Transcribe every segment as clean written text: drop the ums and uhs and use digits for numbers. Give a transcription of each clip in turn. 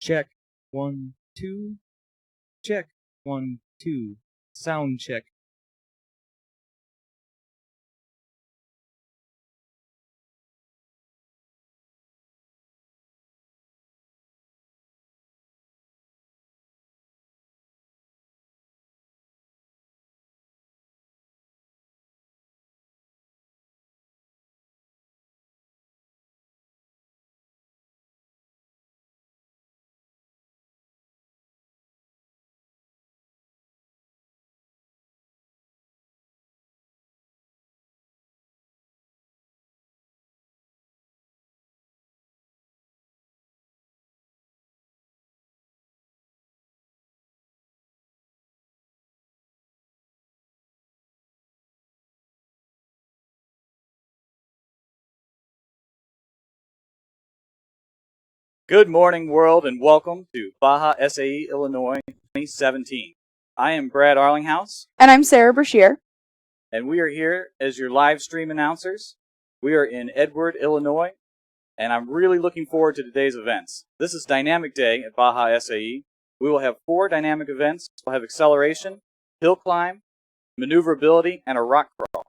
Check. 1, 2. Check. 1, 2. Sound check. Good morning, world, and welcome to Baja, SAE, Illinois 2017. I am Brad Arlinghouse. And I'm Sarah Brashear. And we are here as your live stream announcers. We are in Edward, Illinois, and I'm really looking forward to today's events. This is Dynamic Day at Baja SAE. We will have 4 dynamic events. We'll have acceleration, hill climb, maneuverability, and a rock crawl.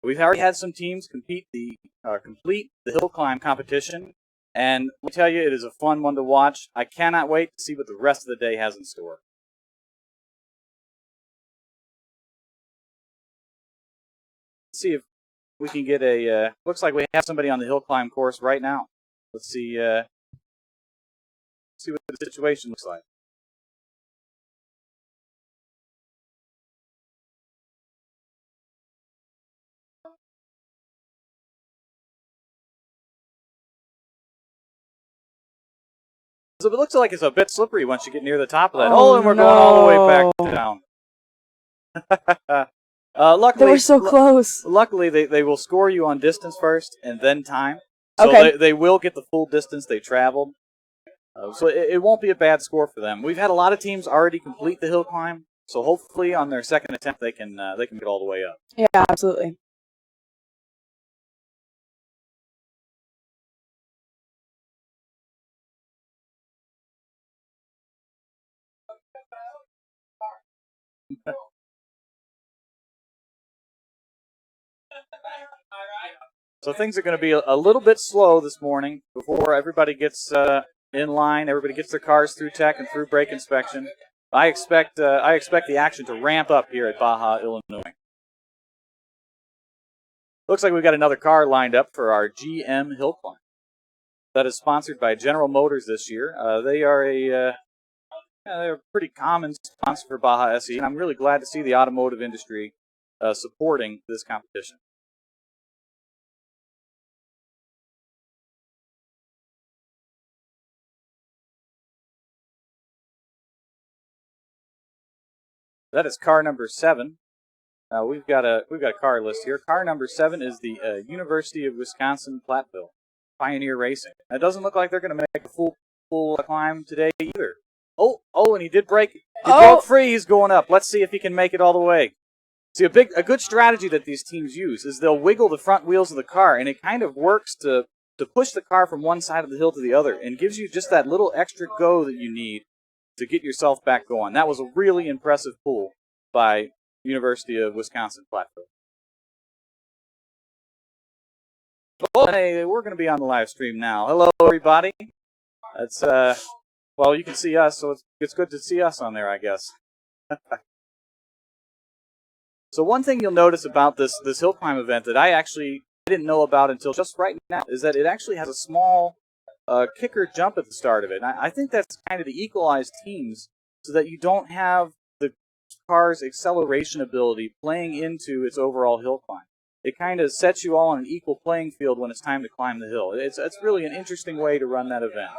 We've already had some teams complete the hill climb competition. And let me tell you, it is a fun one to watch. I cannot wait to see what the rest of the day has in store. Let's see if we can get a, looks like we have somebody on the hill climb course right now. Let's see what the situation looks like. So it looks like it's a bit slippery once you get near the top of that. And we're going all the way back down. Luckily, they were so close. Luckily, they will score you on distance first and then time. So they will get the full distance they traveled. So it won't be a bad score for them. We've had a lot of teams already complete the hill climb. So hopefully on their second attempt they can get all the way up. Yeah, absolutely. So things are going to be a little bit slow this morning before everybody gets in line. Everybody gets their cars through tech and through brake inspection. I expect the action to ramp up here at Baja, Illinois. Looks like we've got another car lined up for our GM Hill Climb. That is sponsored by General Motors this year. They are they're a pretty common sponsor for Baja SE, and I'm really glad to see the automotive industry supporting this competition. That is car number 7. We've got a car list here. Car number 7 is the University of Wisconsin Platteville Pioneer Racing. It doesn't look like they're going to make a full climb today either. Oh, and he did break. He broke free. He's going up. Let's see if he can make it all the way. See, a good strategy that these teams use is they'll wiggle the front wheels of the car, and it kind of works to push the car from one side of the hill to the other, and gives you just that little extra go that you need to get yourself back going. That was a really impressive pull by University of Wisconsin Platteville. Well, hey, we're going to be on the live stream now. Hello, everybody. That's well, you can see us, so it's good to see us on there, I guess. So one thing you'll notice about this hill climb event that I didn't know about until just right now is that it actually has a small kicker jump at the start of it. And I think that's kind of to equalize teams so that you don't have the car's acceleration ability playing into its overall hill climb. It kind of sets you all on an equal playing field when it's time to climb the hill. It's really an interesting way to run that event.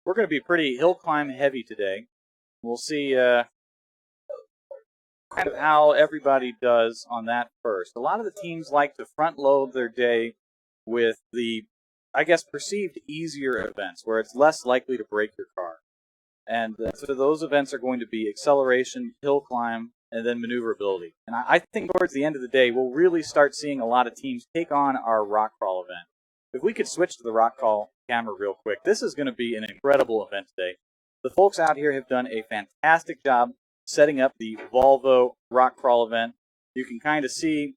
we're going to be pretty hill climb heavy today. We'll see kind of how everybody does on that first. A lot of the teams like to front load their day with the, I guess, perceived easier events where it's less likely to break your car. And so those events are going to be acceleration, hill climb, and then maneuverability. And I think towards the end of the day, we'll really start seeing a lot of teams take on our rock crawl event. If we could switch to the rock crawl camera real quick, this is going to be an incredible event today. The folks out here have done a fantastic job setting up the Volvo rock crawl event. You can kind of see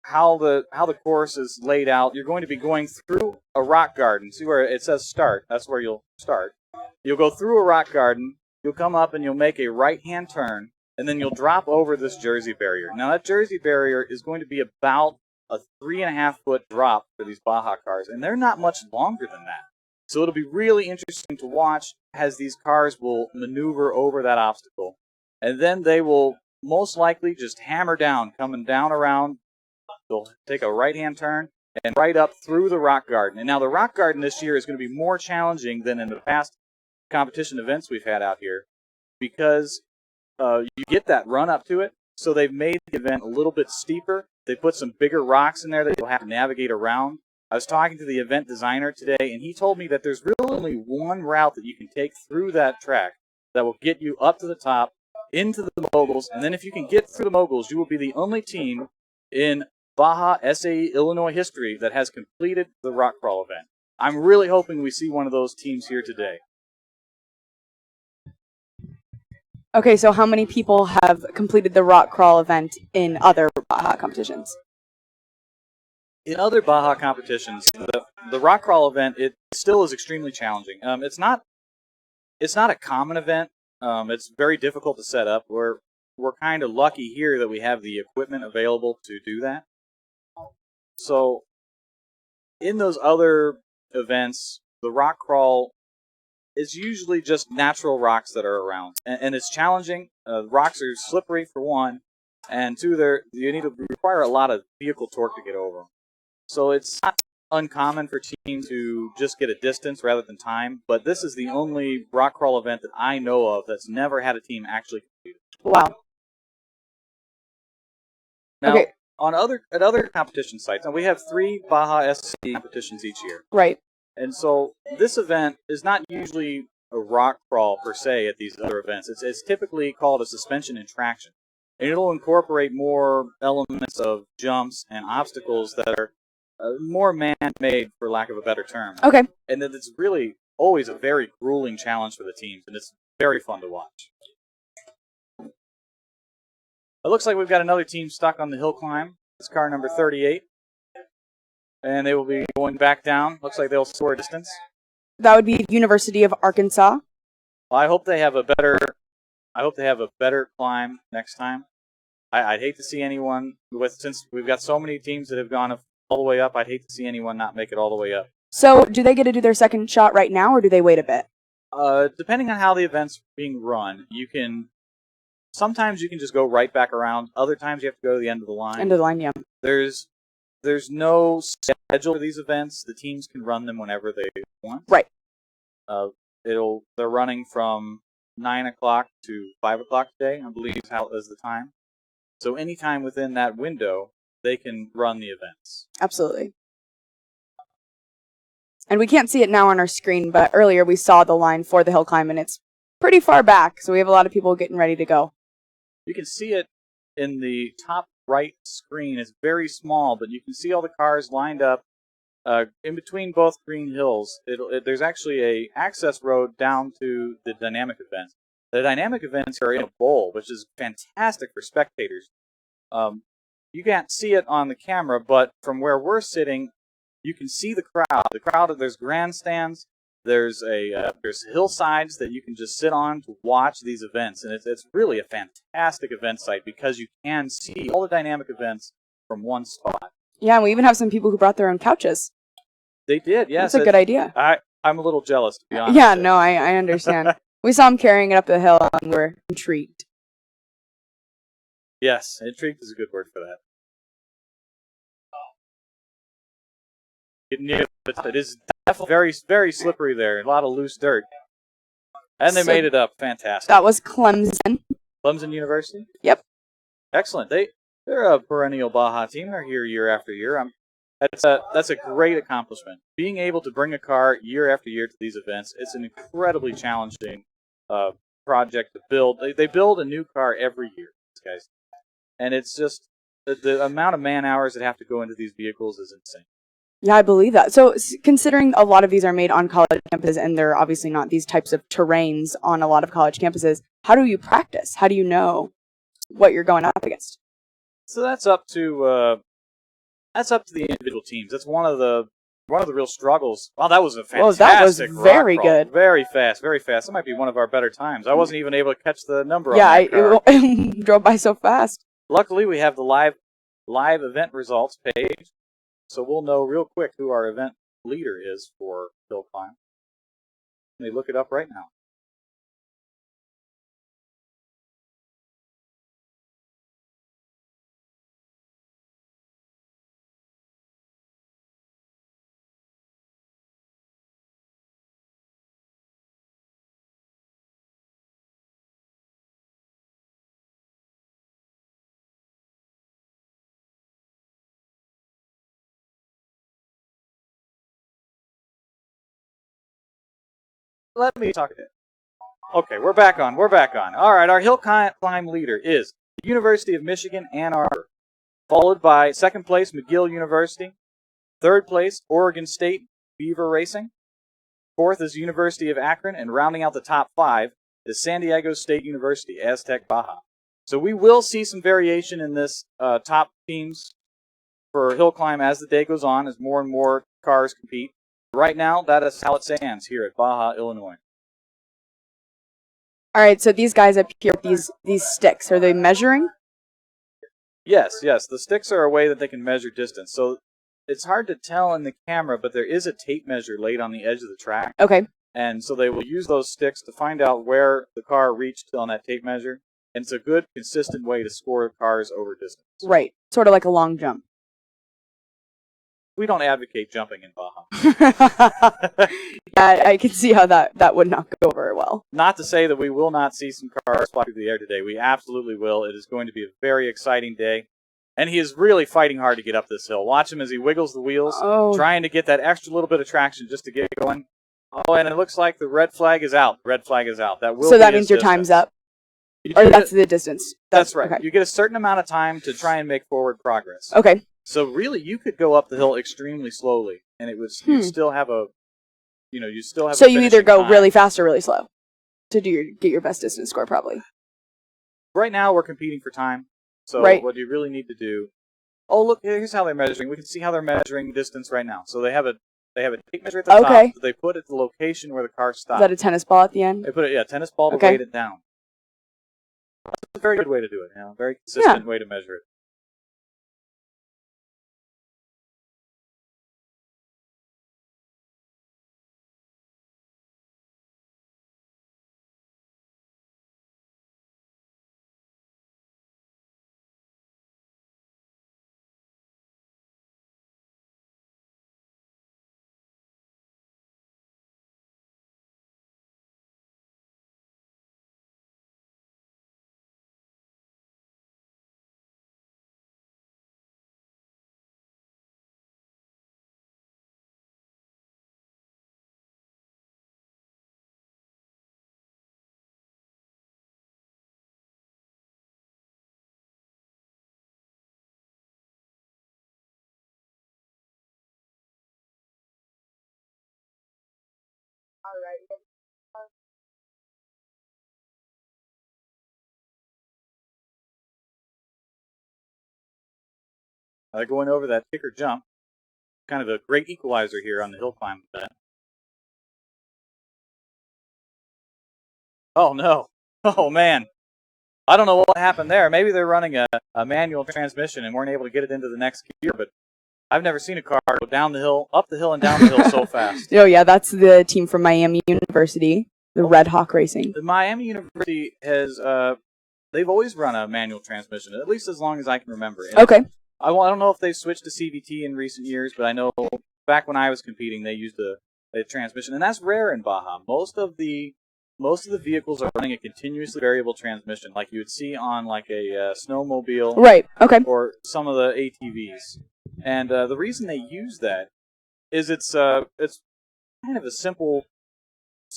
how the course is laid out. You're going to be going through a rock garden. See where it says start? That's where you'll start. You'll go through a rock garden. You'll come up and you'll make a right-hand turn, and then you'll drop over this Jersey barrier. Now that Jersey barrier is going to be about a 3.5-foot drop for these Baja cars, and they're not much longer than that. So it'll be really interesting to watch as these cars will maneuver over that obstacle. And then they will most likely just hammer down, coming down around. They'll take a right-hand turn and right up through the rock garden. And now the rock garden this year is going to be more challenging than in the past competition events we've had out here because you get that run up to it. So they've made the event a little bit steeper. They put some bigger rocks in there that you'll have to navigate around. I was talking to the event designer today, and he told me that there's really only one route that you can take through that track that will get you up to the top, into the moguls, and then if you can get through the moguls, you will be the only team in Baja SAE Illinois history that has completed the rock crawl event. I'm really hoping we see one of those teams here today. Okay, so how many people have completed the rock crawl event in other Baja competitions? In other Baja competitions, the rock crawl event, it still is extremely challenging. It's not a common event. It's very difficult to set up. We're kind of lucky here that we have the equipment available to do that. So in those other events, the rock crawl is usually just natural rocks that are around, and it's challenging. Rocks are slippery for one, and two, you need to require a lot of vehicle torque to get over them. So it's not uncommon for teams to just get a distance rather than time, but this is the only rock crawl event that I know of that's never had a team actually complete it. Wow. Now, okay. At other competition sites, and we have 3 Baja SAE competitions each year. Right. And so this event is not usually a rock crawl per se at these other events. It's typically called a suspension and traction. And it'll incorporate more elements of jumps and obstacles that are more man-made, for lack of a better term. Okay. And that it's really always a very grueling challenge for the teams, and it's very fun to watch. It looks like we've got another team stuck on the hill climb. It's car number 38. And they will be going back down. Looks like they'll score a distance. That would be University of Arkansas. Well, I hope they have a better climb next time. I'd hate to see anyone since we've got so many teams that have gone all the way up. I'd hate to see anyone not make it all the way up. So, do they get to do their second shot right now, or do they wait a bit? Depending on how the event's being run, sometimes you can just go right back around. Other times you have to go to the end of the line. End of the line, yeah. There's no schedule for these events. The teams can run them whenever they want. Right. They're running from 9 o'clock to 5 o'clock today, I believe is the time. So anytime within that window, they can run the events. Absolutely. And we can't see it now on our screen, but earlier we saw the line for the hill climb, and it's pretty far back, so we have a lot of people getting ready to go. You can see it in the top right screen. It's very small, but you can see all the cars lined up in between both green hills. There's actually a access road down to the dynamic events. The dynamic events are in a bowl, which is fantastic for spectators. You can't see it on the camera, but from where we're sitting, you can see the crowd. There's grandstands. There's hillsides that you can just sit on to watch these events, and it's really a fantastic event site because you can see all the dynamic events from one spot. Yeah, and we even have some people who brought their own couches. They did, yes. That's a good idea. I'm a little jealous, to be honest. Yeah, no, I understand. We saw them carrying it up the hill, and we're intrigued. Yes, intrigued is a good word for that. It is definitely very, very slippery there. A lot of loose dirt. And they made it up. Fantastic. That was Clemson. Clemson University? Yep. Excellent. They're a perennial Baja team. They're here year after year. That's a great accomplishment. Being able to bring a car year after year to these events, it's an incredibly challenging project to build. They build a new car every year, these guys. And it's just, the amount of man hours that have to go into these vehicles is insane. Yeah, I believe that. So considering a lot of these are made on college campuses and they're obviously not these types of terrains on a lot of college campuses, how do you practice? How do you know what you're going up against? So that's up to the individual teams. That's one of the real struggles. Wow, that was a fantastic. Well, that was very rock crawl. Good. Very fast, very fast. That might be one of our better times. I wasn't even able to catch the number on Yeah, that car. it drove by so fast. Luckily, we have the live event results page, so we'll know real quick who our event leader is for hill climb. Let me look it up right now. Let me talk to it. Okay, we're back on. All right, our hill climb leader is the University of Michigan, Ann Arbor, followed by second place, McGill University, third place, Oregon State Beaver Racing, fourth is University of Akron, and rounding out the top 5 is San Diego State University, Aztec Baja. So we will see some variation in this top teams for hill climb as the day goes on, as more and more cars compete. Right now, that is how it stands here at Baja, Illinois. All right, so these guys up here, these sticks, are they measuring? Yes. The sticks are a way that they can measure distance. So it's hard to tell in the camera, but there is a tape measure laid on the edge of the track. Okay. And so they will use those sticks to find out where the car reached on that tape measure. And it's a good, consistent way to score cars over distance. Right, sort of like a long jump. We don't advocate jumping in Baja. Yeah, I can see how that would not go very well. Not to say that we will not see some cars fly through the air today. We absolutely will. It is going to be a very exciting day. And he is really fighting hard to get up this hill. Watch him as he wiggles the wheels, trying to get that extra little bit of traction just to get going. Oh, and it looks like the red flag is out. That will. So that means your time's up? Or that's the distance? That's right. Okay. You get a certain amount of time to try and make forward progress. Okay. So really, you could go up the hill extremely slowly, and it would you'd still have a, you still have. So you either go time. really fast or really slow to get your best distance score, probably. Right now, we're competing for time. So what you really need to do. Oh, look! Here's how they're measuring. We can see how they're measuring distance right now. So they have a tape measure at the top that they put at the location where the car stops. Is that a tennis ball at the end? They put it, tennis ball to weight it down. That's a very good way to do it. Very consistent way to measure it. Going over that kicker jump, kind of a great equalizer here on the hill climb event. Oh no! Oh man! I don't know what happened there. Maybe they're running a manual transmission and weren't able to get it into the next gear. But I've never seen a car go down the hill, up the hill, and down the hill so fast. Oh yeah, that's the team from Miami University, the Red Hawk Racing. The Miami University has they've always run a manual transmission, at least as long as I can remember. And okay. I don't know if they've switched to CVT in recent years, but I know back when I was competing, they used a transmission, and that's rare in Baja. Most of the most of the vehicles are running a continuously variable transmission, like you would see on like a snowmobile, Right. Okay. or some of the ATVs. And the reason they use that is it's kind of a simple.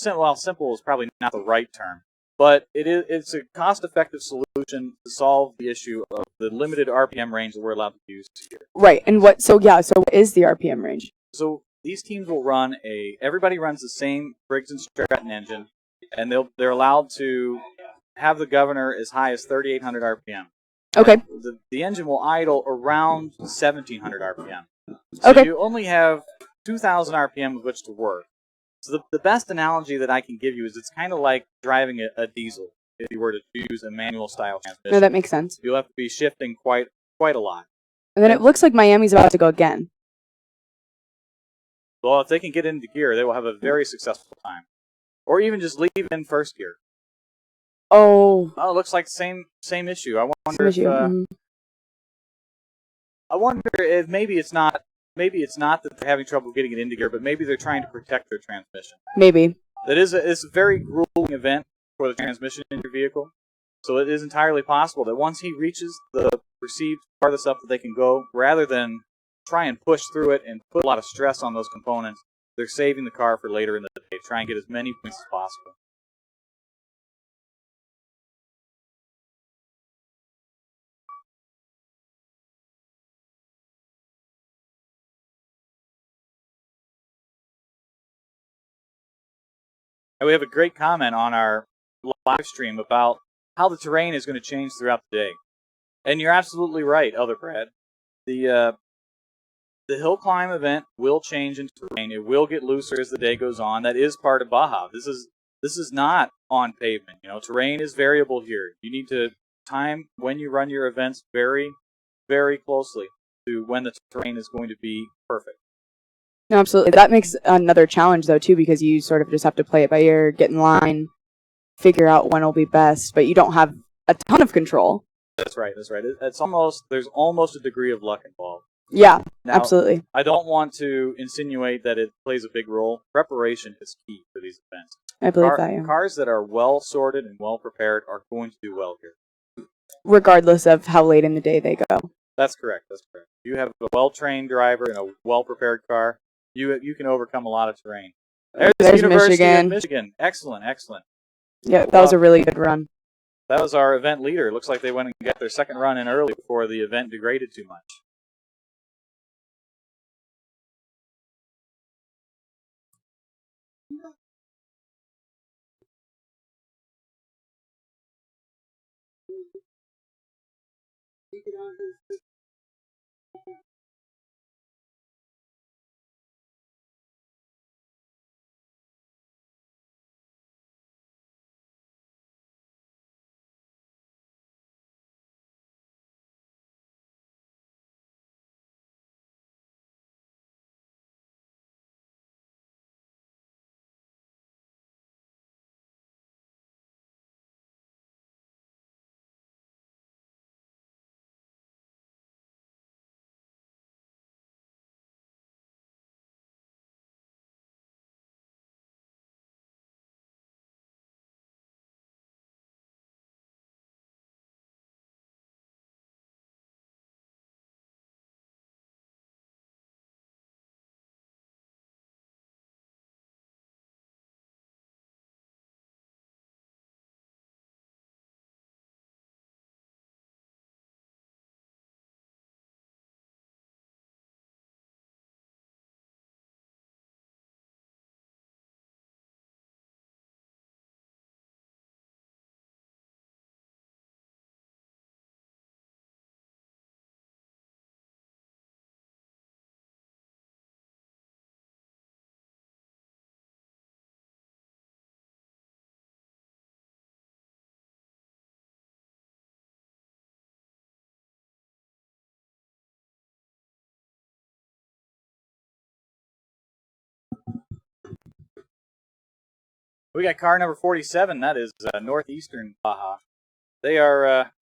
Well, simple is probably not the right term, but it's a cost-effective solution to solve the issue of the limited RPM range that we're allowed to use here. Right. And what? So yeah. So what is the RPM range? So these teams will run everybody runs the same Briggs and Stratton engine, and they're allowed to have the governor as high as 3,800 RPM. Okay. The engine will idle around 1,700 RPM. So Okay. you only have 2,000 RPM with which to work. So the best analogy that I can give you is it's kind of like driving a diesel if you were to use a manual style transmission. No, that makes sense. You'll have to be shifting quite a lot. And then it looks like Miami's about to go again. Well, if they can get into gear, they will have a very successful time. Or even just leave in first gear. Oh. Oh, it looks like same issue. I wonder if I wonder if maybe it's not that they're having trouble getting it into gear, but maybe they're trying to protect their transmission. Maybe. It's a very grueling event for the transmission in your vehicle. So it is entirely possible that once he reaches the perceived farthest up that they can go, rather than try and push through it and put a lot of stress on those components, they're saving the car for later in the day, try and get as many points as possible. And we have a great comment on our live stream about how the terrain is going to change throughout the day. And you're absolutely right, Elder Brad. The hill climb event will change in terrain. It will get looser as the day goes on. That is part of Baja. This is not on pavement. Terrain is variable here. You need to time when you run your events very, very closely to when the terrain is going to be perfect. No, absolutely. That makes another challenge, though, too, because you sort of just have to play it by ear, get in line, figure out when will be best, but you don't have a ton of control. That's right. There's almost a degree of luck involved. Yeah, now, absolutely. I don't want to insinuate that it plays a big role. Preparation is key for these events. I believe that, yeah. Cars that are well sorted and well prepared are going to do well here. Regardless of how late in the day they go. That's correct. You have a well-trained driver in a well-prepared car, you can overcome a lot of terrain. There's University of Michigan. Excellent. Yeah, that was a really good run. That was our event leader. It looks like they went and got their second run in early before the event degraded too much. We got car number 47. That is northeastern Baja. They are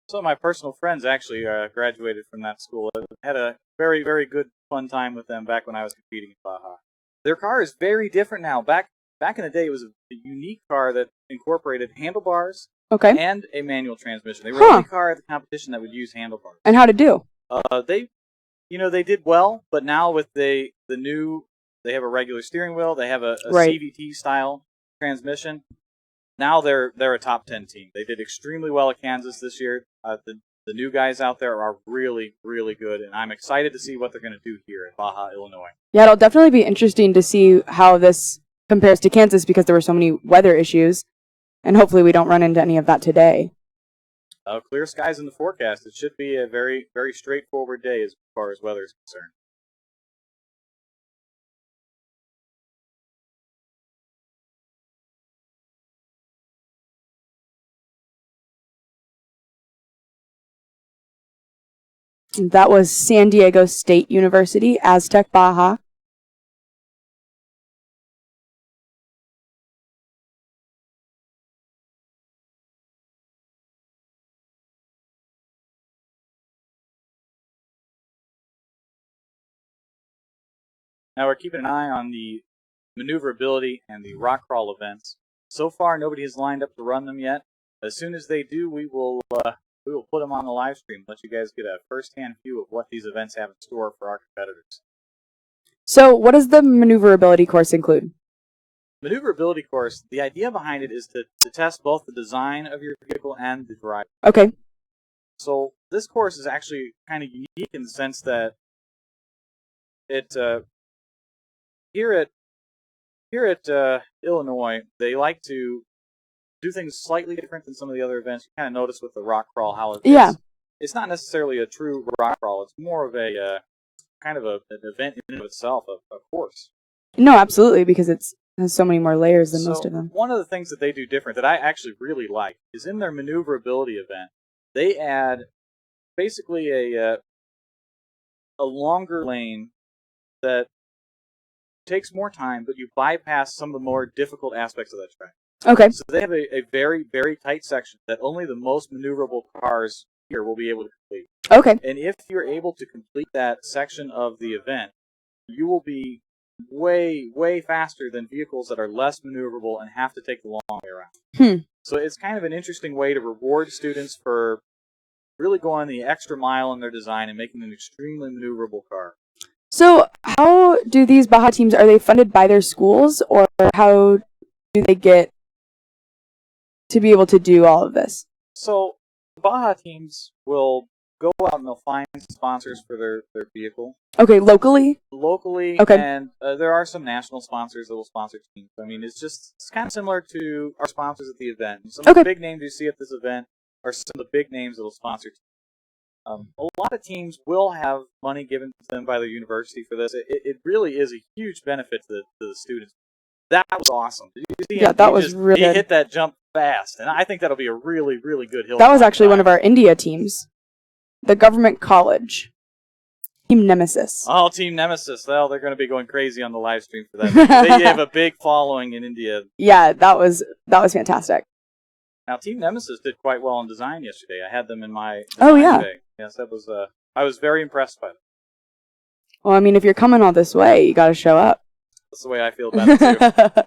some of my personal friends. Actually, graduated from that school. I had a very, very good, fun time with them back when I was competing in Baja. Their car is very different now. Back back in the day, it was a unique car that incorporated handlebars Okay. and a manual transmission. They were Huh. the only car at the competition that would use handlebars. And how'd it do? They did well, but now with the new, they have a regular steering wheel. They have a Right. CVT style transmission. Now they're a top 10 team. They did extremely well at Kansas this year. The new guys out there are really, really good, and I'm excited to see what they're going to do here at Baja, Illinois. Yeah, it'll definitely be interesting to see how this compares to Kansas because there were so many weather issues, and hopefully we don't run into any of that today. Clear skies in the forecast. It should be a very, very straightforward day as far as weather is concerned. That was San Diego State University, Aztec Baja. Now we're keeping an eye on the maneuverability and the rock crawl events. So far, nobody has lined up to run them yet. As soon as they do, we will put them on the live stream, let you guys get a first-hand view of what these events have in store for our competitors. So what does the maneuverability course include? Maneuverability course, the idea behind it is to test both the design of your vehicle and the drive. Okay. So this course is actually kind of unique in the sense that it here at Illinois, they like to do things slightly different than some of the other events. You kind of notice with the rock crawl how it's not necessarily a true rock crawl. It's more of a kind of an event in and of itself, a course. No, absolutely, because it has so many more layers than most of them. One of the things that they do different that I actually really like is in their maneuverability event, they add basically a longer lane that takes more time, but you bypass some of the more difficult aspects of that track. Okay. So they have a very, very tight section that only the most maneuverable cars here will be able to complete. Okay. And if you're able to complete that section of the event, you will be way, way faster than vehicles that are less maneuverable and have to take the long way around. So it's kind of an interesting way to reward students for really going the extra mile in their design and making an extremely maneuverable car. So how do these Baja teams, are they funded by their schools, or how do they get to be able to do all of this? So Baja teams will go out and they'll find sponsors for their vehicle. Okay, locally? Locally, okay. And there are some national sponsors that will sponsor teams. I mean, it's kind of similar to our sponsors at the event. Some of the big names you see at this event are some of the big names that will sponsor teams. A lot of teams will have money given to them by their university for this. It really is a huge benefit to the students. That was awesome. Did you see him? Yeah, that was really good. He hit that jump fast, and I think that'll be a really, really good hill. That was actually one of our India teams. The Government College. Team Nemesis. Oh, Team Nemesis. Well, they're going to be going crazy on the live stream for that. They have a big following in India. Yeah, that was fantastic. Now, Team Nemesis did quite well in design yesterday. I had them in my day. Yes, that was. I was very impressed by them. Well, I mean, if you're coming all this way, you got to show up. That's the way I feel about it too.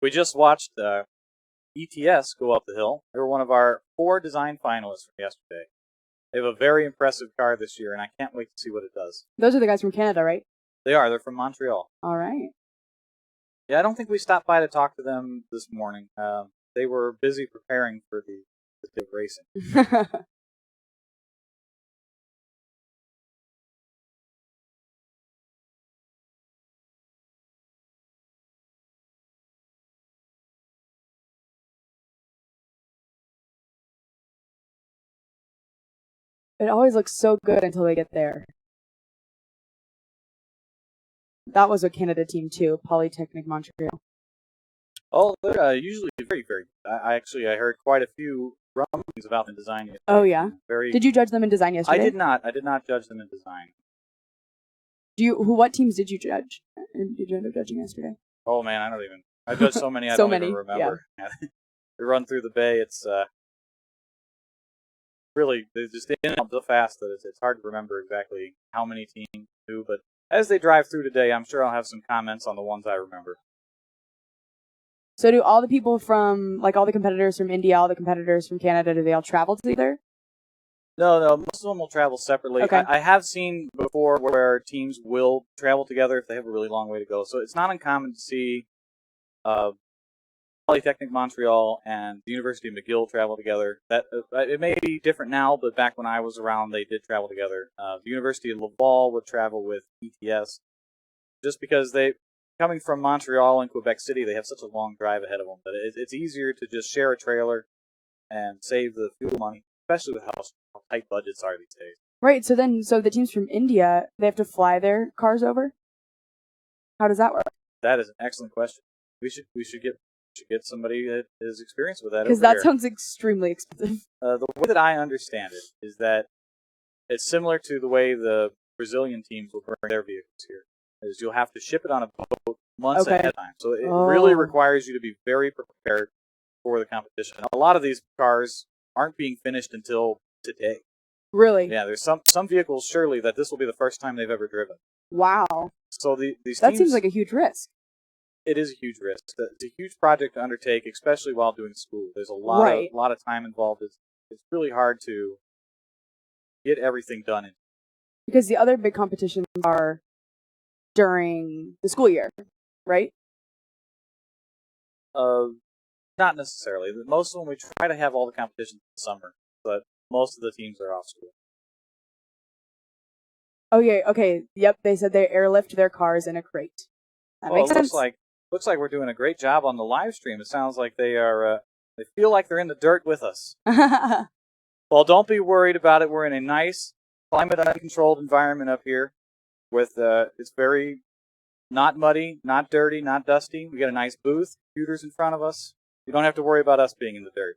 We just watched ETS go up the hill. They were one of our 4 design finalists from yesterday. They have a very impressive car this year, and I can't wait to see what it does. Those are the guys from Canada, right? They are. They're from Montreal. All right. Yeah, I don't think we stopped by to talk to them this morning. They were busy preparing for the day of racing. It always looks so good until they get there. That was a Canada team too, Polytechnic Montreal. Oh, they're usually very, very good. I heard quite a few rumblings about the design yesterday. Oh yeah. Very. Did you judge them in design yesterday? I did not. I did not judge them in design. What teams did you judge? Did you end up judging yesterday? Oh man, I don't even. I judged so many. I So don't many, even remember. Yeah. We run through the bay. It's really they just in and out so fast that it's hard to remember exactly how many teams do. But as they drive through today, I'm sure I'll have some comments on the ones I remember. So do all the people from, like all the competitors from India, all the competitors from Canada, do they all travel together? No, most of them will travel separately. Okay. I have seen before where teams will travel together if they have a really long way to go. So it's not uncommon to see Polytechnic Montreal and the University of McGill travel together. That it may be different now, but back when I was around, they did travel together. The University of Laval would travel with ETS, just because coming from Montreal and Quebec City, they have such a long drive ahead of them that it's easier to just share a trailer and save the fuel money, especially with how tight budgets are these days. Right. So the teams from India, they have to fly their cars over. How does that work? That is an excellent question. We should get somebody that is experienced with that. Because that sounds extremely expensive. The way that I understand it is that it's similar to the way the Brazilian teams will bring their vehicles here. Is you'll have to ship it on a boat months ahead of time. So it really requires you to be very prepared for the competition. A lot of these cars aren't being finished until today. Really? Yeah, there's some vehicles surely that this will be the first time they've ever driven. Wow. So these that teams, seems like a huge risk. It is a huge risk. It's a huge project to undertake, especially while doing school. There's a lot of time involved. It's really hard to get everything done. Because the other big competitions are during the school year, right? Not necessarily. Most of them we try to have all the competitions in the summer, but most of the teams are off school. Oh yeah, okay. Yep, they said they airlift their cars in a crate. That makes sense. Looks like we're doing a great job on the live stream. It sounds like they feel like they're in the dirt with us. Well, don't be worried about it. We're in a nice, climate uncontrolled environment up here. With it's very not muddy, not dirty, not dusty. We got a nice booth, computers in front of us. You don't have to worry about us being in the dirt.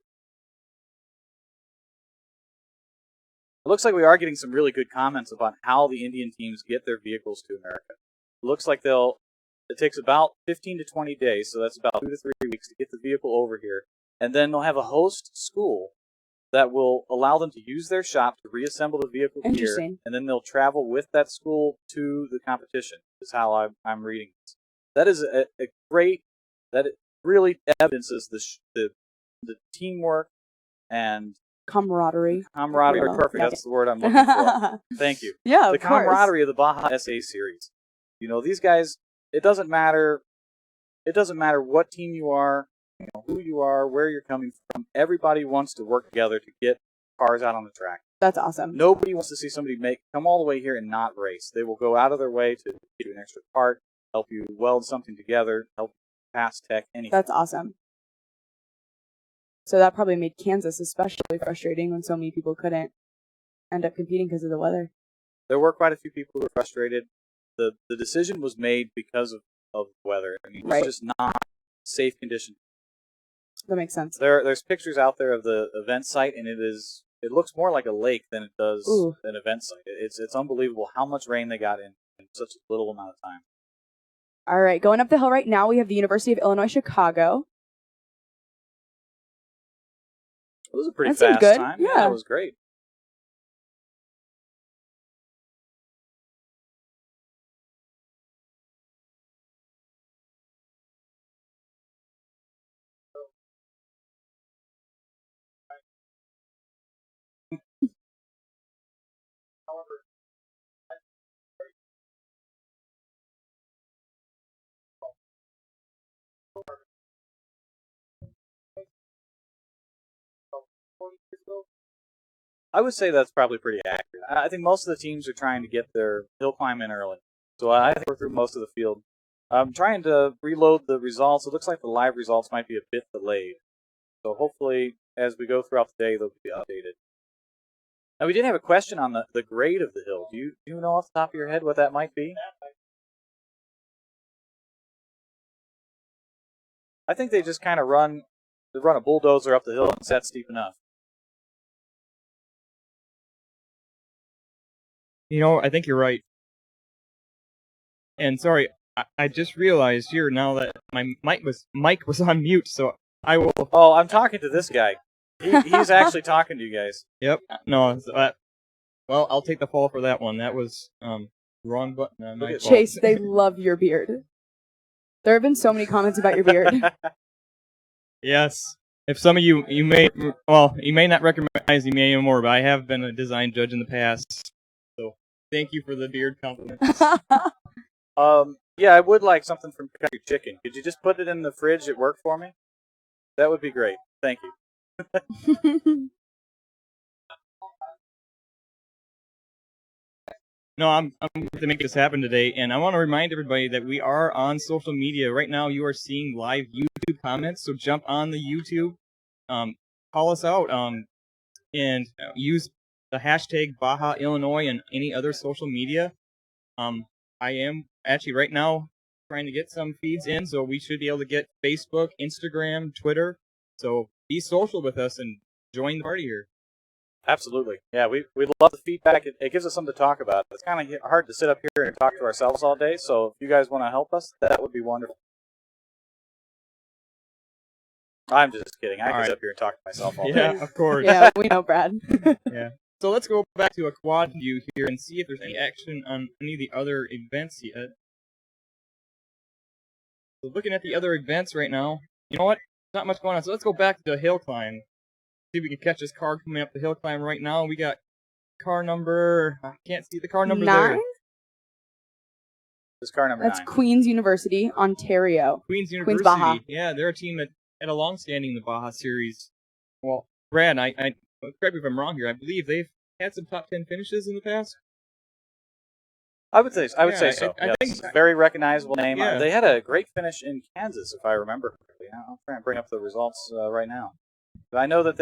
It looks like we are getting some really good comments about how the Indian teams get their vehicles to America. It looks like it takes about 15 to 20 days, so that's about 2 to 3 weeks to get the vehicle over here. And then they'll have a host school that will allow them to use their shop to reassemble the vehicle here. And then they'll travel with that school to the competition, is how I'm reading this. That is a great, that it really evidences the teamwork and camaraderie. Camaraderie, perfect. That's the word I'm looking for. Thank you. Yeah, the camaraderie of the Baja SAE series. You know, these guys. It doesn't matter. It doesn't matter what team you are, who you are, where you're coming from. Everybody wants to work together to get cars out on the track. That's awesome. Nobody wants to see somebody come all the way here and not race. They will go out of their way to give you an extra part, help you weld something together, help you pass tech, anything. That's awesome. So that probably made Kansas especially frustrating when so many people couldn't end up competing because of the weather. There were quite a few people who were frustrated. The decision was made because of weather. I mean, it's just not safe conditions. That makes sense. There's pictures out there of the event site, and it looks more like a lake than it does an event site. It's unbelievable how much rain they got in such a little amount of time. All right, going up the hill right now, we have the University of Illinois Chicago. It was a pretty fast time. Yeah, it was great. I would say that's probably pretty accurate. I think most of the teams are trying to get their hill climb in early. So I think we're through most of the field. I'm trying to reload the results. It looks like the live results might be a bit delayed. So hopefully, as we go throughout the day, they'll be updated. Now, we did have a question on the grade of the hill. Do you know off the top of your head what that might be? I think they just kind of run a bulldozer up the hill and it's that steep enough. You know, I think you're right. And sorry, I just realized here now that my mic was on mute, so I will. Oh, I'm talking to this guy. He's actually talking to you guys. Yep. No. Well, I'll take the fall for that one. That was wrong button on my fault. Chase, they love your beard. There have been so many comments about your beard. Yes. If some of you may not recognize me anymore, but I have been a design judge in the past. So thank you for the beard compliments. Yeah, I would like something from Kentucky Chicken. Could you just put it in the fridge at work for me? That would be great. Thank you. No, I'm going to make this happen today, and I want to remind everybody that we are on social media. Right now, you are seeing live YouTube comments, so jump on the YouTube, call us out, and use the hashtag Baja Illinois and any other social media. I am actually right now trying to get some feeds in, so we should be able to get Facebook, Instagram, Twitter. So be social with us and join the party here. Absolutely. Yeah, we love the feedback. It gives us something to talk about. It's kind of hard to sit up here and talk to ourselves all day, so if you guys want to help us, that would be wonderful. I'm just kidding. I can sit up here and talk to myself all day. Yeah, of course. Yeah, we know, Brad. Yeah. So let's go back to a quad view here and see if there's any action on any of the other events yet. So looking at the other events right now, you know what? Not much going on. So let's go back to the hill climb. See if we can catch this car coming up the hill climb right now. We got car number, I can't see the car number 9? there. This car number 9. That's Queen's University, Ontario. Queen's University. Queen's Baja. Yeah, they're a team that had a long-standing in the Baja series. Well, Brad, I correct me if I'm wrong here. I believe they've had some top 10 finishes in the past. I would say so. I Yeah, think it's a very recognizable name. Yeah. They had a great finish in Kansas, if I remember correctly. I'll try and bring up the results right now. But I know that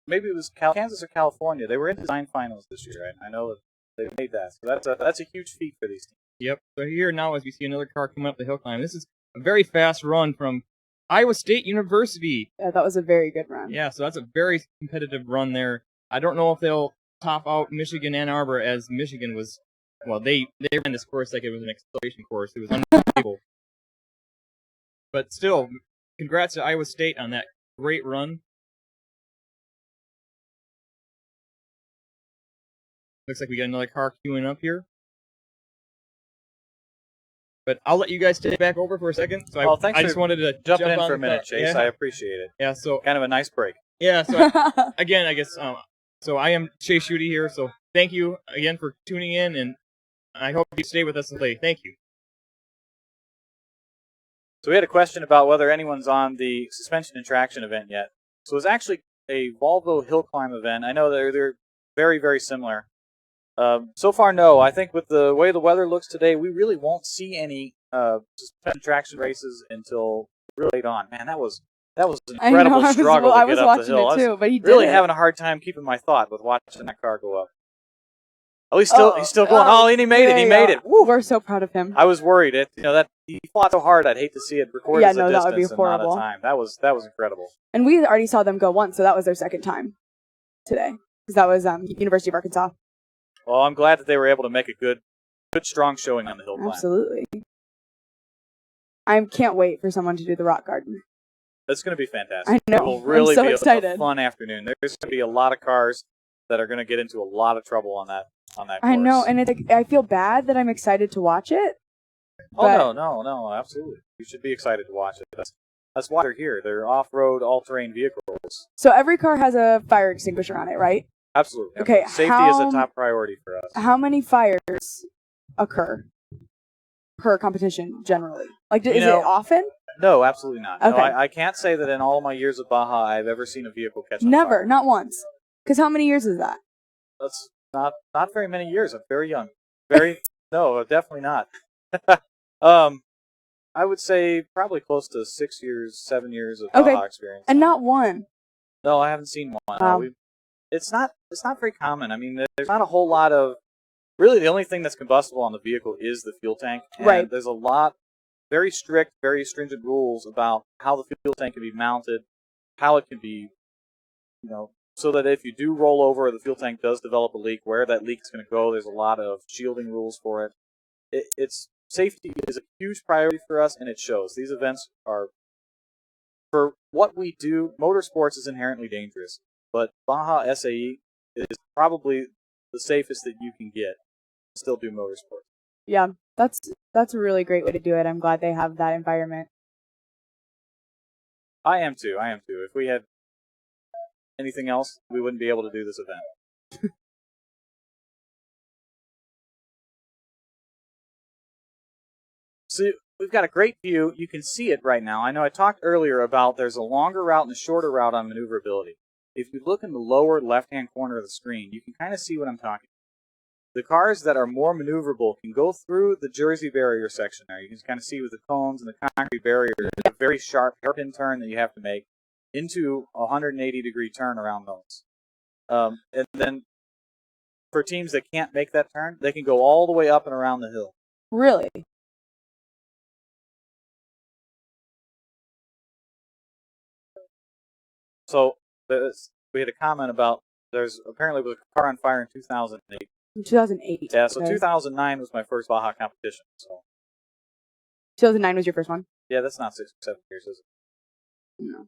maybe it was Kansas or California. They were in design finals this year, right? I know that they made that. So that's a huge feat for these teams. Yep. So here now, as we see another car coming up the hill climb, this is a very fast run from Iowa State University. Yeah, that was a very good run. Yeah, so that's a very competitive run there. I don't know if they'll top out Michigan Ann Arbor, as Michigan was. Well, they ran this course like it was an acceleration course. It was unbelievable. But still, congrats to Iowa State on that great run. Looks like we got another car queuing up here. But I'll let you guys take back over for a second. So thanks I just wanted to jump in on for a minute, Chase. Yeah. I appreciate it. Yeah, so Kind of a nice break. yeah, so again, I guess so I am Chase Schutte here. So thank you again for tuning in, and I hope you stay with us today. Thank you. So we had a question about whether anyone's on the suspension and traction event yet. So it's actually a Volvo hill climb event. I know they're very, very similar. So far, no. I think with the way the weather looks today, we really won't see any suspension and traction races until really late on. Man, that was an incredible struggle to get up the hill. I was watching it too, but he did really it. having a hard time keeping my thought with watching that car go up. Oh, he's still going. Oh, and he made it. He made it. Woo. We're so proud of him. I was worried. That he fought so hard. I'd hate to see it recorded as a distance that would be horrible. and not a time. That was incredible. And we already saw them go once, so that was their second time today. Because that was University of Arkansas. Well, I'm glad that they were able to make a good, strong showing on the hill climb. Absolutely. I can't wait for someone to do the rock garden. That's going to be fantastic. I know. It will really I'm so be excited. a fun afternoon. There's going to be a lot of cars that are going to get into a lot of trouble on that course. I know, and I feel bad that I'm excited to watch it. Oh, no, absolutely. You should be excited to watch it. That's why they're here. They're off-road, all-terrain vehicles. So every car has a fire extinguisher on it, right? Absolutely. Okay, Safety is a top priority for us. How many fires occur per competition generally? Like, is it often? No, absolutely not. Okay. No, I can't say that in all my years of Baja I've ever seen a vehicle catch on Never, fire. not once. Because how many years is that? That's not very many years. I'm very young. No, definitely not. I would say probably close to 6 years, 7 years of Baja experience. And not one. No, I haven't seen one. Wow. It's not very common. I mean, there's not a whole lot of. Really, the only thing that's combustible on the vehicle is the fuel tank. And right. There's a lot, very strict, very stringent rules about how the fuel tank can be mounted, how it can be, so that if you do roll over or the fuel tank does develop a leak, where that leak is going to go. There's a lot of shielding rules for it. It's safety is a huge priority for us, and it shows. These events are, for what we do, motorsports is inherently dangerous, but Baja SAE is probably the safest that you can get. Still do motorsports. Yeah, that's a really great way to do it. I'm glad they have that environment. I am too. If we had anything else, we wouldn't be able to do this event. So we've got a great view. You can see it right now. I know I talked earlier about there's a longer route and a shorter route on maneuverability. If you look in the lower left-hand corner of the screen, you can kind of see what I'm talking about. The cars that are more maneuverable can go through the Jersey barrier section there. You can kind of see with the cones and the concrete barrier, there's a very sharp hairpin turn that you have to make into a 180-degree turn around those. And then for teams that can't make that turn, they can go all the way up and around the hill. Really? So we had a comment about there's apparently was a car on fire in 2008. In 2008. Yeah, so 2009 was my first Baja competition. So 2009 was your first one? Yeah, that's not 6 or 7 years, is it? No.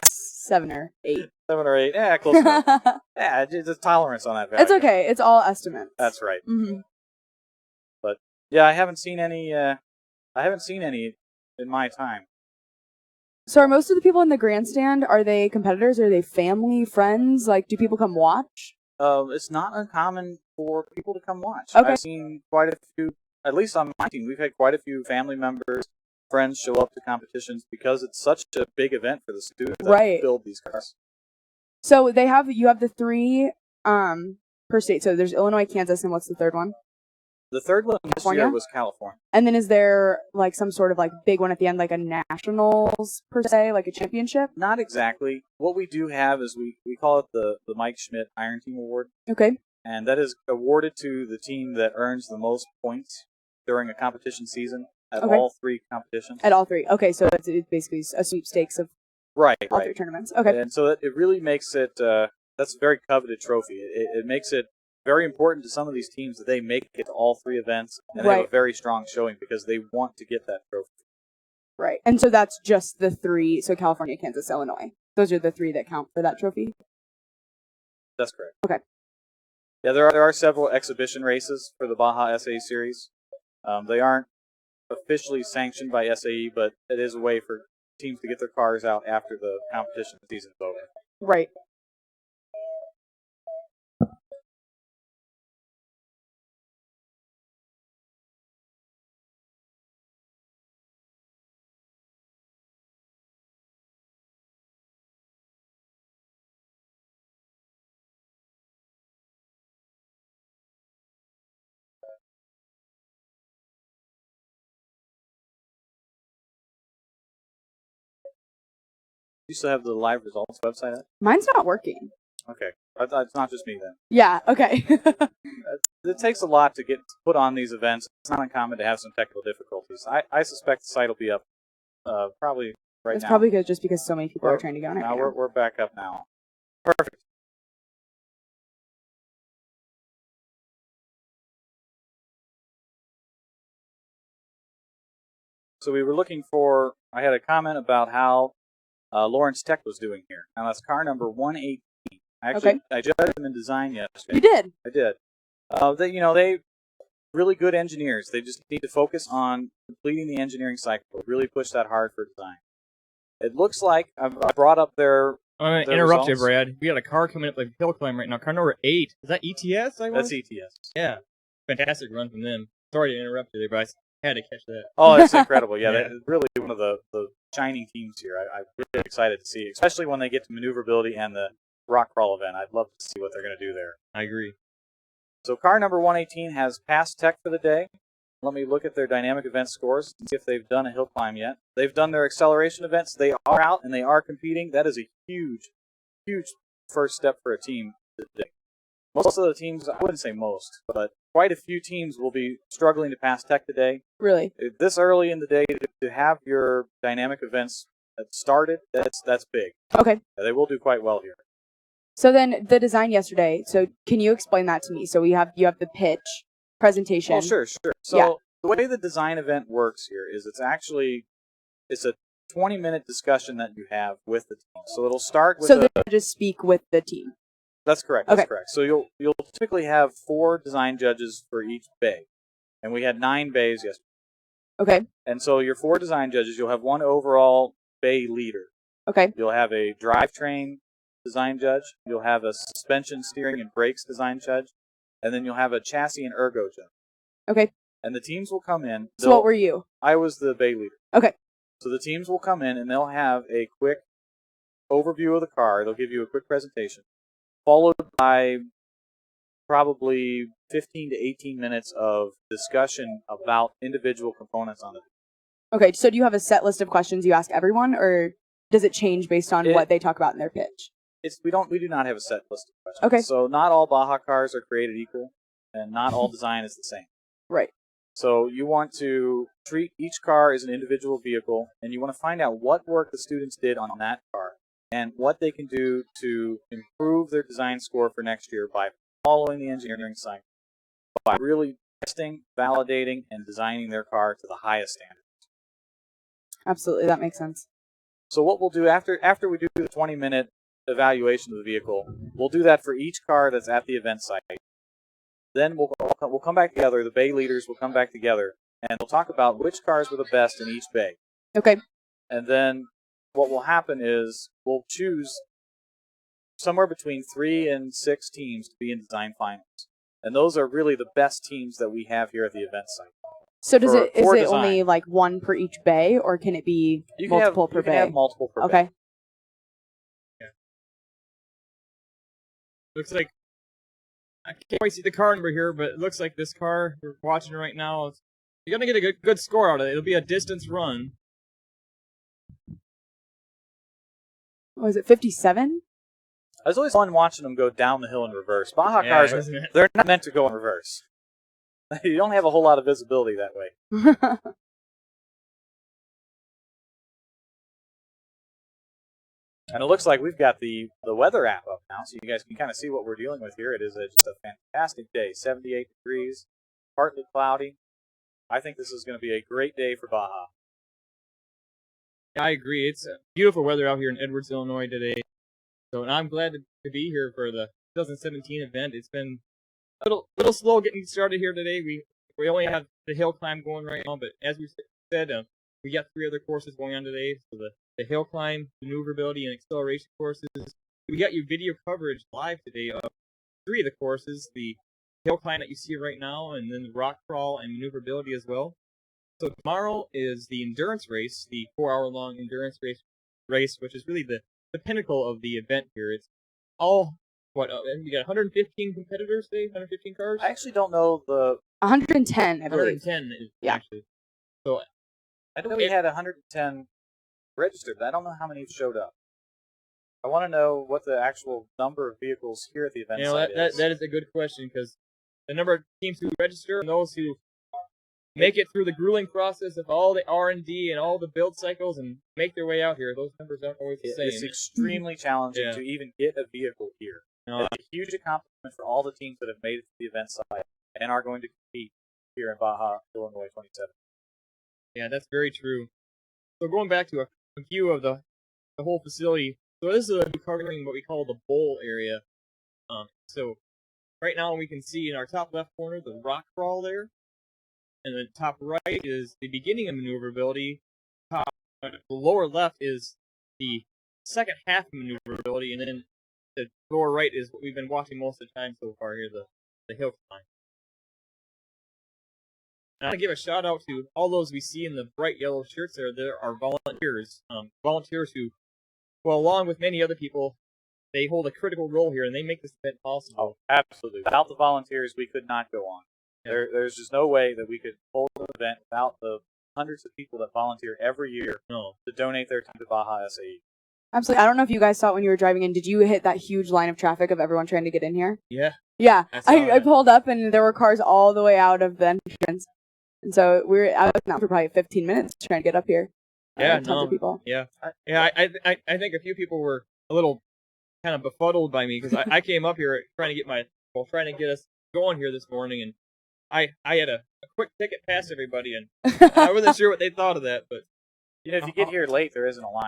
7 or 8. 7 or 8. Yeah, close enough. Yeah, there's tolerance on that value. It's okay. It's all estimates. That's right. Mm-hmm. But yeah, I haven't seen any. In my time. So are most of the people in the grandstand, are they competitors? Are they family, friends? Like, do people come watch? It's not uncommon for people to come watch. Okay. I've seen quite a few, at least on my team, we've had quite a few family members, friends show up to competitions because it's such a big event for the students that build these cars. So you have the 3 per state. So there's Illinois, Kansas, and what's the third one? The third one this year was California. And then is there like some sort of like big one at the end, like a nationals per se, like a championship? Not exactly. What we do have is we call it the Mike Schmidt Iron Team Award. Okay. And that is awarded to the team that earns the most points during a competition season at all 3 competitions. At all 3. Okay, so it's basically a sweepstakes of all 3 tournaments. Okay. And so it really makes it, that's a very coveted trophy. It makes it very important to some of these teams that they make it to all 3 events, and they have a very strong showing because they want to get that trophy. Right. And so that's just the 3, so California, Kansas, Illinois. Those are the 3 that count for that trophy? That's correct. Okay. Yeah, there are several exhibition races for the Baja SAE series. They aren't officially sanctioned by SAE, but it is a way for teams to get their cars out after the competition season's over. Right. You still have the live results website up? Mine's not working. Okay. It's not just me then. Yeah, okay. It takes a lot to get put on these events. It's not uncommon to have some technical difficulties. I suspect the site will be up probably right now. It's probably good just because so many people are trying to get on it. Now we're back up now. Perfect. So we were looking for, I had a comment about how Lawrence Tech was doing here. Now that's car number 118. I judged them in design yesterday. You did? I did. They really good engineers. They just need to focus on completing the engineering cycle. Really push that hard for design. It looks like I brought up their I'm going to their interrupt you, results? Brad. We got a car coming up like hill climb right now. Car number 8. Is that ETS? That's ETS. Yeah. Fantastic run from them. Sorry to interrupt you there, but I had to catch that. Oh, that's incredible. Yeah, Yeah. they're really one of the shining teams here. I'm really excited to see, especially when they get to maneuverability and the rock crawl event. I'd love to see what they're going to do there. I agree. So car number 118 has passed tech for the day. Let me look at their dynamic event scores and see if they've done a hill climb yet. They've done their acceleration events. They are out and they are competing. That is a huge, huge first step for a team today. Most of the teams, I wouldn't say most, but quite a few teams will be struggling to pass tech today. Really? This early in the day to have your dynamic events started, that's big. Okay. They will do quite well here. So then the design yesterday. So can you explain that to me? So you have the pitch presentation. Oh, sure. So Yeah. the way the design event works here is it's a 20-minute discussion that you have with the team. So it'll start with So the judges speak with the team. That's correct. Okay. That's correct. So you'll typically have 4 design judges for each bay, and we had 9 bays yesterday. Okay. And so your 4 design judges, you'll have 1 overall bay leader. Okay. You'll have a drivetrain design judge. You'll have a suspension, steering, and brakes design judge, and then you'll have a chassis and ergo judge. Okay. And the teams will come in. So what were you? I was the bay leader. Okay. So the teams will come in and they'll have a quick overview of the car. They'll give you a quick presentation, followed by probably 15 to 18 minutes of discussion about individual components on it. Okay. So do you have a set list of questions you ask everyone, or does it change based on what they talk about in their pitch? We do not have a set list of questions. Okay. So not all Baja cars are created equal, and not all design is the same. Right. So you want to treat each car as an individual vehicle, and you want to find out what work the students did on that car and what they can do to improve their design score for next year by following the engineering cycle, by really testing, validating, and designing their car to the highest standard. Absolutely. That makes sense. So what we'll do after we do the 20-minute evaluation of the vehicle, we'll do that for each car that's at the event site. Then we'll come back together, the bay leaders will come back together, and we'll talk about which cars were the best in each bay. Okay. And then what will happen is we'll choose somewhere between 3 and 6 teams to be in design finals. And those are really the best teams that we have here at the event site. So is it design. only like one per each bay, or can it be multiple per bay? You can have multiple per bay. Okay. Looks like I can't quite see the car number here, but it looks like this car we're watching right now. You're gonna get a good score out of it. It'll be a distance run. Was it 57? It's always fun watching them go down the hill in reverse. Baja Yeah, cars, isn't it? they're not meant to go in reverse. You don't have a whole lot of visibility that way. And it looks like we've got the weather app up now, so you guys can kind of see what we're dealing with here. It is just a fantastic day, 78 degrees, partly cloudy. I think this is going to be a great day for Baja. I agree. It's beautiful weather out here in Edwards, Illinois today. So, and I'm glad to be here for the 2017 event. It's been a little slow getting started here today. We only have the hill climb going right now, but as we said, we got 3 other courses going on today. So the hill climb, maneuverability, and acceleration courses. We got you video coverage live today of 3 of the courses: the hill climb that you see right now, and then the rock crawl and maneuverability as well. So tomorrow is the endurance race, the 4-hour-long endurance race, which is really the pinnacle of the event here. It's all, we got 115 competitors today, 115 cars? I actually don't know 110, I believe. 110 is Yeah. actually. So I know we had 110 registered, but I don't know how many showed up. I want to know what the actual number of vehicles here at the event site is. That is a good question, because the number of teams who register and those who make it through the grueling process of all the R&D and all the build cycles and make their way out here, those numbers aren't always the same. It's extremely challenging to even get a vehicle here. No. It's a huge accomplishment for all the teams that have made it to the event site and are going to compete here in Baja, Illinois 27. Yeah, that's very true. So going back to a view of the whole facility, so this is covering what we call the bowl area. So right now we can see in our top left corner the rock crawl there, and the top right is the beginning of maneuverability. The lower left is the second half of maneuverability, and then the lower right is what we've been watching most of the time so far here, the hill climb. And I want to give a shout out to all those we see in the bright yellow shirts there. There are volunteers, volunteers who, well, along with many other people, they hold a critical role here, and they make this event possible. Oh, absolutely. Without the volunteers, we could not go on. Yeah. There's just no way that we could hold an event without the hundreds of people that volunteer every year to donate their time to Baja SAE. Absolutely. I don't know if you guys saw it when you were driving in. Did you hit that huge line of traffic of everyone trying to get in here? Yeah. Yeah. I that. pulled up, and there were cars all the way out of the entrance. And so I was out for probably 15 minutes trying to get up here. Yeah, tons of people. Yeah. I think a few people were a little kind of befuddled by me because I came up here trying to get us going here this morning, and I had a quick ticket past everybody, and I wasn't sure what they thought of that, but if you get here late, there isn't a line.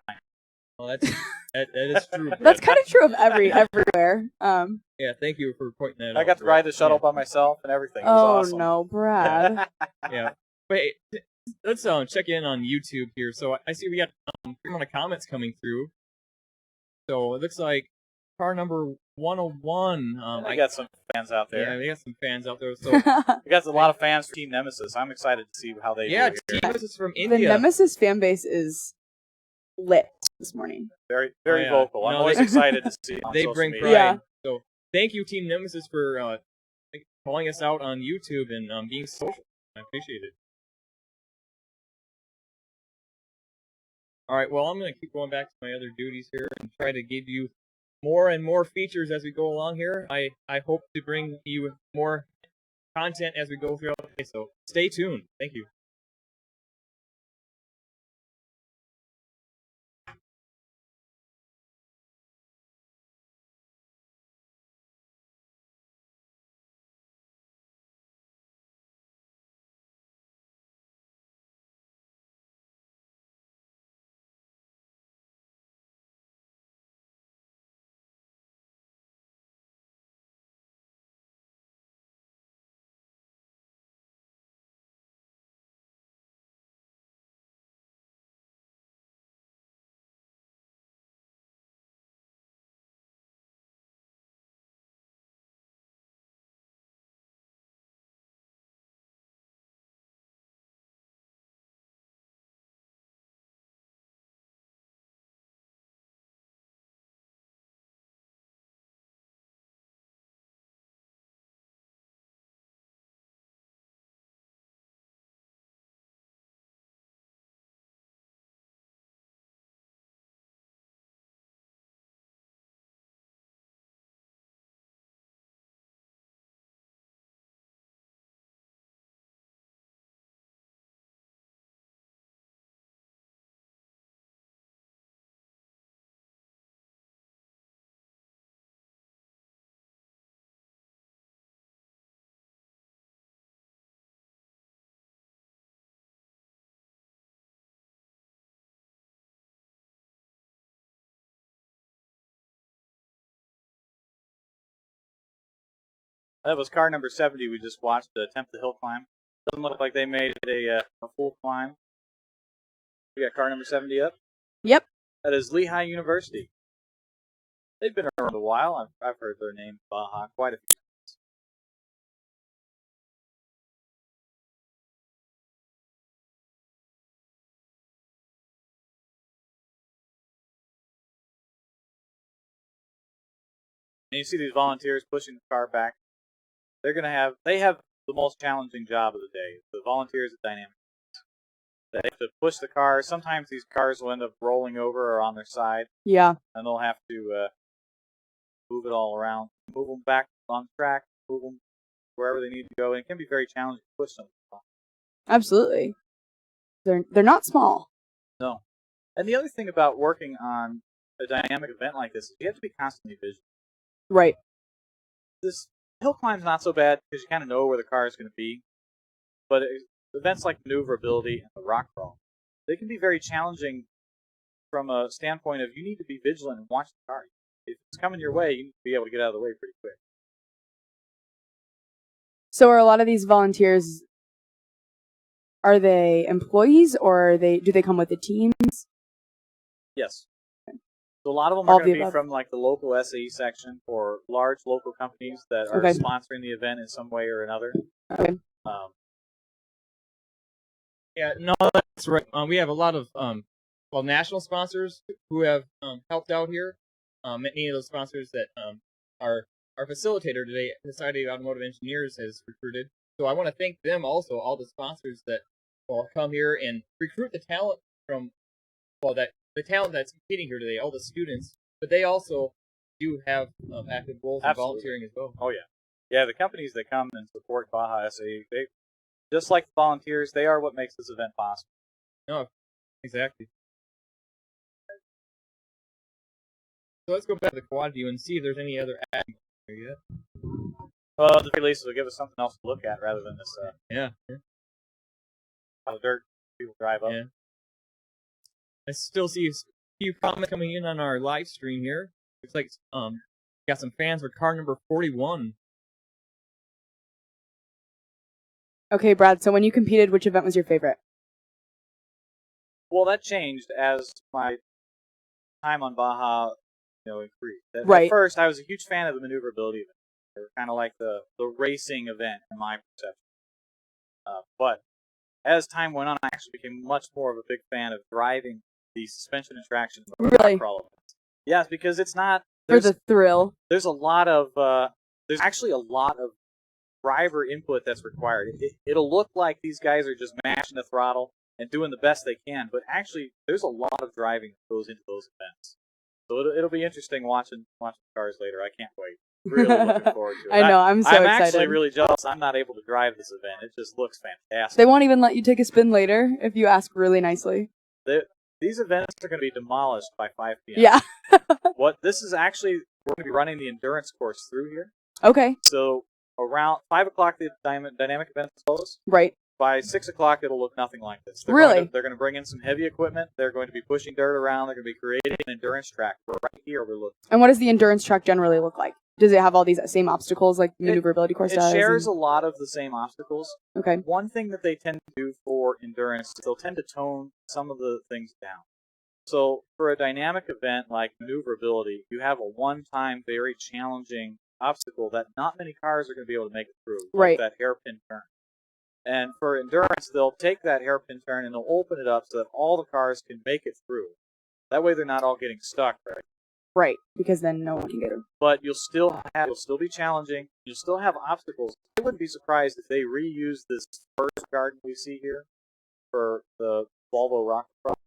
Well, that is true. That's kind of true of everywhere. Yeah, thank you for pointing that out. I got to ride the shuttle by myself and everything. It was awesome. No, Brad. Yeah. Wait, let's check in on YouTube here. So I see we got a lot of comments coming through. So it looks like car number 101. I got some fans out there. Yeah, we got some fans out there. So we got a lot of fans for Team Nemesis. I'm excited to see how they do here. Team Nemesis from India. The Nemesis fan base is lit this morning. Very vocal. I'm always excited to see on they social bring media. pride. Yeah. So thank you, Team Nemesis, for calling us out on YouTube and being social. I appreciate it. All right, well, I'm going to keep going back to my other duties here and try to give you more and more features as we go along here. I hope to bring you more content as we go throughout the day, so stay tuned. Thank you. That was car number 70 we just watched attempt the hill climb. Doesn't look like they made a full climb. We got car number 70 up. Yep. That is Lehigh University. They've been around a while. I've heard their name, Baja, quite a few times. And you see these volunteers pushing the car back. They have the most challenging job of the day. The volunteers at Dynamic. They have to push the car. Sometimes these cars will end up rolling over or on their side. Yeah. And they'll have to move it all around, move them back on track, move them wherever they need to go. And it can be very challenging to push them. Absolutely. They're not small. No. And the other thing about working on a dynamic event like this is you have to be constantly vigilant. Right. This hill climb's not so bad because you kind of know where the car is going to be. But events like maneuverability and the rock crawl, they can be very challenging from a standpoint of you need to be vigilant and watch the car. If it's coming your way, you need to be able to get out of the way pretty quick. So are a lot of these volunteers, are they employees or do they come with the teams? Yes. So a lot of them All are of going the to be above. from like the local SAE section or large local companies that are Okay. sponsoring the event in some way or another. Okay. Yeah, no, that's right. We have a lot of national sponsors who have helped out here. Many of those sponsors that our facilitator today, Society of Automotive Engineers, has recruited. So I want to thank them also, all the sponsors that will come here and recruit the talent from the talent that's competing here today, all the students. But they also do have active roles in volunteering as well. Oh yeah, yeah. The companies that come and support Baja SAE, they just like the volunteers, they are what makes this event possible. No, exactly. So let's go back to the quad view and see if there's any other action here yet. Well, at the very least, it'll give us something else to look at rather than this pile of dirt people drive up. Yeah. I still see a few comments coming in on our live stream here. Looks like got some fans for car number 41. Okay, Brad. So when you competed, which event was your favorite? Well, that changed as my time on Baja, increased. Right. At first, I was a huge fan of the maneuverability event. They were kind of like the racing event in my perception. But as time went on, I actually became much more of a big fan of driving the suspension and traction. Really? Yes, because it's not For the thrill. There's actually a lot of driver input that's required. It'll look like these guys are just mashing the throttle and doing the best they can, but actually there's a lot of driving that goes into those events. So it'll be interesting watching cars later. I can't wait. Really looking forward to it. I know, I'm so excited. I'm actually really jealous. I'm not able to drive this event. It just looks fantastic. They won't even let you take a spin later if you ask really nicely. These events are going to be demolished by 5 p.m. Yeah. This is actually, we're going to be running the endurance course through here. Okay. So around 5 o'clock, the dynamic event is closed. Right. By 6 o'clock, it'll look nothing like this. They're going to bring in some heavy equipment. They're going to be pushing dirt around. They're going to be creating an endurance track. Right here, we're looking. And what does the endurance track generally look like? Does it have all these same obstacles like maneuverability course does? It shares a lot of the same obstacles. Okay. One thing that they tend to do for endurance is they'll tend to tone some of the things down. So for a dynamic event like maneuverability, you have a one-time, very challenging obstacle that not many cars are going to be able to make it through, like that hairpin turn. And for endurance, they'll take that hairpin turn and they'll open it up so that all the cars can make it through. That way they're not all getting stuck, right? Right, because then no one can get them. But it'll still be challenging. You'll still have obstacles. I wouldn't be surprised if they reuse this first garden we see here for the Volvo rock truck,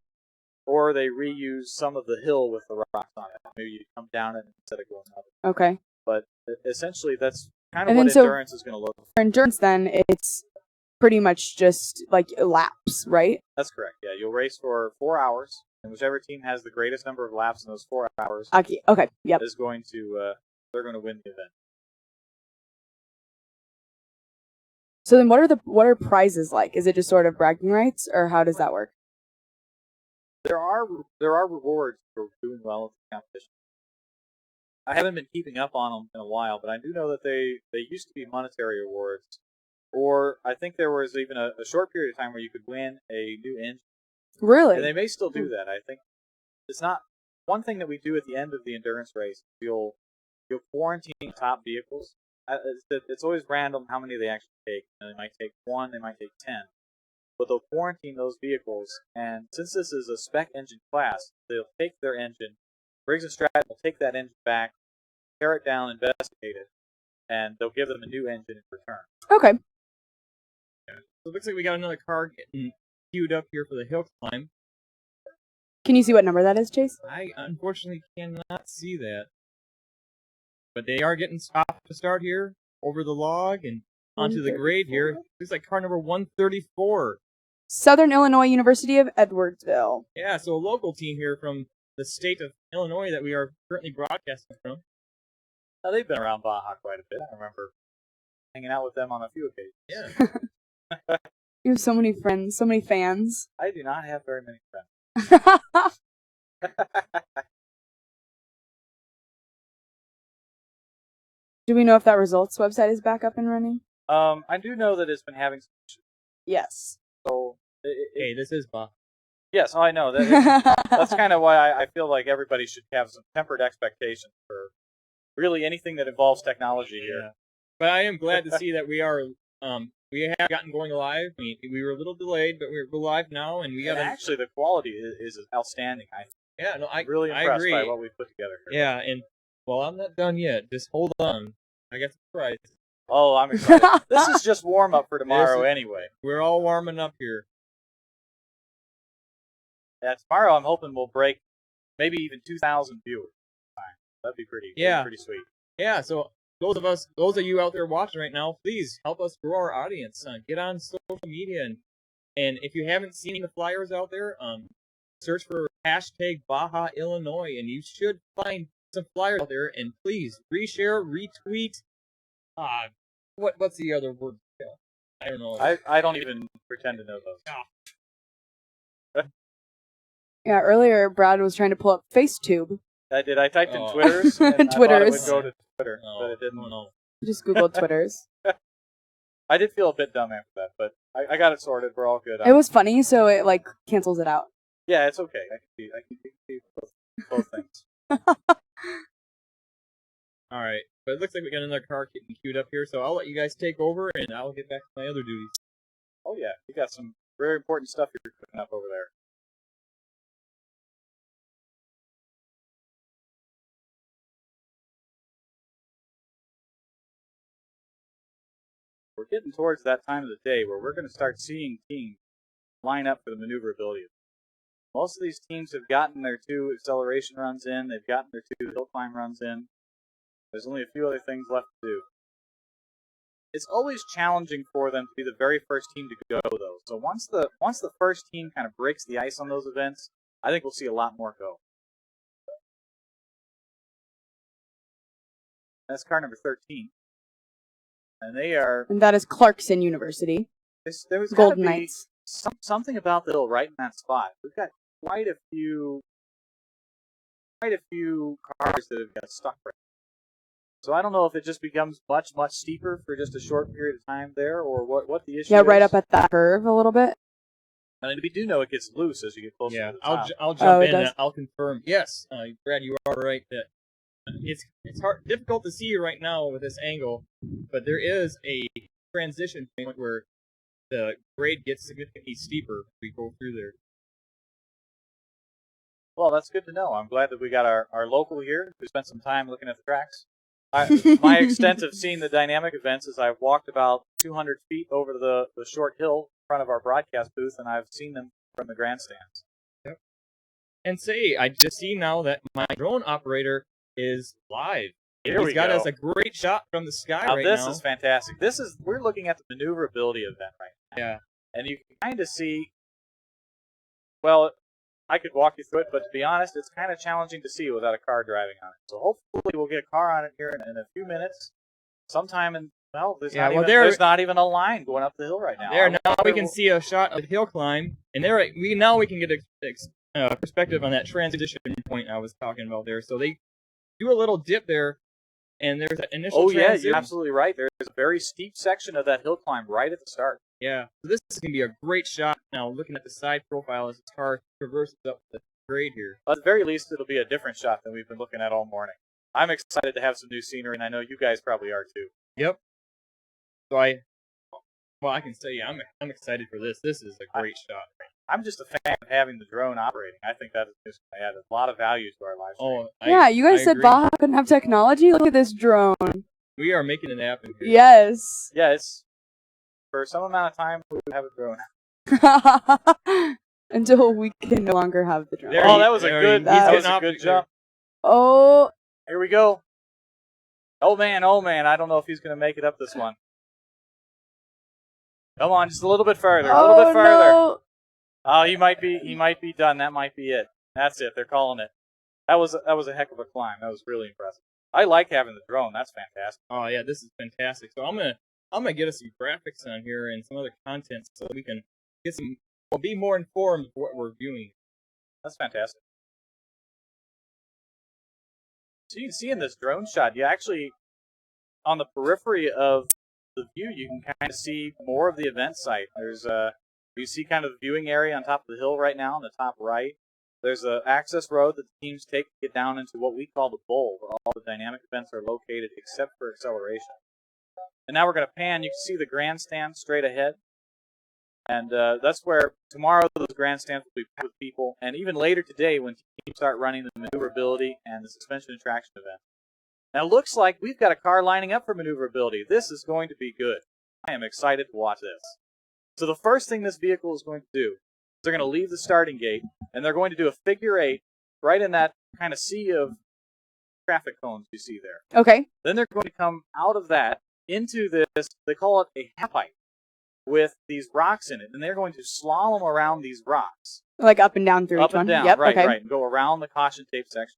or they reuse some of the hill with the rocks on it. Maybe you come down it instead of going up. Okay. But essentially, that's kind of what endurance is going to look like. For endurance, then, it's pretty much just like laps, right? That's correct. Yeah, you'll race for 4 hours, and whichever team has the greatest number of laps in those 4 hours Okay. Yep. is going to they're going to win the event. So then, what are prizes like? Is it just sort of bragging rights, or how does that work? There are rewards for doing well in the competition. I haven't been keeping up on them in a while, but I do know that they used to be monetary awards. Or I think there was even a short period of time where you could win a new engine. Really? And they may still do that. I think it's not one thing that we do at the end of the endurance race. You'll quarantine top vehicles. It's always random how many they actually take. They might take 1, they might take 10. But they'll quarantine those vehicles, and since this is a spec engine class, they'll take their engine, Briggs & Stratton will take that engine back, tear it down, investigate it, and they'll give them a new engine in return. Okay. So it looks like we got another car getting queued up here for the hill climb. Can you see what number that is, Chase? I unfortunately cannot see that. But they are getting off to start here, over the log, and onto the grade here. Looks like car number 134. Southern Illinois University of Edwardsville. Yeah, so a local team here from the state of Illinois that we are currently broadcasting from. Now, they've been around Baja quite a bit. I remember hanging out with them on a few occasions. Yeah. You have so many friends, so many fans. I do not have very many friends. Do we know if that results website is back up and running? I do know that it's been having some issues. Yes. So hey, this is Baja. Yes, I know. That's kind of why I feel like everybody should have some tempered expectations for really anything that involves technology here. Yeah. But I am glad to see that we have gotten going live. I mean, we were a little delayed, but we're live now, and we got actually the quality is outstanding. I'm really impressed I agree. by what we put together here. Yeah, and well, I'm not done yet. Just hold on. I got surprised. Oh, I'm excited. This is just warm up for tomorrow anyway. We're all warming up here. Yeah, tomorrow I'm hoping we'll break maybe even 2,000 viewers. That'd be pretty sweet. Yeah, so those of you out there watching right now, please help us grow our audience. Get on social media, and if you haven't seen the flyers out there, search for hashtag Baja Illinois, and you should find some flyers out there. And please reshare, retweet. What's the other word? I don't know. I don't even pretend to know those. Yeah, earlier Brad was trying to pull up FaceTube. I did. I typed in Twitters. And Twitters. I thought it would go to Twitter, but it didn't. No. Just Googled Twitters. I did feel a bit dumb after that, but I got it sorted. We're all good. It was funny, so it like cancels it out. Yeah, it's okay. I can see both things. All right, but it looks like we got another car getting queued up here, so I'll let you guys take over, and I'll get back to my other duties. Oh yeah, you got some very important stuff you're cooking up over there. We're getting towards that time of the day where we're going to start seeing teams line up for the maneuverability. Most of these teams have gotten their 2 acceleration runs in. They've gotten their 2 hill climb runs in. There's only a few other things left to do. It's always challenging for them to be the very first team to go, though. So once the first team kind of breaks the ice on those events, I think we'll see a lot more go. That's car number 13. And they are... And that is Clarkson University. There was Golden Knights. Something about the hill right in that spot. We've got quite a few cars that have got stuck right. So I don't know if it just becomes much steeper for just a short period of time there, or what the issue is. Yeah, right up at that curve a little bit. And we do know it gets loose as you get closer to the top. I'll jump in. Does? I'll confirm. Yes, Brad, you are right that it's difficult to see right now with this angle, but there is a transition point where the grade gets significantly steeper as we go through there. Well, that's good to know. I'm glad that we got our local here who spent some time looking at the tracks. My extent of seeing the dynamic events is I've walked about 200 feet over the short hill in front of our broadcast booth, and I've seen them from the grandstands. Yep. And I just see now that my drone operator is live. He's got us a great shot from the sky right now. This is fantastic. We're looking at the maneuverability event right now. Yeah. And you can kind of see, well, I could walk you through it, but to be honest, it's kind of challenging to see without a car driving on it. So hopefully we'll get a car on it here in a few minutes. Sometime in, there's not even a line going up the hill right now. Now we can see a shot of the hill climb, and we can get a perspective on that transition point I was talking about there. So they do a little dip there, and there's an initial transition. Yeah, you're absolutely right. There's a very steep section of that hill climb right at the start. Yeah, so this is going to be a great shot. Now, looking at the side profile as the car traverses up the grade here. At the very least, it'll be a different shot than we've been looking at all morning. I'm excited to have some new scenery, and I know you guys probably are too. Yep. So I can say I'm excited for this. This is a great shot. I'm just a fan of having the drone operating. I think that is just going to add a lot of value to our live stream. You guys said Baja couldn't have technology? Look at this drone. We are making it happen here. Yes. Yeah, it's for some amount of time we have a drone. Until we can no longer have the drone. That was a good jump. Oh. Here we go. Oh man, I don't know if he's going to make it up this one. Come on, just a little bit further. No. Oh, he might be done. That might be it. That's it. They're calling it. That was a heck of a climb. That was really impressive. I like having the drone. That's fantastic. Oh yeah, this is fantastic. So I'm gonna get us some graphics on here and some other content so we can be more informed of what we're viewing. That's fantastic. So you can see in this drone shot, you actually, on the periphery of the view, you can kind of see more of the event site. There's You see kind of the viewing area on top of the hill right now, on the top right. There's an access road that the teams take to get down into what we call the bowl, where all the dynamic events are located except for acceleration. And now we're going to pan. You can see the grandstand straight ahead. And that's where tomorrow those grandstands will be packed with people. And even later today when teams start running the maneuverability and the suspension and traction event. Now it looks like we've got a car lining up for maneuverability. This is going to be good. I am excited to watch this. So the first thing this vehicle is going to do, they're going to leave the starting gate, and they're going to do a figure 8 right in that kind of sea of traffic cones you see there. Okay. Then they're going to come out of that into this, they call it a half pipe, with these rocks in it, and they're going to slalom around these rocks. Like up and down through Up each and one? down, Yep, right, okay. right, and go around the caution tape section.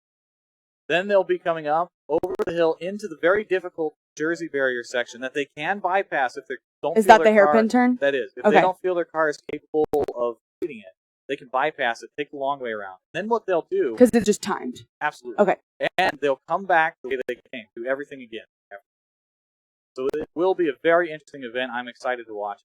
Then they'll be coming up over the hill into the very difficult Jersey barrier section that they can bypass if they don't Is feel that their the car, hairpin turn? That is. If Okay. they don't feel their car is capable of beating it, they can bypass it, take the long way around. Then what they'll do... Because it's just timed. Absolutely. Okay. And they'll come back the way they came, do everything again. So it will be a very interesting event. I'm excited to watch it.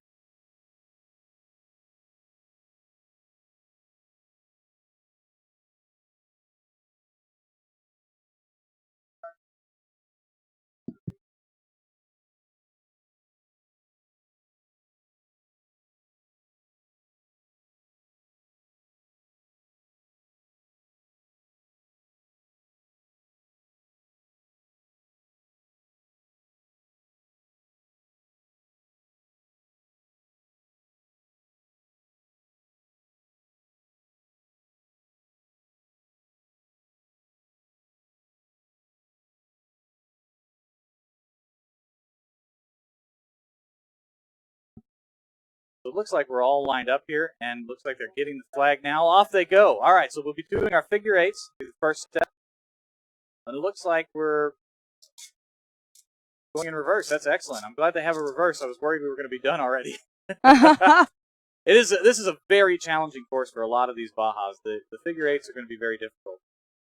So it looks like we're all lined up here, and looks like they're getting the flag now. Off they go. All right, so we'll be doing our figure 8s, the first step. And it looks like we're going in reverse. That's excellent. I'm glad they have a reverse. I was worried we were going to be done already. This is a very challenging course for a lot of these Bajas. The figure 8s are going to be very difficult.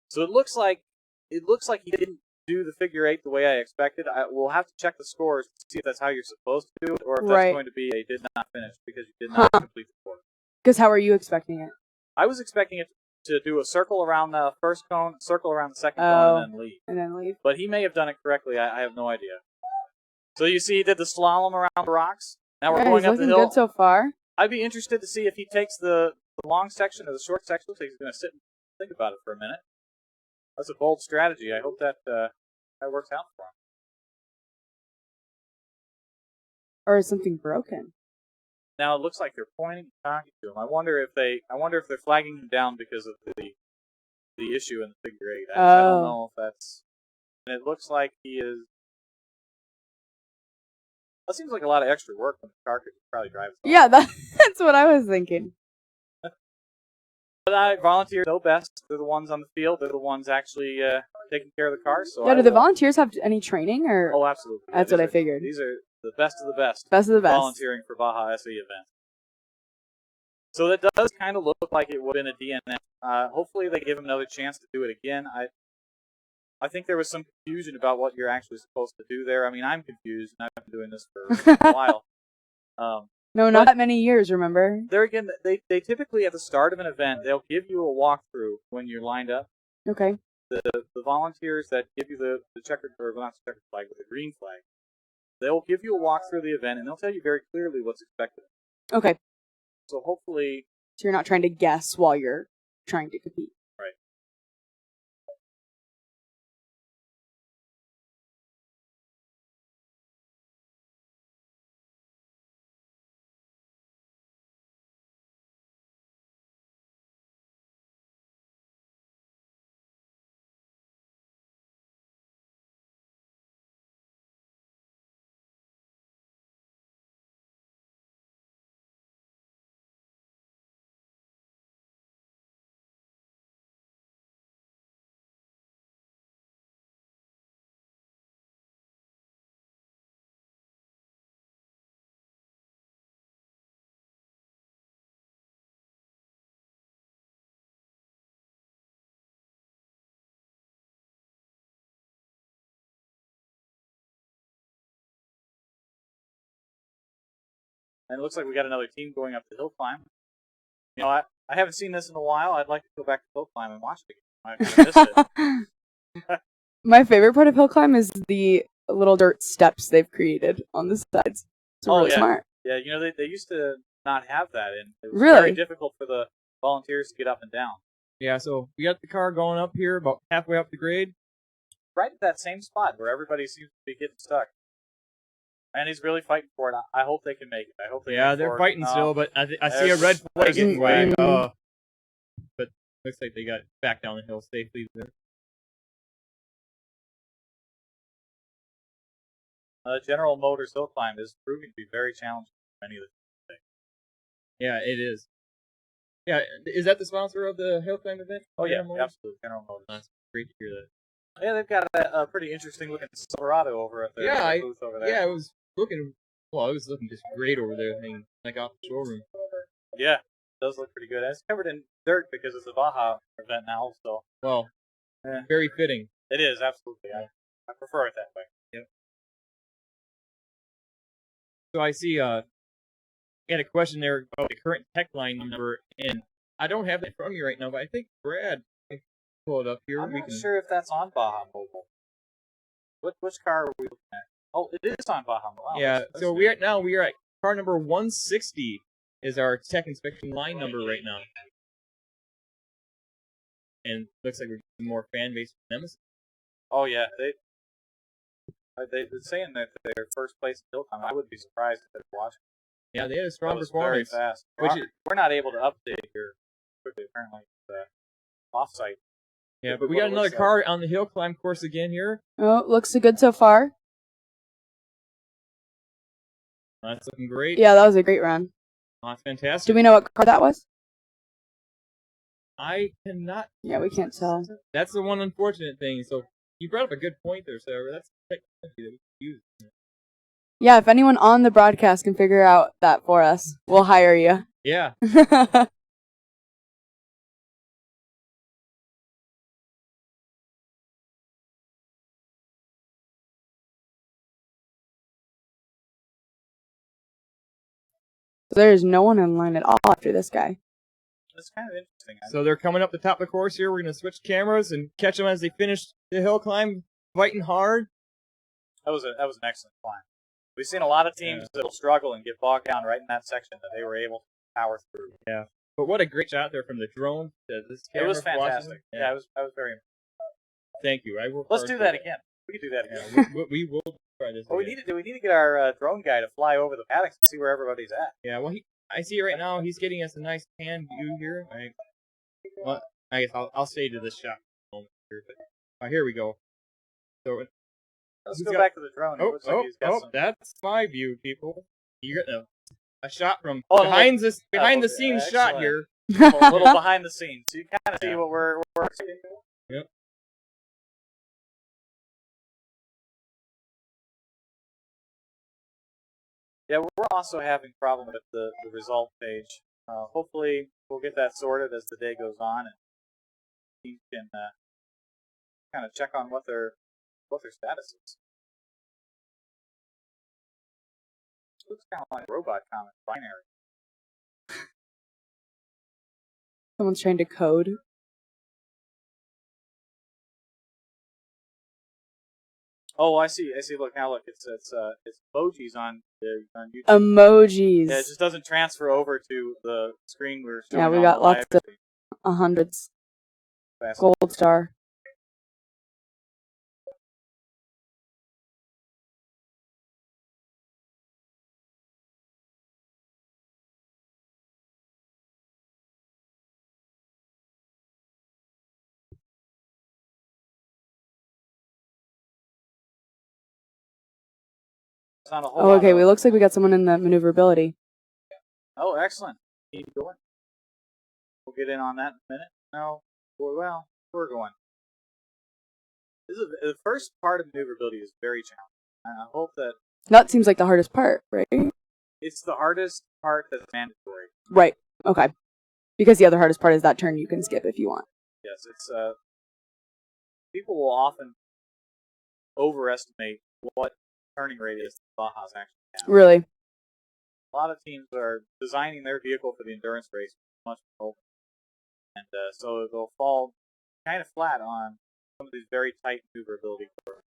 So it looks like he didn't do the figure 8 the way I expected. We'll have to check the scores to see if that's how you're supposed to do it, or if that's going to be a did not finish because you did not complete the course. Because how are you expecting it? I was expecting it to do a circle around the first cone, a circle around the second cone, and then leave. And then leave. But he may have done it correctly. I have no idea. So you see he did the slalom around the rocks. Now we're going he's up the looking hill. good so far. I'd be interested to see if he takes the long section or the short section. Looks like he's going to sit and think about it for a minute. That's a bold strategy. I hope that that works out for him. Or is something broken? Now it looks like they're pointing and talking to him. I wonder if they're flagging him down because of the issue in the figure 8. I don't know if that's. And it looks like he is. That seems like a lot of extra work when the car could probably drive itself. Yeah, that's what I was thinking. But volunteers know best. They're the ones on the field. They're the ones actually taking care of the cars. So Yeah, do the volunteers have any training? Or? Oh, absolutely. That's what I figured. These are the best of the best. Best of the best. Volunteering for Baja SAE events. So that does kind of look like it would have been a DNF. Hopefully they give him another chance to do it again. I think there was some confusion about what you're actually supposed to do there. I mean, I'm confused, and I've been doing this for a while. No, not that many years, remember? There again, they typically, at the start of an event, they'll give you a walkthrough when you're lined up. Okay. The volunteers that give you the checkered, or not the checkered flag, but the green flag, they'll give you a walkthrough of the event, and they'll tell you very clearly what's expected. Okay. So hopefully... So you're not trying to guess while you're trying to compete. And it looks like we got another team going up the hill climb. You know, I haven't seen this in a while. I'd like to go back to hill climb and watch it again. I kind of missed it. My favorite part of hill climb is the little dirt steps they've created on the sides. It's really yeah. smart. Yeah, you know, they used to not have that, and it was Really? very difficult for the volunteers to get up and down. Yeah, so we got the car going up here about halfway up the grade. Right at that same spot where everybody seems to be getting stuck. And he's really fighting for it. I hope they can make it. I hope they Yeah, make it they're forward. fighting still, but I see a There's- red flag getting there's- whacked. Oh. But looks like they got back down the hill safely there. General Motors hill climb is proving to be very challenging for many of the things. Yeah, it is. Yeah, is that the sponsor of the hill climb event? Oh, yeah, General Motors? absolutely. General Motors. That's great to hear that. Yeah, they've got a pretty interesting looking Silverado over at their booth over there. Yeah, it was looking just great over there, like off the showroom. Yeah, it does look pretty good. It's covered in dirt because it's a Baja event now, so. Well, Yeah. very fitting. It is, absolutely. I prefer it that way. Yep. So I see, you had a question there about the current tech line number, and I don't have it in front of me right now, but I think Brad can pull it up here. I'm not sure if that's on Baja Mobile. Which car are we looking at? Oh, it is on Baja Mobile. Wow, Yeah, that's so good. we are at car number 160 is our tech inspection line number right now. And looks like we're getting more fan base from Nemesis. Oh yeah, they're saying that they're first place in Hilltime. I wouldn't be surprised if they're watching. Yeah, they had a strong That was performance. very fast. Which We're not able to update here quickly, apparently. Off-site. Yeah, but we got another car on the hill climb course again here. Oh, looks good so far. That's looking great. Yeah, that was a great run. Oh, that's fantastic. Do we know what car that was? I cannot. Yeah, we can't tell. That's the one unfortunate thing. So you brought up a good point there, Sarah. That's technology that we can use. Yeah, if anyone on the broadcast can figure out that for us, we'll hire you. Yeah. There's no one in line at all after this guy. It's kind of interesting. So they're coming up the top of the course here. We're going to switch cameras and catch them as they finish the hill climb, fighting hard. That was an excellent climb. We've seen a lot of teams that'll struggle and get bogged down right in that section that they were able to power through. Yeah. But what a great shot there from the drone. This It was camera watching. fantastic. Yeah, I was very impressed. Thank you. Let's do that again. We can do that again. Yeah, we will try this. What we again. need to get our drone guy to fly over the paddocks and see where everybody's at. Yeah, well, I see right now he's getting us a nice pan view here. Well, I guess I'll stay to this shot for a moment here. But here we go. So Let's go back to the drone. It looks like he's got some... that's my view, people. You got a shot from behind the scenes shot here. A little behind the scenes, so you kind of see what we're seeing. Yep. Yeah, we're also having problems with the result page. Hopefully, we'll get that sorted as the day goes on, and you can kind of check on what their status is. Looks kind of like robot comic binary. Someone's trying to code. Oh, I see. Look, it's emojis on YouTube. Emojis. Yeah, it just doesn't transfer over to the screen we're showing. Yeah, we on got the live lots of feed. hundreds. Fast. Gold star. It's not a whole Oh, lot okay. of- It looks like we got someone in the maneuverability. Oh, excellent. Keep going. We'll get in on that in a minute. No, we're going. The first part of maneuverability is very challenging. I hope that That seems like the hardest part, right? it's the hardest part that's mandatory. Right. Okay. Because the other hardest part is that turn you can skip if you want. Yes, it's people will often overestimate what turning radius the Bajas actually have. Really? A lot of teams are designing their vehicle for the endurance race much more open, and so they'll fall kind of flat on some of these very tight maneuverability courses.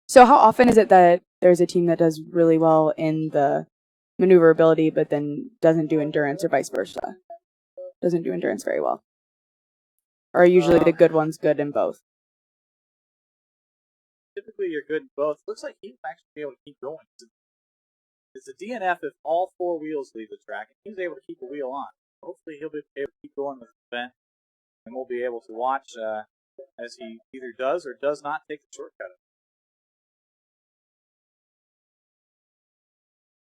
So how often is it that there's a team that does really well in the maneuverability, but then doesn't do endurance, or vice versa? Doesn't do endurance very well? Or are usually the good ones good in both? Typically, you're good in both. Looks like he'll actually be able to keep going. It's a DNF if all four wheels leave the track, and he's able to keep a wheel on. Hopefully, he'll be able to keep going with the event, and we'll be able to watch as he either does or does not take the shortcut.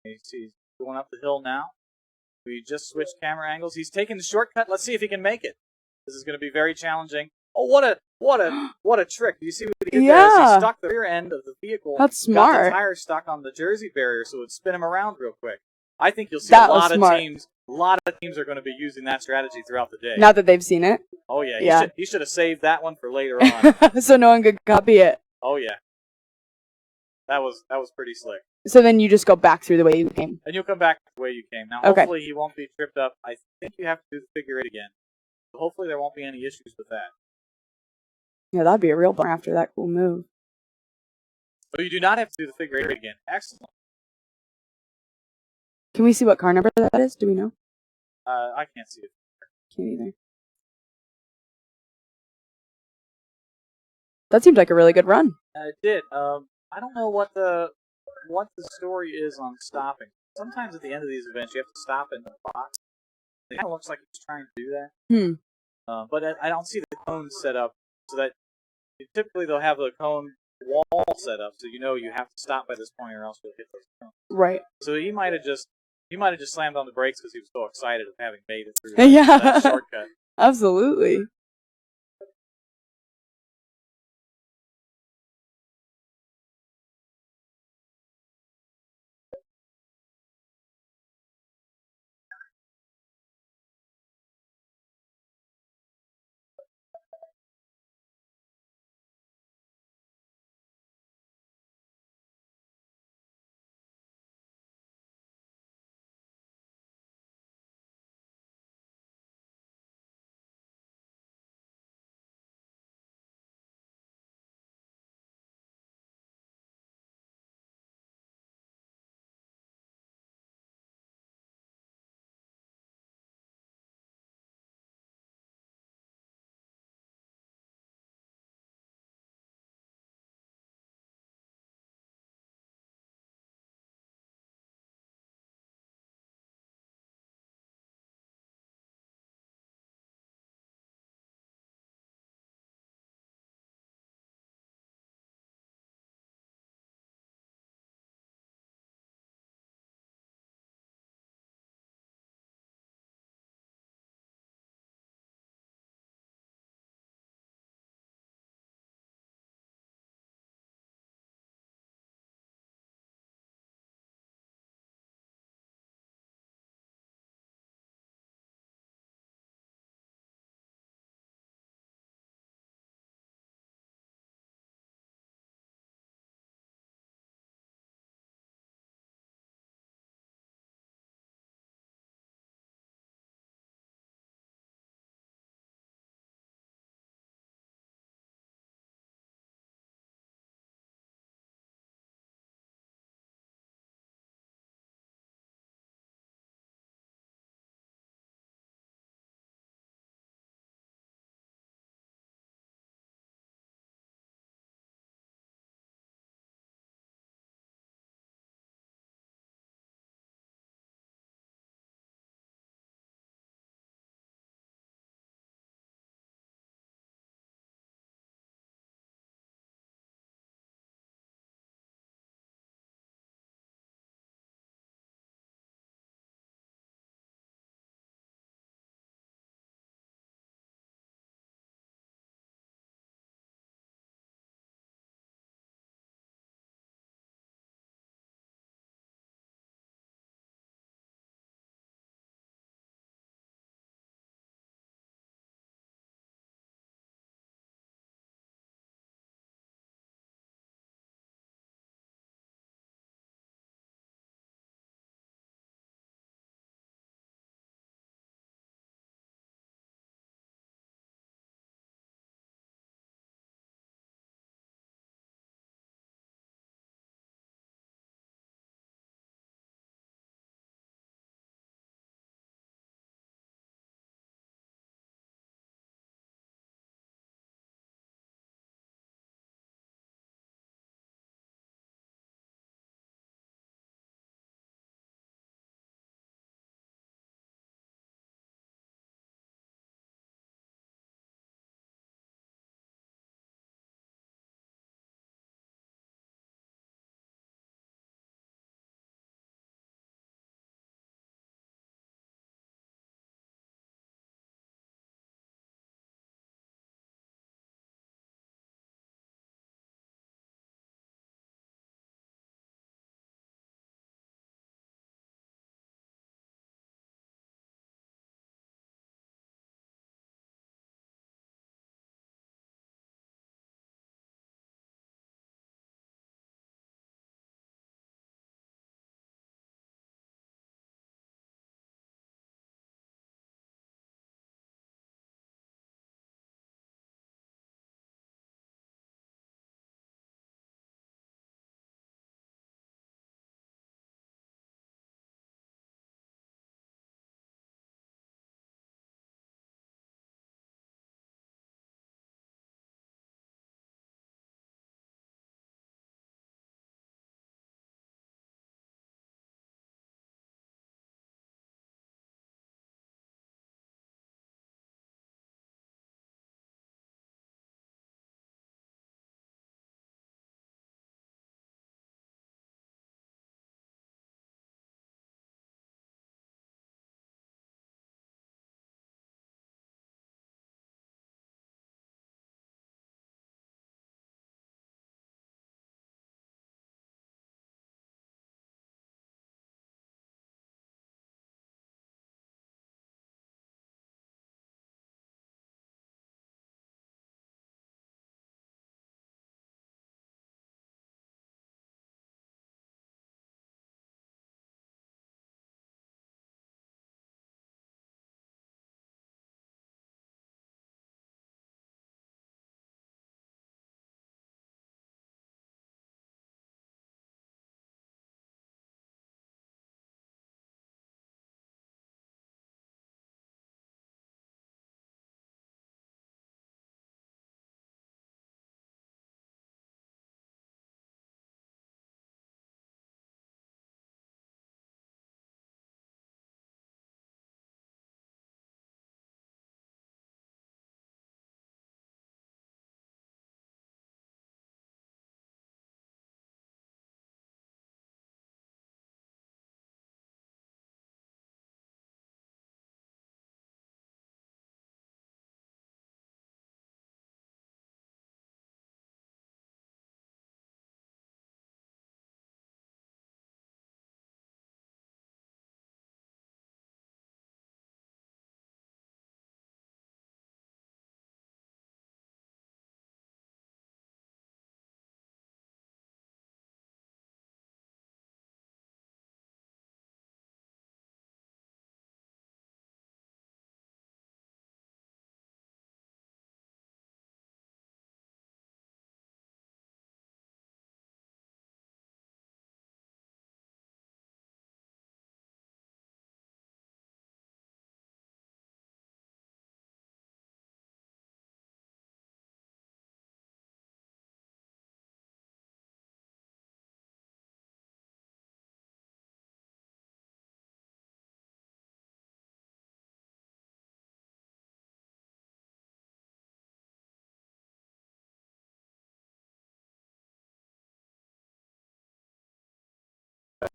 He's going up the hill now. We just switched camera angles. He's taking the shortcut. Let's see if he can make it. This is going to be very challenging. Oh, what a trick! Do you see what he did there? As he stuck the rear end of the vehicle. That's smart. Got the tire stuck on the jersey barrier, so it would spin him around real quick. I think you'll see a lot of teams are going to be using that strategy throughout the day. Now that they've seen it? Oh, yeah. He should have saved that one for later on. So no one could copy it. Oh, yeah. That was pretty slick. So then you just go back through the way you came. And you'll come back the way you came. Now, Okay. hopefully he won't be tripped up. I think you have to do the figure eight again. So hopefully there won't be any issues with that. Yeah, that'd be a real bummer after that cool move. So you do not have to do the figure eight again. Excellent. Can we see what car number that is? Do we know? I can't see it. Can't either. That seemed like a really good run. It did. I don't know what the story is on stopping. Sometimes at the end of these events, you have to stop in the box. It kind of looks like he's trying to do that. But I don't see the cone set up so that typically they'll have the cone wall set up, so you know you have to stop by this point or else you'll hit those cones. Right. So he might have just slammed on the brakes because he was so excited of having made it through that shortcut. Absolutely.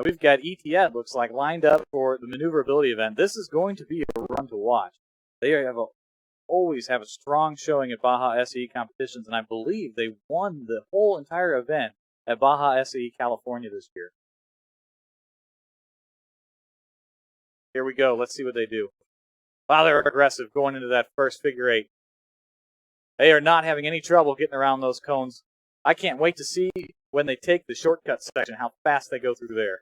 we've got ETS, looks like, lined up for the maneuverability event. This is going to be a run to watch. They always have a strong showing at Baja SAE competitions, and I believe they won the whole entire event at Baja SAE California this year. Here we go. Let's see what they do. Wow, they're aggressive going into that first figure eight. They are not having any trouble getting around those cones. I can't wait to see when they take the shortcut section, how fast they go through there.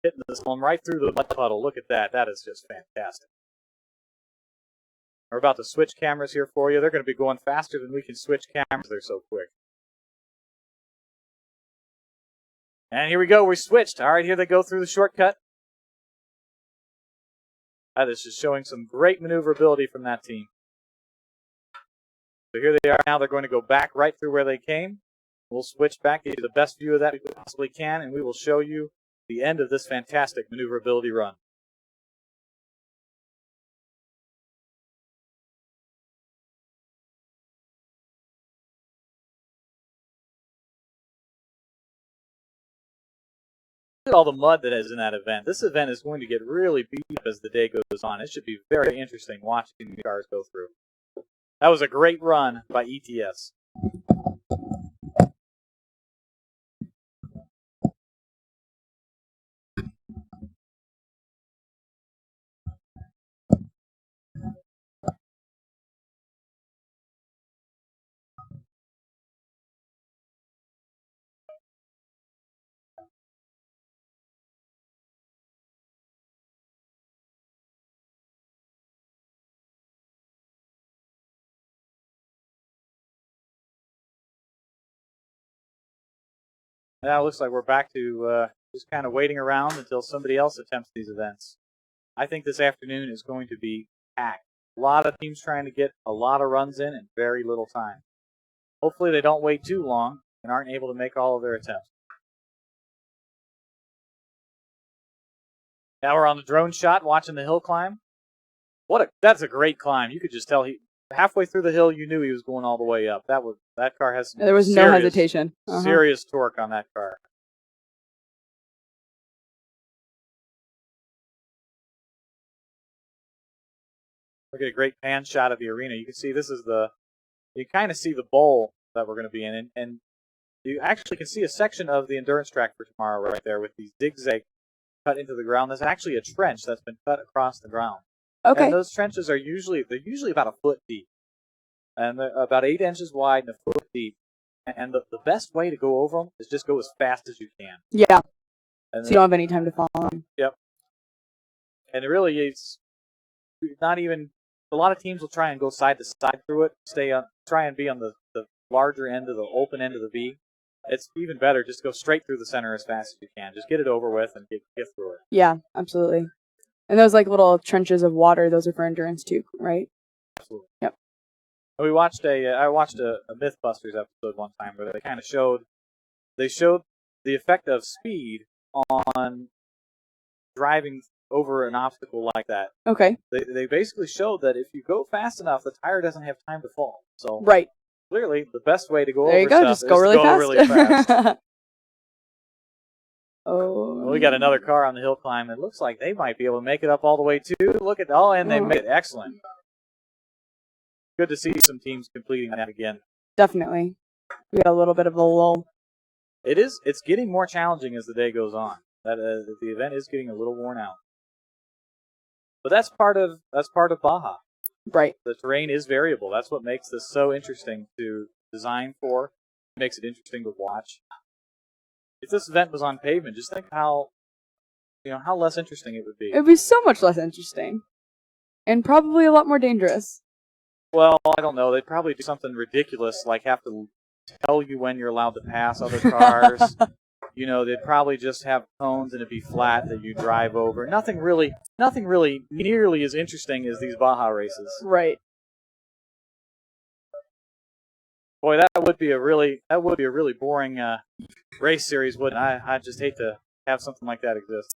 Hitting this one right through the mud puddle. Look at that. That is just fantastic. We're about to switch cameras here for you. They're going to be going faster than we can switch cameras. They're so quick. And here we go. We switched. All right, here they go through the shortcut. That is just showing some great maneuverability from that team. So here they are now. They're going to go back right through where they came. We'll switch back, get you the best view of that we possibly can, and we will show you the end of this fantastic maneuverability run. Look at all the mud that is in that event. This event is going to get really beat up as the day goes on. It should be very interesting watching the cars go through. That was a great run by ETS. Now it looks like we're back to just kind of waiting around until somebody else attempts these events. I think this afternoon is going to be packed. A lot of teams trying to get a lot of runs in very little time. Hopefully they don't wait too long and aren't able to make all of their attempts. Now we're on the drone shot, watching the hill climb. That's a great climb. You could just tell halfway through the hill, you knew he was going all the way up. That car has some There was no hesitation. Serious torque on that car. Look at a great pan shot of the arena. You can see you kind of see the bowl that we're going to be in, and you actually can see a section of the endurance track for tomorrow right there with these zigzag cut into the ground. That's actually a trench that's been cut across the ground. Okay. And those trenches are usually about a foot deep, and they're about 8 inches wide and a foot deep. And the best way to go over them is just go as fast as you can. Yeah. And so you don't have any time to fall on. Yep. And it really is not even. A lot of teams will try and go side to side through it, try and be on the larger end of the open end of the V. It's even better just go straight through the center as fast as you can. Just get it over with and get through it. Yeah, absolutely. And those like little trenches of water, those are for endurance too, right? Absolutely. Yep. I watched a Mythbusters episode one time where they kind of showed the effect of speed on driving over an obstacle like that. Okay. They basically showed that if you go fast enough, the tire doesn't have time to fall. So right. Clearly, the best way to go there over you go. stuff Just is go really to go fast. really fast. Oh. Well, we got another car on the hill climb. It looks like they might be able to make it up all the way too. Look at and they made it. Excellent. Good to see some teams completing that again. Definitely. We got a little bit of a lull. It's getting more challenging as the day goes on. That the event is getting a little worn out. But that's part of Baja. Right. The terrain is variable. That's what makes this so interesting to design for. It makes it interesting to watch. If this event was on pavement, just think how less interesting it would be. It would be so much less interesting. And probably a lot more dangerous. Well, I don't know. They'd probably do something ridiculous, like have to tell you when you're allowed to pass other cars. They'd probably just have cones and it'd be flat that you drive over. Nothing really nearly as interesting as these Baja races. Right. Boy, that would be a really boring race series, wouldn't it? I'd just hate to have something like that exist.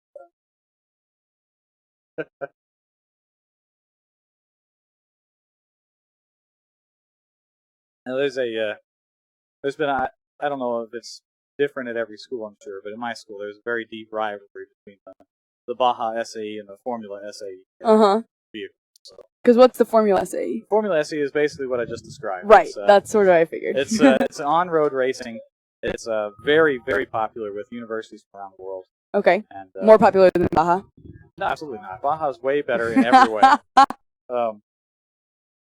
Now there's been I don't know if it's different at every school, I'm sure. But in my school, there's a very deep rivalry between the Baja SAE and the Formula SAE vehicles. So. Because what's the Formula SAE? Formula SAE is basically what I just described. Right, It's, that's sort of what I figured. it's on-road racing. It's very, very popular with universities around the world. Okay. And, more popular than Baja? No, absolutely not. Baja's way better in every way.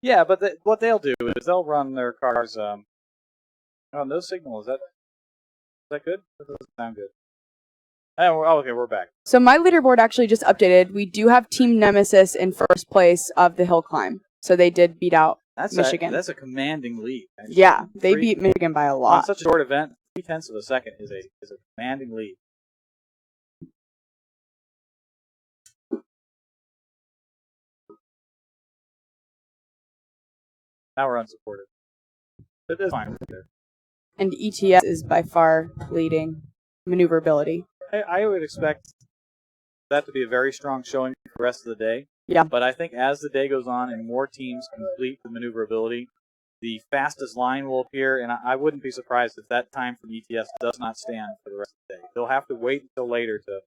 Yeah, but what they'll do is they'll run their cars. Oh, no signal. Is that good? That doesn't sound good. Oh, okay, we're back. So my leaderboard actually just updated. We do have Team Nemesis in first place of the hill climb. So they did beat out Michigan. That's a commanding lead. Actually. Yeah, they beat Michigan by a lot. On such a short event, 0.3 of a second is a commanding lead. Now we're unsupported. But that's fine. And ETS is by far leading maneuverability. I would expect that to be a very strong showing for the rest of the day. Yeah. But I think as the day goes on and more teams complete the maneuverability, the fastest line will appear, and I wouldn't be surprised if that time from ETS does not stand for the rest of the day. They'll have to wait until later to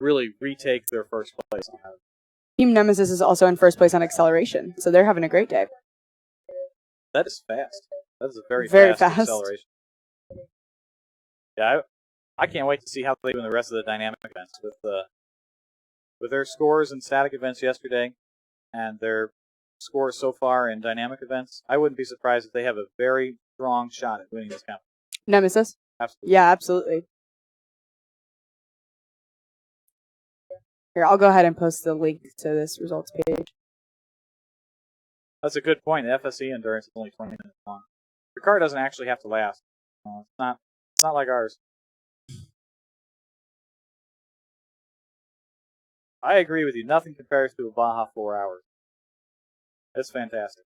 really retake their first place. Team Nemesis is also in first place on acceleration, so they're having a great day. That is fast. That is a very fast acceleration. Yeah, I can't wait to see how they do in the rest of the dynamic events with their scores in static events yesterday and their scores so far in dynamic events. I wouldn't be surprised if they have a very strong shot at winning this competition. Nemesis? Absolutely. Yeah, absolutely. Here, I'll go ahead and post the link to this results page. That's a good point. The FSE endurance is only 20 minutes long. Your car doesn't actually have to last. It's not like ours. I agree with you. Nothing compares to a Baja 4 hours. It's fantastic.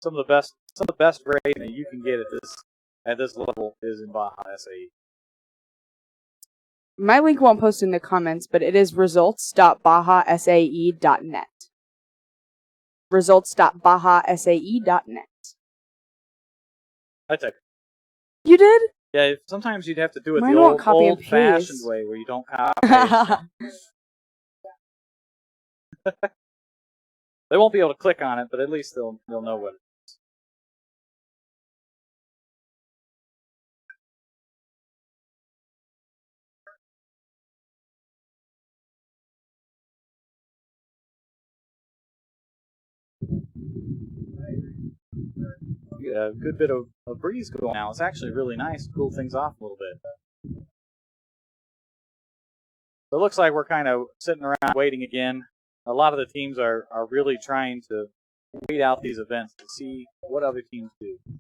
Some of the best racing that you can get at this level is in Baja SAE. My link won't post in the comments, but it is results.bajasae.net. Results.bajasae.net. I take it. You did? Yeah, sometimes you'd have to do it Mine the won't copy and old-fashioned paste. way where you don't copy and paste. They won't be able to click on it, but at least they'll know what it is. A good bit of a breeze going now. It's actually really nice to cool things off a little bit. So it looks like we're kind of sitting around waiting again. A lot of the teams are really trying to wait out these events to see what other teams do. Looks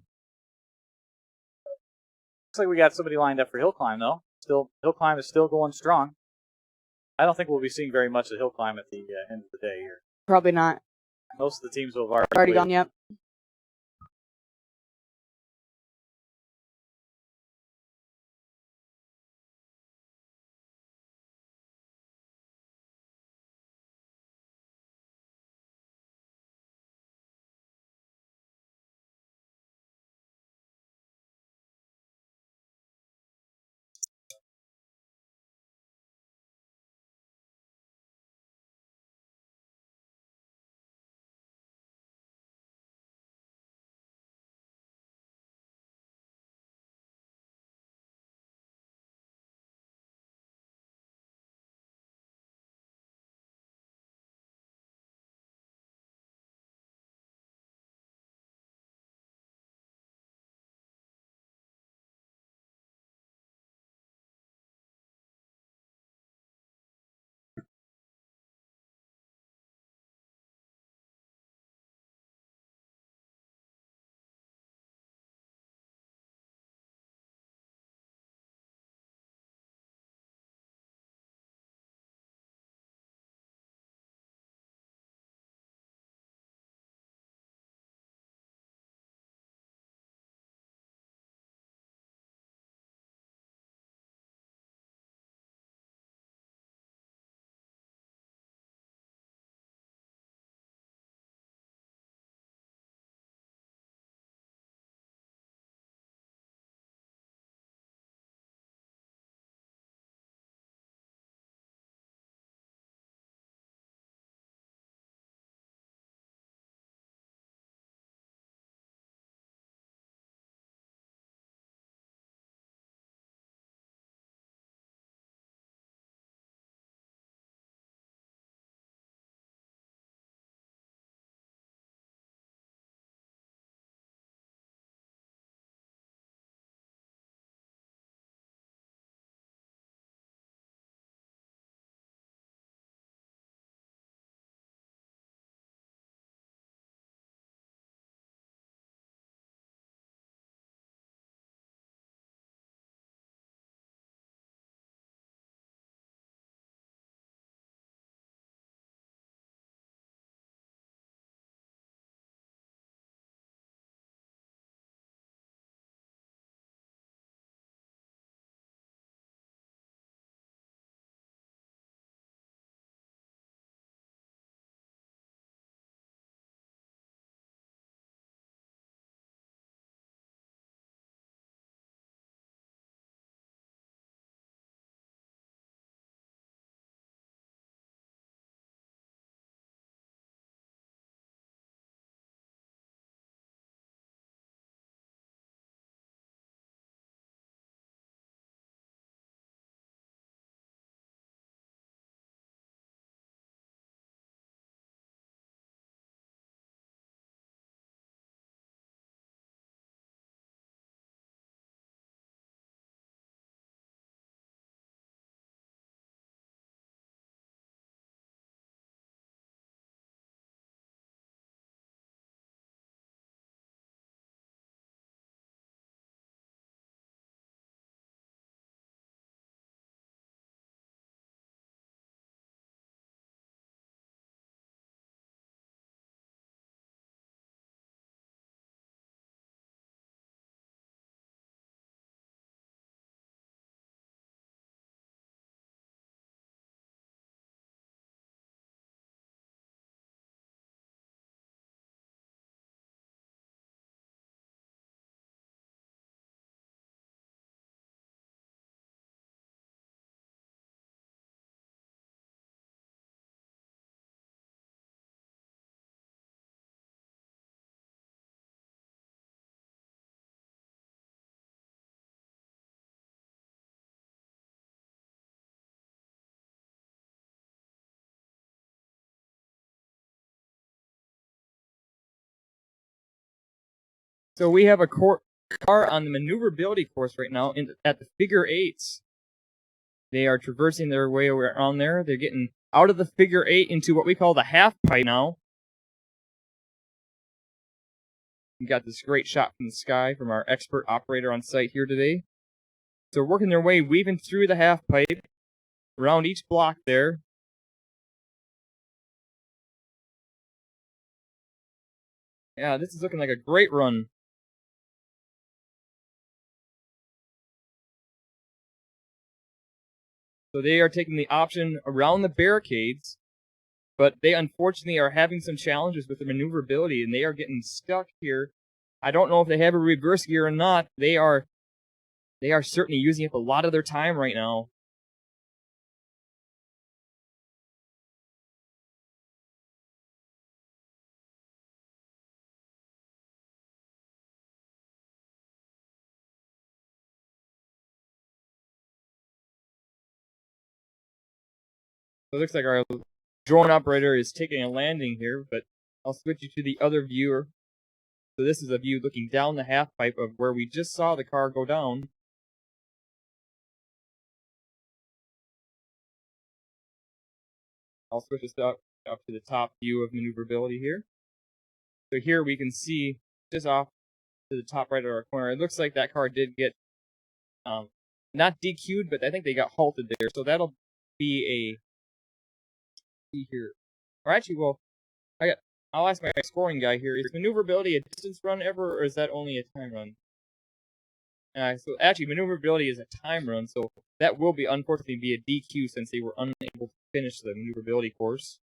like we got somebody lined up for hill climb, though. Hill climb is still going strong. I don't think we'll be seeing very much of hill climb at the end of the day here. Probably not. Most of the teams will have Already gone, yep. So we have a car on the maneuverability course right now at the figure eights. They are traversing their way around there. They're getting out of the figure eight into what we call the half pipe now. We got this great shot from the sky from our expert operator on site here today. So working their way, weaving through the half pipe, around each block there. Yeah, this is looking like a great run. So they are taking the option around the barricades, but they unfortunately are having some challenges with the maneuverability, and they are getting stuck here. I don't know if they have a reverse gear or not. They are certainly using up a lot of their time right now. So it looks like our drone operator is taking a landing here, but I'll switch you to the other viewer. So this is a view looking down the half pipe of where we just saw the car go down. I'll switch this up to the top view of maneuverability here. So here we can see just off to the top right of our corner, it looks like that car did get not DQ'd, but I think they got halted there. So that'll be see here. Or actually, well, I'll ask my scoring guy here. Is maneuverability a distance run ever, or is that only a time run? So actually, maneuverability is a time run, so that will be unfortunately be a DQ since they were unable to finish the maneuverability course.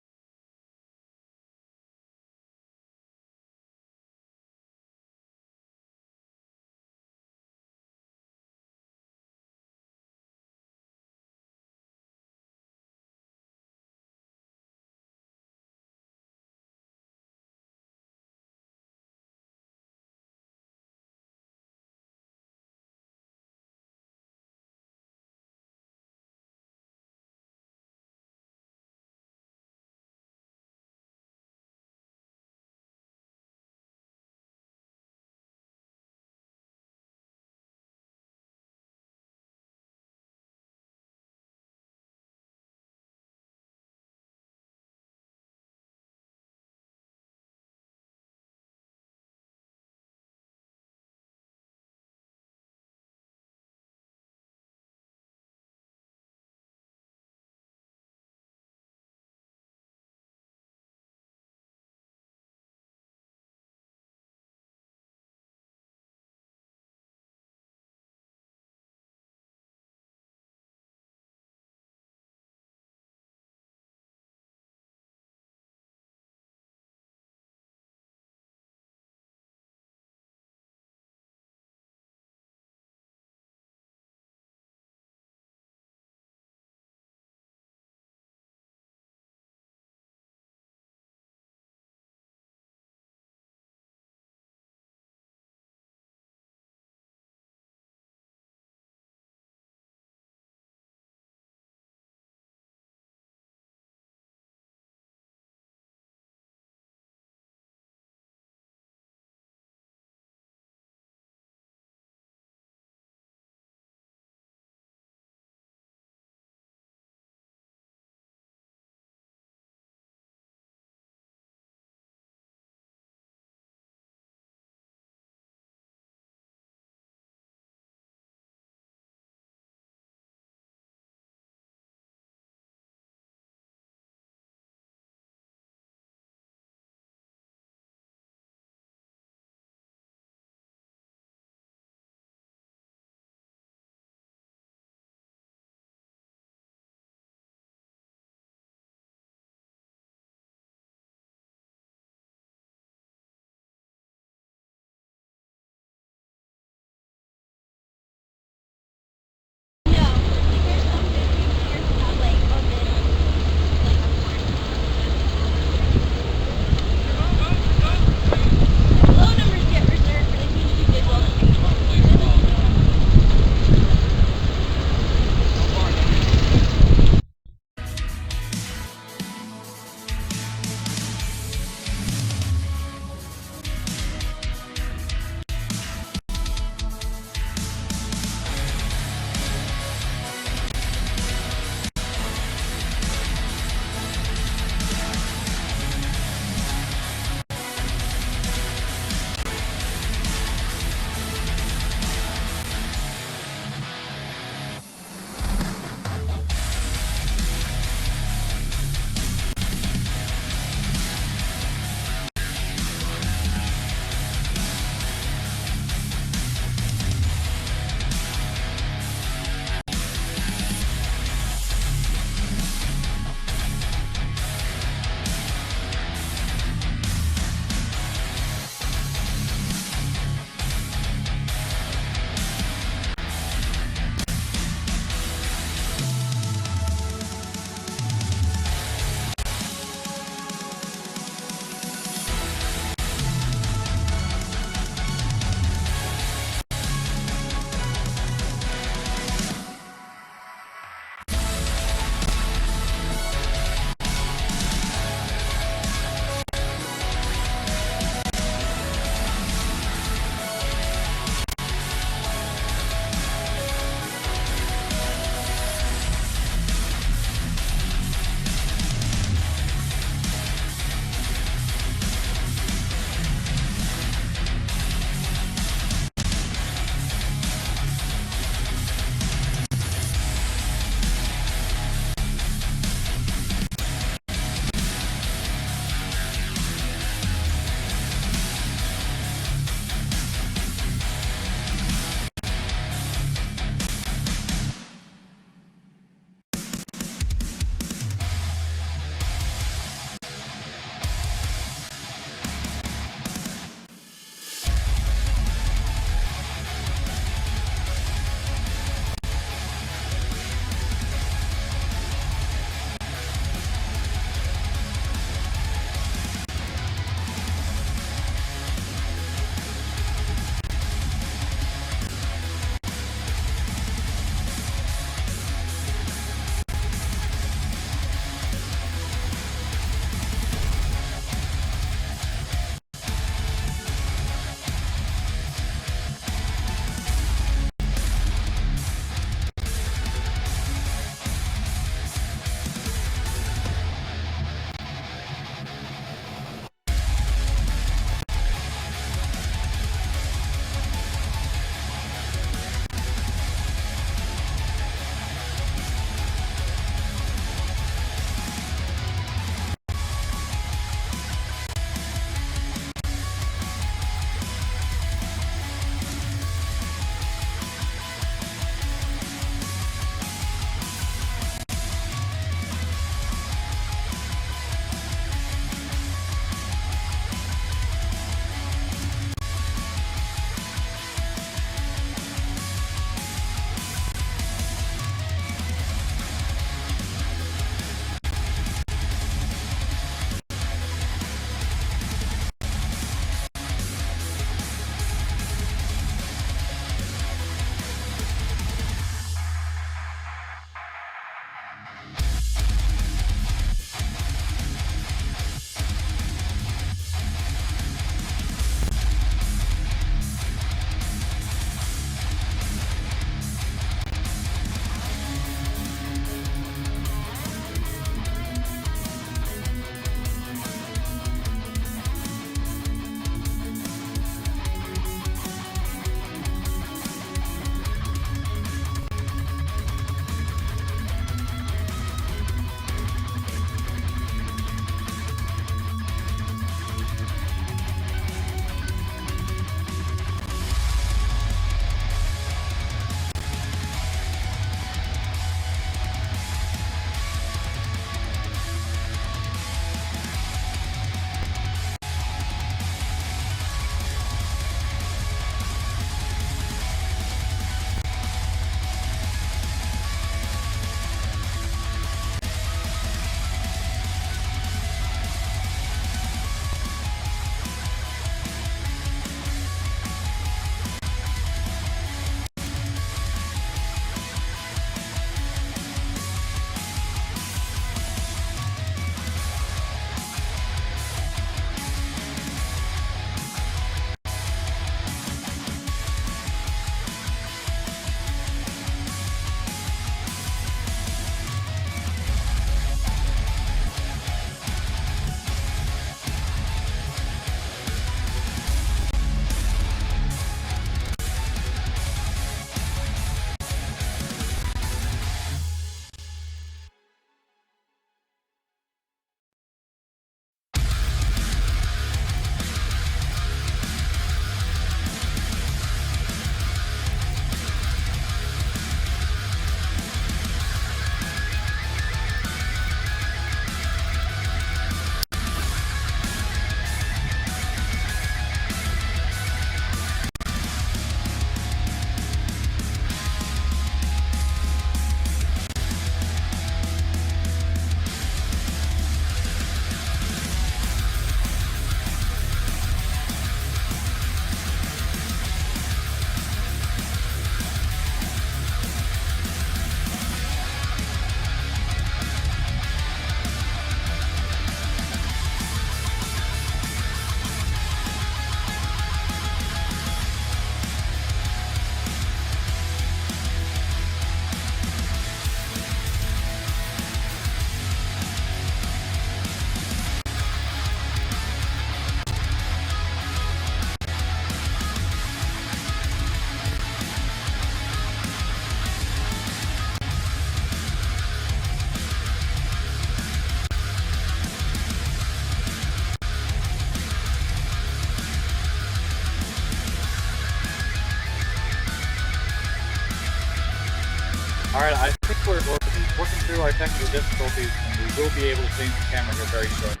working through our technical difficulties, and we will be able to change the camera here very shortly.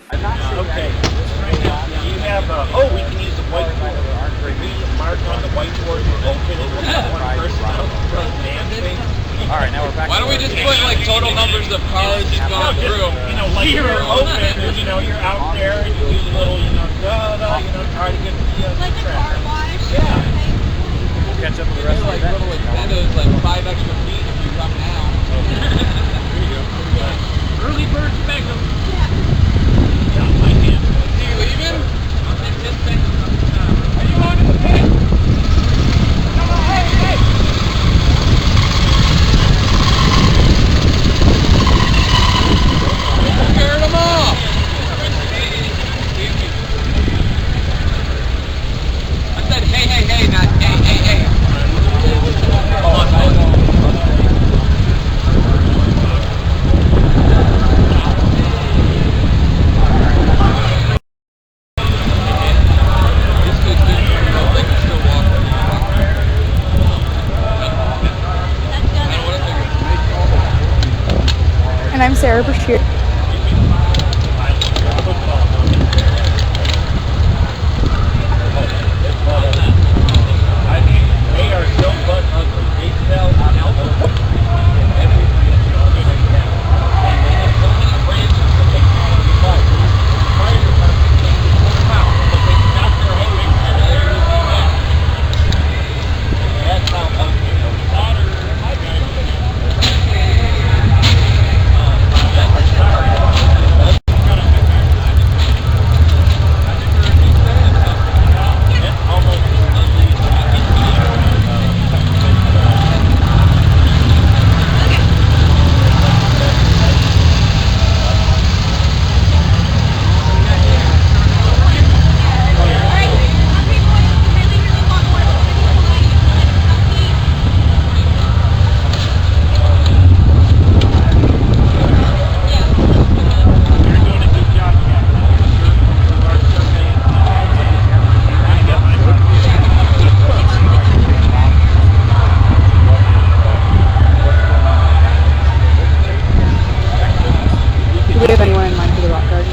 I'm not sure. Okay. Right now, you have we can use the whiteboard. We can mark on the whiteboard and open it with one person out for the man thing. All right, now we're back. Why don't we just put like total numbers of cars going through? Like you're open, and you're out there, and you do the little, try to get the like a car wash. Yeah. We'll catch up with the rest of the event. Little expendos, like 5 extra feet if you come now. There you go. Early bird special. Are you leaving? I'll take 10 seconds. Are you on in the pit? Come on, hey! Scared them off! I said hey, not hey. And I'm Sarah Brashear. They are so butt ugly. They fell on alpha. That's how ugly Do we have anyone in mind for the rock garden?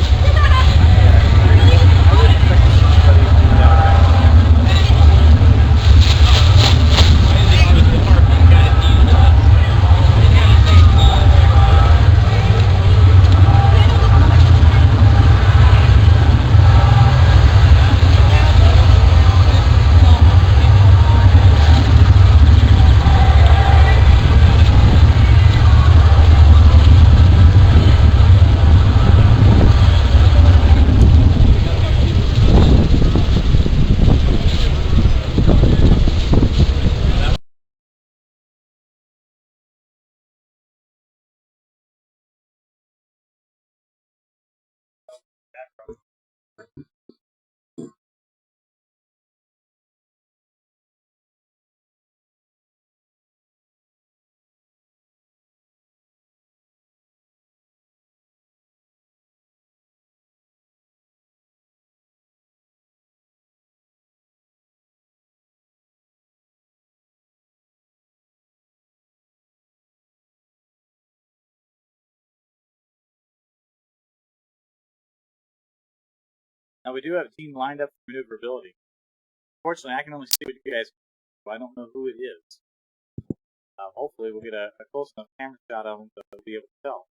Now we do have a team lined up for maneuverability. Fortunately, I can only see what you guys can see, so I don't know who it is. Hopefully we'll get a close enough camera shot of them to be able to tell.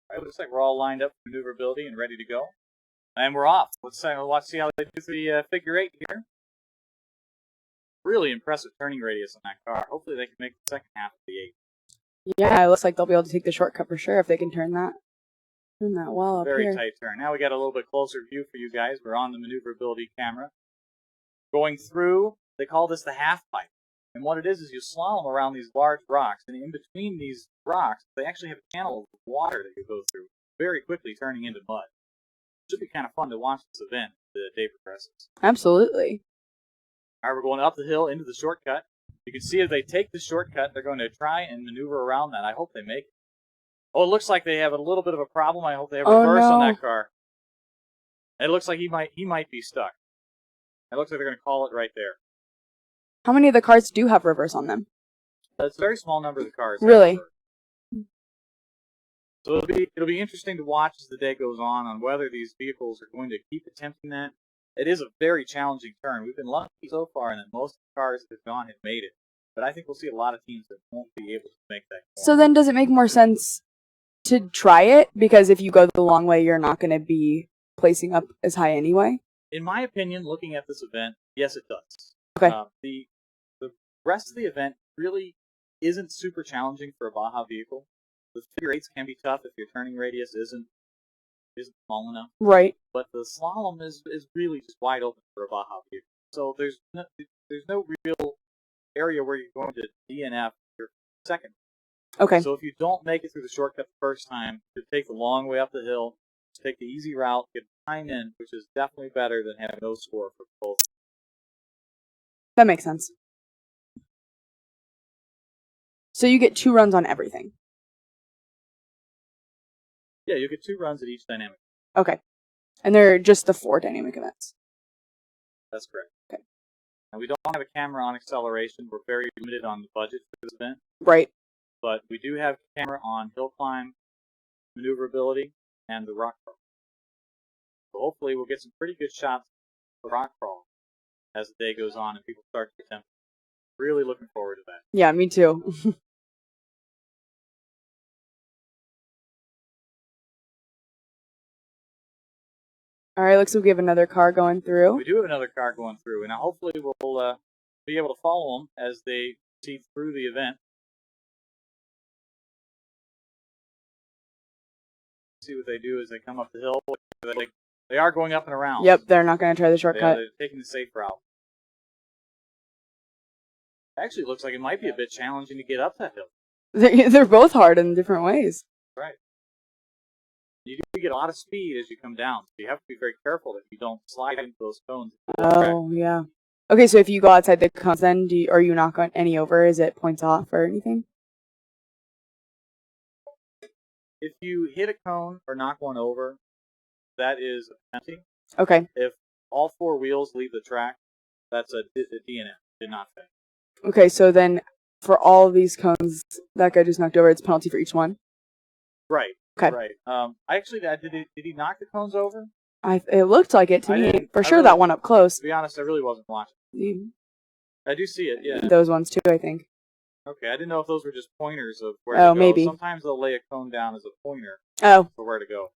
All right, looks like we're all lined up for maneuverability and ready to go. And we're off. Let's see how they do the figure 8 here. Really impressive turning radius on that car. Hopefully they can make the second half of the 8. Yeah, it looks like they'll be able to take the shortcut for sure if they can turn that well up Very here. tight turn. Now we got a little bit closer view for you guys. We're on the maneuverability camera. going through. They call this the half pipe. And what it is you slalom around these large rocks, and in between these rocks, they actually have a channel of water that you go through, very quickly turning into mud. It should be kind of fun to watch this event as the day progresses. Absolutely. All right, we're going up the hill into the shortcut. You can see as they take the shortcut, they're going to try and maneuver around that. I hope they make it. Oh, it looks like they have a little bit of a problem. I hope they have reverse on that car. It looks like he might be stuck. It looks like they're going to call it right there. How many of the cars do have reverse on them? It's a very small number of the cars. Really? So it'll be interesting to watch as the day goes on whether these vehicles are going to keep attempting that. It is a very challenging turn. We've been lucky so far in that most of the cars that have gone have made it. But I think we'll see a lot of teams that won't be able to make that corner. So then does it make more sense to try it? Because if you go the long way, you're not going to be placing up as high anyway? In my opinion, looking at this event, yes, it does. Okay. The rest of the event really isn't super challenging for a Baja vehicle. The figure eights can be tough if your turning radius isn't small enough. Right. But the slalom is really just wide open for a Baja vehicle. So there's no real area where you're going to DNF your second. Okay. So if you don't make it through the shortcut the first time, you take the long way up the hill, take the easy route, get time in, which is definitely better than having no score for both. That makes sense. So you get 2 runs on everything. Yeah, you get 2 runs at each dynamic. Okay. And they're just the 4 dynamic events. That's correct. Okay. And we don't have a camera on acceleration. We're very limited on the budget for this event. Right. But we do have a camera on hill climb, maneuverability, and the rock crawl. So hopefully we'll get some pretty good shots of the rock crawl as the day goes on and people start to attempt. Really looking forward to that. Yeah, me too. All right, looks like we have another car going through. We do have another car going through, and hopefully we'll be able to follow them as they proceed through the event. See what they do as they come up the hill. They are going up and around. Yep, they're not going to try the shortcut. They're taking the safe route. Actually, looks like it might be a bit challenging to get up that hill. They're both hard in different ways. Right. You do get a lot of speed as you come down, so you have to be very careful that you don't slide into those cones. Oh, yeah. Okay, so if you go outside the cones, then are you knock on any over? Is it points off or anything? If you hit a cone or knock one over, that is a penalty. Okay. If all 4 wheels leave the track, that's a DNF, did not fail. Okay, so then for all of these cones that guy just knocked over, it's penalty for each one? Right. Okay. Right. Did he knock the cones over? It looked like it to me. For sure that one up close. To be honest, I really wasn't watching. I do see it, yeah. Those ones too, I think. Okay, I didn't know if those were just pointers of where Oh, to go. maybe. Sometimes they'll lay a cone down as a pointer Oh. for where to go.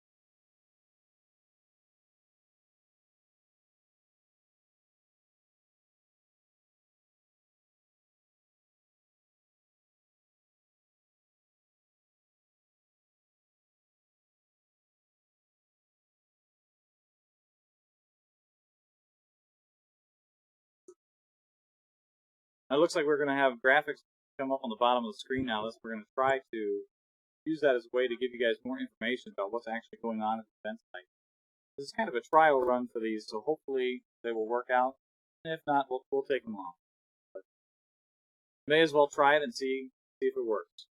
Now, it looks like we're going to have graphics come up on the bottom of the screen now. We're going to try to use that as a way to give you guys more information about what's actually going on at the event site. This is kind of a trial run for these, so hopefully they will work out. And if not, we'll take them off. But may as well try it and see if it works.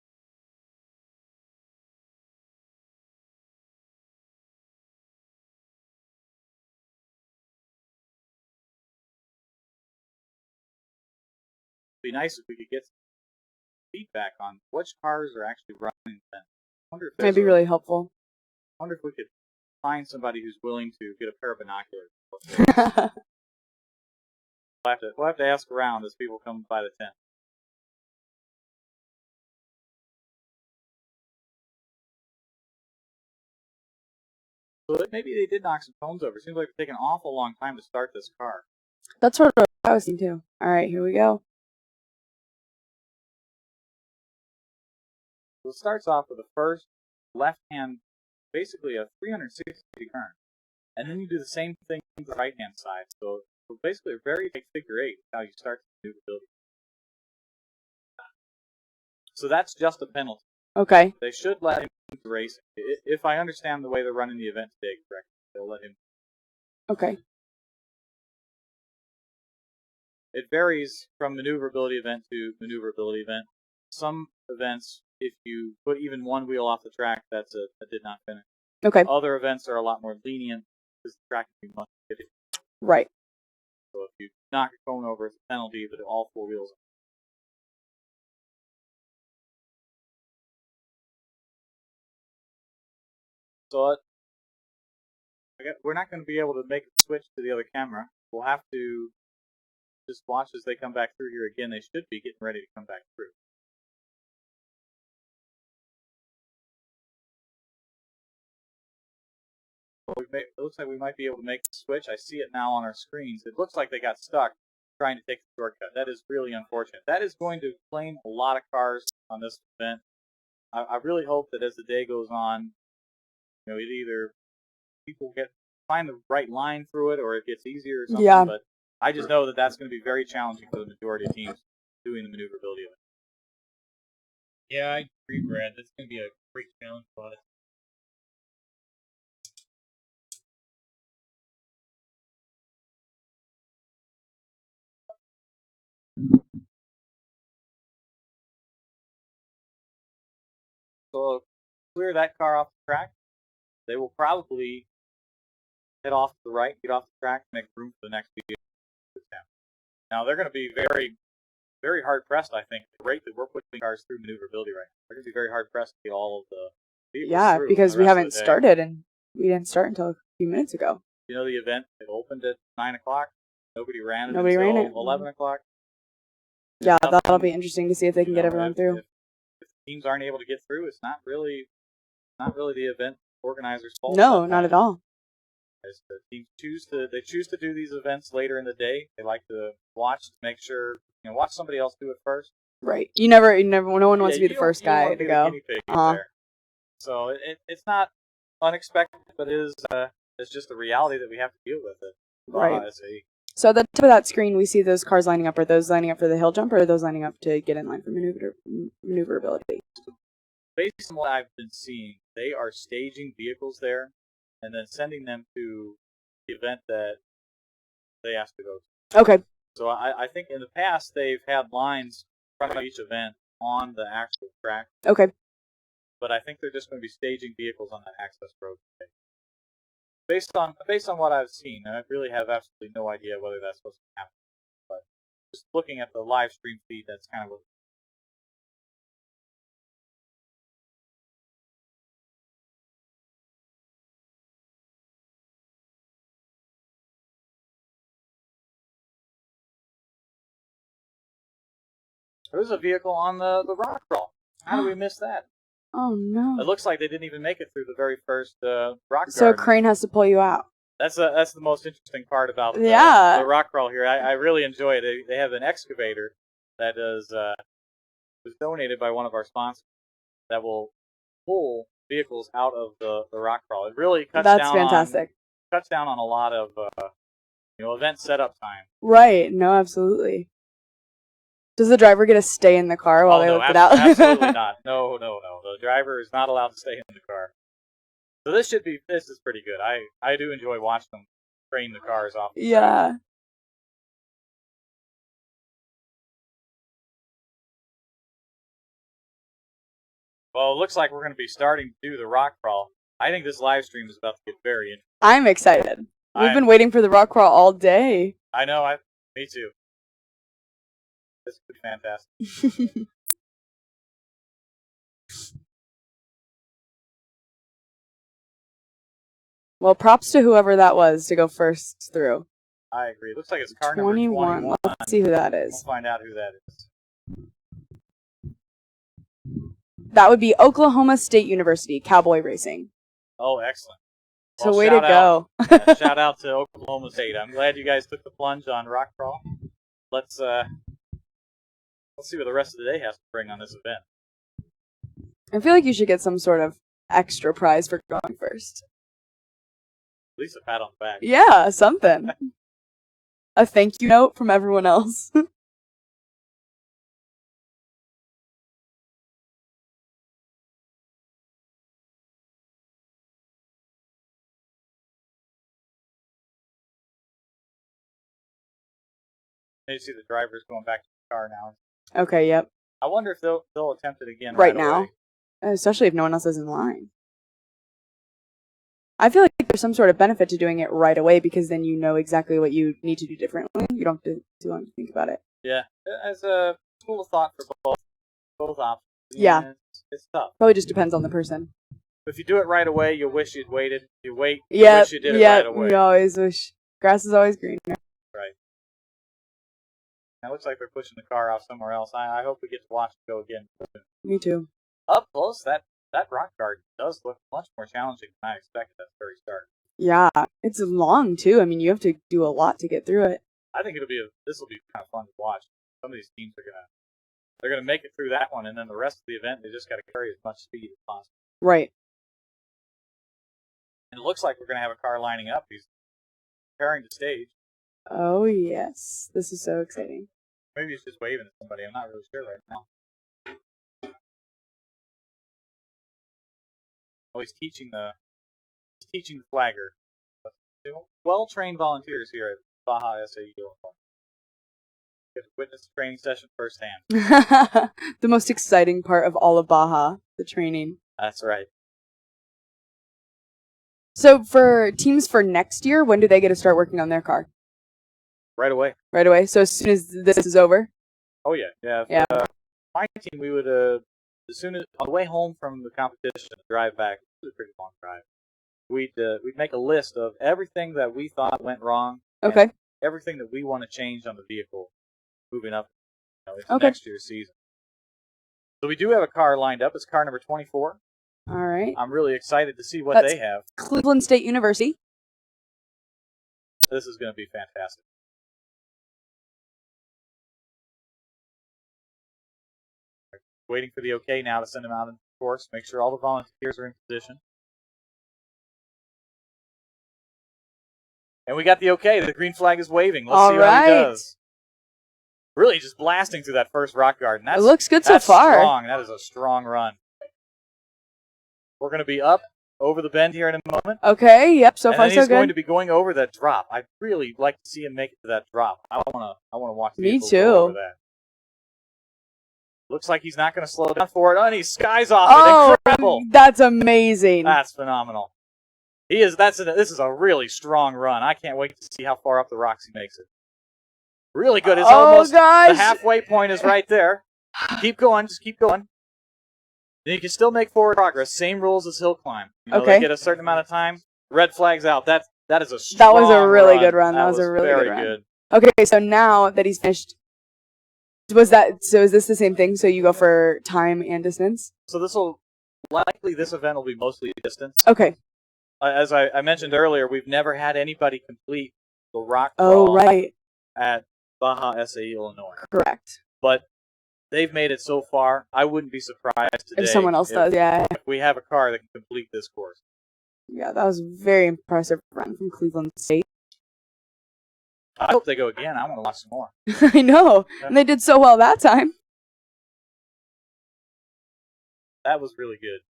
It'd be nice if we could get some feedback on which cars are actually running then. That'd be really helpful. I wonder if we could find somebody who's willing to get a pair of binoculars. We'll have to ask around as people come by the tent. So maybe they did knock some cones over. It seems like it's taken an awful long time to start this car. That's sort of what I was thinking too. All right, here we go. So it starts off with the first left-hand, basically a 360 turn. And then you do the same thing to the right-hand side. So So basically, a very tight figure eight is how you start the maneuverability. So that's just a penalty. Okay. They should let him into racing. If I understand the way they're running the event today correctly, they'll let him. Okay. It varies from maneuverability event to maneuverability event. Some events, if you put even one wheel off the track, that's a did not finish. Okay. Other events are a lot more lenient because the track can be much bigger. Right. So if you knock a cone over, it's a penalty, but all four wheels. So we're not going to be able to make a switch to the other camera. We'll have to just watch as they come back through here again. They should be getting ready to come back through. It looks like we might be able to make the switch. I see it now on our screens. It looks like they got stuck trying to take the shortcut. That is really unfortunate. That is going to claim a lot of cars on this event. I really hope that as the day goes on, it either people find the right line through it or it gets easier or something. Yeah. But I just know that that's going to be very challenging for the majority of teams doing the maneuverability of it. Yeah, I agree, Brad. That's going to be a great challenge for us. So clear that car off the track. They will probably head off to the right, get off the track, make room for the next vehicle. Now they're going to be very, very hard pressed. I think the rate that we're pushing cars through maneuverability right now, they're going to be very hard pressed to get all of the vehicles Yeah, through because the we rest of haven't the day. started, and we didn't start until a few minutes ago. You know, the event it opened at 9 o'clock. Nobody ran it Nobody until ran it. 11 o'clock. Yeah, that'll be interesting to see if they can get everyone through. If teams aren't able to get through, it's not really the event organizers' fault. No, not at all. As the teams choose to do these events later in the day. They like to watch to make sure watch somebody else do it first. Right. You never. No one wants to be the first guy to The go. guinea pig there. So it's not unexpected, but it's just a reality that we have to deal with it. Right. SAE. So at the tip of that screen, we see those cars lining up. Are those lining up for the hill jump, or are those lining up to get in line for maneuverability? Based on what I've been seeing, they are staging vehicles there and then sending them to the event that they asked to go to. Okay. So I think in the past they've had lines in front of each event on the actual track. Okay. But I think they're just going to be staging vehicles on that access road today. Based on what I've seen, and I really have absolutely no idea whether that's supposed to happen. But just looking at the live stream feed, that's kind of what. There's a vehicle on the rock crawl. How do we miss that? Oh no. It looks like they didn't even make it through the very first rock So a garden. crane has to pull you out. That's the most interesting part about the rock crawl here. I really enjoy it. They have an excavator that was donated by one of our sponsors that will pull vehicles out of the rock crawl. It really cuts down on a lot of event setup time. Right. No, absolutely. Does the driver get to stay in the car while they lift it out? Absolutely not. No. The driver is not allowed to stay in the car. So this is pretty good. I do enjoy watching them train the cars off. Yeah. Well, it looks like we're going to be starting to do the rock crawl. I think this live stream is about to get very interesting. I'm excited. We've been waiting for the rock crawl all day. I know. Me too. This could be fantastic. Well, props to whoever that was to go first through. I agree. It looks like it's car 21. number 21. Let's see who that is. We'll find out who that is. That would be Oklahoma State University, Cowboy Racing. Oh, excellent. So way to go. Shout out to Oklahoma State. I'm glad you guys took the plunge on rock crawl. Let's see what the rest of the day has to bring on this event. I feel like you should get some sort of extra prize for going first. At least a pat on the back. Yeah, something. a thank you note from everyone else. You see the driver's going back to the car now. Okay, yep. I wonder if they'll attempt it again Right right now. away. Especially if no one else is in line. I feel like there's some sort of benefit to doing it right away because then you know exactly what you need to do differently. You don't have to too long to think about it. Yeah, as a school of thought for both options. Yeah. It's tough. Probably just depends on the person. If you do it right away, you'll wish you'd waited. You wait, you Yeah, wish you did it right away. We always wish grass is always greener. Right. Now, it looks like they're pushing the car off somewhere else. I hope we get to watch it go again. Me too. Up close, that rock garden does look much more challenging than I expected at the very start. Yeah, it's long too. I mean, you have to do a lot to get through it. I think this will be kind of fun to watch. Some of these teams they're gonna make it through that one, and then the rest of the event they just got to carry as much speed as possible. Right. And it looks like we're gonna have a car lining up. He's preparing the stage. Oh yes, this is so exciting. Maybe he's just waving at somebody. I'm not really sure right now. Oh, he's teaching the flagger. Well-trained volunteers here at Baja SAE. Get to witness the training session firsthand. The most exciting part of all of Baja, the training. That's right. So for teams for next year, when do they get to start working on their car? Right away. Right away. So as soon as this is over. Oh yeah. Yeah. My team, we would as soon as on the way home from the competition, drive back. It was a pretty long drive. We'd make a list of everything that we thought went wrong. Okay. Everything that we want to change on the vehicle, moving up into Okay. next year's season. So we do have a car lined up. It's car number 24. All right. I'm really excited to see what That's they have. Cleveland State University. This is going to be fantastic. Waiting for the okay now to send them out in course. Make sure all the volunteers are in position. And we got the okay. The green flag is waving. Let's see how he does. Really just blasting through that first rock garden. It looks good so far. Strong. That is a strong run. We're going to be up over the bend here in a moment. Okay, yep, so far so good. And he's going to be going over that drop. I'd really like to see him make it to that drop. I want to watch the vehicle go over that. Looks like he's not going to slow down for it. Oh, and he skies off it. Incredible. That's amazing. That's phenomenal. This is a really strong run. I can't wait to see how far up the rocks he makes it. Really good. It's almost gosh. The halfway point is right there. Keep going. Just keep going. Then you can still make forward progress. Same rules as hill climb. Okay. They get a certain amount of time. Red flags out. That is a strong That was a really run. good run. That was a really good run. Okay, so now that he's finished, is this the same thing? So you go for time and distance? So this event will be mostly distance. Okay. As I mentioned earlier, we've never had anybody complete the rock crawl at Baja SAE, Illinois. Correct. But they've made it so far. I wouldn't be surprised today if someone else does. Yeah. If we have a car that can complete this course. Yeah, that was a very impressive run from Cleveland State. I hope they go again. I want to watch some more. I know. And they did so well that time. That was really good.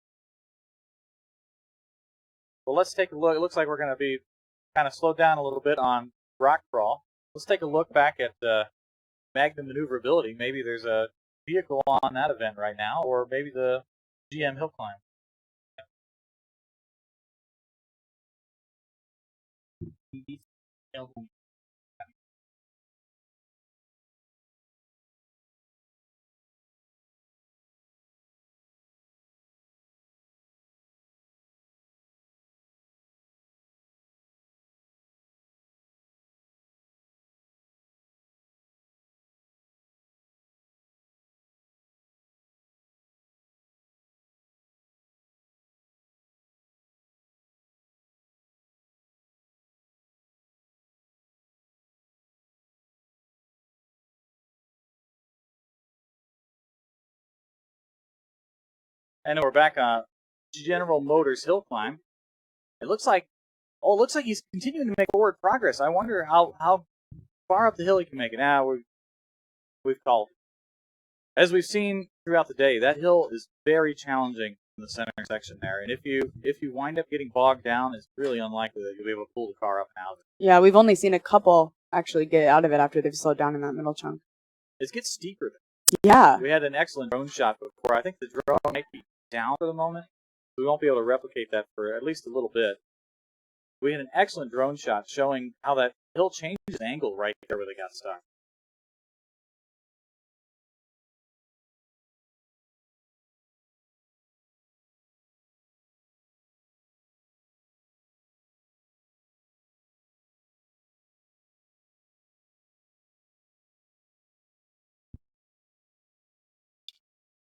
Well, let's take a look. It looks like we're going to be kind of slowed down a little bit on rock crawl. Let's take a look back at Magnum Maneuverability. Maybe there's a vehicle on that event right now, or maybe the GM Hill Climb. And we're back on General Motors Hill Climb. It looks like he's continuing to make forward progress. I wonder how far up the hill you can make it. Now we've called. As we've seen throughout the day, that hill is very challenging in the center section there, and if you wind up getting bogged down, it's really unlikely that you'll be able to pull the car up and out of it. Yeah, we've only seen a couple actually get out of it after they've slowed down in that middle chunk. It gets steeper there. Yeah. We had an excellent drone shot before. I think the drone might be down for the moment. We won't be able to replicate that for at least a little bit. We had an excellent drone shot showing how that hill changes angle right there where they got stuck.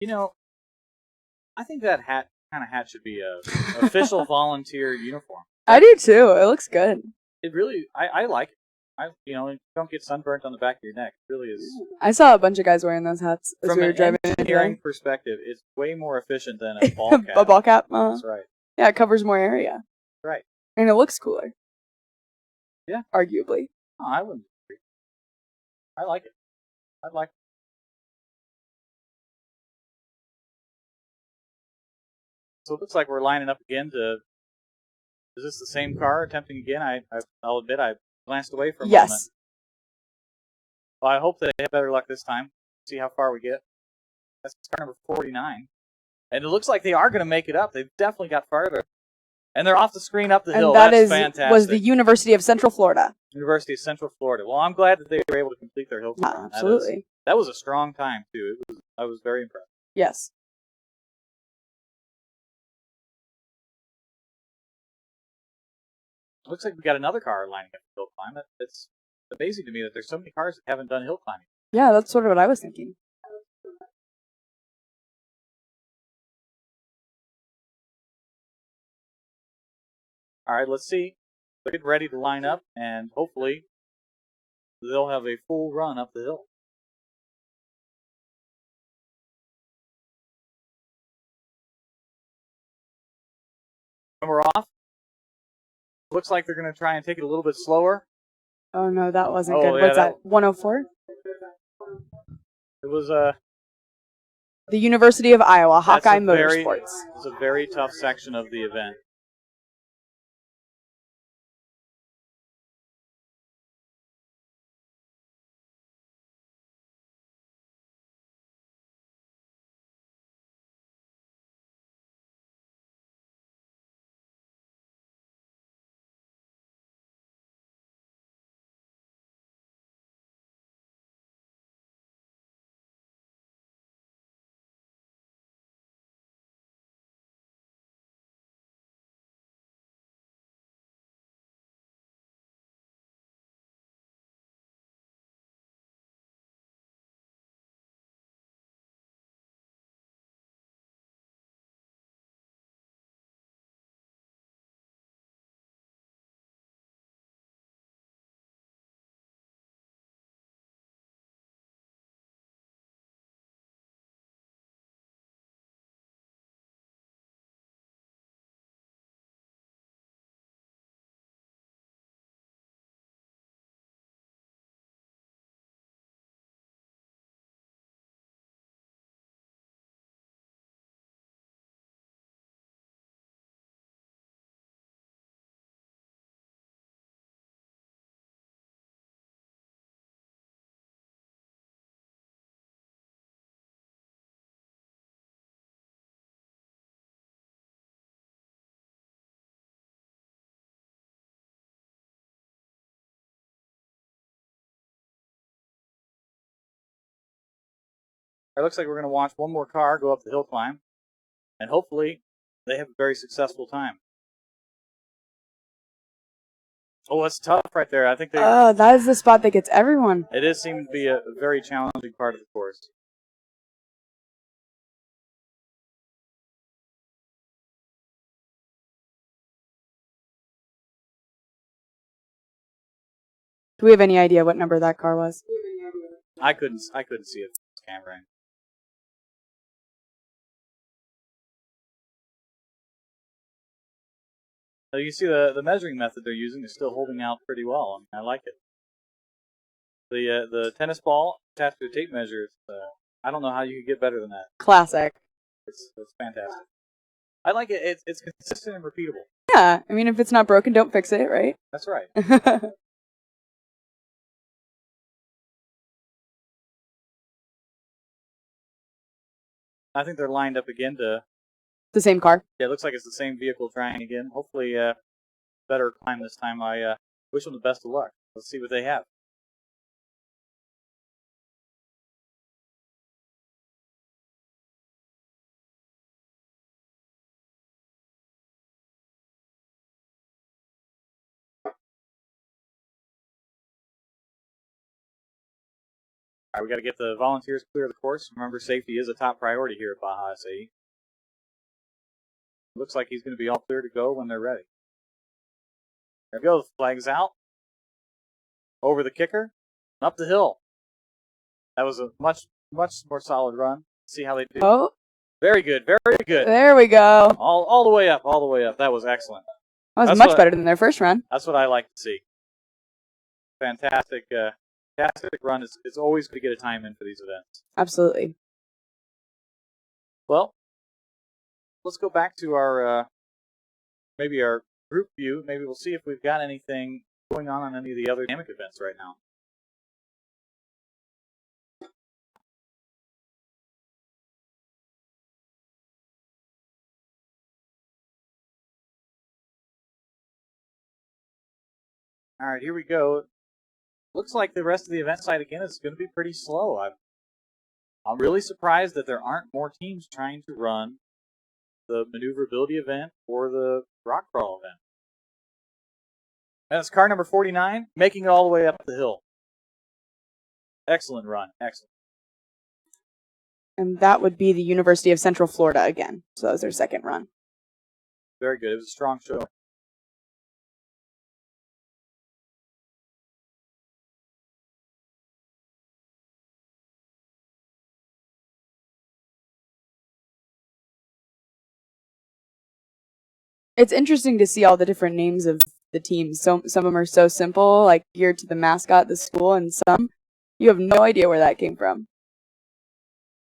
You know, I think that hat should be a official volunteer uniform. I do too. It looks good. It really, I like it. You don't get sunburnt on the back of your neck. It really is. I saw a bunch of guys wearing those hats as From we were an driving in engineering today. perspective, it's way more efficient than a ball cap. A ball cap? That's right. Yeah, it covers more area. Right. And it looks cooler. Yeah. Arguably. Oh, I wouldn't agree. I like it. I'd like it. So it looks like we're lining up again to... Is this the same car attempting again? I'll admit I glanced away for a moment. Yes. Well, I hope they have better luck this time. See how far we get. That's car number 49. And it looks like they are going to make it up. They've definitely got farther. And they're off the screen up the hill. And That's fantastic. was the University of Central Florida. University of Central Florida. Well, I'm glad that they were able to complete their hill climb. Yeah, absolutely. That was a strong time, too. I was very impressed. Yes. Looks like we got another car lining up the hill climb. It's amazing to me that there's so many cars that haven't done hill climbing. Yeah, that's sort of what I was thinking. All right, let's see. They're getting ready to line up, and hopefully they'll have a full run up the hill. When we're off, looks like they're going to try and take it a little bit slower. Oh, no, that wasn't Oh, good. yeah, What's that? 104? It was The University of Iowa, Hawkeye Motorsports. It's a very tough section of the event. It looks like we're going to watch one more car go up the hill climb, and hopefully they have a very successful time. Oh, it's tough right there. I think they. That is the spot that gets everyone. It is seeming to be a very challenging part of the course. Do we have any idea what number that car was? I couldn't see it with this camera. So you see the measuring method they're using is still holding out pretty well. I mean, I like it. The tennis ball attached to a tape measure. I don't know how you could get better than that. Classic. It's fantastic. I like it. It's consistent and repeatable. Yeah, I mean, if it's not broken, don't fix it, right? That's right. I think they're lined up again to. The same car. Yeah, it looks like it's the same vehicle trying again. Hopefully, better climb this time. I wish them the best of luck. Let's see what they have. All right, we got to get the volunteers clear of the course. Remember, safety is a top priority here at Baja SAE. Looks like he's going to be all clear to go when they're ready. There we go. The flag's out. Over the kicker. Up the hill. That was a much more solid run. See how they do. Oh. Very good. Very good. There we go. All the way up. All the way up. That was excellent. That was much better than their first run. That's what I like to see. Fantastic. Fantastic run. It's always good to get a time in for these events. Absolutely. Well, let's go back to our maybe our group view. Maybe we'll see if we've got anything going on any of the other dynamic events right now. All right, here we go. Looks like the rest of the event site again is going to be pretty slow. I'm really surprised that there aren't more teams trying to run the maneuverability event or the rock crawl event. And it's car number 49, making it all the way up the hill. Excellent run. Excellent. And that would be the University of Central Florida again. So that was their second run. Very good. It was a strong show. It's interesting to see all the different names of the teams. So some of them are so simple, like geared to the mascot, the school, and some you have no idea where that came from.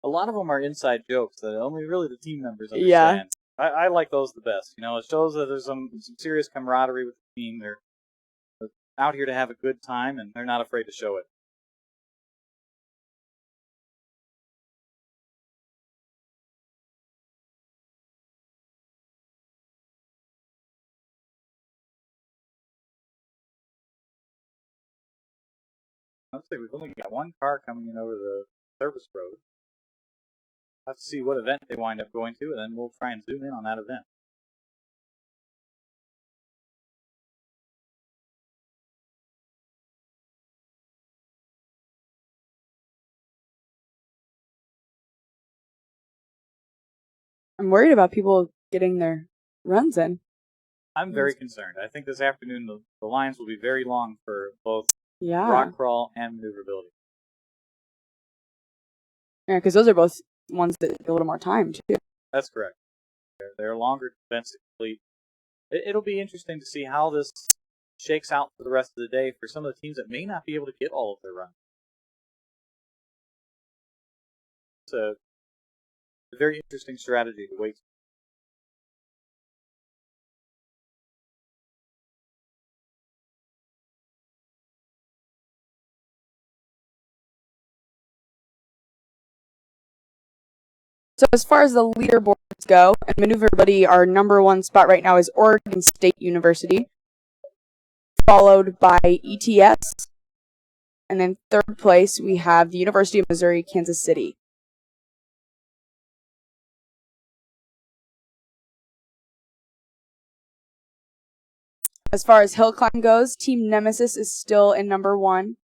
A lot of them are inside jokes that only really the team members understand. Yeah. I like those the best. You know, it shows that there's some serious camaraderie with the team. They're out here to have a good time, and they're not afraid to show it. Looks like we've only got one car coming in over the service road. Let's see what event they wind up going to, and then we'll try and zoom in on that event. I'm worried about people getting their runs in. I'm very concerned. I think this afternoon the lines will be very long for both rock crawl and maneuverability. Yeah, because those are both ones that take a little more time, too. That's correct. They're longer events to complete. It'll be interesting to see how this shakes out for the rest of the day for some of the teams that may not be able to get all of their runs. It's a very interesting strategy to wait. So as far as the leaderboards go, and maneuverability, our number one spot right now is Oregon State University, followed by ETS, and then third place we have the University of Missouri, Kansas City. As far as hill climb goes, Team Nemesis is still in number one,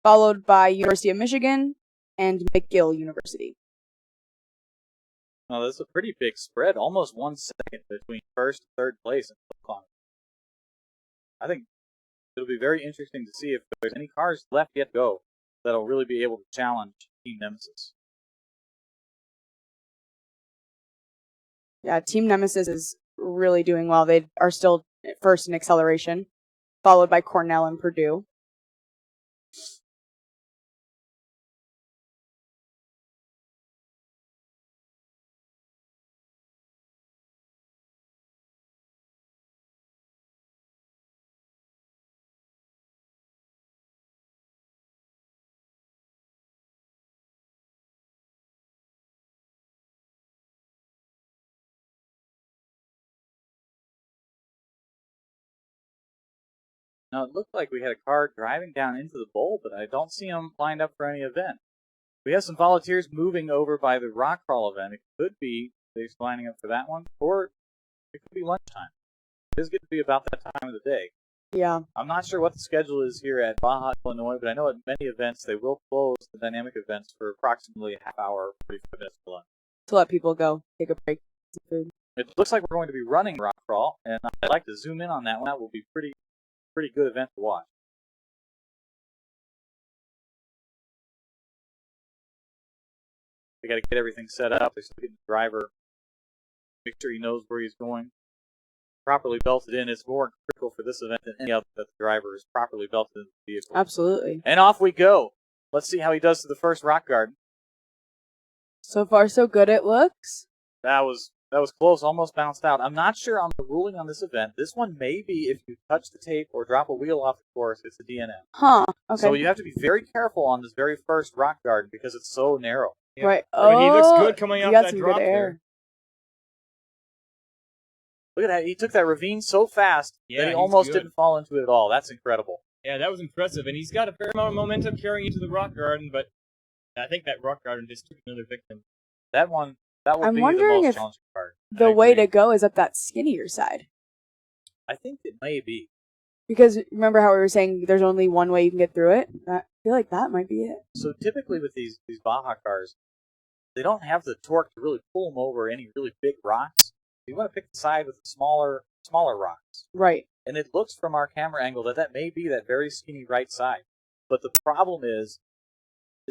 followed by University of Michigan and McGill University. Well, that's a pretty big spread, almost 1 second between first and third place in hill climbing. I think it'll be very interesting to see if there's any cars left yet to go that'll really be able to challenge Team Nemesis. Yeah, Team Nemesis is really doing well. They are still first in acceleration, followed by Cornell and Purdue. Now, it looked like we had a car driving down into the bowl, but I don't see them lined up for any event. We have some volunteers moving over by the rock crawl event. It could be they're lining up for that one, or it could be lunchtime. It is going to be about that time of the day. Yeah. I'm not sure what the schedule is here at Baja, Illinois, but I know at many events they will close the dynamic events for approximately a half hour, 45 minutes for lunch. To let people go take a break. Some food. It looks like we're going to be running rock crawl, and I'd like to zoom in on that one. That will be pretty good event to watch. They got to get everything set up. They're still getting the driver, make sure he knows where he's going. Properly belted in. It's more critical for this event than any other that the driver is properly belted in the vehicle. Absolutely. And off we go. Let's see how he does to the first rock garden. So far, so good it looks. That was close, almost bounced out. I'm not sure on the ruling on this event. This one may be if you touch the tape or drop a wheel off the course, it's a DNM. Huh. Okay. So you have to be very careful on this very first rock garden because it's so narrow. Yeah. Right. But he looks Oh, good coming you off got that some drop good there. air. Look at that. He took that ravine so fast Yeah, that he he's almost good. didn't fall into it at all. That's incredible. Yeah, that was impressive, and he's got a fair amount of momentum carrying into the rock garden, but I think that rock garden just took another victim. That one, that would I'm be the wondering most if challenging part. The I way agree. to go is up that skinnier side. I think it may be. Because remember how we were saying there's only one way you can get through it? I feel like that might be it. So typically with these Baja cars, they don't have the torque to really pull them over any really big rocks. You want to pick the side with the smaller rocks. Right. And it looks from our camera angle that may be that very skinny right side. But the problem is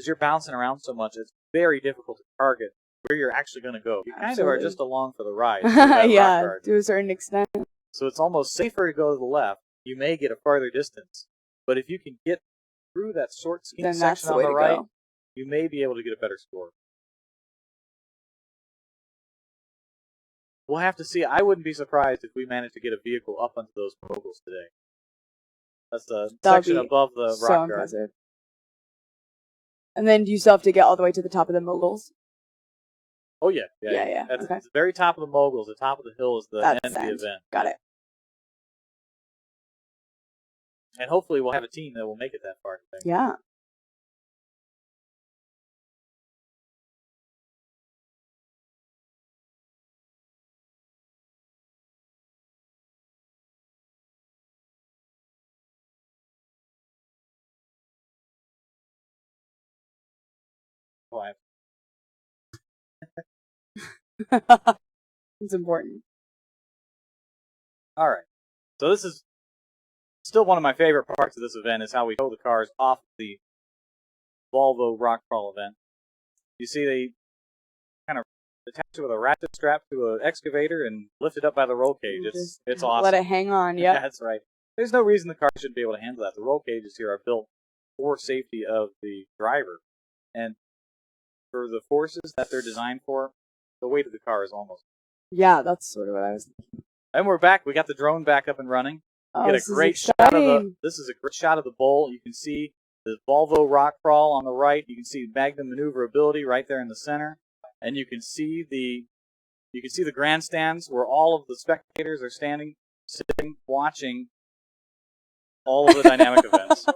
you're bouncing around so much, it's very difficult to target where you're actually going to go. You kind of Absolutely. are just along for the ride. through that rock Yeah, garden. to a certain extent. So it's almost safer to go to the left. You may get a farther distance. But if you can get through that short, skinny Then that's section the on way the to right, go. you may be able to get a better score. We'll have to see. I wouldn't be surprised if we managed to get a vehicle up onto those moguls today. That's the That would section be above the So rock garden. impressive. And then do you still have to get all the way to the top of the moguls? Oh, yeah. Yeah, At okay. the very top of the moguls, the top of the hill is the That's end of the end. event. Got it. And hopefully we'll have a team that will make it that far today. Yeah. Oh, I- It's important. All right. So this is still one of my favorite parts of this event is how we tow the cars off the Volvo rock crawl event. You see they kind of attach it with a ratchet strap to an excavator and lift it up by the roll cage. Just It's awesome. Let it hang on. Yeah, Yep. that's right. There's no reason the car shouldn't be able to handle that. The roll cages here are built for safety of the driver. And for the forces that they're designed for, the weight of the car is almost. Yeah, that's sort of what I was thinking. And we're back. We got the drone back up and running. Oh, Get a this is great shot of the. exciting. This is a great shot of the bowl. You can see the Volvo rock crawl on the right. You can see Magnum Maneuverability right there in the center, and you can see the grandstands where all of the spectators are standing, sitting, watching all of the dynamic events.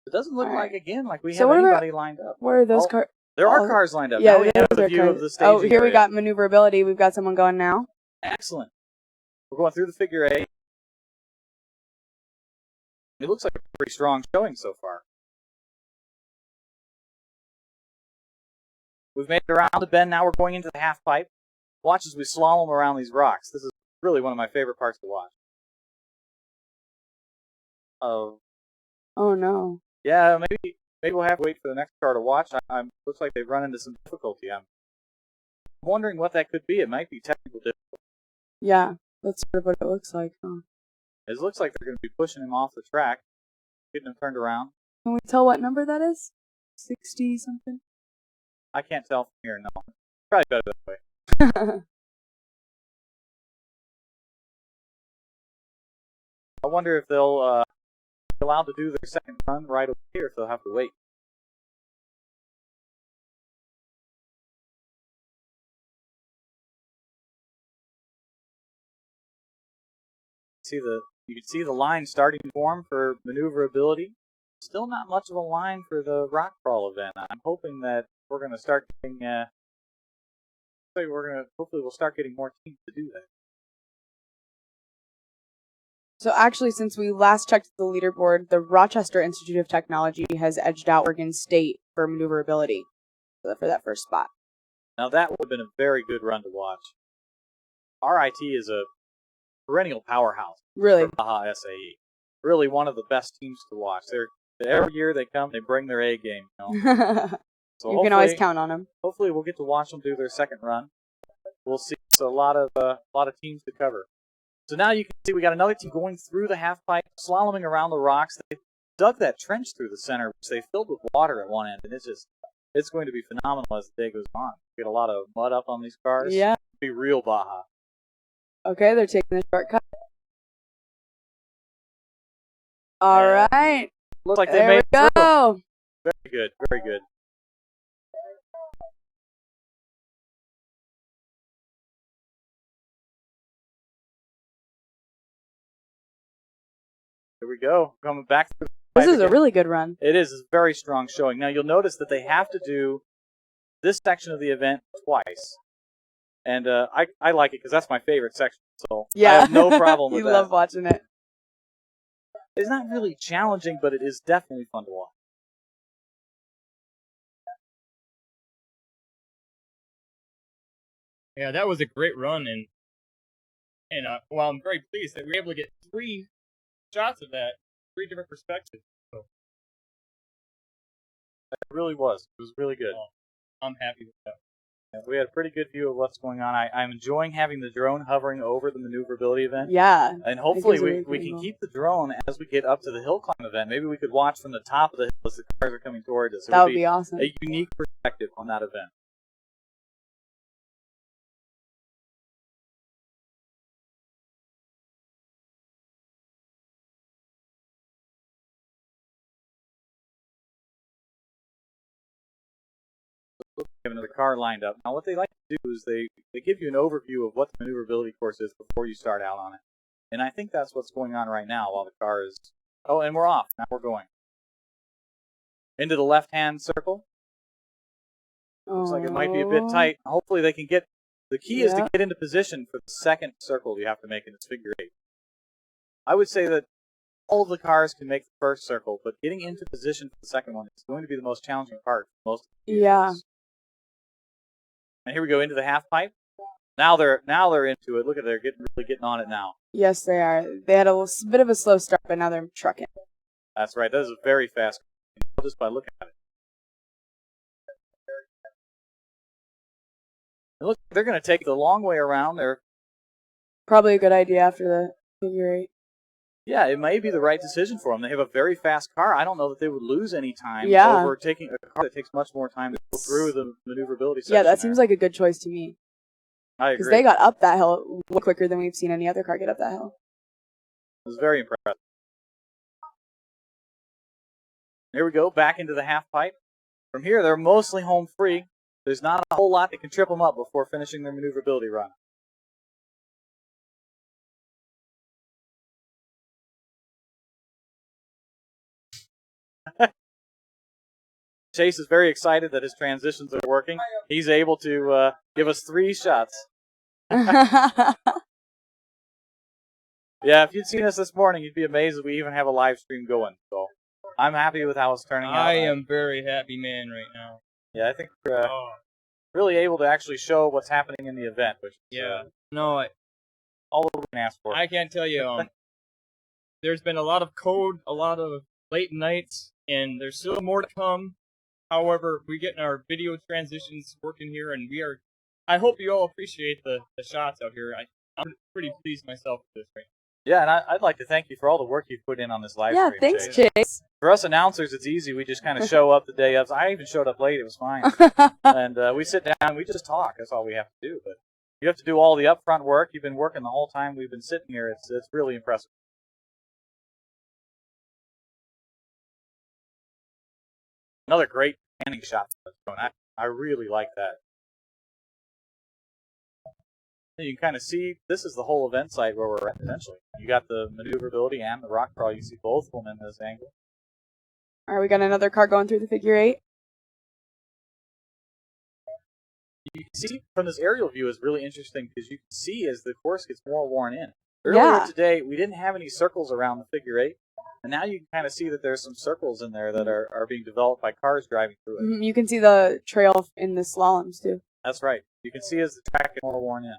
It doesn't look All right. like we So have what about- anybody lined up. Where are those Oh, cars? There are Oh, cars lined up. Yeah, Now we have those the are view cars. of the staging Oh, here we area. got maneuverability. We've got someone going now. Excellent. We're going through the figure eight. It looks like a pretty strong showing so far. We've made it around the bend. Now we're going into the half pipe. Watch as we slalom around these rocks. This is really one of my favorite parts to watch. Oh, Oh no. yeah. Maybe we'll have to wait for the next car to watch. Looks like they've run into some difficulty. I'm wondering what that could be. It might be technical difficulty. Yeah, that's sort of what it looks like. Huh? It looks like they're going to be pushing him off the track, getting him turned around. Can we tell what number that is? 60 something? I can't tell from here. No, probably better that way. I wonder if they'll be allowed to do their second run right away, or if they'll have to wait. can see the line starting to form for maneuverability. Still not much of a line for the rock crawl event. I'm hoping that we're going to start getting. Hopefully we'll start getting more teams to do that. So actually, since we last checked the leaderboard, the Rochester Institute of Technology has edged out Oregon State for maneuverability for that first spot. Now that would have been a very good run to watch. RIT is a perennial powerhouse. Really? For Baja SAE. Really one of the best teams to watch. Every year they come, they bring their A game. You know? So you can always count on them. Hopefully we'll get to watch them do their second run. We'll see. It's a lot of teams to cover. So now you can see we got another team going through the half pipe, slaloming around the rocks. They dug that trench through the center, which they filled with water at one end, and it's going to be phenomenal as the day goes on. Get a lot of mud up on these cars. Yeah. It'll be real Baja. Okay, they're taking the shortcut. All right. Looks like they There made we it through. go. Very good. Very good. Here we go. Coming back through. This is a really good run. It is. It's a very strong showing. Now you'll notice that they have to do this section of the event twice. And I like it because that's my favorite section. So Yeah. I have no problem with You that. love watching it. It's not really challenging, but it is definitely fun to watch. Yeah, that was a great run, and well, I'm very pleased that we were able to get 3 shots of that, 3 different perspectives. So It really was. It was really good. I'm happy with that. Yeah, we had a pretty good view of what's going on. I'm enjoying having the drone hovering over the maneuverability event. Yeah. And hopefully gives a really we good can angle. keep the drone as we get up to the hill climb event. Maybe we could watch from the top of the hill as the cars are coming toward us. It That would be awesome. a unique perspective on that event. We have another car lined up. Now what they like to do is they give you an overview of what the maneuverability course is before you start out on it. And I think that's what's going on right now while the car is... Oh, and we're off. Now we're going. Into the left-hand circle. Looks like it might be a bit tight. Hopefully they can get... The key is to get into position for the second circle you have to make in this figure 8. I would say that all of the cars can make the first circle, but getting into position for the second one is going to be the most challenging part for most of the vehicles. Yeah. And here we go into the half pipe. Now they're into it. Look at it, they're really getting on it now. Yes, they are. They had a bit of a slow start, but now they're trucking. That's right. That is a very fast car, just by looking at it. And look, they're going to take the long way around. Probably a good idea after the figure 8. Yeah, it may be the right decision for them. They have a very fast car. I don't know that they would lose any time over taking a car that takes much more time to go through the maneuverability section. Yeah, that seems like a good choice to me. I agree. Because they got up that hill way quicker than we've seen any other car get up that hill. It was very impressive. Here we go, back into the half pipe. From here, they're mostly home free. There's not a whole lot that can trip them up before finishing their maneuverability run. Chase is very excited that his transitions are working. He's able to give us 3 shots. Yeah, if you'd seen us this morning, you'd be amazed that we even have a live stream going. So I'm happy with how it's turning out. I am very happy man right now. Yeah, I think we're really able to actually show what's happening in the event, which is all we can ask for. I can't tell you. There's been a lot of code, a lot of late nights, and there's still more to come. However, we're getting our video transitions working here, and I hope you all appreciate the shots out here. I'm pretty pleased myself with this right now. Yeah, and I'd like to thank you for all the work you've put in on this live stream. Thanks, Chase. For us announcers, it's easy. We just kind of show up the day of. I even showed up late. It was fine. And we sit down and we just talk. That's all we have to do. But you have to do all the upfront work. You've been working the whole time we've been sitting here. It's really impressive. Another great panning shot. I really like that. You can kind of see this is the whole event site where we're at essentially. You got the maneuverability and the rock crawl. You see both of them in this angle. All right, we got another car going through the figure 8. You can see from this aerial view is really interesting because you can see as the course gets more worn in. Earlier today, we didn't have any circles around the figure 8, and now you can kind of see that there's some circles in there that are being developed by cars driving through it. You can see the trail in the slaloms too. That's right. You can see as the track gets more worn in.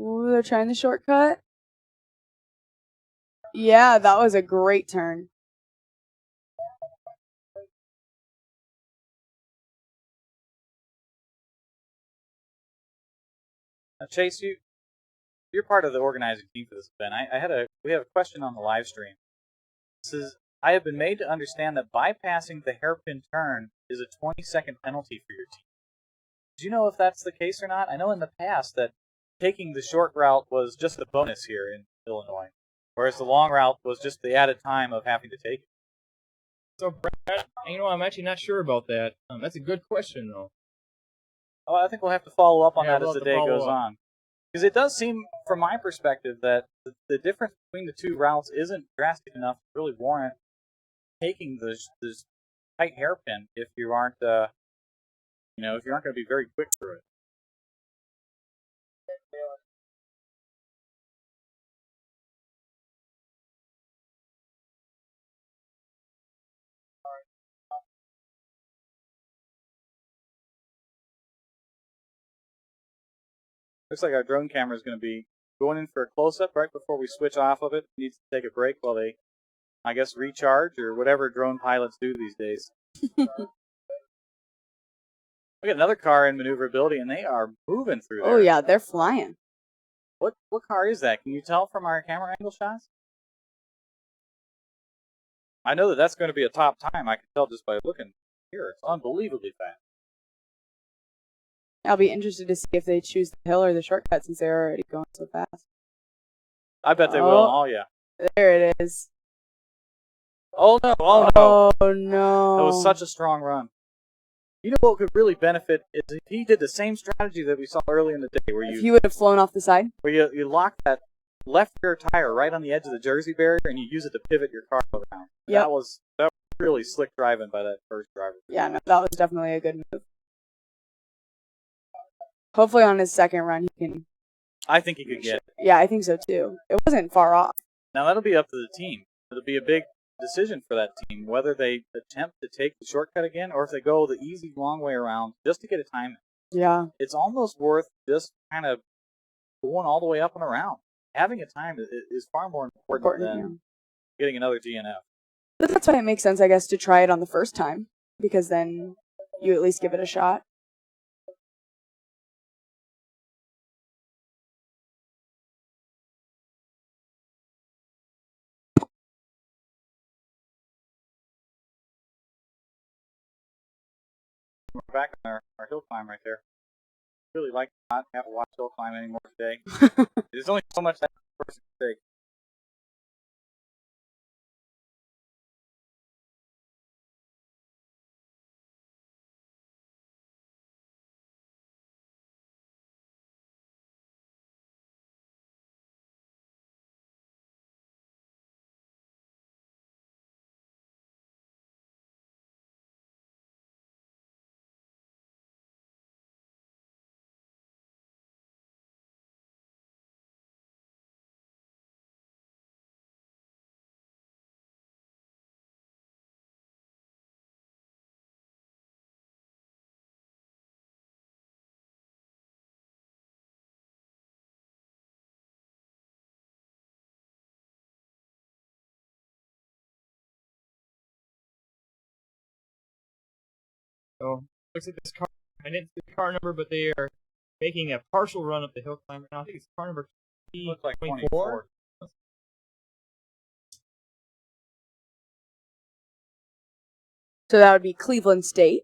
Ooh, they're trying the shortcut. Yeah, that was a great turn. Now, Chase, you're part of the organizing team for this event. We have a question on the live stream. It says, I have been made to understand that bypassing the hairpin turn is a 20-second penalty for your team. Do you know if that's the case or not? I know in the past that taking the short route was just a bonus here in Illinois, whereas the long route was just the added time of having to take it. So, Brad, I'm actually not sure about that. That's a good question, though. Oh, I think we'll have to follow up on that we'll as the have to day follow goes up. on. Because it does seem, from my perspective, that the difference between the two routes isn't drastic enough to really warrant taking this tight hairpin if you aren't, if you aren't going to be very quick through it. Looks like our drone camera is going to be going in for a close-up right before we switch off of it. It needs to take a break while they, I guess, recharge or whatever drone pilots do these days. We got another car in maneuverability, and they are moving through there. Oh yeah, they're flying. What car is that? Can you tell from our camera angle shots? I know that that's going to be a top time. I can tell just by looking here. It's unbelievably fast. I'll be interested to see if they choose the hill or the shortcut since they're already going so fast. I bet they will. Oh, yeah. There it is. Oh, no. Oh, no. Oh, no. That was such a strong run. You know what could really benefit is if he did the same strategy that we saw earlier in the day, where If you would have flown off the side? Where you lock that left rear tire right on the edge of the jersey barrier and you use it to pivot your car around. Yep. That was really slick driving by that first driver. Yeah, no, that was definitely a good move. Hopefully on his second run he can... I think he could get it. Yeah, I think so too. It wasn't far off. Now that'll be up to the team. It'll be a big decision for that team, whether they attempt to take the shortcut again or if they go the easy long way around just to get a time. Yeah. It's almost worth just kind of going all the way up and around. Having a time is far more important than getting another DNF. But that's why it makes sense, I guess, to try it on the first time, because then you at least give it a shot. We're back on our hill climb right there. Really like not have to watch hill climb anymore today. There's only so much that person can take. So, looks like this car, I didn't see the car number, but they are making a partial run up the hill climb right now. I think it's car number Looks like 24. So that would be Cleveland State.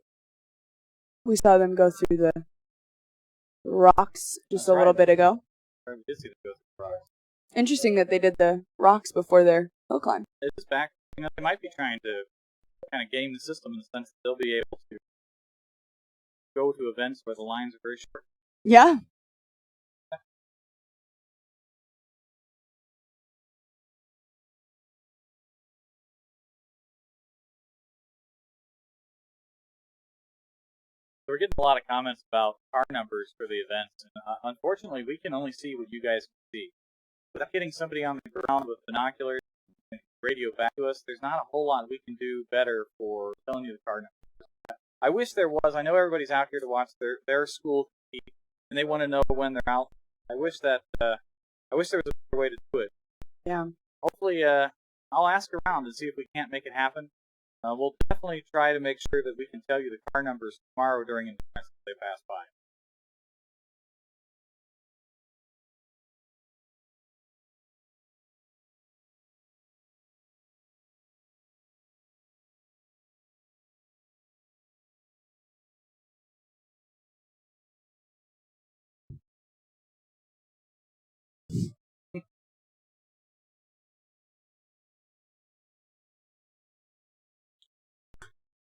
We saw them go through the rocks just a little bit ago. We did see them go through the rocks. Interesting that they did the rocks before their hill climb. It's back they might be trying to kind of game the system in the sense that they'll be able to go to events where the lines are very short. Yeah. So we're getting a lot of comments about car numbers for the events. And, unfortunately, we can only see what you guys can see. Without getting somebody on the ground with binoculars and radio back to us, there's not a whole lot we can do better for telling you the car numbers. I wish there was. I know everybody's out here to watch their school compete, and they want to know when they're out. I wish that there was a better way to do it. Yeah. Hopefully, I'll ask around and see if we can't make it happen. We'll definitely try to make sure that we can tell you the car numbers tomorrow during endurance as they pass by.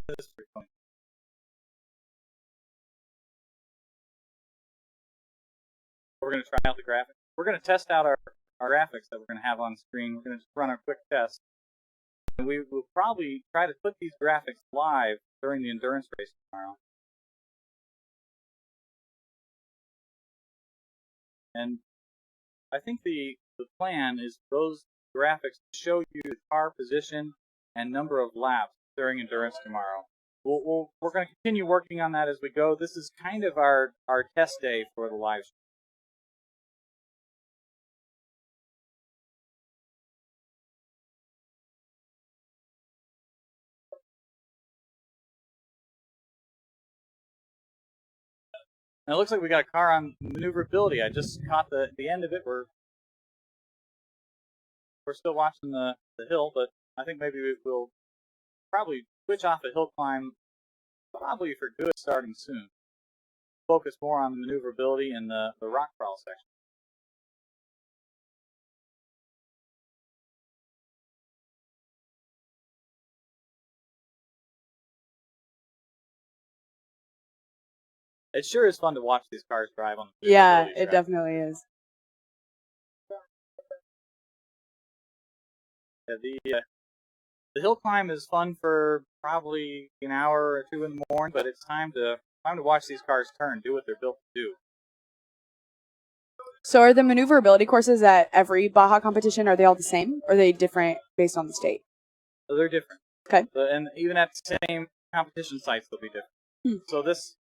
This is pretty funny. We're going to try out the graphics. We're going to test out our graphics that we're going to have on screen. We're going to just run a quick test. And we will probably try to put these graphics live during the endurance race tomorrow. And I think the plan is those graphics to show you the car position and number of laps during endurance tomorrow. We're going to continue working on that as we go. This is kind of our test day for the live stream. And it looks like we got a car on maneuverability. I just caught the end of it. We're still watching the hill, but I think maybe we'll probably switch off a hill climb probably for good starting soon. Focus more on the maneuverability and the rock crawl section. It sure is fun to watch these cars drive on the Yeah, maneuverability it track. definitely is. Yeah, the hill climb is fun for probably an hour or two in the morning, but it's time to watch these cars turn, do what they're built to do. So are the maneuverability courses at every Baja competition, are they all the same? Or are they different based on the state? So they're different. Okay. And even at the same competition sites, they'll be different. So this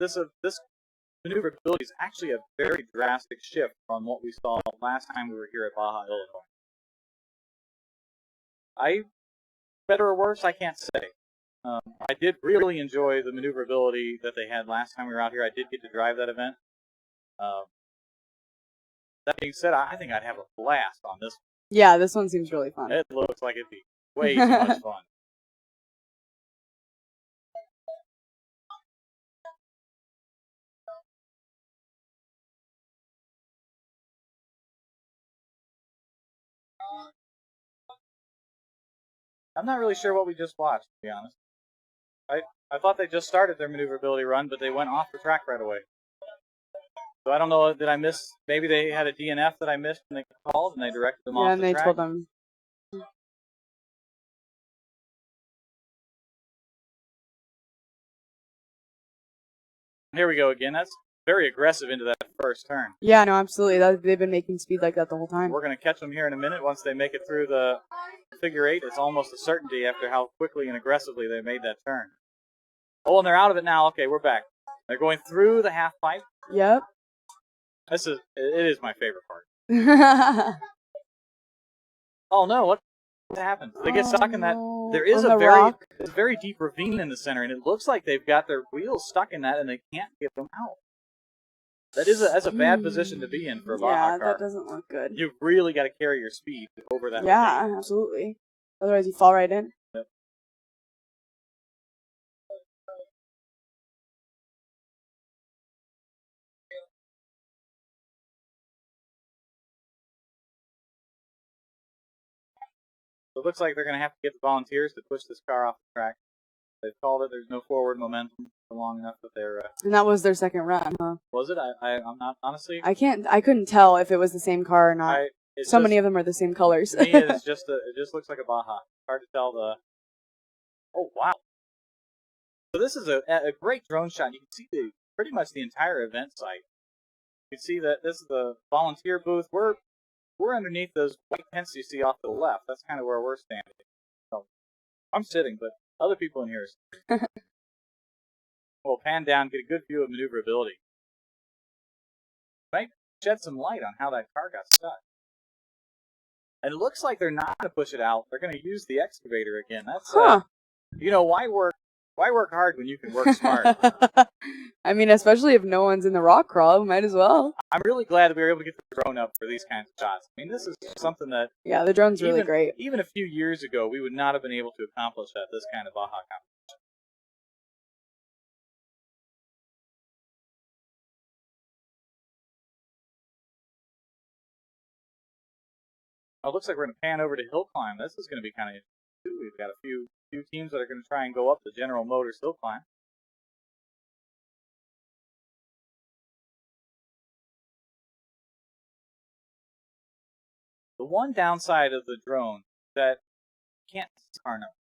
maneuverability is actually a very drastic shift from what we saw last time we were here at Baja, Illinois. Better or worse, I can't say. I did really enjoy the maneuverability that they had last time we were out here. I did get to drive that event. That being said, I think I'd have a blast on this one. Yeah, this one seems really fun. It looks like it'd be way too much fun. I'm not really sure what we just watched, to be honest. I thought they just started their maneuverability run, but they went off the track right away. So I don't know, did I miss, maybe they had a DNF that I missed and they called and they directed them off and the they track? told them. Here we go again. That's very aggressive into that first turn. Yeah, no, absolutely. They've been making speed like that the whole time. We're going to catch them here in a minute. Once they make it through the figure eight, it's almost a certainty after how quickly and aggressively they made that turn. Oh, and they're out of it now. Okay, we're back. They're going through the half pipe. Yep. It is my favorite part. Oh no, what happened? They get stuck in that. There is a very deep ravine in the center, and it looks like they've got their wheels stuck in that, and they can't get them out. That's a bad position to be in for a Baja car. Yeah, that doesn't look good. You've really got to carry your speed over that. Yeah, ravine. absolutely. Otherwise, you fall right in. Yep. So it looks like they're going to have to get the volunteers to push this car off the track. They've called it. There's no forward momentum for long enough that they're. And that was their second run, huh? Was it? I'm not honestly. I couldn't tell if it was the same car or not. So many of them are the same colors. To me, it just looks like a Baja. Hard to tell the. Oh wow! So this is a great drone shot. You can see pretty much the entire event site. You can see that this is the volunteer booth. We're underneath those white tents you see off to the left. That's kind of where we're standing. So, I'm sitting, but other people in here are sitting. We'll pan down, get a good view of maneuverability. Might shed some light on how that car got stuck. And it looks like they're not going to push it out. They're going to use the excavator again. That's why work hard when you can work smart? I mean, especially if no one's in the rock crawl, might as well. I'm really glad that we were able to get the drone up for these kinds of shots. I mean, this is something that the drone's really great. Even a few years ago, we would not have been able to accomplish at this kind of Baja competition. It looks like we're going to pan over to hill climb. This is going to be kind of interesting too. We've got a few teams that are going to try and go up the General Motors hill climb. The one downside of the drone is that you can't see car numbers.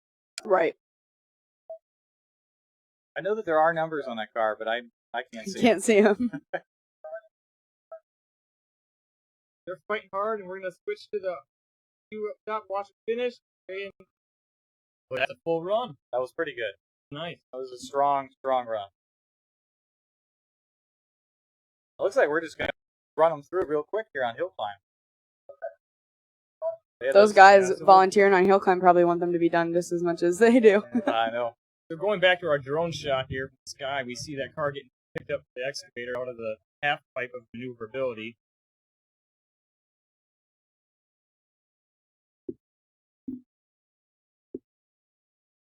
Right. I know that there are numbers on that car, but I can't see. Can't see them. They're fighting hard, and we're going to switch to the two up top, watch it finish. And that's a full run. That was pretty good. Nice. That was a strong run. It looks like we're just going to run them through real quick here on hill climb. Those guys volunteering on hill climb probably want them to be done just as much as they do. I know. So going back to our drone shot here from the sky, we see that car getting picked up with the excavator out of the half pipe of maneuverability.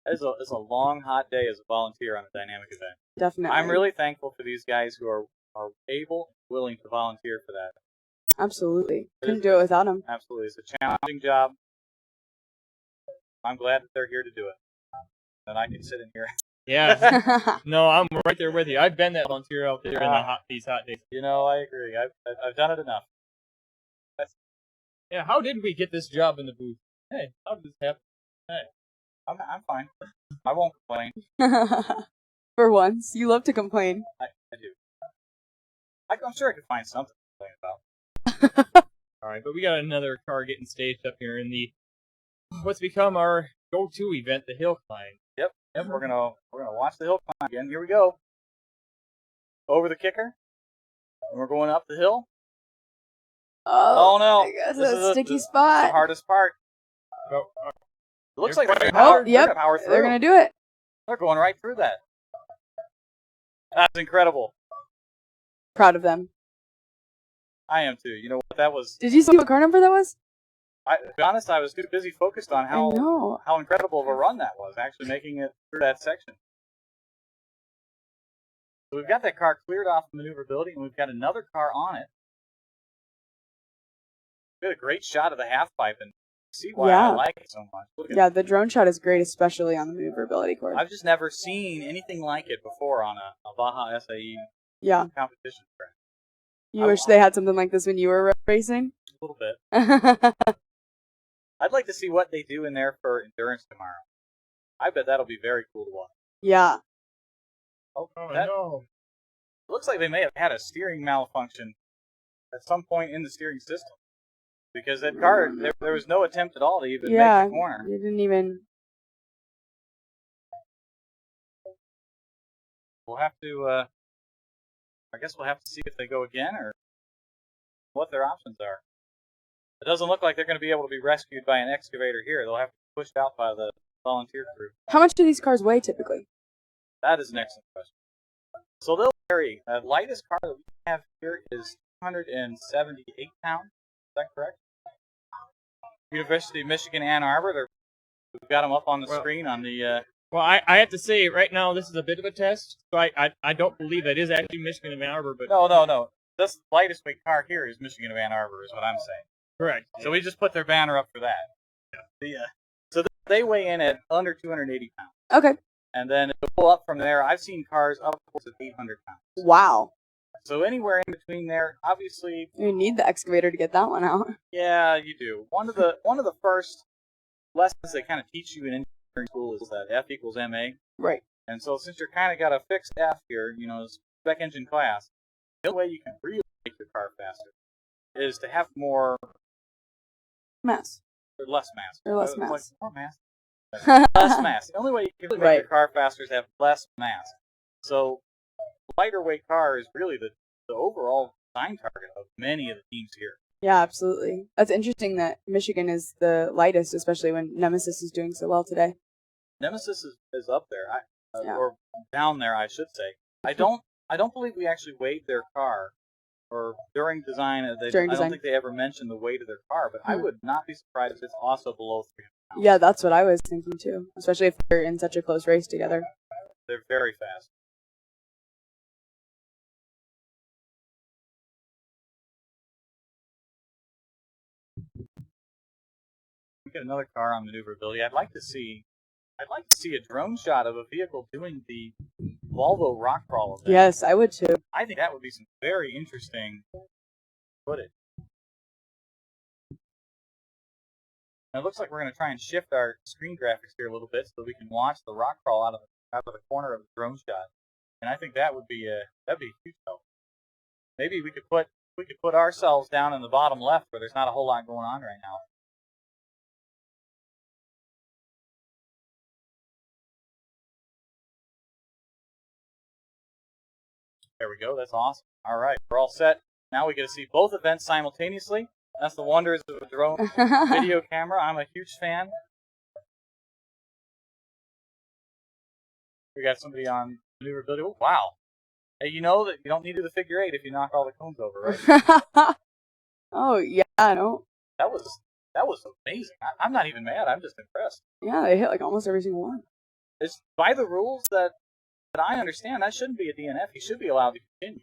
It's a long, hot day as a volunteer on a dynamic event. Definitely. I'm really thankful for these guys who are able and willing to volunteer for that. Absolutely. Couldn't do it without them. Absolutely. It's a challenging job. I'm glad that they're here to do it. And I can sit in here. Yeah. No, I'm right there with you. I've been that volunteer out there in these hot days. You know, I agree. I've done it enough. Yeah, how did we get this job in the booth? Hey, how did this happen? Hey. I'm fine. I won't complain. For once. You love to complain. I do. I'm sure I could find something to complain about. All right, but we got another car getting staged up here in the what's become our go-to event, the hill climb. Yep. We're gonna watch the hill climb again. Here we go. Over the kicker, and we're going up the hill. Oh no! I guess this that's is a sticky the spot. hardest part. It looks like they're Oh, yep. gonna power through. They're gonna do it. They're going right through that. That's incredible. Proud of them. I am too. You know what that was? Did you see what car number that was? To be honest, I was too busy focused on I know. how incredible of a run that was, actually making it through that section. So we've got that car cleared off maneuverability, and we've got another car on it. We had a great shot of the half pipe, and see why I like it so much. Yeah, the drone shot is great, especially on the maneuverability course. I've just never seen anything like it before on a Baja SAE competition track. You wish they had something like this when you were racing? A little bit. I'd like to see what they do in there for endurance tomorrow. I bet that'll be very cool to watch. Yeah. Oh, no. It looks like they may have had a steering malfunction at some point in the steering system. Because that car, there was no attempt at all to even make the corner. You didn't even... We'll have to, I guess we'll have to see if they go again or what their options are. It doesn't look like they're going to be able to be rescued by an excavator here. They'll have to be pushed out by the volunteer crew. How much do these cars weigh typically? That is an excellent question. So they'll vary. The lightest car that we have here is 278 pounds. Is that correct? University of Michigan, Ann Arbor. We've got them up on the screen on the... Well, I have to say, right now, this is a bit of a test. So I don't believe that is actually Michigan of Ann Arbor. But No. This lightest weight car here is Michigan of Ann Arbor, is what I'm saying. Correct. So we just put their banner up for that. So they weigh in at under 280 pounds. Okay. And then it'll go up from there. I've seen cars upwards of 800 pounds. Wow. So anywhere in between there, obviously. You need the excavator to get that one out. Yeah, you do. One of the first lessons they kind of teach you in engineering school is that F equals ma. Right. And so since you're kind of got a fixed F here, spec engine class, the only way you can really make your car faster is to have more Mass. or less mass. Or less mass. More mass. Less mass. The only way you can really make your car faster is to have less mass. So lighter weight car is really the overall design target of many of the teams here. Yeah, absolutely. That's interesting that Michigan is the lightest, especially when Nemesis is doing so well today. Nemesis is up there, Yeah. or down there, I should say. I don't believe we actually weighed their car, or during design. I don't think they ever mentioned the weight of their car, but I would not be surprised if it's also below 300 pounds. Yeah, that's what I was thinking too, especially if they're in such a close race together. They're very fast. We get another car on maneuverability. I'd like to see a drone shot of a vehicle doing the Volvo rock crawl event. Yes, I would too. I think that would be some very interesting footage. Now, it looks like we're going to try and shift our screen graphics here a little bit so that we can watch the rock crawl out of the corner of the drone shot. And I think that would be a huge help. Maybe we could put ourselves down in the bottom left where there's not a whole lot going on right now. There we go. That's awesome. All right, we're all set. Now we get to see both events simultaneously. That's the wonders of a drone video camera. I'm a huge fan. We got somebody on maneuverability. Oh, wow. Hey, you know that you don't need to do the figure eight if you knock all the cones over, right? Oh, yeah, I know. That was amazing. I'm not even mad. I'm just impressed. Yeah, they hit like almost every single one. It's by the rules that I understand. That shouldn't be a DNF. He should be allowed to continue.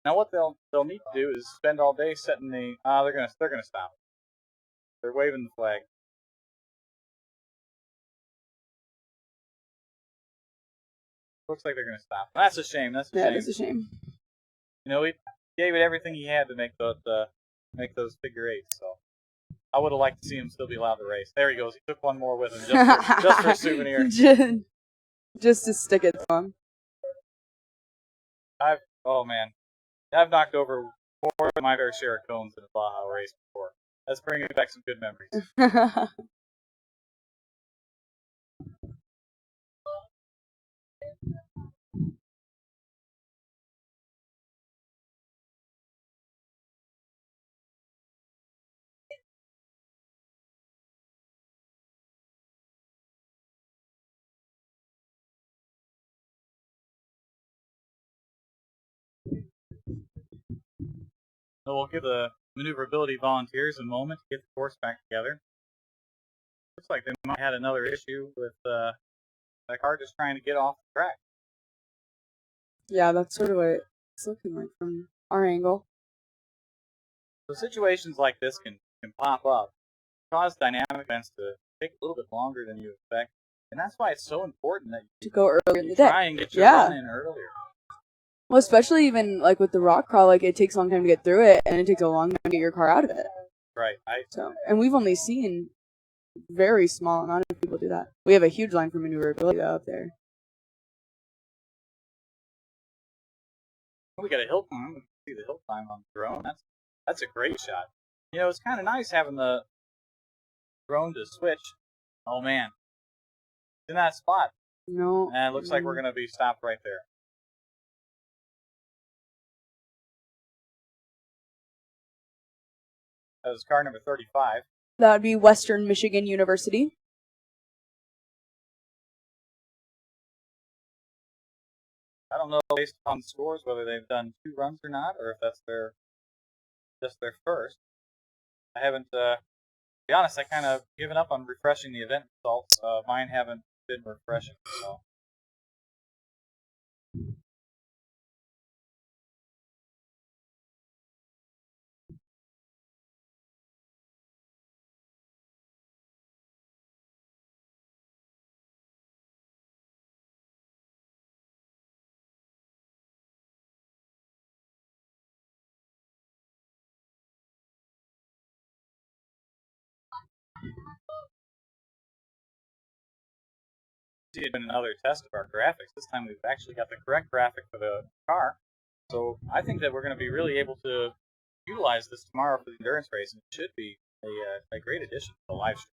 Now, what they'll need to do is spend all day setting the. They're gonna stop. They're waving the flag. Looks like they're gonna stop. That's a shame. That's a shame. Yeah, it's a shame. He gave it everything he had to make those figure eights. So I would have liked to see him still be allowed to race. There he goes. He took one more with him just for a souvenir. Just to stick it to him. Oh man, I've knocked over more than my fair share of cones in a Baja race before. That's bringing back some good memories. So we'll give the maneuverability volunteers a moment to get the course back together. Looks like they might have had another issue with that car just trying to get off the track. Yeah, that's sort of what it's looking like from our angle. So situations like this can pop up, cause dynamic events to take a little bit longer than you expect, and that's why it's so important that To go earlier in the you day. try and get your run in earlier. Well, especially even like with the rock crawl, like it takes a long time to get through it, and it takes a long time to get your car out of it. Right. And we've only seen very small amount of people do that. We have a huge line for maneuverability up there. We got a hill climb. We can see the hill climb on the drone. That's a great shot. It's kind of nice having the drone to switch. Oh man, it's in that spot. No. And it looks like we're gonna be stopped right there. That was car number 35. That would be Western Michigan University. I don't know based on the scores whether they've done 2 runs or not, or if that's just their first. I haven't. To be honest, I kind of given up on refreshing the event results. Mine haven't been refreshing. So. See, it's been another test of our graphics. This time we've actually got the correct graphic for the car. So I think that we're going to be really able to utilize this tomorrow for the endurance race, and it should be a great addition to the live stream.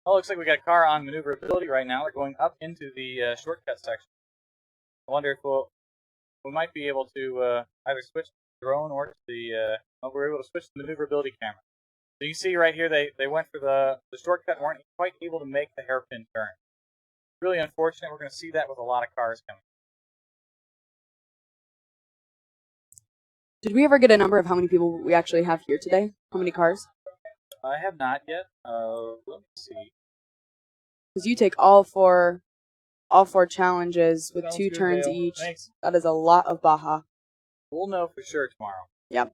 Oh, looks like we got a car on maneuverability right now. We're going up into the shortcut section. I wonder if we might be able to either switch to the drone or to the we're able to switch to the maneuverability camera. So you see right here, they went for the shortcut and weren't quite able to make the hairpin turn. Really unfortunate. We're going to see that with a lot of cars coming. Did we ever get a number of how many people we actually have here today? How many cars? I have not yet. Let me see. Because you take all four challenges with Sounds 2 good, turns Dale. each. Thanks. That is a lot of Baja. We'll know for sure tomorrow. Yep.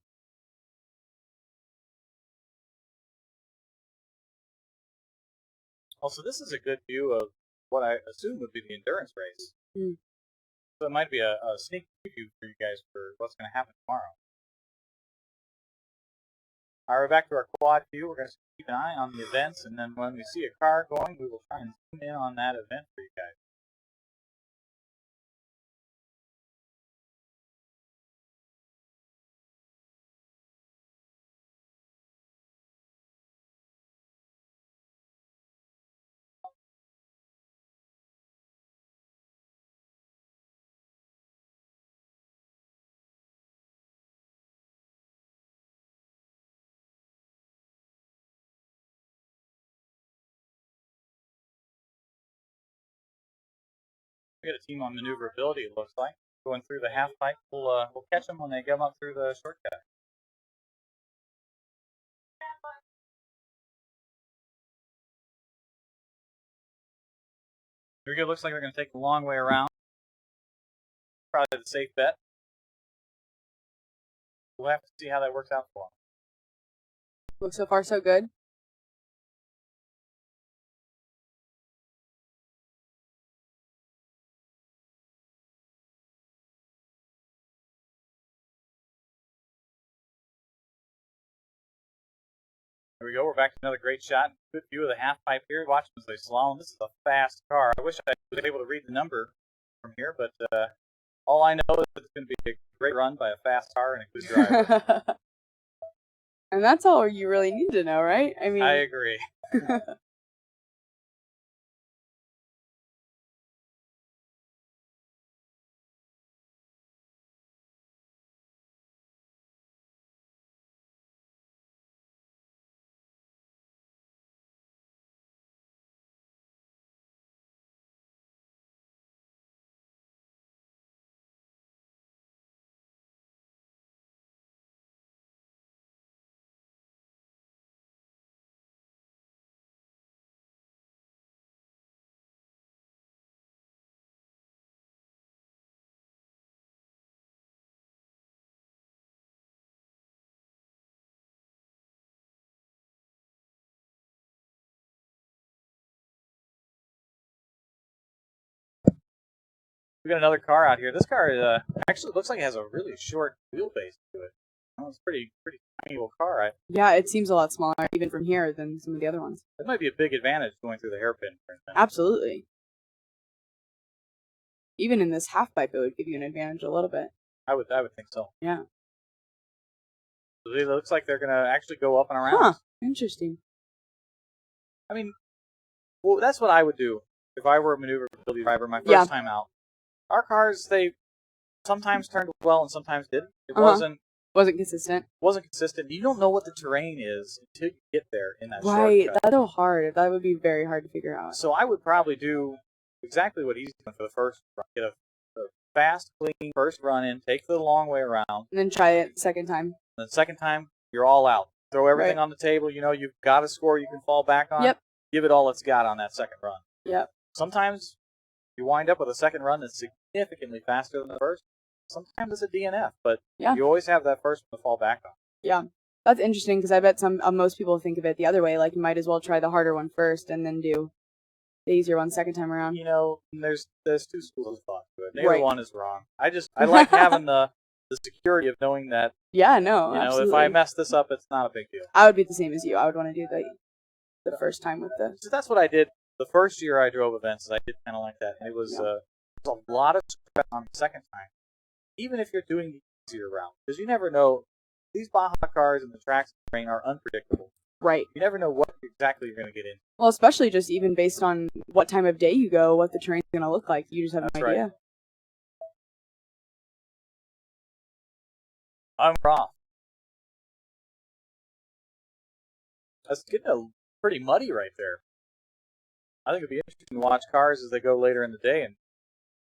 Also, this is a good view of what I assume would be the endurance race. Mm. So it might be a sneak preview for you guys for what's going to happen tomorrow. All right, we're back to our quad view. We're going to keep an eye on the events, and then when we see a car going, we will try and zoom in on that event for you guys. We got a team on maneuverability, it looks like. Going through the half pipe. We'll catch them when they come up through the shortcut. Here we go. Looks like they're going to take the long way around. Probably the safe bet. We'll have to see how that works out for them. Looks so far so good. Here we go. We're back to another great shot. Good view of the half pipe here. Watch them as they slalom. This is a fast car. I wish I was able to read the number from here, but all I know is it's going to be a great run by a fast car and a good driver. And that's all you really need to know, right? I mean, I agree. We got another car out here. This car actually looks like it has a really short wheelbase to it. It's a pretty tiny little car. yeah, it seems a lot smaller even from here than some of the other ones. That might be a big advantage going through the hairpin, for instance. Absolutely. Even in this half pipe, it would give you an advantage a little bit. I would think so. Yeah. So it looks like they're going to actually go up and around. Huh. Interesting. I mean, well, that's what I would do if I were a maneuverability driver my first time out. Our cars, they sometimes turned well and sometimes didn't. It wasn't consistent. Wasn't consistent. You don't know what the terrain is until you get there in that Right. shortcut. That's so hard. That would be very hard to figure out. So I would probably do exactly what he's doing for the first run. Get a fast, clean first run in, take the long way around. And then try it the second time. And the second time, you're all out. Throw everything on the table. You know, you've got a score you can fall back on. Yep. Give it all it's got on that second run. Yep. Sometimes you wind up with a second run that's significantly faster than the first. Sometimes it's a DNF, but you always have that first one to fall back on. Yeah. That's interesting because I bet most people think of it the other way. Like, you might as well try the harder one first and then do the easier one second time around. You know, there's two schools of thought to it. Neither one is wrong. I like having the the security of knowing that, Yeah, no, you know, absolutely. if I mess this up, it's not a big deal. I would be the same as you. I would want to do the first time with the. So that's what I did the first year I drove events. I did kind of like that. And it was a lot of stress on the second time, even if you're doing the easier route, because you never know. These Baja cars and the tracks and terrain are unpredictable. Right. You never know what exactly you're going to get in. Well, especially just even based on what time of day you go, what the terrain's going to look like. You just have no idea. I'm off. That's getting pretty muddy right there. I think it'd be interesting to watch cars as they go later in the day, and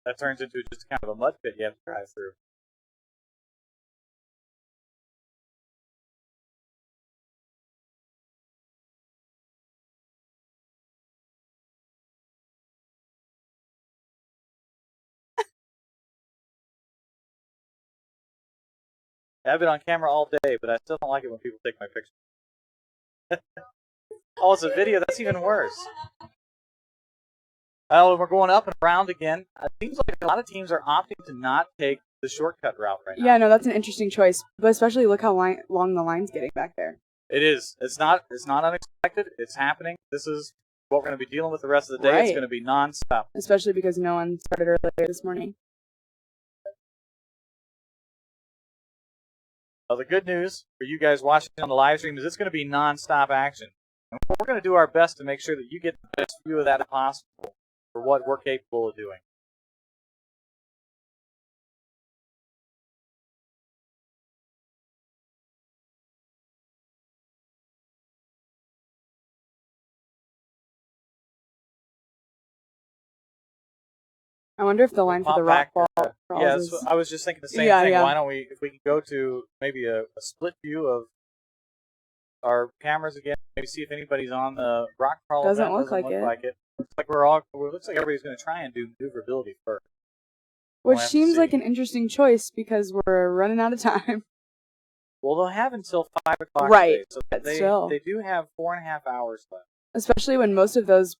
that turns into just kind of a mud pit you have to drive through. I've been on camera all day, but I still don't like it when people take my picture. Oh, it's a video. That's even worse. Well, we're going up and around again. It seems like a lot of teams are opting to not take the shortcut route right now. Yeah, no, that's an interesting choice. But especially look how long the line's getting back there. It is. It's not unexpected. It's happening. This is what we're going to be dealing with the rest of the day. Right. It's going to be nonstop. Especially because no one started earlier this morning. Well, the good news for you guys watching on the live stream is it's going to be nonstop action. And we're going to do our best to make sure that you get the best view of that possible for what we're capable of doing. I wonder if the line for the rock ball Yeah, is... I was just thinking the same Yeah, thing. yeah. Why don't we, if we can go to maybe a split view of our cameras again, maybe see if anybody's on the rock crawl. Doesn't look like it. Looks like it looks like everybody's going to try and do maneuverability first. Which We'll have to seems like see. an interesting choice because we're running out of time. Well, they'll have until 5 o'clock Right, today, so but still. they do have 4.5 hours left. Especially when most of those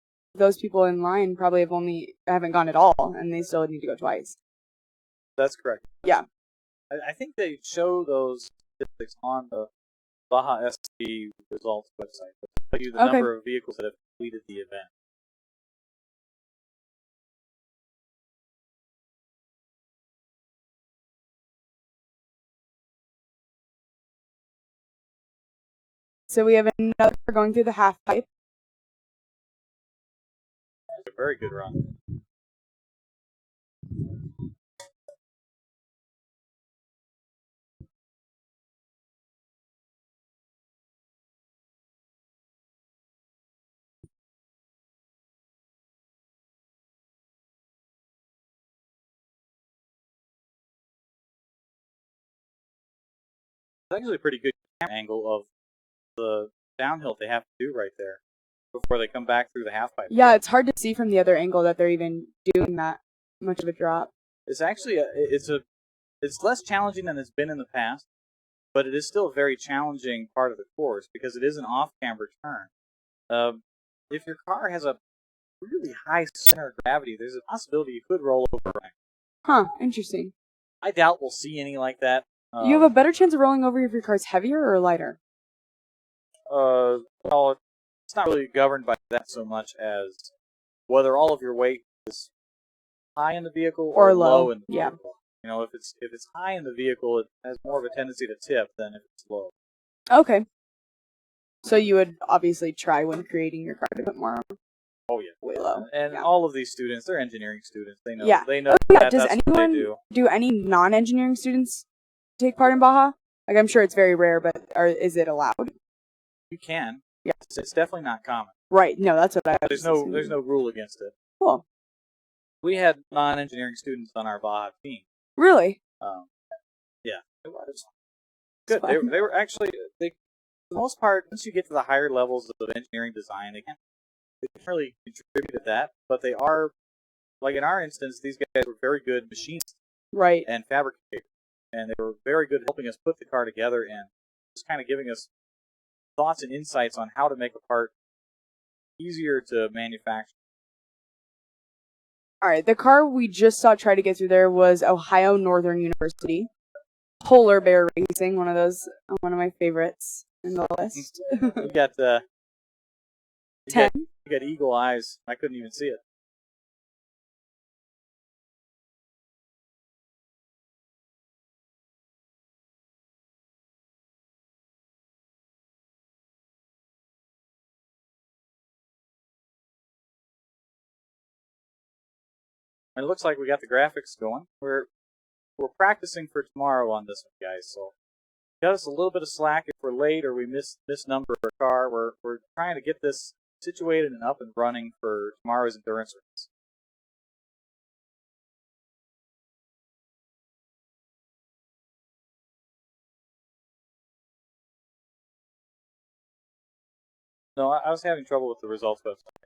people in line probably haven't gone at all, and they still need to go twice. That's correct. Yeah. I think they show those statistics on the Baja SAE results website. They'll tell you the number of vehicles that have completed the event. So we have another going through the half pipe. It's a very good run. It's actually a pretty good angle of the downhill they have to do right there before they come back through the half pipe. Yeah, it's hard to see from the other angle that they're even doing that much of a drop. It's actually it's less challenging than it's been in the past, but it is still a very challenging part of the course because it is an off-camber turn. If your car has a really high center of gravity, there's a possibility you could roll over. Huh, interesting. I doubt we'll see any like that. You have a better chance of rolling over if your car's heavier or lighter? Well, it's not really governed by that so much as whether all of your weight is high in the vehicle or low in the vehicle. You know, if it's high in the vehicle, it has more of a tendency to tip than if it's low. Okay. So you would obviously try when creating your car to put more Oh yeah, way low. And all of these students, they're engineering students. They know. Yeah. They know Does that's anyone what they do. any non-engineering students take part in Baja? Like, I'm sure it's very rare, but is it allowed? You can. Yeah. It's definitely not common. Right. No, that's what I was There's no rule against it. Cool. We had non-engineering students on our Baja team. Really? Yeah, it was good. They were actually for the most part. Once you get to the higher levels of engineering design, they can't really contribute to that. But they are, like in our instance, these guys were very good machinists, right, and fabricators, and they were very good helping us put the car together and just kind of giving us thoughts and insights on how to make a part easier to manufacture. All right, the car we just saw try to get through there was Ohio Northern University. polar bear racing, one of my favorites in the list. You got 10. You got eagle eyes. I couldn't even see it. And it looks like we got the graphics going. We're practicing for tomorrow on this one, guys. So cut us a little bit of slack if we're late or we miss number of a car. We're trying to get this situated and up and running for tomorrow's endurance race. No, I was having trouble with the results website.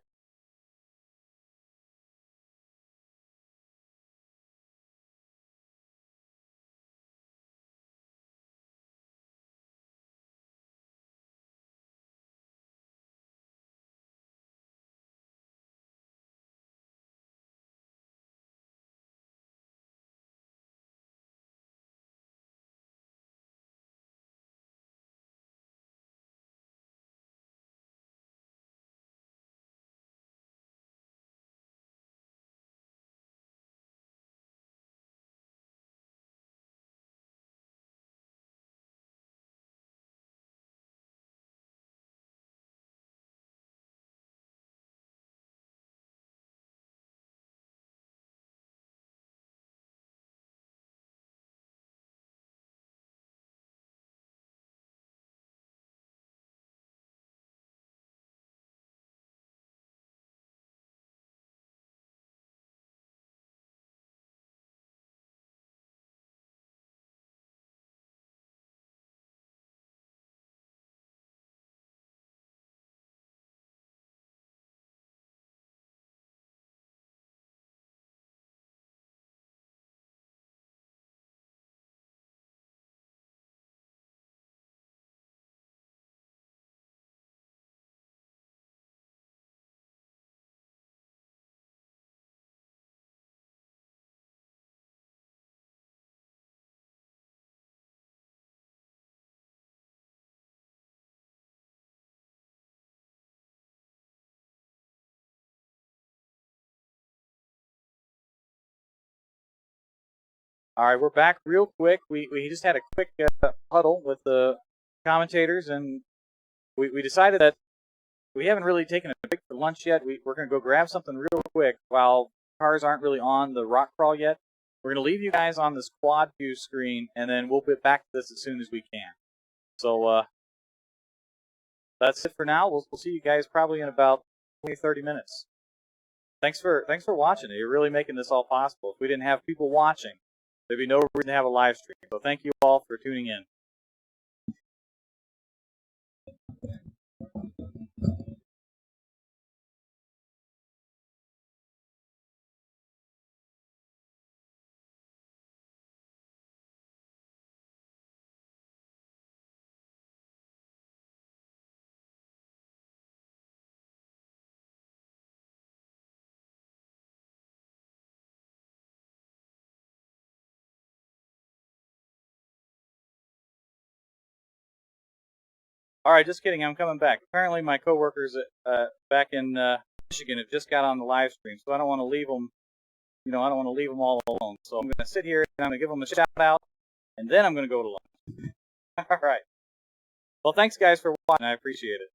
All right, we're back real quick. We just had a quick huddle with the commentators, and we decided that we haven't really taken a break for lunch yet. We're going to go grab something real quick while cars aren't really on the rock crawl yet. We're going to leave you guys on this quad view screen, and then we'll get back to this as soon as we can. So that's it for now. We'll see you guys probably in about 20, 30 minutes. Thanks for watching. You're really making this all possible. If we didn't have people watching, there'd be no reason to have a live stream. So thank you all for tuning in. All right, just kidding. I'm coming back. Apparently, my coworkers back in Michigan have just got on the live stream, so I don't want to leave them. I don't want to leave them all alone. So I'm going to sit here and I'm going to give them a shout out, and then I'm going to go to lunch. All right. Well, thanks guys for watching. I appreciate it.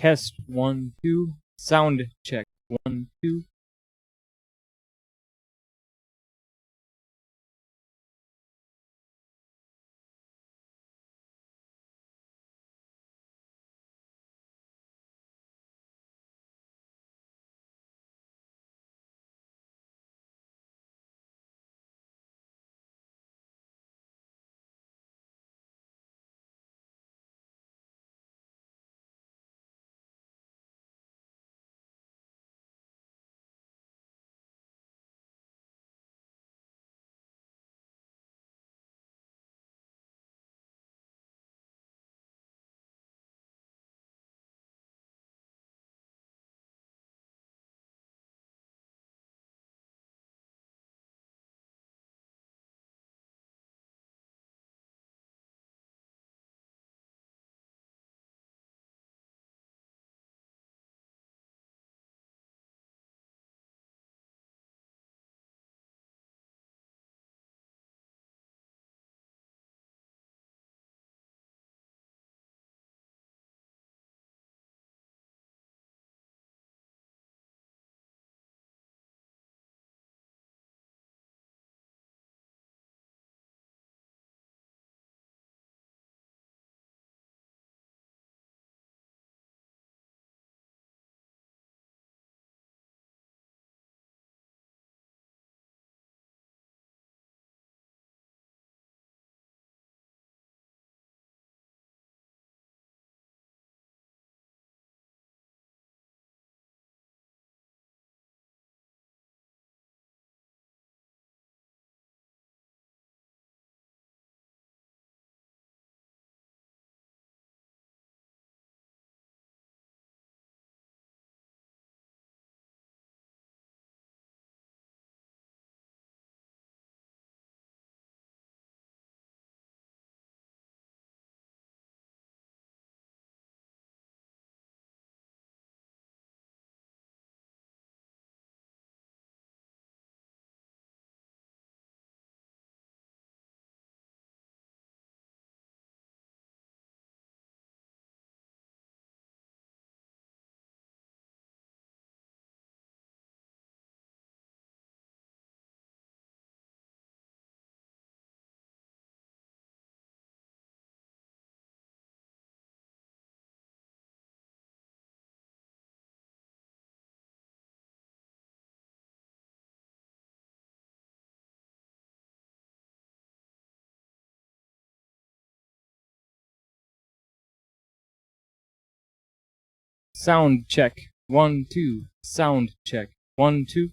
Test 1, 2. Sound check 1, 2. Sound check 1, 2. Sound check 1, 2.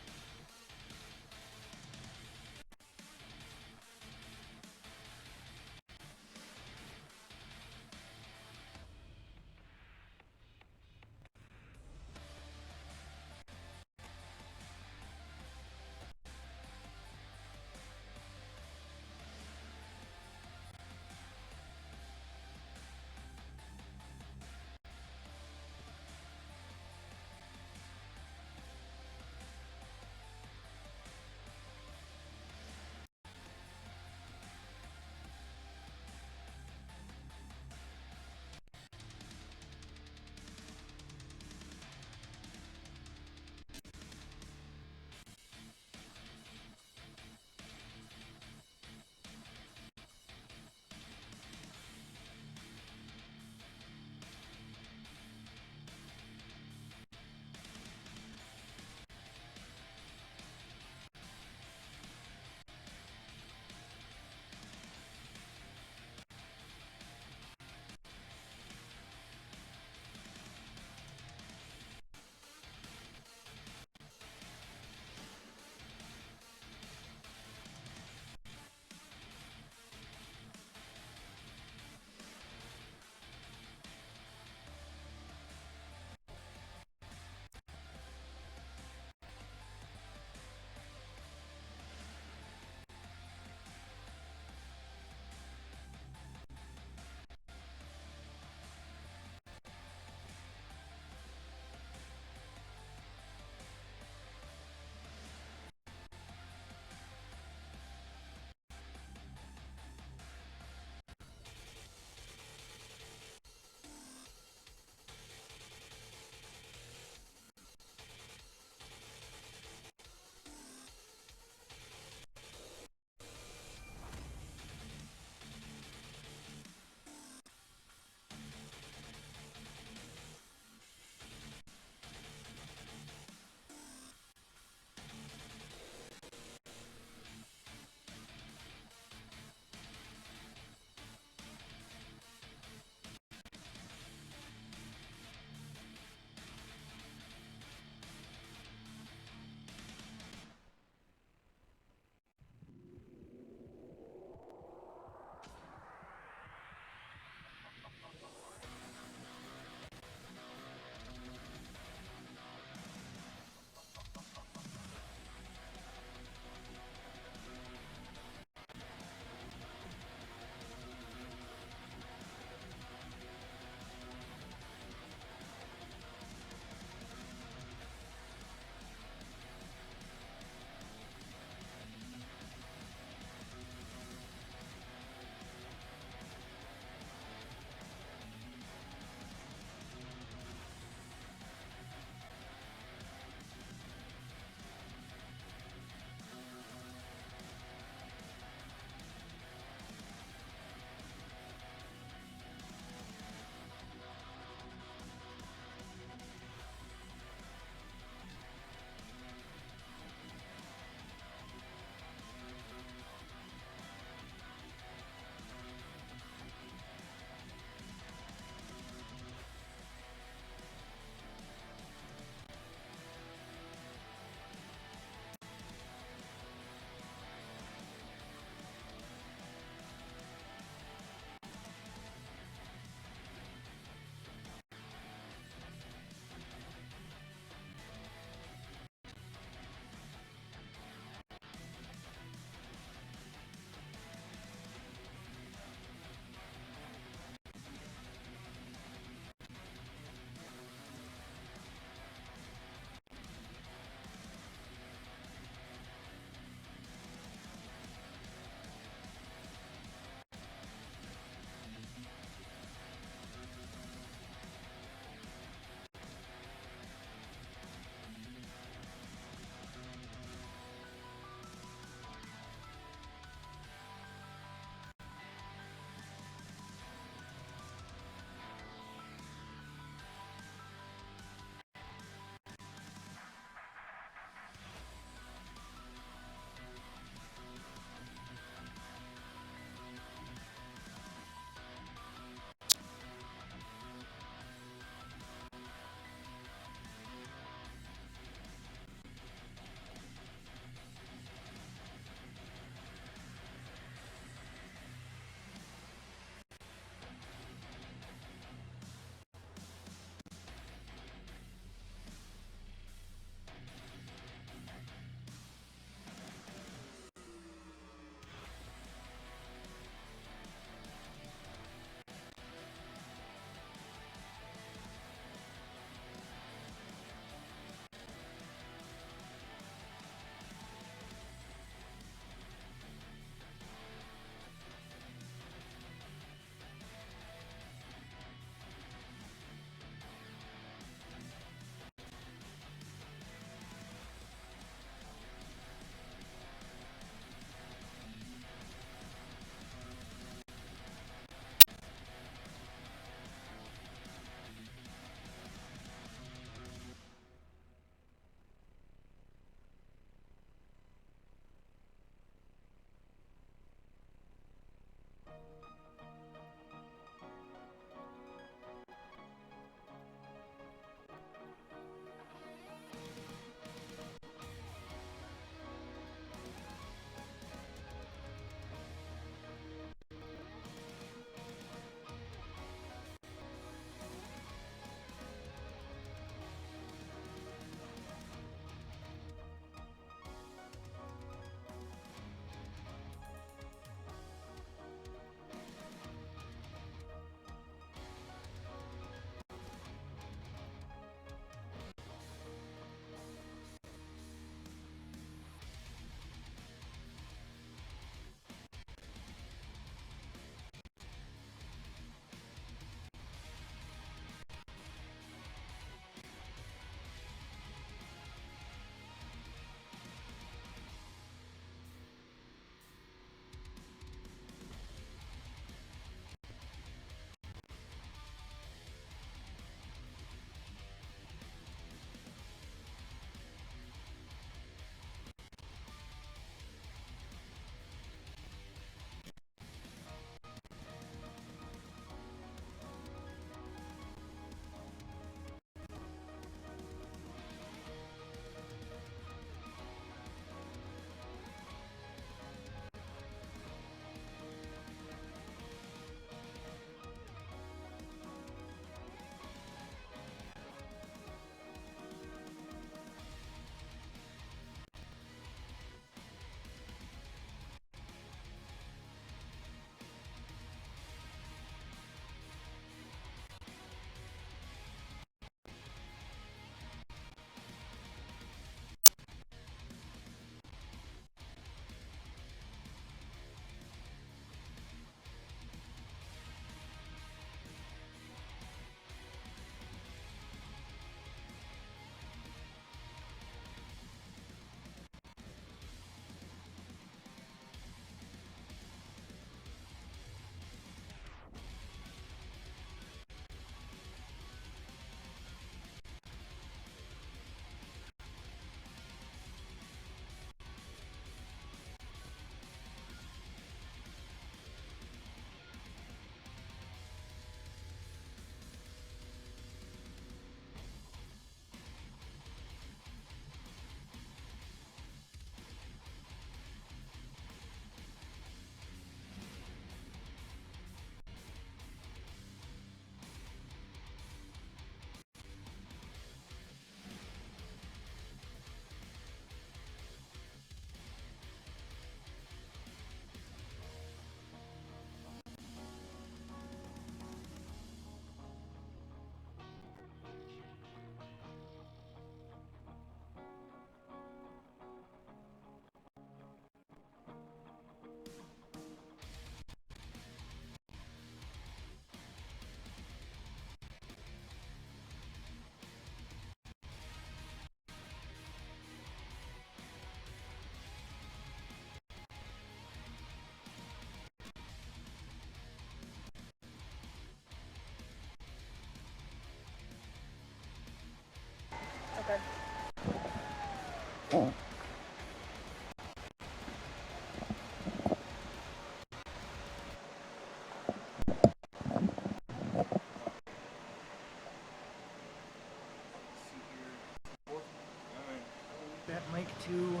That mic too.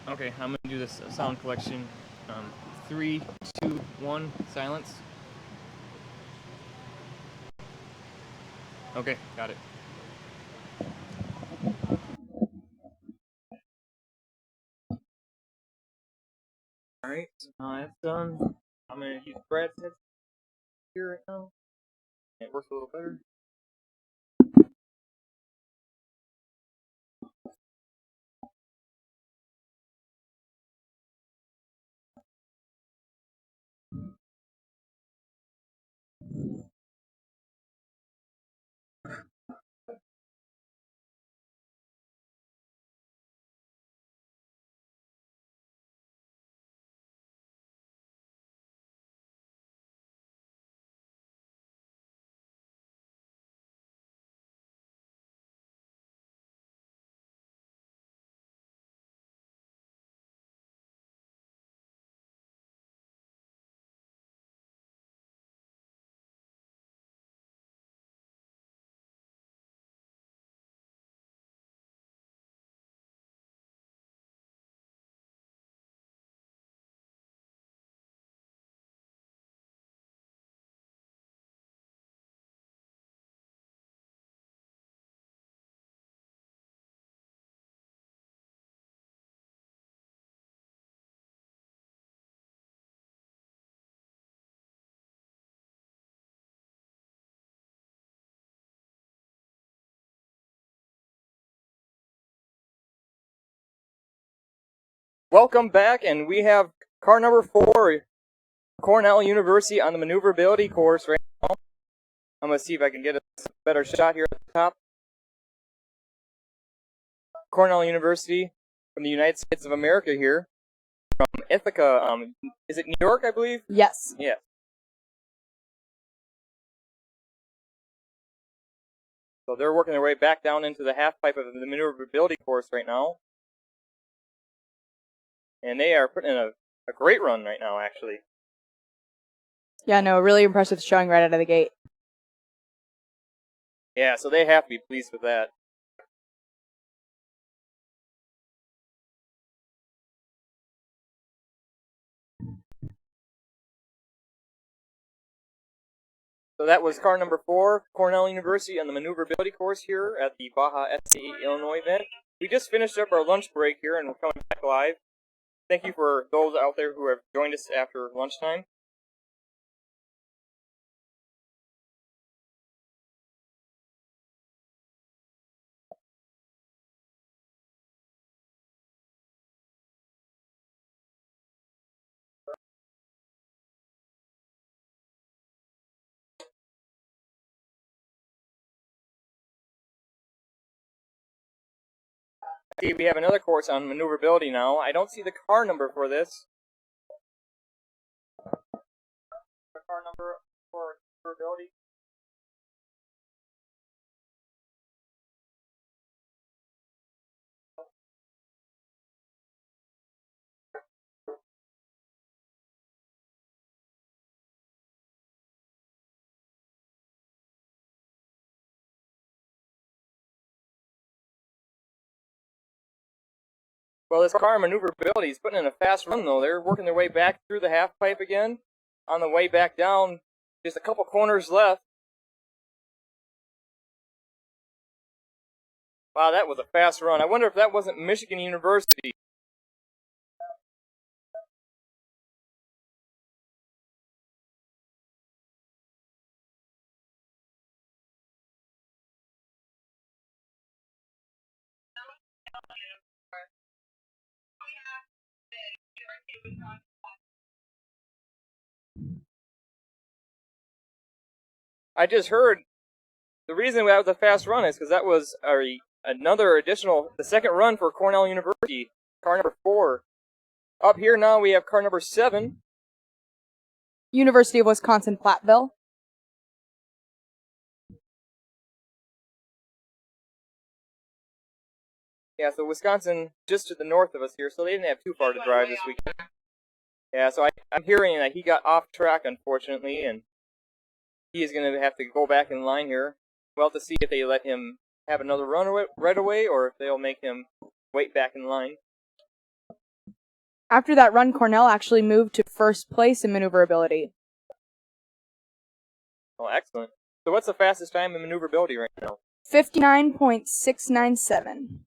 Okay, I'm gonna do this sound collection. 3, 2, 1, silence. Okay, got it. Alright, that's done. I'm gonna use Brad's headset here right now. It works a little better. Welcome back, and we have car number 4, Cornell University on the Maneuverability course right now. I'm going to see if I can get a better shot here at the top. Cornell University from the United States of America here. From Ithaca, is it New York, I believe? Yes. Yeah. So they're working their way back down into the half pipe of the Maneuverability course right now. And they are putting in a great run right now, actually. Yeah, no, really impressive showing right out of the gate. Yeah, so they have to be pleased with that. So that was car number 4, Cornell University on the Maneuverability course here at the Baja SAE Illinois event. We just finished up our lunch break here and we're coming back live. Thank you for those out there who have joined us after lunchtime. See, we have another course on maneuverability now. I don't see the car number for this. The car number for maneuverability. Well, this car maneuverability is putting in a fast run, though. They're working their way back through the half pipe again. On the way back down, just a couple corners left. Wow, that was a fast run. I wonder if that wasn't Michigan University. I just heard the reason that was a fast run is because that was another additional, the second run for Cornell University, car number 4. Up here now we have car number 7. University of Wisconsin Platteville. Yeah, so Wisconsin just to the north of us here, so they didn't have too far to drive this weekend. Yeah, so I'm hearing that he got off track, unfortunately, and he is going to have to go back in line here. Well, to see if they let him have another run right away, or if they'll make him wait back in line. After that run, Cornell actually moved to first place in maneuverability. Oh, excellent. So what's the fastest time in maneuverability right now? 59.697.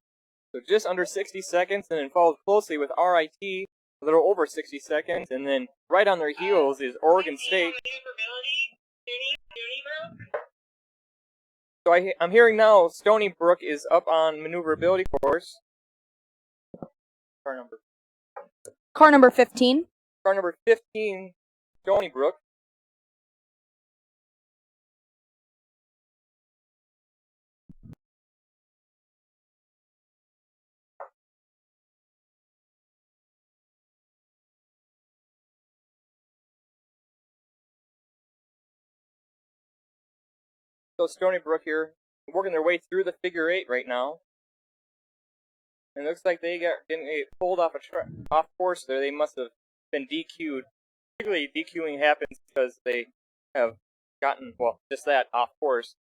So just under 60 seconds, and then followed closely with RIT, a little over 60 seconds, and then right on their heels is Oregon State. So I'm hearing now Stony Brook is up on maneuverability course. Car number 15. Car number 15, Stony Brook. So Stony Brook here, working their way through the figure 8 right now. And it looks like they got getting pulled off off course there. They must have been DQ'd. Typically, DQing happens because they have gotten, well, just that, off course.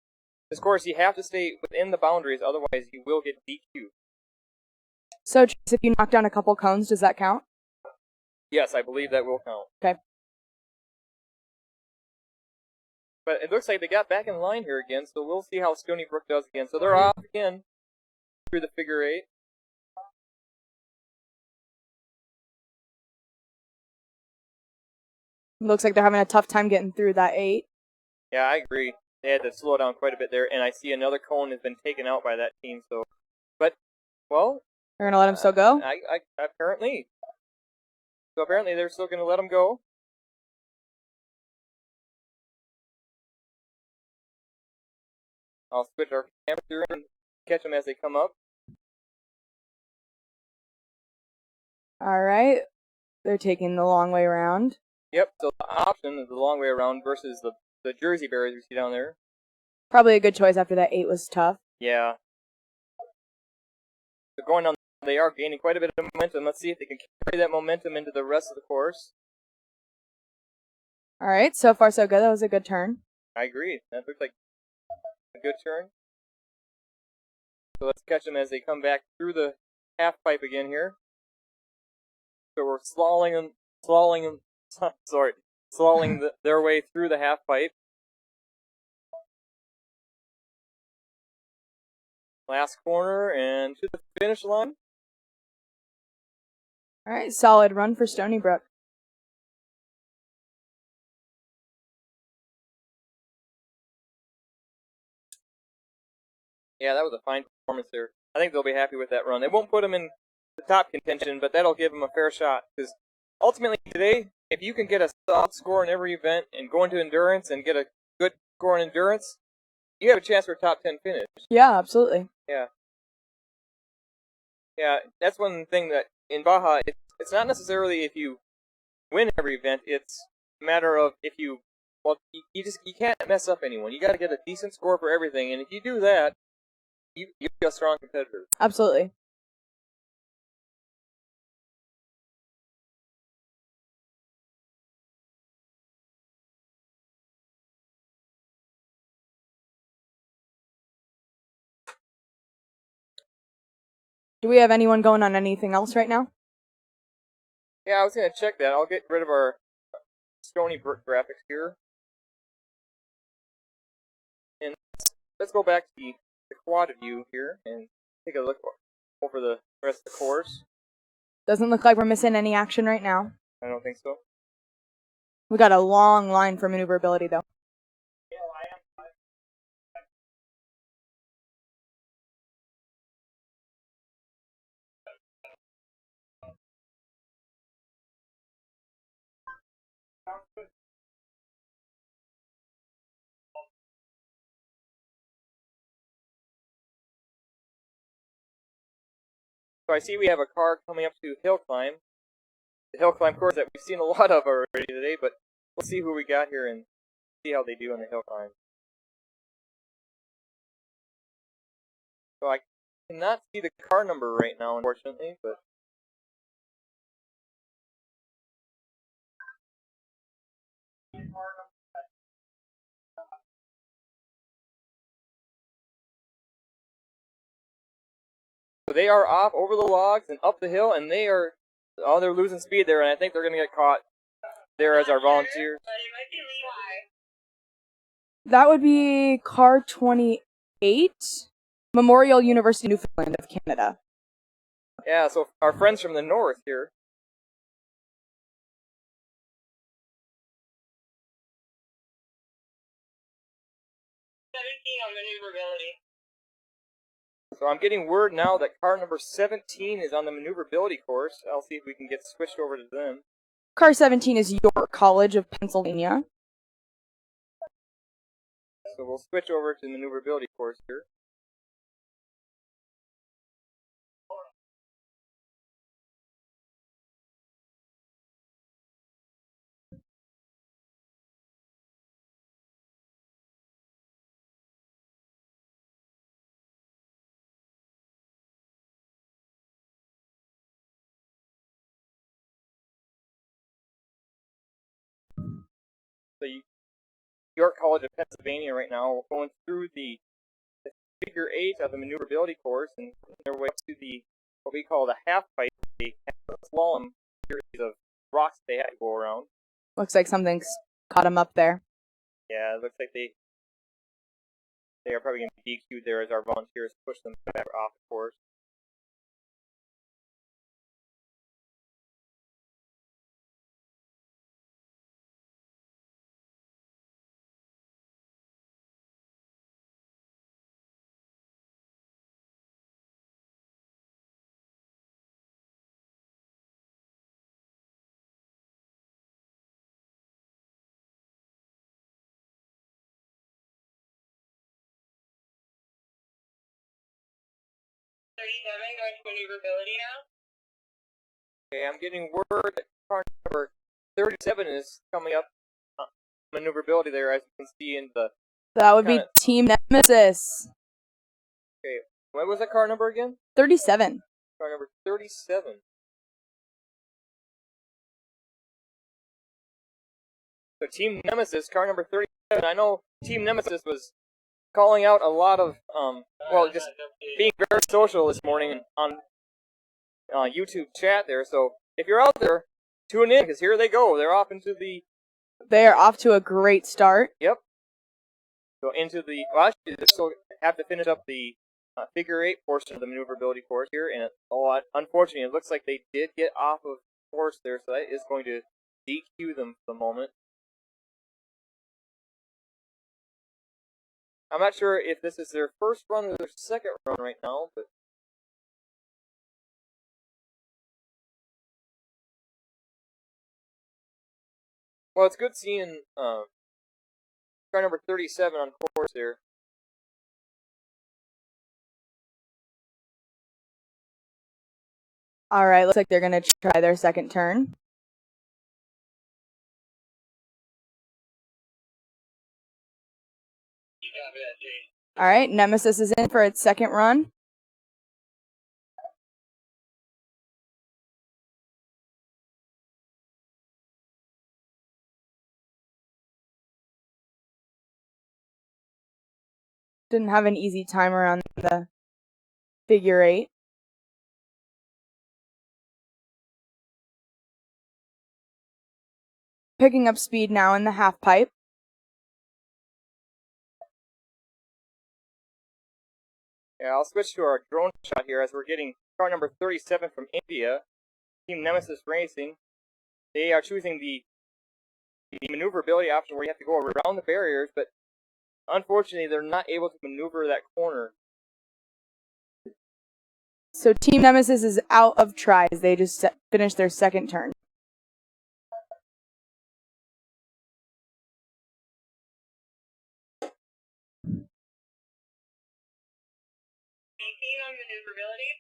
This course, you have to stay within the boundaries, otherwise you will get DQ'd. So, Chase, if you knock down a couple cones, does that count? Yes, I believe that will count. Okay. But it looks like they got back in line here again, so we'll see how Stony Brook does again. So they're off again through the figure 8. Looks like they're having a tough time getting through that 8. Yeah, I agree. They had to slow down quite a bit there, and I see another cone has been taken out by that team. So, but well, They're gonna let him still go. Apparently. So apparently they're still gonna let him go. I'll switch our camera through and catch them as they come up. All right, they're taking the long way around. Yep. So the option is the long way around versus the Jersey Bears you see down there. Probably a good choice after that 8 was tough. Yeah. So going on, they are gaining quite a bit of momentum. Let's see if they can carry that momentum into the rest of the course. All right, so far so good. That was a good turn. I agree. That looks like a good turn. So let's catch them as they come back through the half pipe again here. So we're slowing their way through the half pipe. Last corner and to the finish line. All right, solid run for Stony Brook. Yeah, that was a fine performance there. I think they'll be happy with that run. They won't put them in the top contention, but that'll give them a fair shot. Because ultimately today, if you can get a solid score in every event and go into endurance and get a good score in endurance, you have a chance for a top 10 finish. Yeah, absolutely. Yeah. Yeah, that's one thing that in Baja, it's not necessarily if you win every event, it's a matter of if you, well, you can't mess up anyone. You got to get a decent score for everything, and if you do that, you're a strong competitor. Absolutely. Do we have anyone going on anything else right now? Yeah, I was going to check that. I'll get rid of our Stony Brook graphics here. And let's go back to the quad view here and take a look over the rest of the course. Doesn't look like we're missing any action right now. I don't think so. We got a long line for maneuverability, though. So I see we have a car coming up to hill climb. The hill climb course that we've seen a lot of already today, but we'll see who we got here and see how they do on the hill climb. So cannot see the car number right now, unfortunately, but so they are off over the logs and up the hill, and they're losing speed there, and I think they're going to get caught there as our volunteers. That would be car 28, Memorial University, Newfoundland of Canada. Yeah, so our friends from the north here. On maneuverability. So I'm getting word now that car number 17 is on the maneuverability course. I'll see if we can get switched over to them. Car 17 is York College of Pennsylvania. So we'll switch over to the maneuverability course here. The York College of Pennsylvania right now, we're going through the figure 8 of the maneuverability course and their way up to the what we call the half pipe, the slalom series of rocks they had to go around. Looks like something's caught them up there. Yeah, it looks like they are probably going to be DQ'd there as our volunteers push them back off the course. Going to maneuverability now. Okay, I'm getting word that car number 37 is coming up. Maneuverability there, as you can see in the. That would be Team Nemesis. Okay, what was that car number again? 37. Car number 37. So Team Nemesis, car number 37. I know Team Nemesis was calling out a lot of, just being very social this morning on YouTube chat there. So if you're out there, tune in, because here they go. They're off into the. They are off to a great start. Yep. So into the. Well, actually, they still have to finish up the figure 8 portion of the maneuverability course here, and unfortunately, it looks like they did get off of course there, so that is going to DQ them for the moment. I'm not sure if this is their first run or their second run right now, but. Well, it's good seeing car number 37 on course here. All right, looks like they're going to try their second turn. All right, Nemesis is in for its second run. Didn't have an easy time around the figure 8. Picking up speed now in the half pipe. Yeah, I'll switch to our drone shot here as we're getting car number 37 from India, Team Nemesis Racing. They are choosing the maneuverability option where you have to go around the barriers, but unfortunately they're not able to maneuver that corner. So Team Nemesis is out of tries. They just finished their second turn. On maneuverability.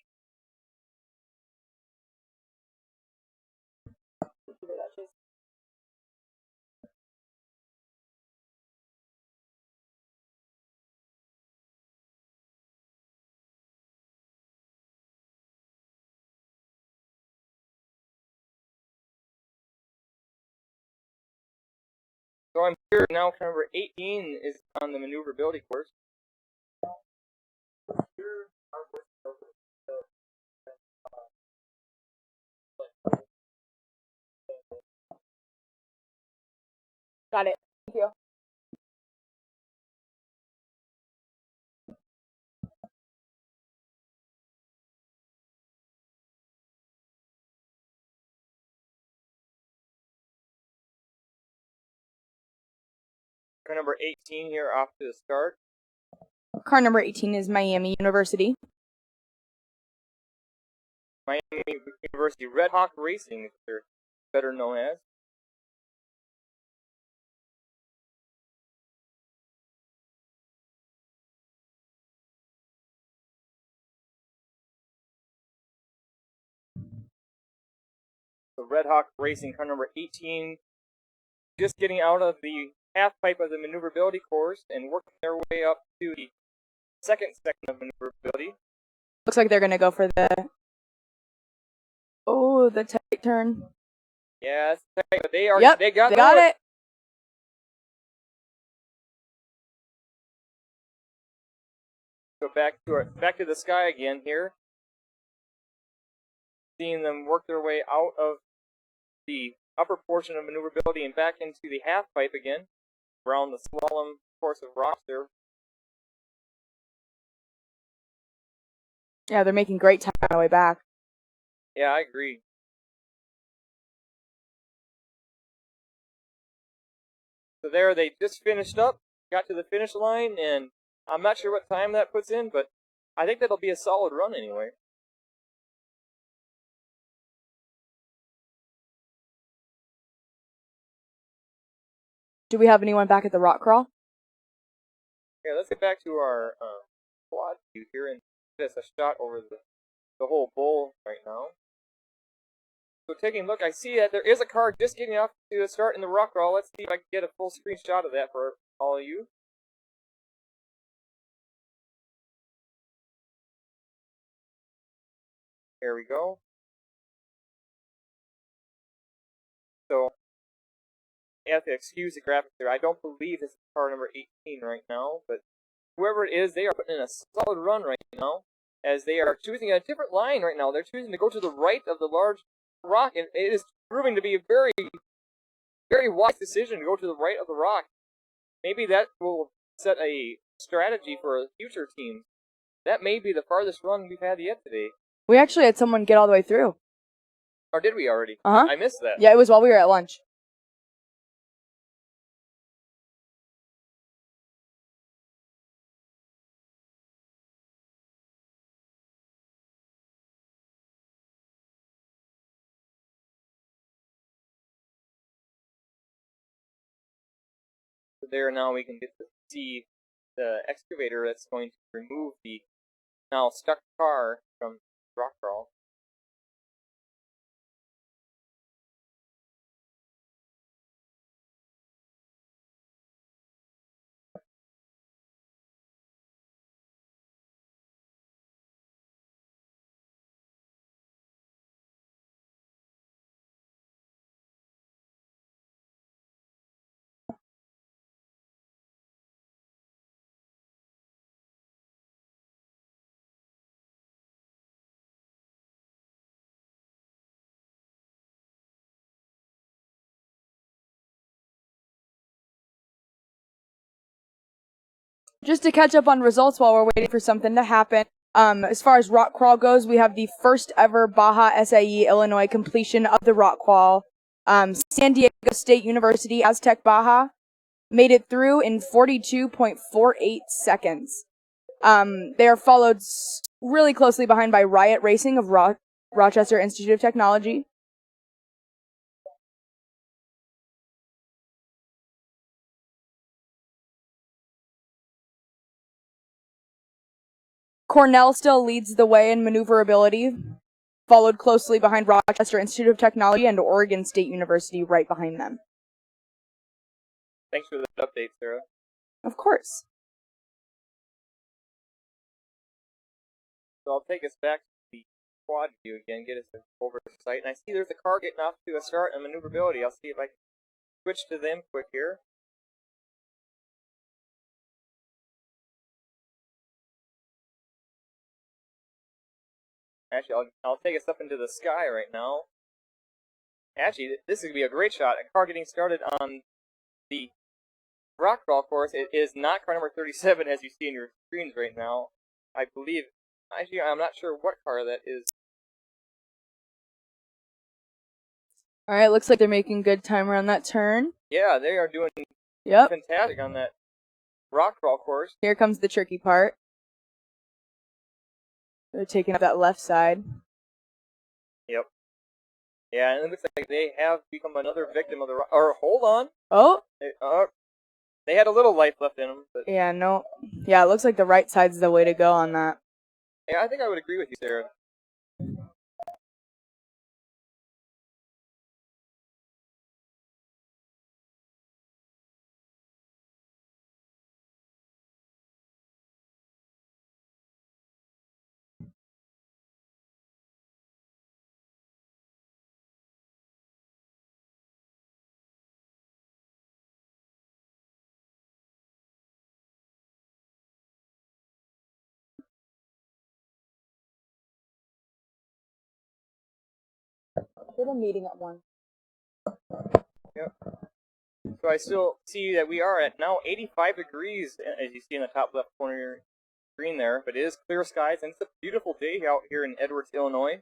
here now, car number 18 is on the maneuverability course. Got it. Thank you. Car number 18 here off to the start. Car number 18 is Miami University. Miami University Red Hawk Racing, if they're better known as. So Red Hawk Racing, car number 18, just getting out of the half pipe of the maneuverability course and working their way up to the second section of maneuverability. Looks like they're going to go for the tight turn. Yeah, it's tight, but they are. Yep, they got it. So back to the sky again here. Seeing them work their way out of the upper portion of maneuverability and back into the half pipe again, around the slalom course of rocks there. Yeah, they're making great time on the way back. Yeah, I agree. So there, they just finished up, got to the finish line, and I'm not sure what time that puts in, but I think that'll be a solid run anyway. Do we have anyone back at the rock crawl? Yeah, let's get back to our quad view here and get us a shot over the whole bowl right now. So taking a look, I see that there is a car just getting off to the start in the rock crawl. Let's see if I can get a full screen shot of that for all of you. There we go. So, you have to excuse the graphics there. I don't believe it's car number 18 right now, but whoever it is, they are putting in a solid run right now, as they are choosing a different line right now. They're choosing to go to the right of the large rock, and it is proving to be a very, very wise decision to go to the right of the rock. Maybe that will set a strategy for future teams. That may be the farthest run we've had yet today. We actually had someone get all the way through. Or did we already? Uh-huh. I missed that. Yeah, it was while we were at lunch. So there now we can get to see the excavator that's going to remove the now stuck car from rock crawl. Just to catch up on results while we're waiting for something to happen. As far as rock crawl goes, we have the first ever Baja SAE Illinois completion of the rock crawl. San Diego State University Aztec Baja made it through in 42.48 seconds. They are followed really closely behind by Riot Racing of Rochester Institute of Technology. Cornell still leads the way in maneuverability, followed closely behind Rochester Institute of Technology and Oregon State University right behind them. Thanks for the update, Sarah. Of course. So I'll take us back to the quad view again, get us an oversight. And I see there's a car getting off to a start on maneuverability. I'll see if I can switch to them quick here. Actually, I'll take us up into the sky right now. Actually, this is going to be a great shot. A car getting started on the rock crawl course. It is not car number 37, as you see in your screens right now. I believe. Actually, I'm not sure what car that is. All right, looks like they're making good time around that turn. Yeah, they are doing Yep. fantastic on that rock crawl course. Here comes the tricky part. They're taking up that left side. Yep. Yeah, and it looks like they have become another victim of the rock. Or, hold on. Oh, They had a little life left in them. But yeah, no. Yeah, it looks like the right side's the way to go on that. yeah, I think I would agree with you, Sarah. Did a meeting at 1. Yep. So I still see that we are at now 85 degrees, as you see in the top left corner of your screen there. But it is clear skies, and it's a beautiful day out here in Edwards, Illinois.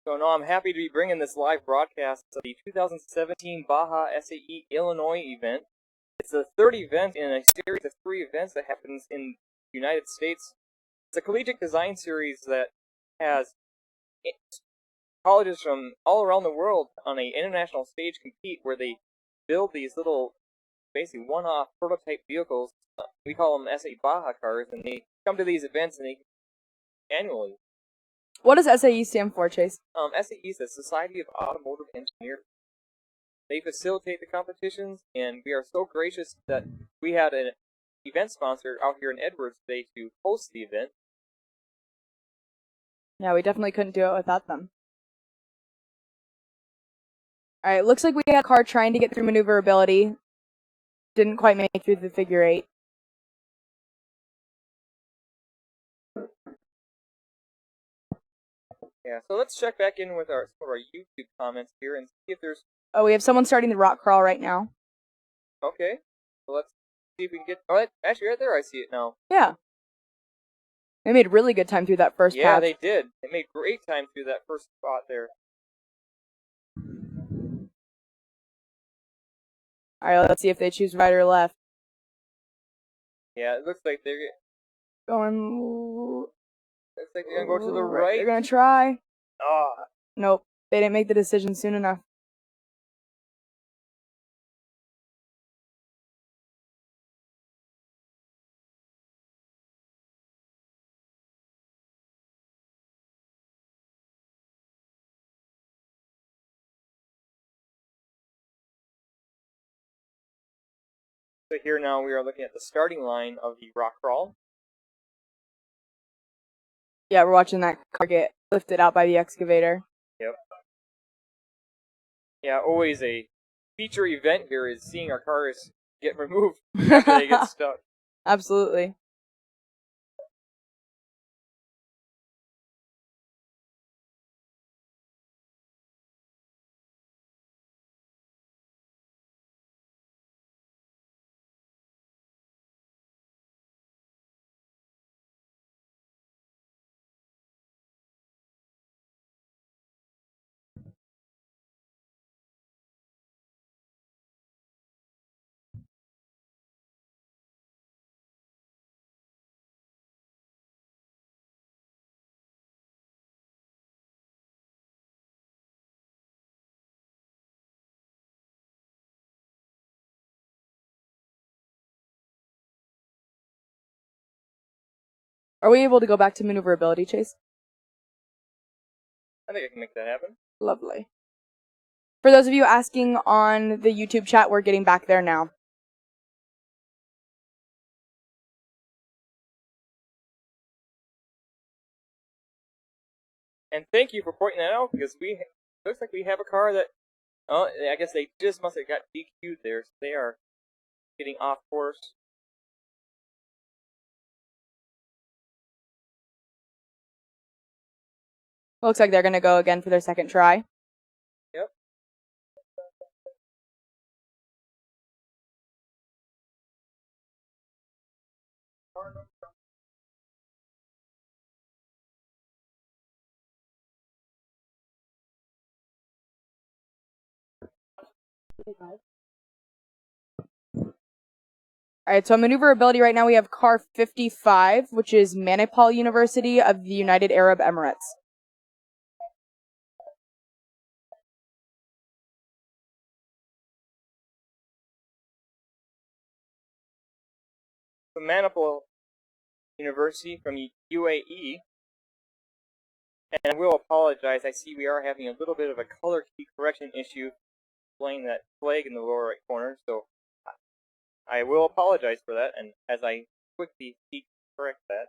So now I'm happy to be bringing this live broadcast of the 2017 Baja SAE Illinois event. It's the third event in a series of 3 events that happens in the United States. It's a collegiate design series that has colleges from all around the world on an international stage compete, where they build these little, basically one-off prototype vehicles. We call them SAE Baja cars, and they come to these events and they annually. What does SAE stand for, Chase? SAE is the Society of Automotive Engineers. They facilitate the competitions, and we are so gracious that we had an event sponsor out here in Edwards today to host the event. Yeah, we definitely couldn't do it without them. Alright, looks like we had a car trying to get through maneuverability. Didn't quite make it through the figure 8. Yeah, so let's check back in with some of our YouTube comments here and see if there's... Oh, we have someone starting the rock crawl right now. Okay, so let's see if we can get... Oh, actually, right there I see it now. Yeah. They made really good time through that first Yeah, patch. they did. They made great time through that first spot there. Alright, let's see if they choose right or left. Yeah, it looks like they're Going... Looks like they're gonna go to the right. They're gonna try. Ah, Nope. They didn't make the decision soon enough. so here now we are looking at the starting line of the rock crawl. Yeah, we're watching that car get lifted out by the excavator. Yep. Yeah, always a feature event here is seeing our cars get removed after they get stuck. Absolutely. Are we able to go back to maneuverability, Chase? I think I can make that happen. Lovely. For those of you asking on the YouTube chat, we're getting back there now. And thank you for pointing that out, because looks like we have a car that, oh, I guess they just must have got DQ'd there, so they are getting off course. Looks like they're going to go again for their second try. Yep. All right, so maneuverability right now we have car 55, which is Manipal University of the United Arab Emirates. The Manipal University from UAE. And I will apologize. I see we are having a little bit of a color key correction issue displaying that flag in the lower right corner. So I will apologize for that. And as I quickly seek to correct that.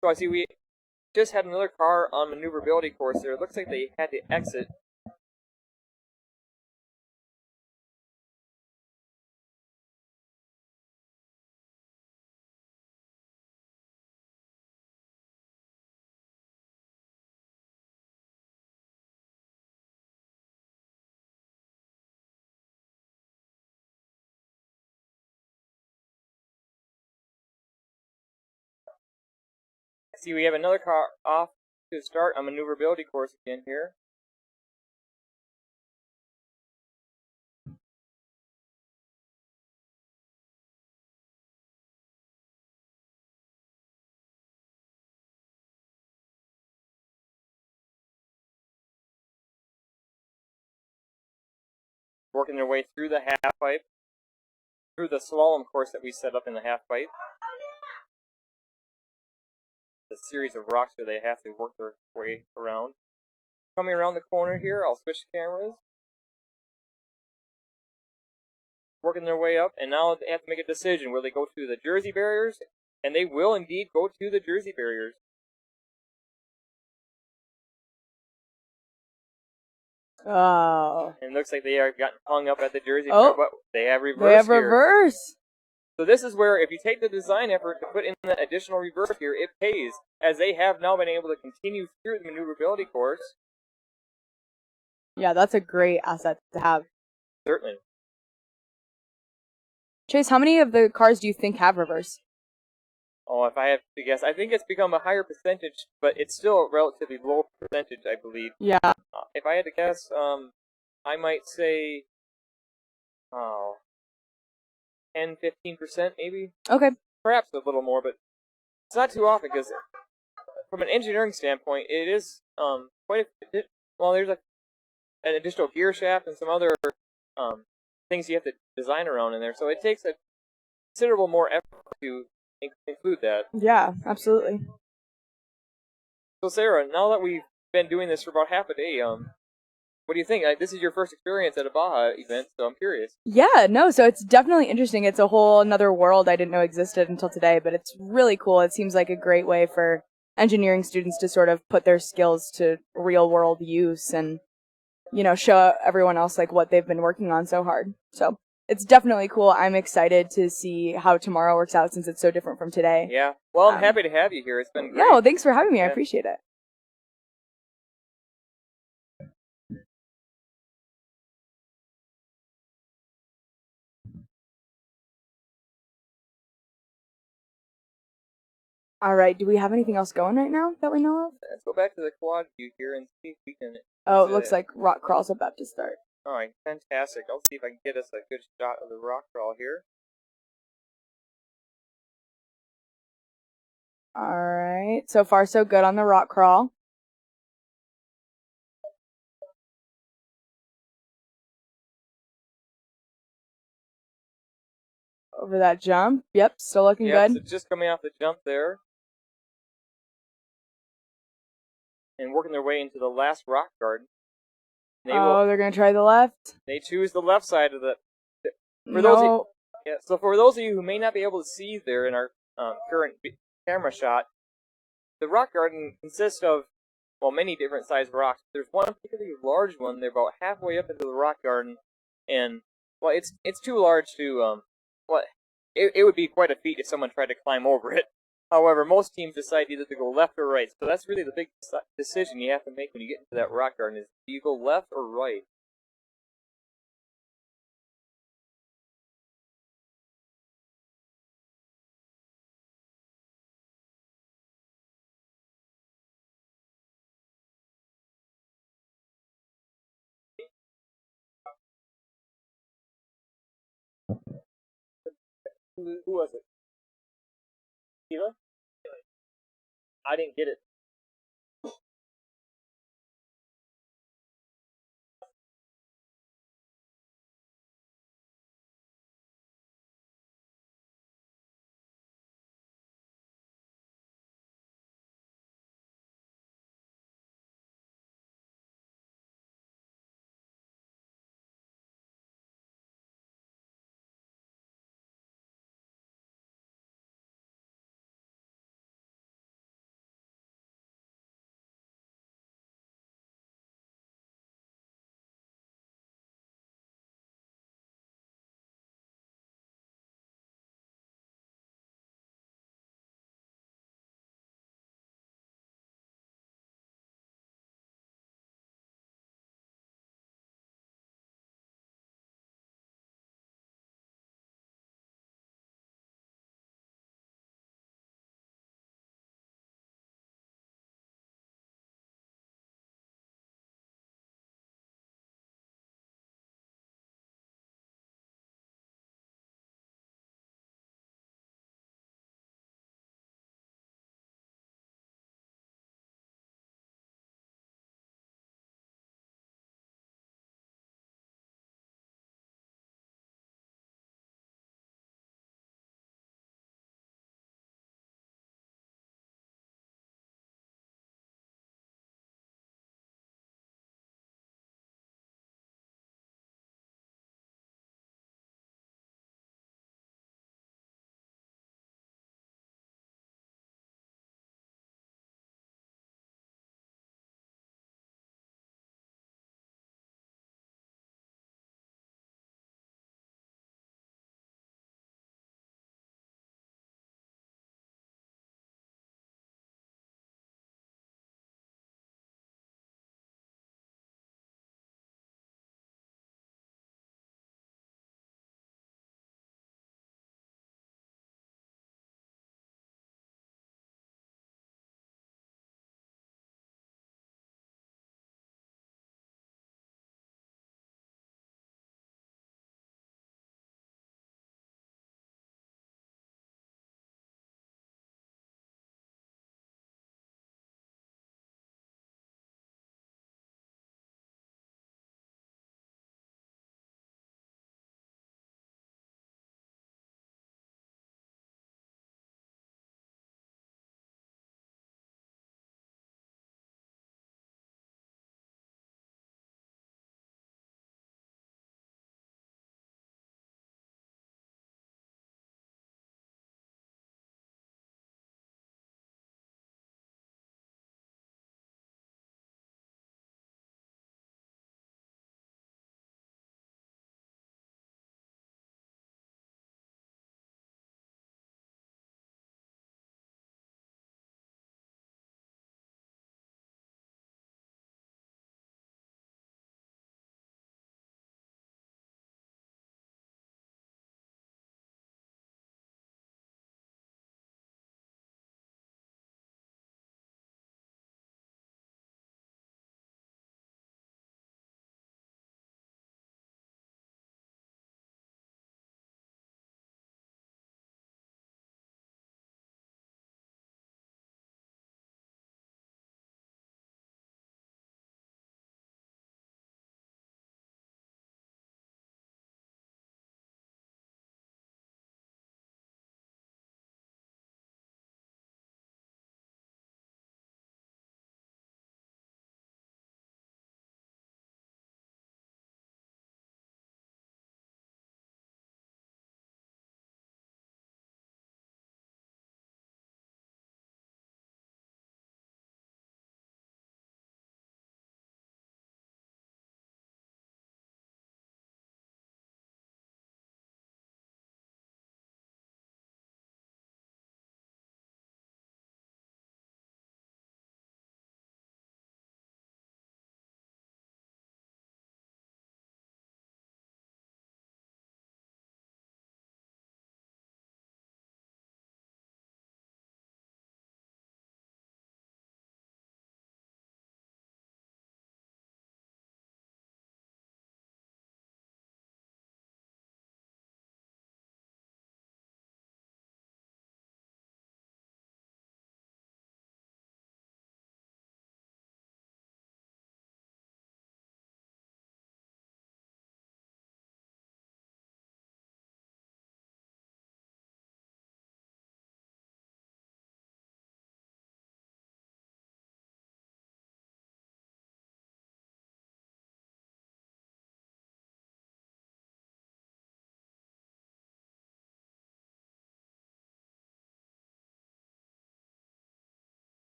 So I see we just had another car on maneuverability course there. It looks like they had to exit. I see we have another car off to start on maneuverability course again here. Working their way through the half pipe, through the slalom course that we set up in the half pipe. The series of rocks where they have to work their way around. Coming around the corner here, I'll switch cameras. Working their way up, and now they have to make a decision. Will they go to the Jersey barriers? And they will indeed go to the Jersey barriers. Oh. And it looks like they are gotten hung up at the Jersey Oh. barrier, but they have reversed They have here. reverse. So this is where if you take the design effort to put in the additional reverse here, it pays, as they have now been able to continue through the maneuverability course. Yeah, that's a great asset to have. Certainly. Chase, how many of the cars do you think have reverse? Oh, if I have to guess, I think it's become a higher percentage, but it's still a relatively low percentage, I believe. Yeah. If I had to guess, I might say, 10, 15% maybe. Okay. Perhaps a little more, but it's not too often because from an engineering standpoint, it is quite a bit. Well, there's an additional gear shaft and some other things you have to design around in there, so it takes a considerable more effort to include that. Yeah, absolutely. So Sarah, now that we've been doing this for about half a day, what do you think? This is your first experience at a Baja event, so I'm curious. Yeah, no, so it's definitely interesting. It's a whole another world I didn't know existed until today, but it's really cool. It seems like a great way for engineering students to sort of put their skills to real world use and, you know, show everyone else like what they've been working on so hard. So it's definitely cool. I'm excited to see how tomorrow works out since it's so different from today. Yeah. Well, I'm happy to have you here. It's been great. Yeah, well, thanks for having me. I Yeah. appreciate it. All right. Do we have anything else going right now that we know of? Let's go back to the quad view here and see if we can. Oh, it looks like rock crawl's about to start. All right, fantastic. I'll see if I can get us a good shot of the rock crawl here. All right. So far, so good on the rock crawl. Over that jump. Yep, still looking Yep, good. so just coming off the jump there. And working their way into the last rock garden. They're going to try the left. They choose the left side of the. No. So for those of you who may not be able to see there in our current camera shot, the rock garden consists of, well, many different sized rocks. There's one particularly large one. They're about halfway up into the rock garden, and well, it's too large to it would be quite a feat if someone tried to climb over it. However, most teams decide either to go left or right. So that's really the big decision you have to make when you get into that rock garden: is do you go left or right? Who was it? Sheila? I didn't get it.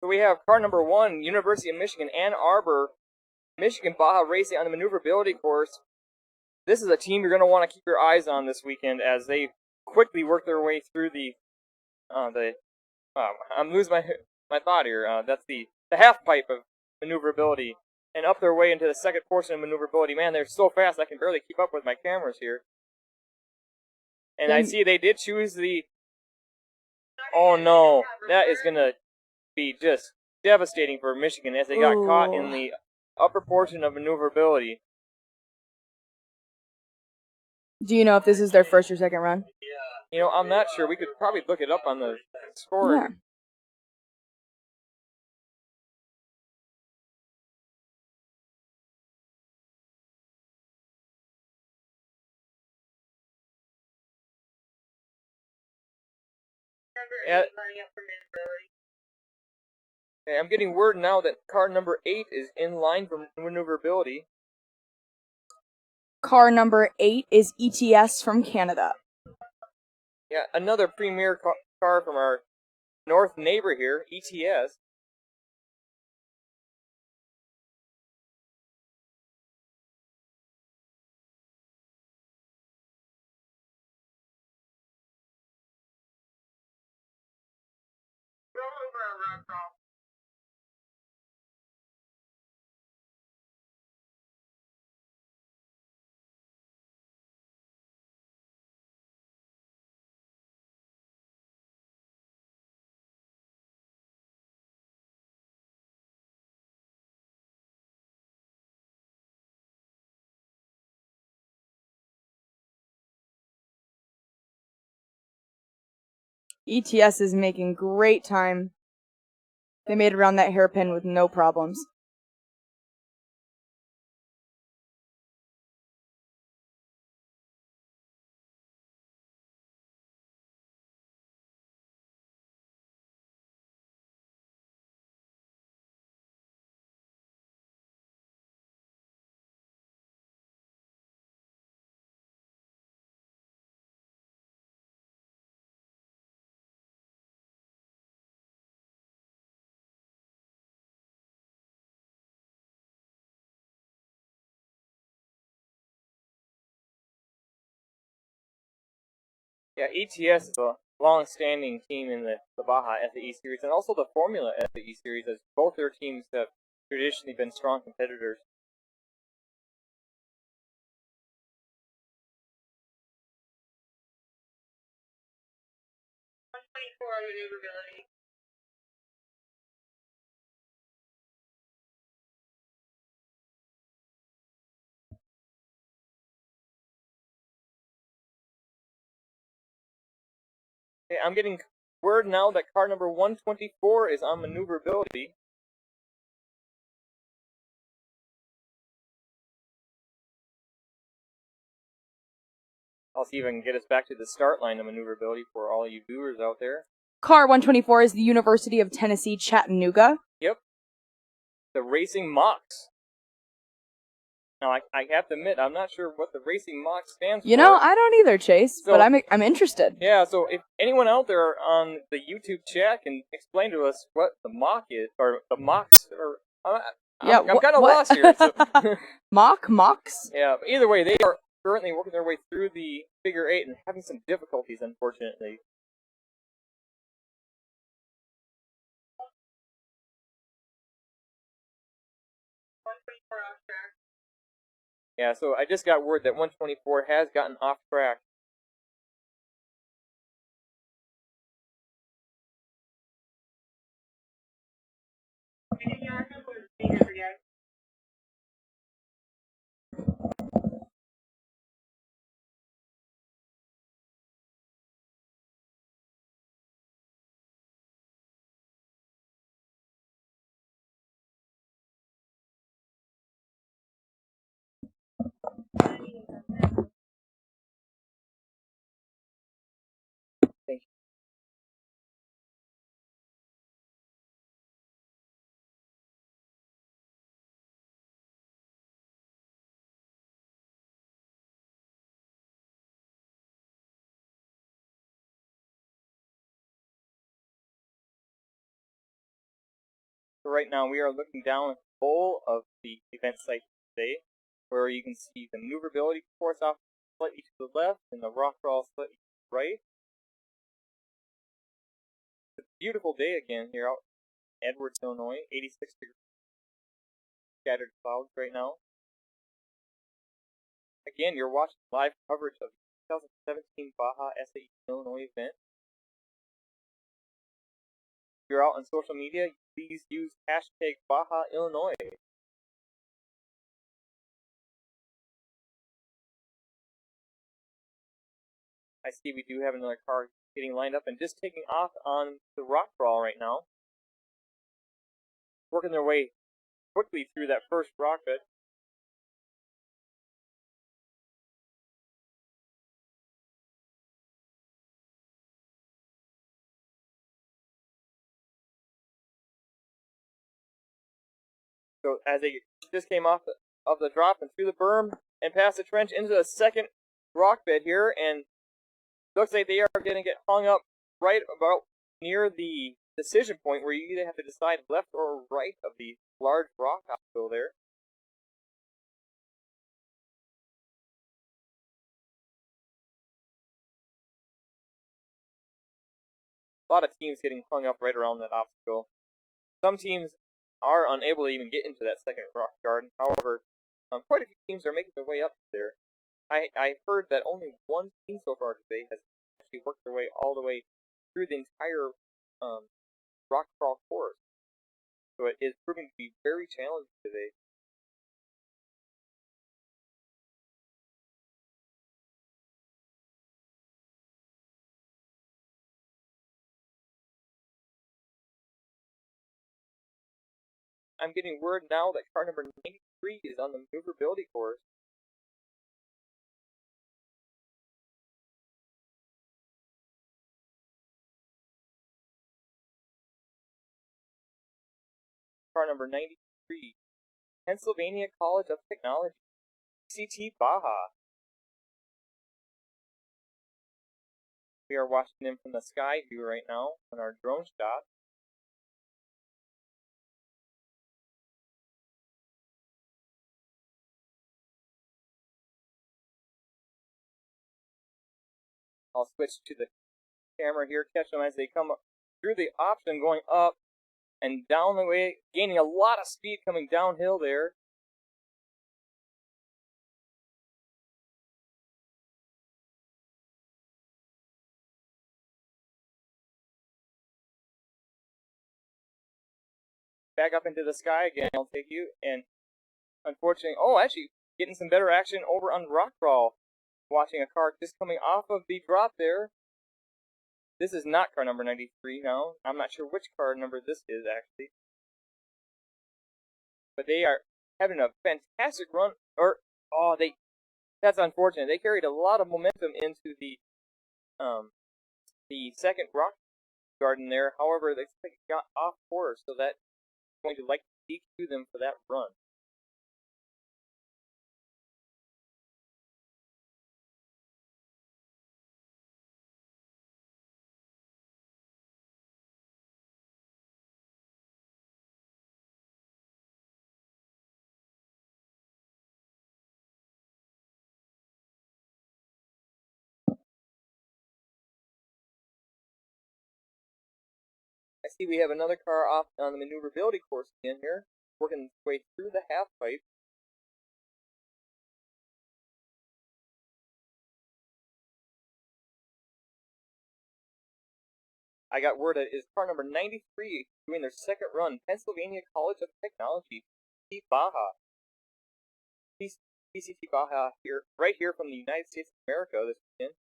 So we have car number 1, University of Michigan, Ann Arbor, Michigan Baja Racing on the maneuverability course. This is a team you're going to want to keep your eyes on this weekend as they quickly work their way through I'm losing my thought here. That's the half pipe of maneuverability, and up their way into the second portion of maneuverability. Man, they're so fast I can barely keep up with my cameras here. And I see they did choose the... Oh no, that is going to be just devastating for Michigan as they got caught in the upper portion of maneuverability. Do you know if this is their first or second run? You know, I'm not sure. We could probably look it up on the score. Yeah. Okay, I'm getting word now that car number 8 is in line for maneuverability. Car number 8 is ETS from Canada. Yeah, another premier car from our north neighbor here, ETS. ETS is making great time. They made it around that hairpin with no problems. Yeah, ETS is a long-standing team in the Baja SAE series and also the Formula SAE series, as both their teams have traditionally been strong competitors. Okay, I'm getting word now that car number 124 is on maneuverability. I'll see if I can get us back to the start line of maneuverability for all you viewers out there. Car 124 is the University of Tennessee, Chattanooga. Yep. The Racing Mox. Now, I have to admit, I'm not sure what the Racing Mox stands for. You know, I don't either, Chase, So- but I'm interested. Yeah, so if anyone out there on the YouTube chat can explain to us what the Mach is, or the Mox, or... I'm kind of lost here. So. Mox? Yeah, but either way, they are currently working their way through the figure 8 and having some difficulties, unfortunately. Yeah, so I just got word that 124 has gotten off track. So right now we are looking down at the bowl of the event site today, where you can see the maneuverability course off slightly to the left and the rock crawl slightly to the right. It's a beautiful day again here out in Edwards, Illinois. 86 degrees. Scattered clouds right now. Again, you're watching live coverage of the 2017 Baja SAE Illinois event. If you're out on social media, please use hashtag Baja Illinois. I see we do have another car getting lined up and just taking off on the rock crawl right now. Working their way quickly through that first rock bed. So as they just came off of the drop and through the berm and past the trench into the second rock bed here, and looks like they are going to get hung up right about near the decision point where you either have to decide left or right of the large rock obstacle there. A lot of teams getting hung up right around that obstacle. Some teams are unable to even get into that second rock garden. However, quite a few teams are making their way up there. I heard that only one team so far today has actually worked their way all the way through the entire rock crawl course. So it is proving to be very challenging today. I'm getting word now that car number 93 is on the maneuverability course. Car number 93, Pennsylvania College of Technology, CT Baja. We are watching them from the sky view right now on our drone shot. I'll switch to the camera here, catch them as they come up through the option, going up and down the way, gaining a lot of speed coming downhill there. Back up into the sky again, I'll take you, and unfortunately, actually getting some better action over on rock crawl. Watching a car just coming off of the drop there. This is not car number 93 now. I'm not sure which car number this is actually. But they are having a fantastic run. That's unfortunate. They carried a lot of momentum into the second rock garden there. However, they got off course, so that's going to like DQ them for that run. I see we have another car off on the maneuverability course again here, working its way through the half pipe. I got word that it is car number 93 doing their second run, Pennsylvania College of Technology, PCT Baja. PCT Baja here, right here from the United States of America this weekend.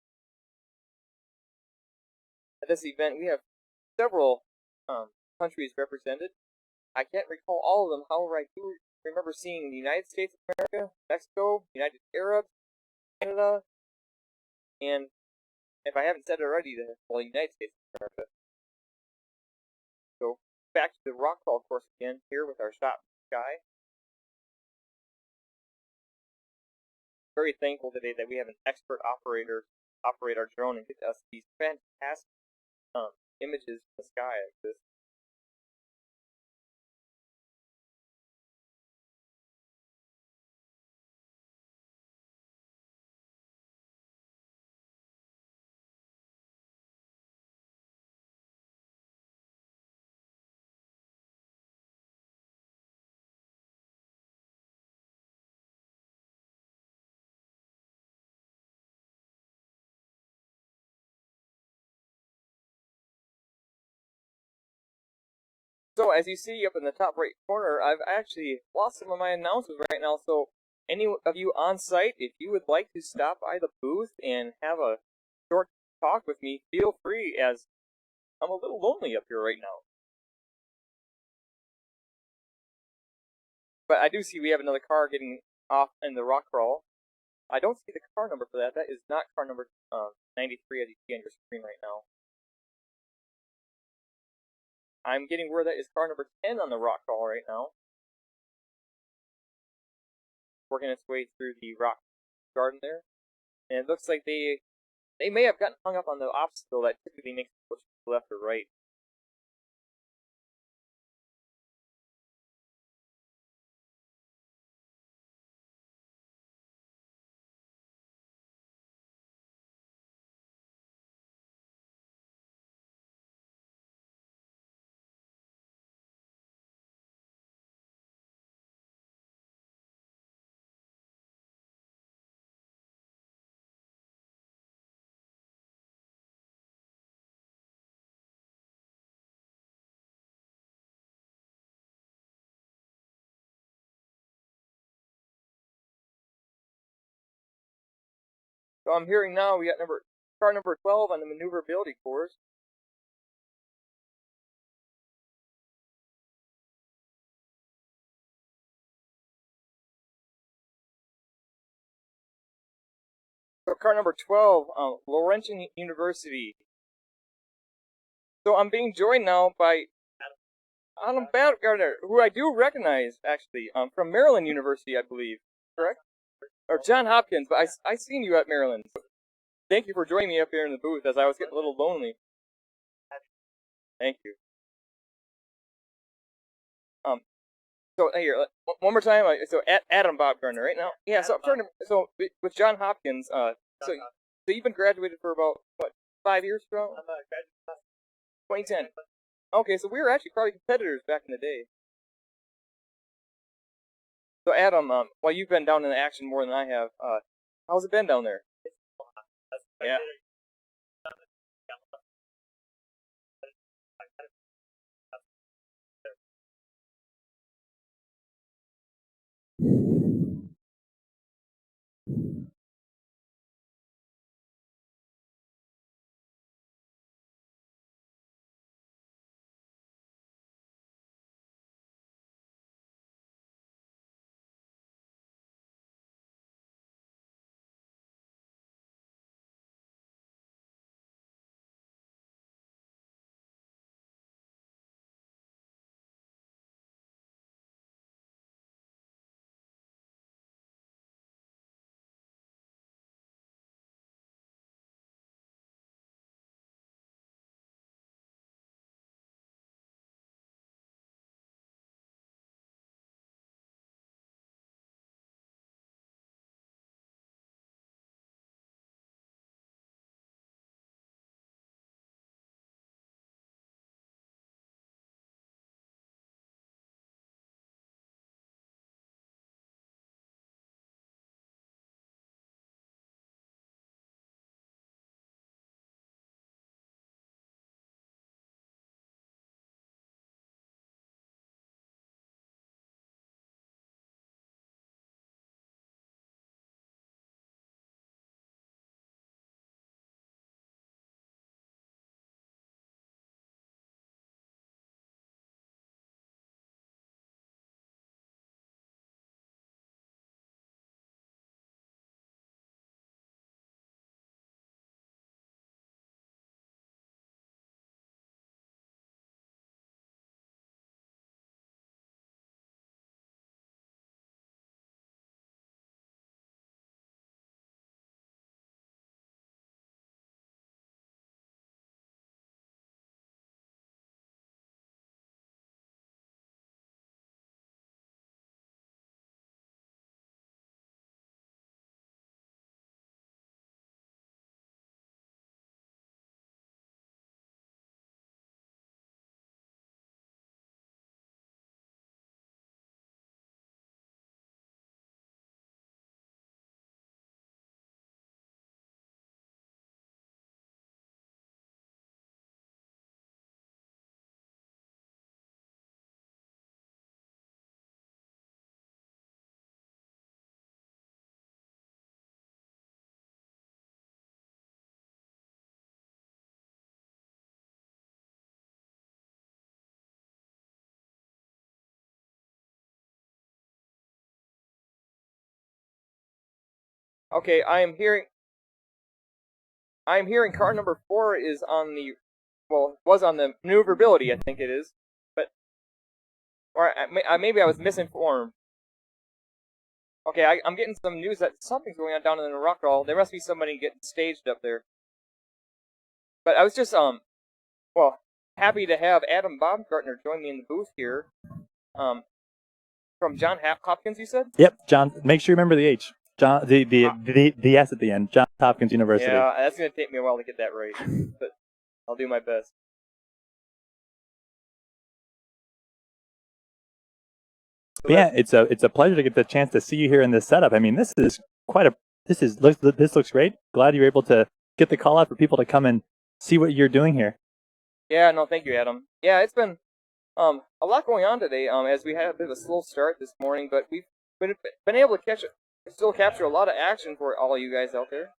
At this event, we have several countries represented. I can't recall all of them, however, I do remember seeing the United States of America, Mexico, United Arab, Canada, and if I haven't said it already, the United States of America. So back to the rock crawl course again here with our shot from the sky. Very thankful today that we have an expert operator operate our drone and get us these fantastic images from the sky like this. So as you see up in the top right corner, I've actually lost some of my announcements right now. So any of you on site, if you would like to stop by the booth and have a short talk with me, feel free, as I'm a little lonely up here right now. But I do see we have another car getting off in the rock crawl. I don't see the car number for that. That is not car number 93 as you see on your screen right now. I'm getting word that is car number 10 on the rock crawl right now. Working its way through the rock garden there. And it looks like they may have gotten hung up on the obstacle that typically makes it push to the left or right. So I'm hearing now we got car number 12 on the maneuverability course. So car number 12, Laurentian University. So I'm being joined now by Adam Baumgartner, who I do recognize, actually, from Maryland University, I believe, correct? Or John Hopkins, but I seen you at Maryland. So thank you for joining me up here in the booth, as I was getting a little lonely. Thank you. So here, one more time. So Adam Baumgartner, right now? Yeah. So I'm trying to. So with John Hopkins, so you've been graduated for about what, 5 years now? 2010. Okay, so we were actually probably competitors back in the day. So Adam, well, you've been down in the action more than I have. How's it been down there? Yeah. Okay, I am hearing car number 4 is on the, well, was on the maneuverability, I think it is, but, or maybe I was misinformed. Okay, I'm getting some news that something's going on down in the rock wall. There must be somebody getting staged up there. But I was just, well, happy to have Adam Baumgartner join me in the booth here. From John Hopkins, you said? Yep, John. Make sure you remember the H. John, the S at the end. Johns Hopkins University. Yeah, that's gonna take me a while to get that right, but I'll do my best. But yeah, it's a pleasure to get the chance to see you here in this setup. I mean, this looks great. Glad you're able to get the call out for people to come and see what you're doing here. Yeah, no, thank you, Adam. Yeah, it's been a lot going on today. As we had a bit of a slow start this morning, but we've been able to still capture a lot of action for all you guys out there.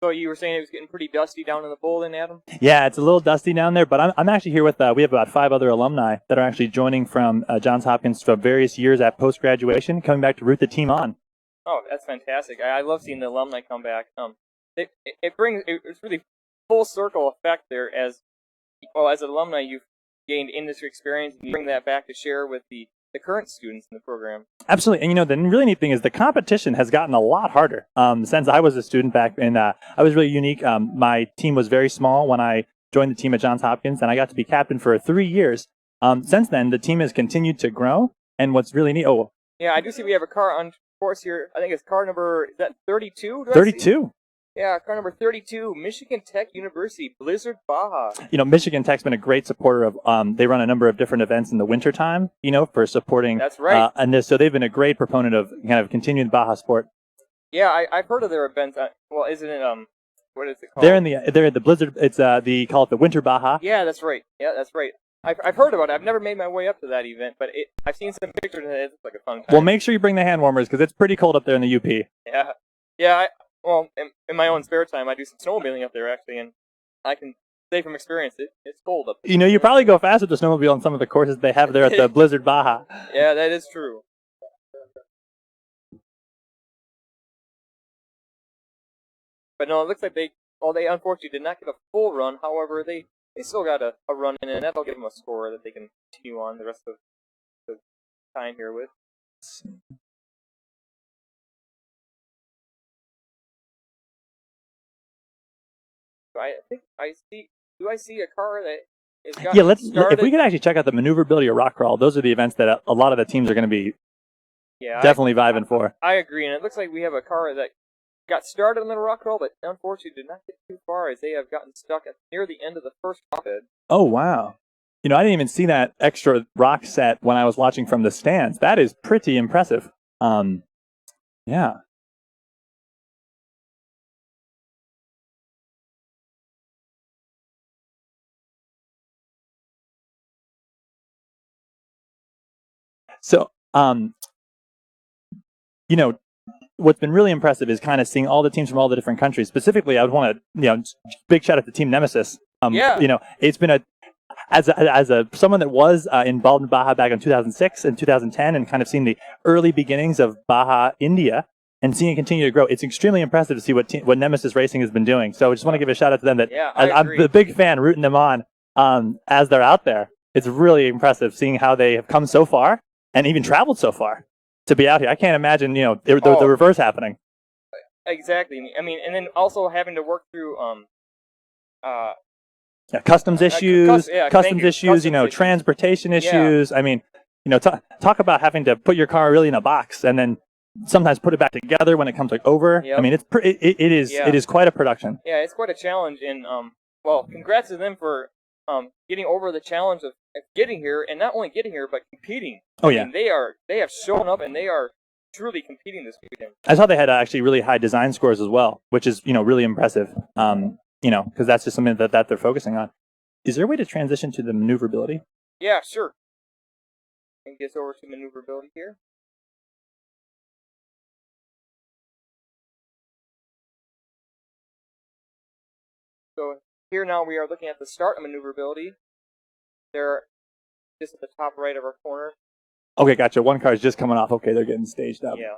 So you were saying it was getting pretty dusty down in the bowl, then, Adam? Yeah, it's a little dusty down there, but I'm actually here with we have about 5 other alumni that are actually joining from Johns Hopkins from various years at post graduation, coming back to root the team on. Oh, that's fantastic! I love seeing the alumni come back. It's really full circle effect there. As well as an alumni, you've gained industry experience, and you bring that back to share with the current students in the program. Absolutely, and the really neat thing is the competition has gotten a lot harder since I was a student back, and I was really unique. My team was very small when I joined the team at Johns Hopkins, and I got to be captain for 3 years. Since then, the team has continued to grow, and what's really neat. Oh, yeah, I do see we have a car on course here. I think it's car number, is that 32? 32. Yeah, car number 32, Michigan Tech University, Blizzard, Baja. Michigan Tech's been a great supporter of, they run a number of different events in the wintertime, for supporting. That's right. So they've been a great proponent of kind of continuing the Baja sport. Yeah, I've heard of their events. Well, isn't it, what is it called? They're at the Blizzard, it's, call it the Winter Baja. Yeah, that's right. I've heard about it. I've never made my way up to that event, but I've seen some pictures and it looks like a fun time. Well, make sure you bring the hand warmers because it's pretty cold up there in the UP. Yeah. Well, in my own spare time, I do some snowmobiling up there, actually, and I can say from experience, it's cold up there. You probably go fast with the snowmobile on some of the courses they have there at the Blizzard Baja. Yeah, that is true. But no, it looks like they unfortunately did not get a full run. However, they still got a run in, and that'll give them a score that they can continue on the rest of the time here with. I think I see. Do I see a car that is got started? If we could actually check out the maneuverability or rock crawl, those are the events that a lot of the teams are going to be definitely vibing for. I agree, and it looks like we have a car that got started on the rock crawl, but unfortunately did not get too far as they have gotten stuck near the end of the first rock bed. Oh wow! I didn't even see that extra rock set when I was watching from the stands. That is pretty impressive. Yeah. So, what's been really impressive is kind of seeing all the teams from all the different countries. Specifically, I would want to, big shout out to Team Nemesis. It's been as someone that was involved in Baja back in 2006 and 2010 and kind of seen the early beginnings of Baja India and seeing it continue to grow. It's extremely impressive to see what Nemesis Racing has been doing. So I just want to give a shout out to them that I'm a big fan rooting them on as they're out there. It's really impressive seeing how they have come so far and even traveled so far to be out here. I can't imagine, the reverse happening. Exactly. I mean, and then also having to work through customs issues, transportation issues. I mean, talk about having to put your car really in a box and then sometimes put it back together when it comes over. Yep. I mean, it is quite a production. Yeah, it's quite a challenge, and congrats to them for getting over the challenge of getting here, and not only getting here but competing. Oh yeah, I mean, they have shown up and they are truly competing this weekend. I saw they had actually really high design scores as well, which is really impressive. Because that's just something that they're focusing on. Is there a way to transition to the maneuverability? Yeah, sure. And get over to maneuverability here. So here now we are looking at the start of maneuverability. There just at the top right of our corner. Okay, gotcha. One car is just coming off. Okay, they're getting staged up. Yeah.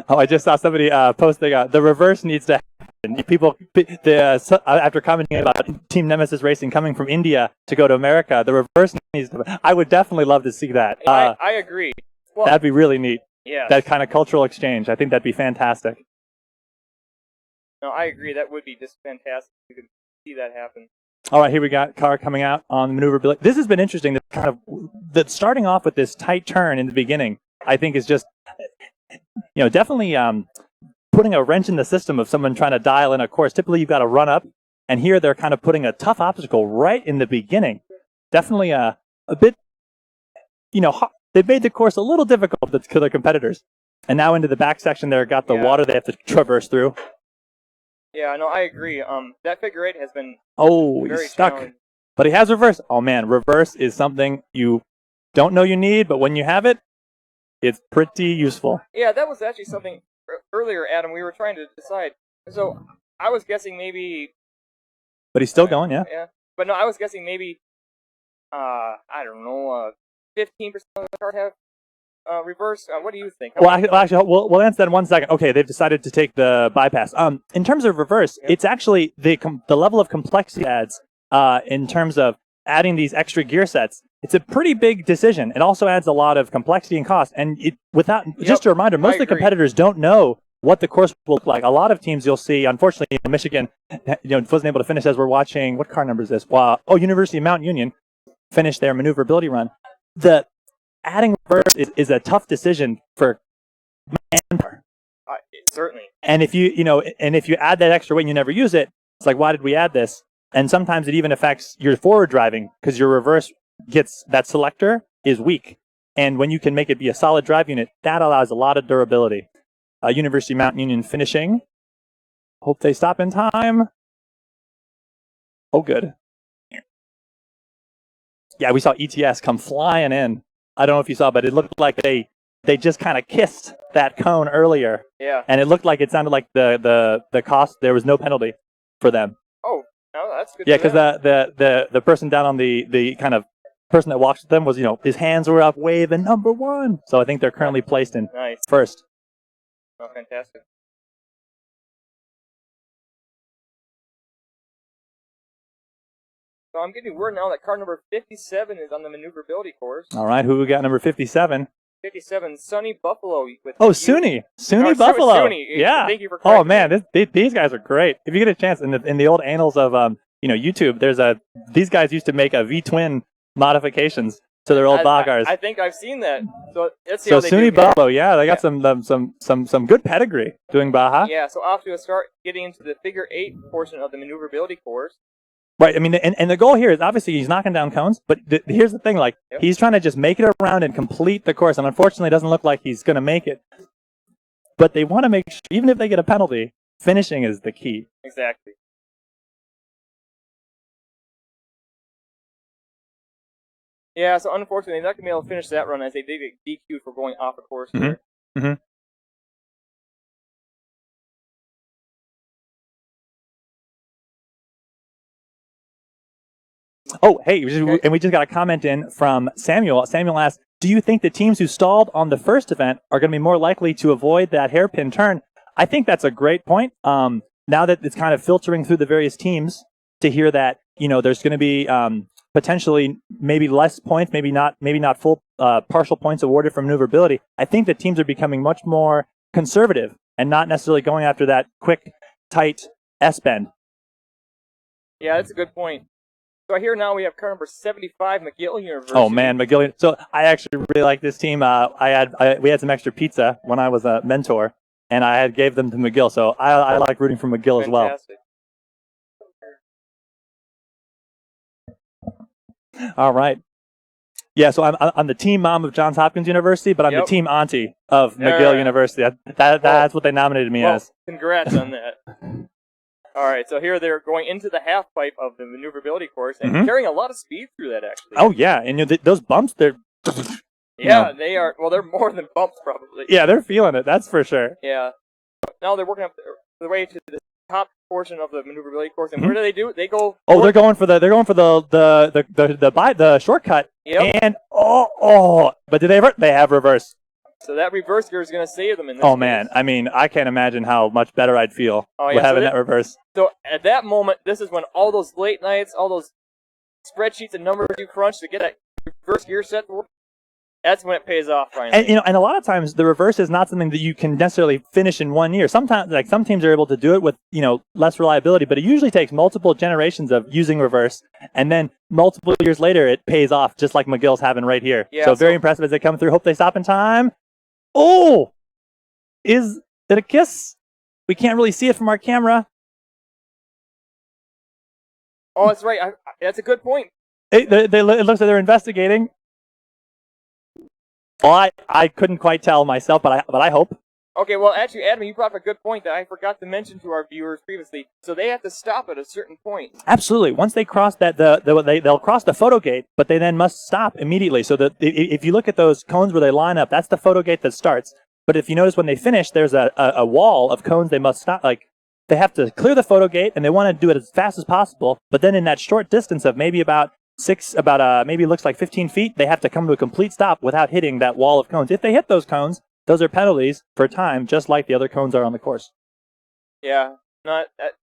Oh, I just saw somebody posting the reverse needs to happen. People, after commenting about Team Nemesis Racing coming from India to go to America, the reverse needs to. I would definitely love to see that. I agree. Well, that'd be really neat. Yeah. That kind of cultural exchange. I think that'd be fantastic. No, I agree. That would be just fantastic. We could see that happen. All right, here we got car coming out on maneuverability. This has been interesting. This kind of that starting off with this tight turn in the beginning, I think is just, definitely putting a wrench in the system of someone trying to dial in a course. Typically, you've got to run up, and here they're kind of putting a tough obstacle right in the beginning. Definitely a bit, they've made the course a little difficult to their competitors. And now into the back section, they've got the water they have to traverse through. Yeah, no, I agree. That figure 8 has been he's stuck. But he has reverse. Oh, man, reverse is something you don't know you need, but when you have it, it's pretty useful. Yeah, that was actually something earlier, Adam, we were trying to decide. So I was guessing maybe... But he's still going, yeah. Yeah, but no, I was guessing maybe, 15% of the cars have reverse. What do you think? Actually, we'll answer that in 1 second. Okay, they've decided to take the bypass. In terms of reverse, it's actually the level of complexity adds in terms of adding these extra gear sets. It's a pretty big decision. It also adds a lot of complexity and cost. And just a reminder, most of the competitors don't know what the course will look like. A lot of teams you'll see, unfortunately, Michigan, wasn't able to finish as we're watching. What car number is this? University of Mount Union finished their maneuverability run. Adding reverse is a tough decision for manpower. Certainly. And if you add that extra weight and you never use it, it's like, why did we add this? And sometimes it even affects your forward driving because your reverse that selector is weak. And when you can make it be a solid drive unit, that allows a lot of durability. University of Mount Union finishing. Hope they stop in time. Oh, good. Yeah, we saw ETS come flying in. I don't know if you saw, but it looked like they just kind of kissed that cone earlier. Yeah. And it looked like it sounded like the cost, there was no penalty for them. Oh, no, that's good. Yeah, because the person down on the kind of person that walks with them was, his hands were up waving number 1. So I think they're currently placed in first. Oh, fantastic. So I'm getting word now that car number 57 is on the maneuverability course. All right, who we got number 57? 57, Sunny Buffalo. Suny Buffalo. Suny. Yeah. Thank you for correcting man, these guys are great. If you get a chance, in the old annals of YouTube, these guys used to make a V-twin modifications to their old Bagars. I think I've seen that. So let's see how they Suny do. Buffalo, yeah, they got some good pedigree doing Baja. Yeah, so off to a start, getting into the figure 8 portion of the maneuverability course. Right, I mean, and the goal here is obviously he's knocking down cones, but here's the thing, he's trying to just make it around and complete the course, and unfortunately it doesn't look like he's going to make it. But they want to make sure, even if they get a penalty, finishing is the key. Exactly. Yeah, so unfortunately, they're not going to be able to finish that run as they did get DQ for going off the course there. Mm-hmm. Oh, hey, and we just got a comment in from Samuel. Samuel asked, do you think the teams who stalled on the first event are going to be more likely to avoid that hairpin turn? I think that's a great point. Now that it's kind of filtering through the various teams to hear that, there's going to be potentially maybe less points, maybe not full partial points awarded for maneuverability. I think that teams are becoming much more conservative and not necessarily going after that quick, tight S-bend. Yeah, that's a good point. So here now we have car number 75, McGill University. Oh man, McGill. So I actually really like this team. We had some extra pizza when I was a mentor, and I gave them to McGill. So I like rooting for McGill as well. All right. Yeah, so I'm the team mom of Johns Hopkins University, but I'm the team auntie of McGill University. That's what they nominated me as. Congrats on that. All right, so here they're going into the half pipe of the maneuverability course and carrying a lot of speed through that, actually. Oh, yeah, and those bumps, they're... Yeah, they are. Well, they're more than bumps, probably. Yeah, they're feeling it, that's for sure. Yeah. Now they're working up their way to the top portion of the maneuverability course, and where do they do it? They go. Oh, they're going for the shortcut. Yep. And but do they have reverse? So that reverse gear is going to save them in this Oh case. man, I mean, I can't imagine how much better I'd feel with having that reverse. So at that moment, this is when all those late nights, all those spreadsheets and numbers you crunch to get that reverse gear set to work, that's when it pays off finally. And and a lot of times the reverse is not something that you can necessarily finish in 1 year. Sometimes, like some teams are able to do it with less reliability, but it usually takes multiple generations of using reverse, and then multiple years later it pays off, just like McGill's having right here. Yeah, so very impressive as they come through. Hope they stop in time. Oh, is it a kiss? We can't really see it from our camera. Oh, that's right. That's a good point. It looks like they're investigating. Well, I couldn't quite tell myself, but I hope. Okay, well, actually, Adam, you brought up a good point that I forgot to mention to our viewers previously. So they have to stop at a certain point. Absolutely. Once they cross that, they'll cross the photo gate, but they then must stop immediately. So that if you look at those cones where they line up, that's the photo gate that starts. But if you notice when they finish, there's a wall of cones they must stop. Like they have to clear the photo gate, and they want to do it as fast as possible. But then in that short distance of maybe maybe looks like 15 feet, they have to come to a complete stop without hitting that wall of cones. If they hit those cones, those are penalties for time, just like the other cones are on the course. Yeah,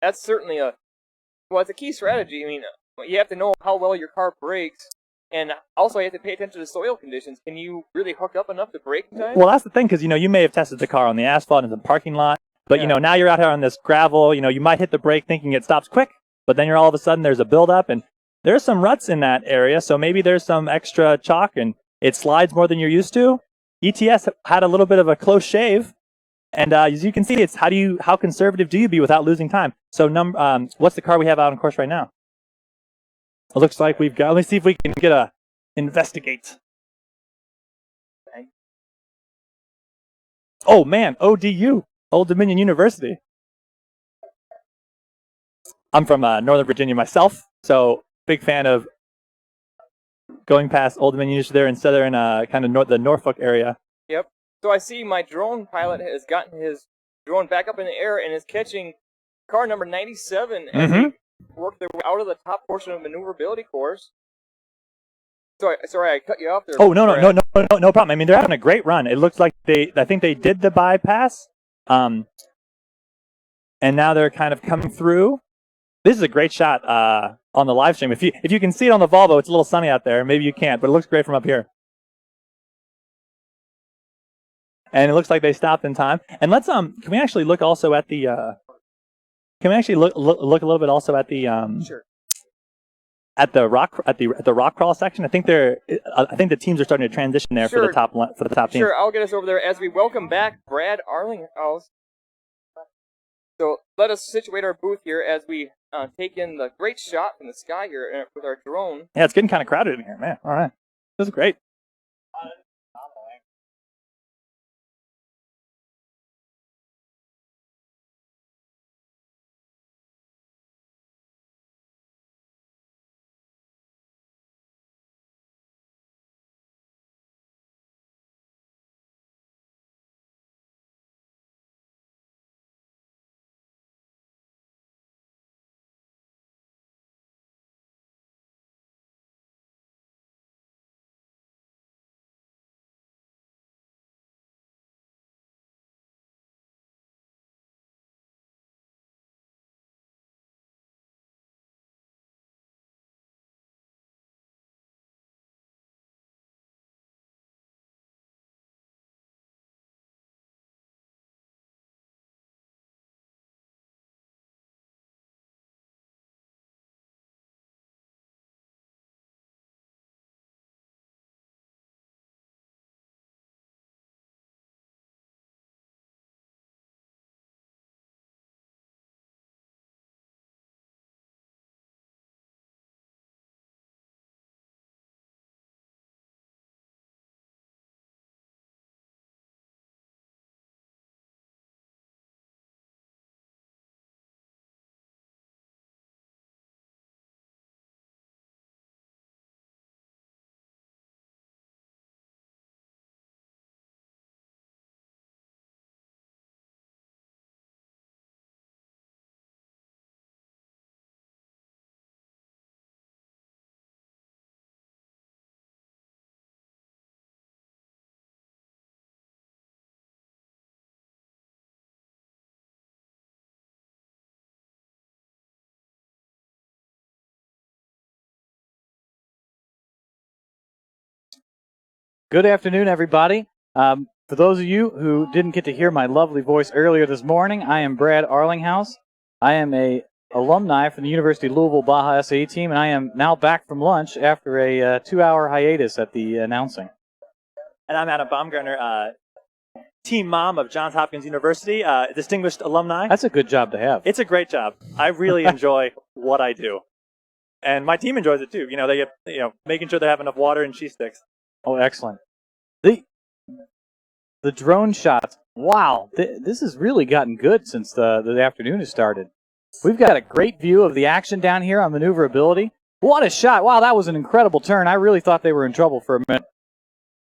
that's certainly it's a key strategy. I mean, you have to know how well your car brakes, and also you have to pay attention to soil conditions. Can you really hook up enough to brake in time? Well, that's the thing, because you may have tested the car on the asphalt in the parking lot, but now you're out here on this gravel. You might hit the brake thinking it stops quick, but then you're all of a sudden there's a buildup, and there's some ruts in that area, so maybe there's some extra chalk, and it slides more than you're used to. ETS had a little bit of a close shave, and as you can see, it's how conservative do you be without losing time? So what's the car we have out on course right now? It looks like we've got. Let's see if we can get a investigate. Oh man, ODU, Old Dominion University. I'm from Northern Virginia myself, so big fan of going past Old Dominion there in southern, kind of the Norfolk area. Yep. So I see my drone pilot has gotten his drone back up in the air and is catching car number 97 as they work their way out of the top portion of the maneuverability course. Sorry, I cut you off there. Oh no problem. I mean, they're having a great run. It looks like I think they did the bypass, and now they're kind of coming through. This is a great shot on the live stream. If you can see it on the Volvo, it's a little sunny out there. Maybe you can't, but it looks great from up here. And it looks like they stopped in time. And let's can we actually look also at the can we actually look a little bit also at the Sure. at the rock crawl section? I think the teams are starting to transition there for the top teams. Sure, I'll get us over there as we welcome back Brad Arlinghouse. So let us situate our booth here as we take in the great shot from the sky here with our drone. Yeah, it's getting kind of crowded in here, man. All right, this is great. Good afternoon, everybody. For those of you who didn't get to hear my lovely voice earlier this morning, I am Brad Arlinghouse. I am a alumni from the University of Louisville Baja SAE team, and I am now back from lunch after a 2-hour hiatus at the announcing. And I'm Adam Baumgartner, team mom of Johns Hopkins University, distinguished alumni. That's a good job to have. It's a great job. I really enjoy what I do. And my team enjoys it too. They get, making sure they have enough water and cheese sticks. Oh, excellent. The drone shots. Wow, this has really gotten good since the afternoon has started. We've got a great view of the action down here on maneuverability. What a shot. Wow, that was an incredible turn. I really thought they were in trouble for a minute.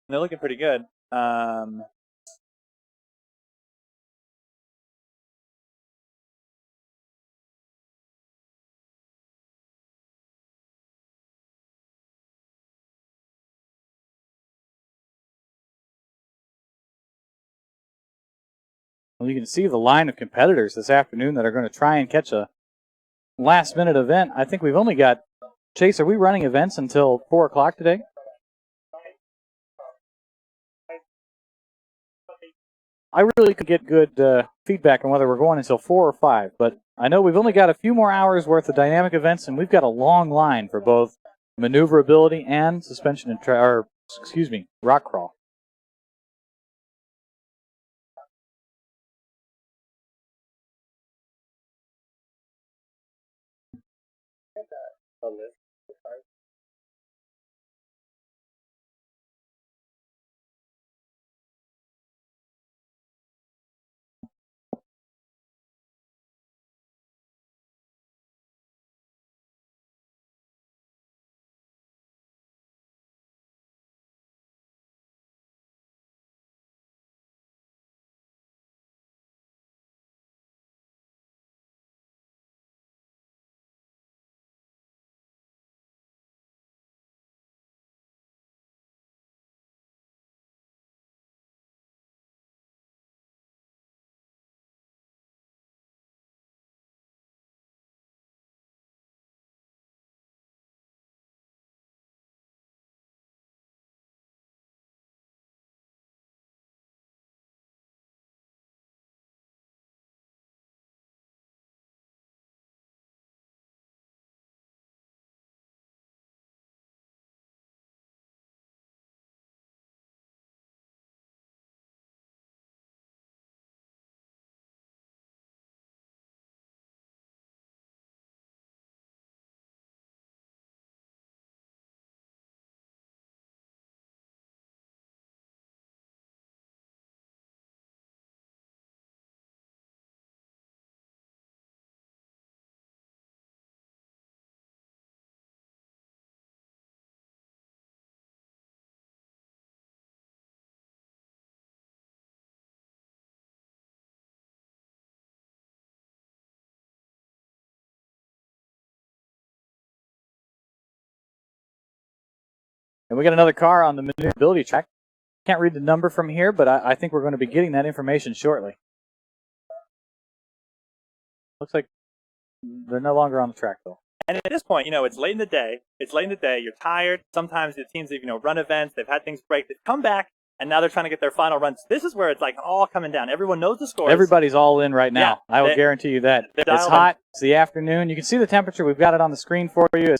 They're looking pretty good. Well, you can see the line of competitors this afternoon that are going to try and catch a last-minute event. I think we've only got... Chase, are we running events until 4 o'clock today? I really could get good feedback on whether we're going until 4 or 5, but I know we've only got a few more hours worth of dynamic events, and we've got a long line for both maneuverability and suspension and rock crawl. And we got another car on the maneuverability track. Can't read the number from here, but I think we're going to be getting that information shortly. Looks like they're no longer on the track, though. And at this point, it's late in the day. You're tired. Sometimes the teams have, run events. They've had things break. They've come back, and now they're trying to get their final runs. This is where it's like all coming down. Everyone knows the scores. Everybody's all in right now. Yeah, I will guarantee you that. It's hot. It's the afternoon. You can see the temperature. We've got it on the screen for you.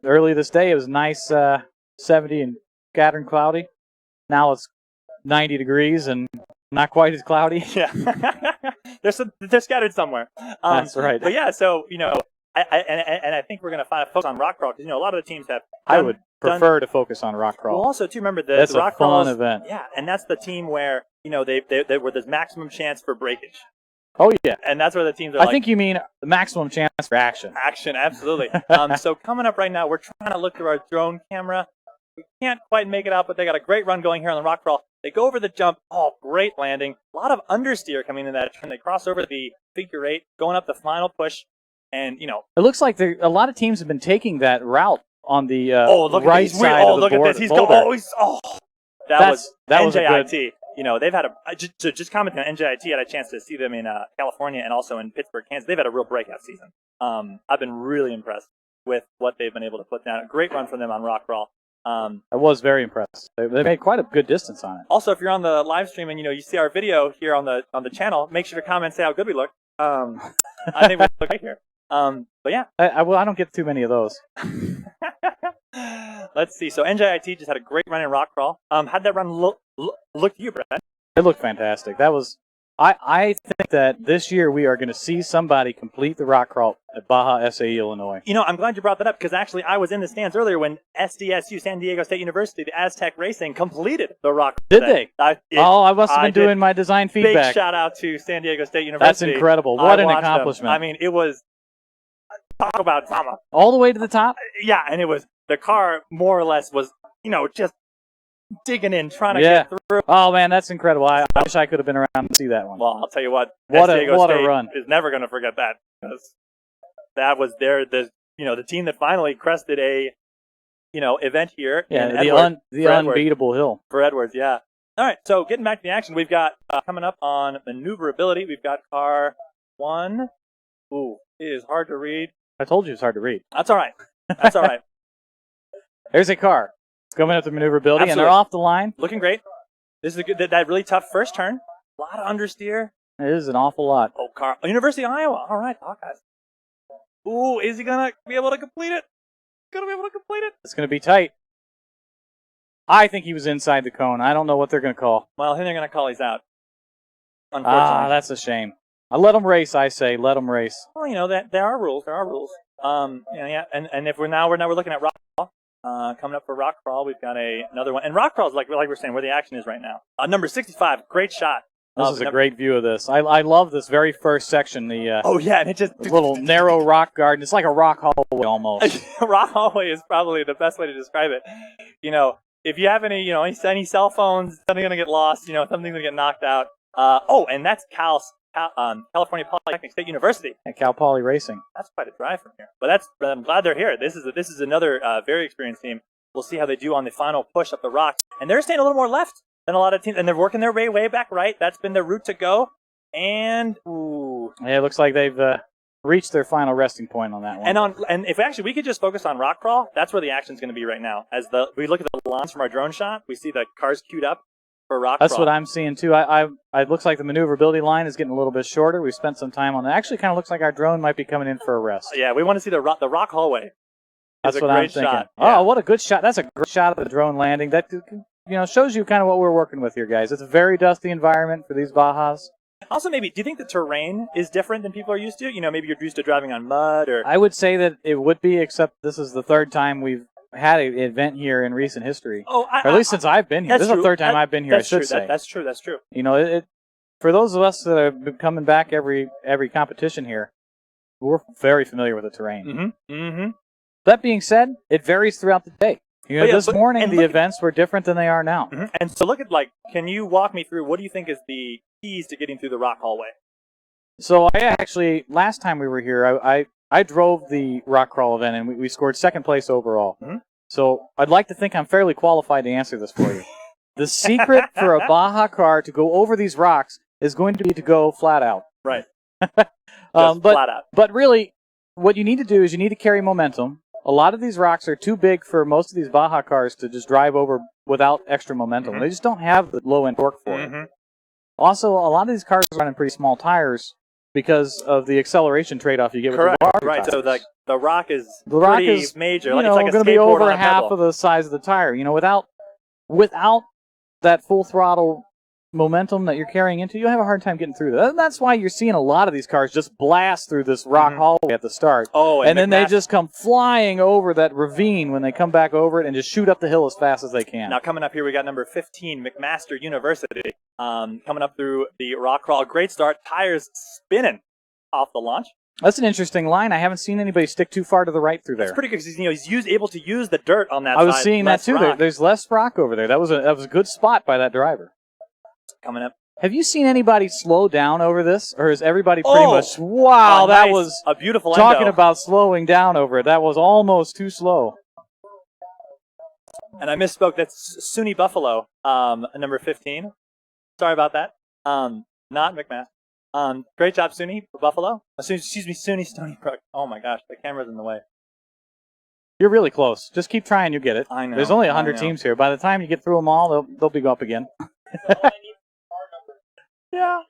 Early this day, it was nice 70 and scattered cloudy. Now it's 90 degrees and not quite as cloudy. Yeah. They're scattered somewhere. That's right. But yeah, so, I think we're going to focus on rock crawl because, a lot of the teams have I would prefer to focus on rock crawl. Well, also, too, remember that's the rock a crawl fun event. Yeah, and that's the team where, where there's maximum chance for breakage. Oh, yeah. And that's where the teams are I think you mean the maximum chance for action. Action, absolutely. So coming up right now, we're trying to look through our drone camera. We can't quite make it out, but they got a great run going here on the rock crawl. They go over the jump. Oh, great landing. A lot of understeer coming in that turn. They cross over the figure eight, going up the final push. And, it looks like a lot of teams have been taking that route on the right side of the board. Oh, look at this. He's going. That was NJIT. They've had just commenting on NJIT, had a chance to see them in California and also in Pittsburgh, Kansas. They've had a real breakout season. I've been really impressed with what they've been able to put down. A great run from them on rock crawl. I was very impressed. They made quite a good distance on it. Also, if you're on the live stream and you see our video here on the channel, make sure to comment and say how good we look. I think we look great here. But yeah, I don't get too many of those. Let's see. So NJIT just had a great run in rock crawl. How'd that run look to you, Brett? It looked fantastic. That was. I think that this year we are going to see somebody complete the rock crawl at Baja, SAE, Illinois. I'm glad you brought that up because actually I was in the stands earlier when SDSU, San Diego State University, the Aztec Racing, completed the rock crawl. Did they? I must have been doing my design feedback. Big shout out to San Diego State University. That's incredible. What an accomplishment. I mean, it was, talk about drama. All the way to the top? Yeah, and it was, the car more or less was, just digging in, trying to get through. Oh man, that's incredible. I wish I could have been around to see that one. Well, I'll tell you what, what San Diego State a run. is never going to forget that because that was the team that finally crested a event here. Yeah, the unbeatable hill for Edwards. Yeah. All right, so getting back to the action, we've got coming up on maneuverability. We've got car 1. Ooh, it is hard to read. I told you it's hard to read. That's all right. That's all right. There's a car. It's coming up to maneuverability, and they're off the line. Looking great. This is a good, that really tough first turn. A lot of understeer. It is an awful lot. Oh, car. University of Iowa. All right, Hawkeyes. Ooh, is he going to be able to complete it? Going to be able to complete it? It's going to be tight. I think he was inside the cone. I don't know what they're going to call. Well, I think they're going to call he's out. Unfortunately. That's a shame. I let them race, I say. Let them race. Well, that there are rules. There are rules. Yeah. And if we're looking at rock crawl, coming up for rock crawl, we've got another one. And rock crawl is like we're saying where the action is right now. Number 65, great shot. This is a great view of this. I love this very first section. And it just little narrow rock garden. It's like a rock hallway almost. Rock hallway is probably the best way to describe it. If you have any cell phones, something's gonna get lost. Something's gonna get knocked out. And that's California Polytechnic State University. And Cal Poly Racing. That's quite a drive from here. But I'm glad they're here. This is another very experienced team. We'll see how they do on the final push up the rock. And they're staying a little more left than a lot of teams, and they're working their way back right. That's been their route to go. And it looks like they've reached their final resting point on that one. And if actually we could just focus on rock crawl, that's where the action's going to be right now. As we look at the lines from our drone shot, we see the cars queued up for rock crawl. That's what I'm seeing too. It looks like the maneuverability line is getting a little bit shorter. We spent some time on that. Actually, kind of looks like our drone might be coming in for a rest. Yeah, we want to see the rock hallway. That's what I'm thinking. Yeah. Oh, what a good shot! That's a great shot of the drone landing. That shows you kind of what we're working with here, guys. It's a very dusty environment for these Bajas. Also, maybe, do you think the terrain is different than people are used to? Maybe you're used to driving on mud or... I would say that it would be, except this is the third time we've had an event here in recent history. Or at least since I've been here. This is the third time I've been here, I should say. That's true. For those of us that have been coming back every competition here, we're very familiar with the terrain. Mm-hmm. That being said, it varies throughout the day. This morning the events were different than they are now. Mm-hmm. And so can you walk me through, what do you think is the keys to getting through the rock hallway? So I actually, last time we were here, I drove the rock crawl event and we scored second place overall. Mm-hmm. So I'd like to think I'm fairly qualified to answer this for you. The secret for a Baja car to go over these rocks is going to be to go flat out. Right. Flat out. But really, what you need to do is you need to carry momentum. A lot of these rocks are too big for most of these Baja cars to just drive over without extra momentum. Mm-hmm. They just don't have the low-end torque for it. Also, a lot of these cars are running pretty small tires because of the acceleration trade-off you get with the larger right. tires. So the rock is pretty major. It's like a going to be skateboard over on a half pedal. of the size of the tire. Without that full throttle momentum that you're carrying into, you have a hard time getting through that. And that's why you're seeing a lot of these cars just blast through this rock hallway at the start. Oh, and then they just come flying over that ravine when they come back over it and just shoot up the hill as fast as they can. Now coming up here, we got number 15, McMaster University, coming up through the rock crawl. Great start, tires spinning off the launch. That's an interesting line. I haven't seen anybody stick too far to the right through there. It's pretty good because he's able to use the dirt on that side. I was seeing that too. There's less rock over there. That was a good spot by that driver. Coming up. Have you seen anybody slow down over this, or is everybody pretty much? Wow, that nice. was a beautiful. Talking endo. About slowing down over it, that was almost too slow. And I misspoke. That's SUNY Buffalo, number 15. Sorry about that. Not McMaster. Great job, SUNY Buffalo. Excuse me, SUNY Stony Brook. Oh my gosh, the camera's in the way. You're really close. Just keep trying. You get it. I know. There's only I 100 know. teams here. By the time you get through them all, they'll be up again. Yeah.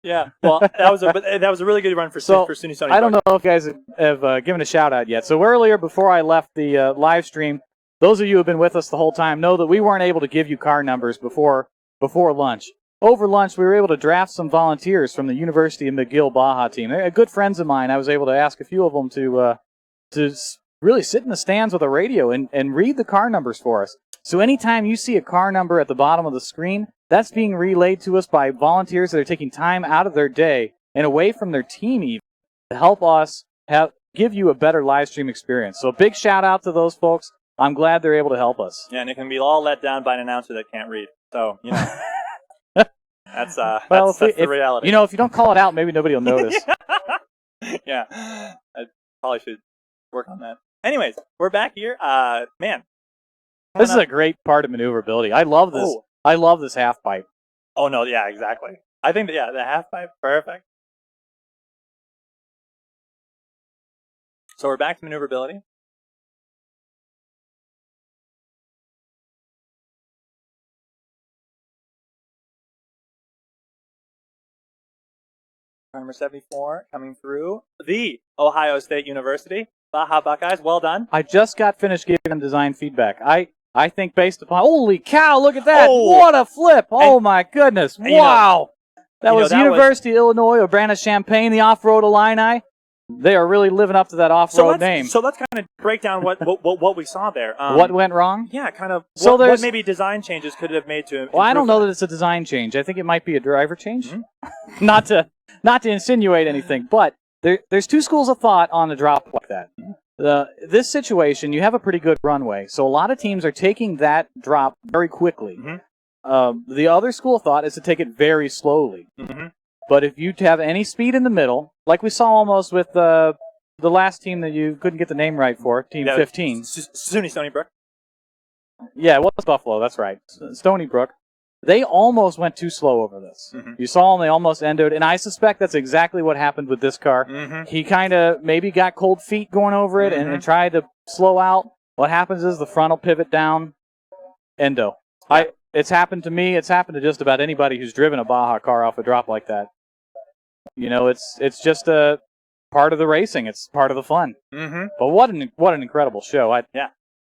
Yeah. Well, that was a really good run for SUNY Stony I don't Brook. know if you guys have given a shout out yet. So earlier, before I left the live stream, those of you who have been with us the whole time know that we weren't able to give you car numbers before lunch. Over lunch, we were able to draft some volunteers from the University of McGill Baja team. They're good friends of mine. I was able to ask a few of them to really sit in the stands with a radio and read the car numbers for us. So anytime you see a car number at the bottom of the screen, that's being relayed to us by volunteers that are taking time out of their day and away from their team even to help us give you a better live stream experience. So a big shout out to those folks. I'm glad they're able to help us. Yeah, and it can be all let down by an announcer that can't read. So, that's the reality. If you don't call it out, maybe nobody will notice. Yeah, I probably should work on that. Anyways, we're back here. Man. This is a great part of maneuverability. I love this. Oh. I love this half pipe. Oh, no, yeah, exactly. I think that, the half pipe, perfect. So we're back to maneuverability. Number 74 coming through. The Ohio State University. Baja Buckeyes, well done. I just got finished giving them design feedback. I think based upon... Holy cow, look at that. Oh. What a flip. Oh, my goodness. Wow. That was University of Illinois, Urbana-Champaign, the Off-Road Illini. They are really living up to that off-road name. So let's kind of break down what we saw there. What went wrong? Yeah, kind of. So what maybe design changes could have made to. Well, I don't know that it's a design change. I think it might be a driver change. Mm-hmm. not to insinuate anything, but there's two schools of thought on a drop like that. This situation, you have a pretty good runway, so a lot of teams are taking that drop very quickly. Mm-hmm. The other school of thought is to take it very slowly. Mm-hmm. But if you have any speed in the middle, like we saw almost with the last team that you couldn't get the name right for, Team 15. SUNY Stony Brook. Yeah, it was Buffalo, that's right. Stony Brook. They almost went too slow over this. Mm-hmm. You saw them, they almost ended, and I suspect that's exactly what happened with this car. Mm-hmm. He kind of maybe got cold feet going over it and tried to slow out. What happens is the front will pivot down, endo. Yeah. It's happened to me. It's happened to just about anybody who's driven a Baja car off a drop like that. It's just a part of the racing. It's part of the fun. Mm-hmm. But what an incredible show.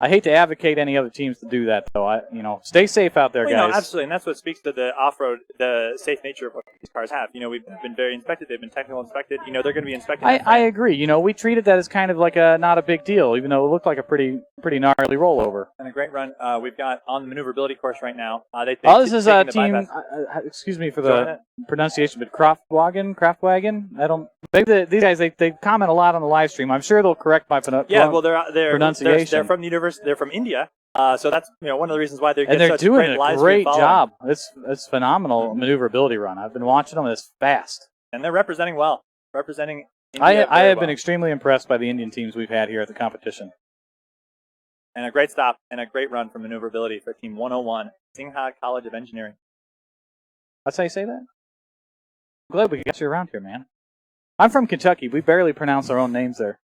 I hate to advocate any other teams to do that, though. Stay safe out there, guys. No, absolutely, and that's what speaks to the off-road, the safe nature of what these cars have. We've been very inspected. They've been technical inspected. They're going to be inspected. I agree. We treated that as kind of like not a big deal, even though it looked like a pretty gnarly rollover. And a great run. We've got on the maneuverability course right now. This is a team. Excuse me for the pronunciation, but Kraftwagen. I don't. These guys they comment a lot on the live stream. I'm sure they'll correct my pronunciation. They're from the university. They're from India, so that's one of the reasons why they're doing a great job. It's phenomenal maneuverability run. I've been watching them. It's fast, and they're representing well. India I have been extremely impressed by the Indian teams we've had here at the competition. And a great stop and a great run for maneuverability for Team 101, Singha College of Engineering. That's how you say that? I'm glad we got you around here, man. I'm from Kentucky. We barely pronounce our own names there.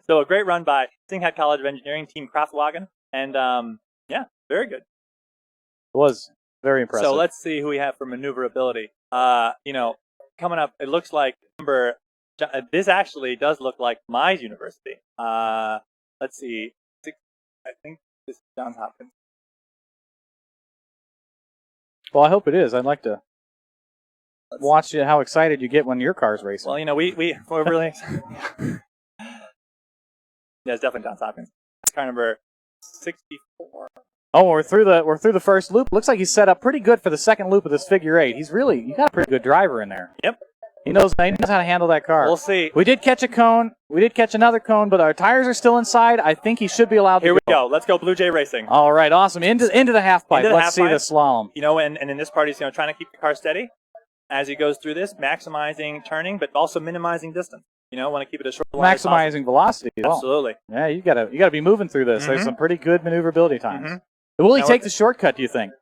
So a great run by Singha College of Engineering, Team Kraftwagen, and very good. It was very impressive. So let's see who we have for maneuverability. Coming up, it looks like this actually does look like my university. Let's see. I think this is Johns Hopkins. Well, I hope it is. I'd like to watch how excited you get when your car's racing. Well, we're really yeah, it's definitely Johns Hopkins. Car number 64. Oh, we're through the first loop. Looks like he's set up pretty good for the second loop of this figure eight. You got a pretty good driver in there. Yep. He knows how to handle that car. We'll see. We did catch a cone. We did catch another cone, but our tires are still inside. I think he should be allowed to go. Here we go. Let's go Blue Jay Racing. All right, awesome. Into the half pipe. Let's see the slalom. And in this part, he's trying to keep the car steady as he goes through this, maximizing turning, but also minimizing distance. Want to keep it as short as possible. Maximizing velocity as well. Absolutely. Yeah, you gotta be moving through this. Mm-hmm. There's some pretty good maneuverability times. Mm-hmm. Will he take the shortcut, do you think?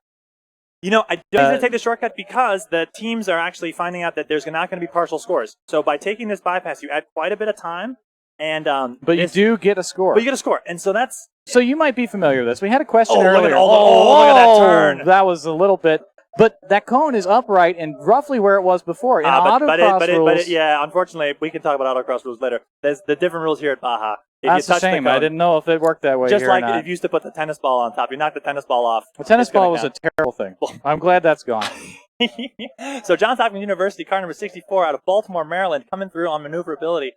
You know, I don't take the shortcut because the teams are actually finding out that there's not going to be partial scores. So by taking this bypass, you add quite a bit of time, and but you do get a score. But you get a score, and so that's. So you might be familiar with this. We had a question look earlier. at look at that turn. That was a little bit. But that cone is upright and roughly where it was before. In autocross rules, yeah, unfortunately, we can talk about autocross rules later. There's the different rules here at Baja. That's a shame. I didn't know if it worked that way. Just here like or not. if you used to put the tennis ball on top, you knock the tennis ball off. The tennis ball was a terrible thing. I'm glad that's gone. So Johns Hopkins University, car number 64 out of Baltimore, Maryland, coming through on maneuverability.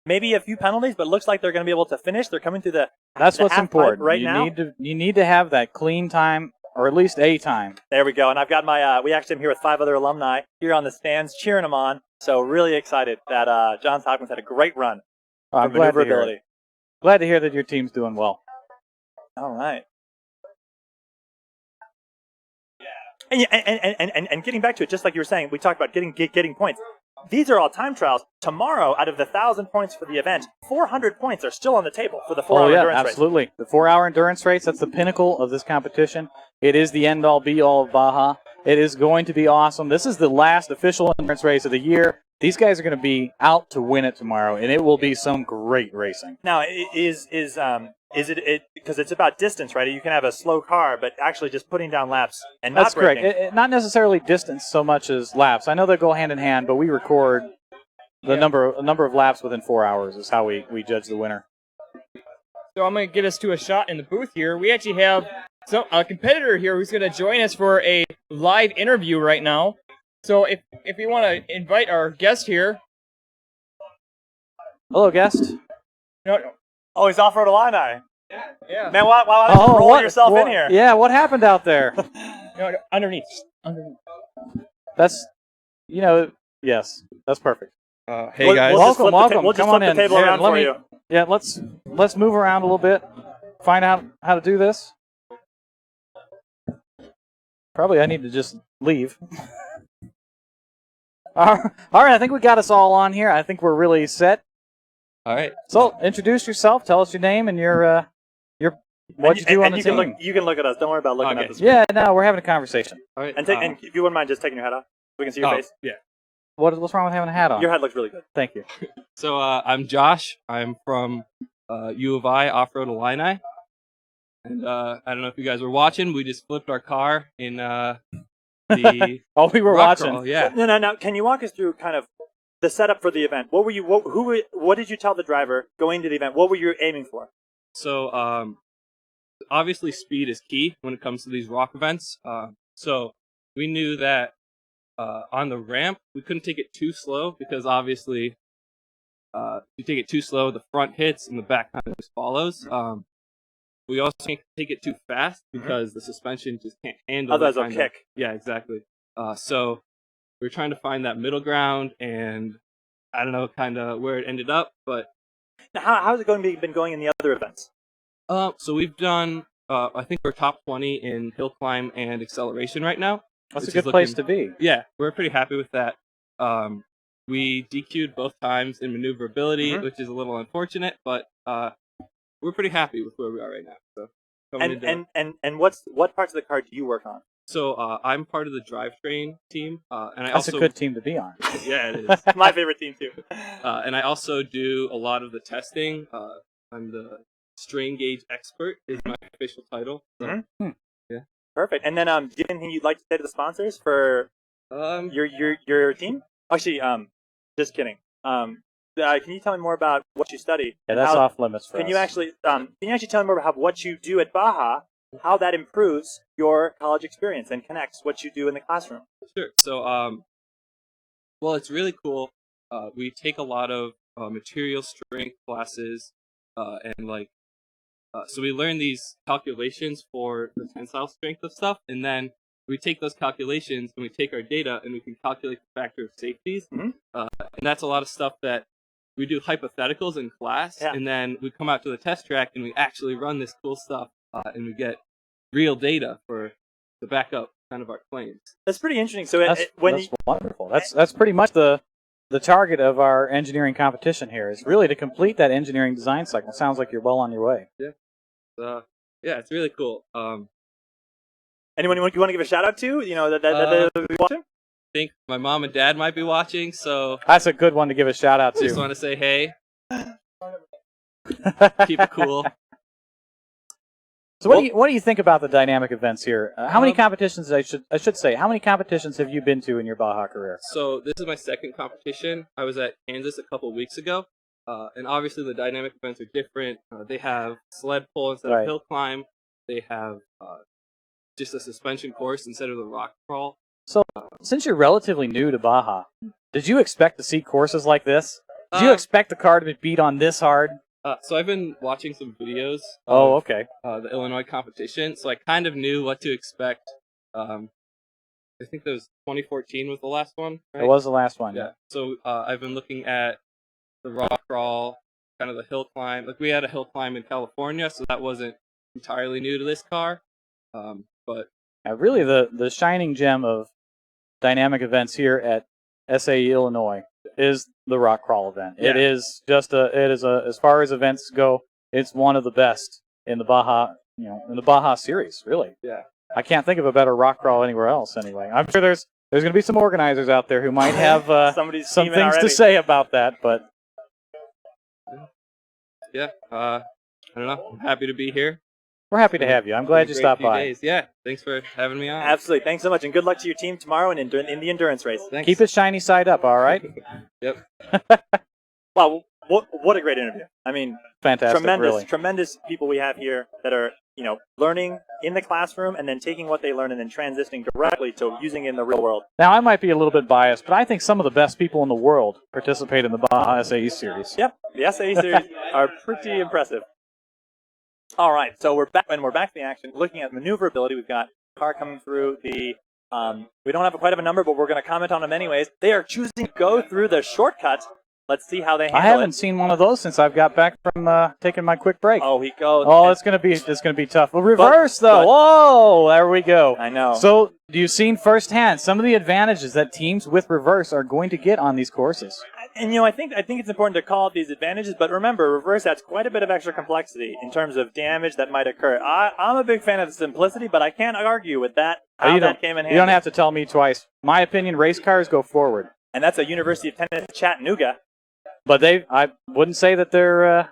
Maybe a few penalties, but it looks like they're going to be able to finish. They're coming through the That's what's important right now. You need to have that clean time, or at least a time. There we go. And I've got my, we actually am here with 5 other alumni here on the stands cheering them on. So really excited that Johns Hopkins had a great run I'm for glad to hear maneuverability. it. Glad to hear that your team's doing well. All right. And getting back to it, just like you were saying, we talked about getting points. These are all time trials. Tomorrow, out of the 1,000 points for the event, 400 points are still on the table for the 4-hour endurance race. Absolutely. The 4-hour endurance race, that's the pinnacle of this competition. It is the end-all, be-all of Baja. It is going to be awesome. This is the last official endurance race of the year. These guys are going to be out to win it tomorrow, and it will be some great racing. Now, is it because it's about distance, right? You can have a slow car, but actually just putting down laps and not braking. That's correct. Not necessarily distance so much as laps. I know they go hand in hand, but we record the number of laps within 4 hours is how we judge the winner. So I'm going to get us to a shot in the booth here. We actually have a competitor here who's going to join us for a live interview right now. So if you want to invite our guest here. Hello, guest. No. Oh, he's off-road Illini. Yeah. Man, why don't you roll yourself in here? Yeah, what happened out there? No, underneath. That's, yes, that's perfect. Hey, guys. Welcome. We'll just Come on flip in. the table around for you. Yeah, let's move around a little bit. Find out how to do this. Probably I need to just leave. All right, I think we got us all on here. I think we're really set. All right. So, introduce yourself. Tell us your name and your what you do on the team. You can look at us. Don't worry about looking at the screen. Yeah, no, we're having a conversation. All right. And if you wouldn't mind just taking your hat off, we can see your face. Yeah. What's wrong with having a hat on? Your hat looks really good. Thank you. So I'm Josh. I'm from U of I Off-Road Illini. And I don't know if you guys were watching. We just flipped our car in the we were watching. Crawl, yeah. No. Can you walk us through kind of the setup for the event? What did you tell the driver going to the event? What were you aiming for? So obviously speed is key when it comes to these rock events. So we knew that on the ramp we couldn't take it too slow because obviously if you take it too slow, the front hits and the back kind of just follows. We also can't take it too fast because the suspension just can't handle. Otherwise, it'll kick. Yeah, exactly. So we're trying to find that middle ground, and I don't know kind of where it ended up, but now, how's it been going in the other events? So we've done. I think we're top 20 in hill climb and acceleration right now. That's a good place to be. Yeah, we're pretty happy with that. We DQ'd both times in maneuverability, which is a little unfortunate, but we're pretty happy with where we are right now. So and what parts of the car do you work on? So I'm part of the drivetrain team, and That's a good team to be on. Yeah, it is. My favorite team too. And I also do a lot of the testing. I'm the strain gauge expert is my official title. So, yeah. Perfect. And then, do you have anything you'd like to say to the sponsors for your team? Actually, just kidding. Can you tell me more about what you study? Yeah, that's off limits for us. Can you actually tell me more about what you do at Baja, how that improves your college experience and connects what you do in the classroom? Sure. So, well, it's really cool. We take a lot of material strength classes, and so we learn these calculations for the tensile strength of stuff, and then we take those calculations and we take our data and we can calculate the factor of safeties. And that's a lot of stuff that we do hypotheticals in class, and then we come out to the test track and we actually run this cool stuff, and we get real data for the backup kind of our claims. That's pretty interesting. So that's wonderful. That's pretty much the target of our engineering competition here is really to complete that engineering design cycle. Sounds like you're well on your way. Yeah. Yeah, it's really cool. Anyone you want to give a shout out to? You know that they're watching. I think my mom and dad might be watching, so That's a good one to give a shout out I just to. want to say hey. Keep it cool. So what do you think about the dynamic events here? How many competitions I should say? How many competitions have you been to in your Baja career? So this is my second competition. I was at Kansas a couple weeks ago, and obviously the dynamic events are different. They have sled pull instead of hill climb. They have just a suspension course instead of the rock crawl. So since you're relatively new to Baja, did you expect to see courses like this? Did you expect the car to be beat on this hard? So I've been watching some videos. Oh, okay. The Illinois competition, so I kind of knew what to expect. I think that was 2014 was the last one. Right? It was the last one. Yeah. So I've been looking at the rock crawl, kind of the hill climb. Like we had a hill climb in California, so that wasn't entirely new to this car. But really, the shining gem of dynamic events here at SAE Illinois is the rock crawl event. Yeah. It is as far as events go, it's one of the best in the Baja series, really. Yeah. I can't think of a better rock crawl anywhere else anyway. I'm sure there's going to be some organizers out there who might have some things to say about that, but yeah, I don't know. I'm happy to be here. we're happy to have you. I'm glad you stopped by. Days. Yeah, thanks for having me on. Absolutely. Thanks so much, and good luck to your team tomorrow and in the endurance race. Thanks. Keep it shiny side up, all right? Yep. Wow, what a great interview. I mean, Fantastic, tremendous people we have here that are, learning in the classroom and then taking what they learn and then transitioning directly to using it in the real world. Now, I might be a little bit biased, but I think some of the best people in the world participate in the Baja SAE series. Yep, the SAE series are pretty impressive. All right, so we're back to the action. Looking at maneuverability, we've got a car coming through the. We don't have quite a number, but we're going to comment on them anyways. They are choosing to go through the shortcut. Let's see how they handle it. I haven't seen one of those since I've got back from taking my quick break. Oh, he goes. Oh, it's gonna be tough. Well, reverse though. Whoa, there we go. I know. So, you've seen firsthand some of the advantages that teams with reverse are going to get on these courses. And I think it's important to call out these advantages, but remember, reverse adds quite a bit of extra complexity in terms of damage that might occur. I'm a big fan of the simplicity, but I can't argue with that. That came in handy. You don't have to tell me twice. My opinion: race cars go forward. And that's a University of Tennessee Chattanooga. But I wouldn't say that they're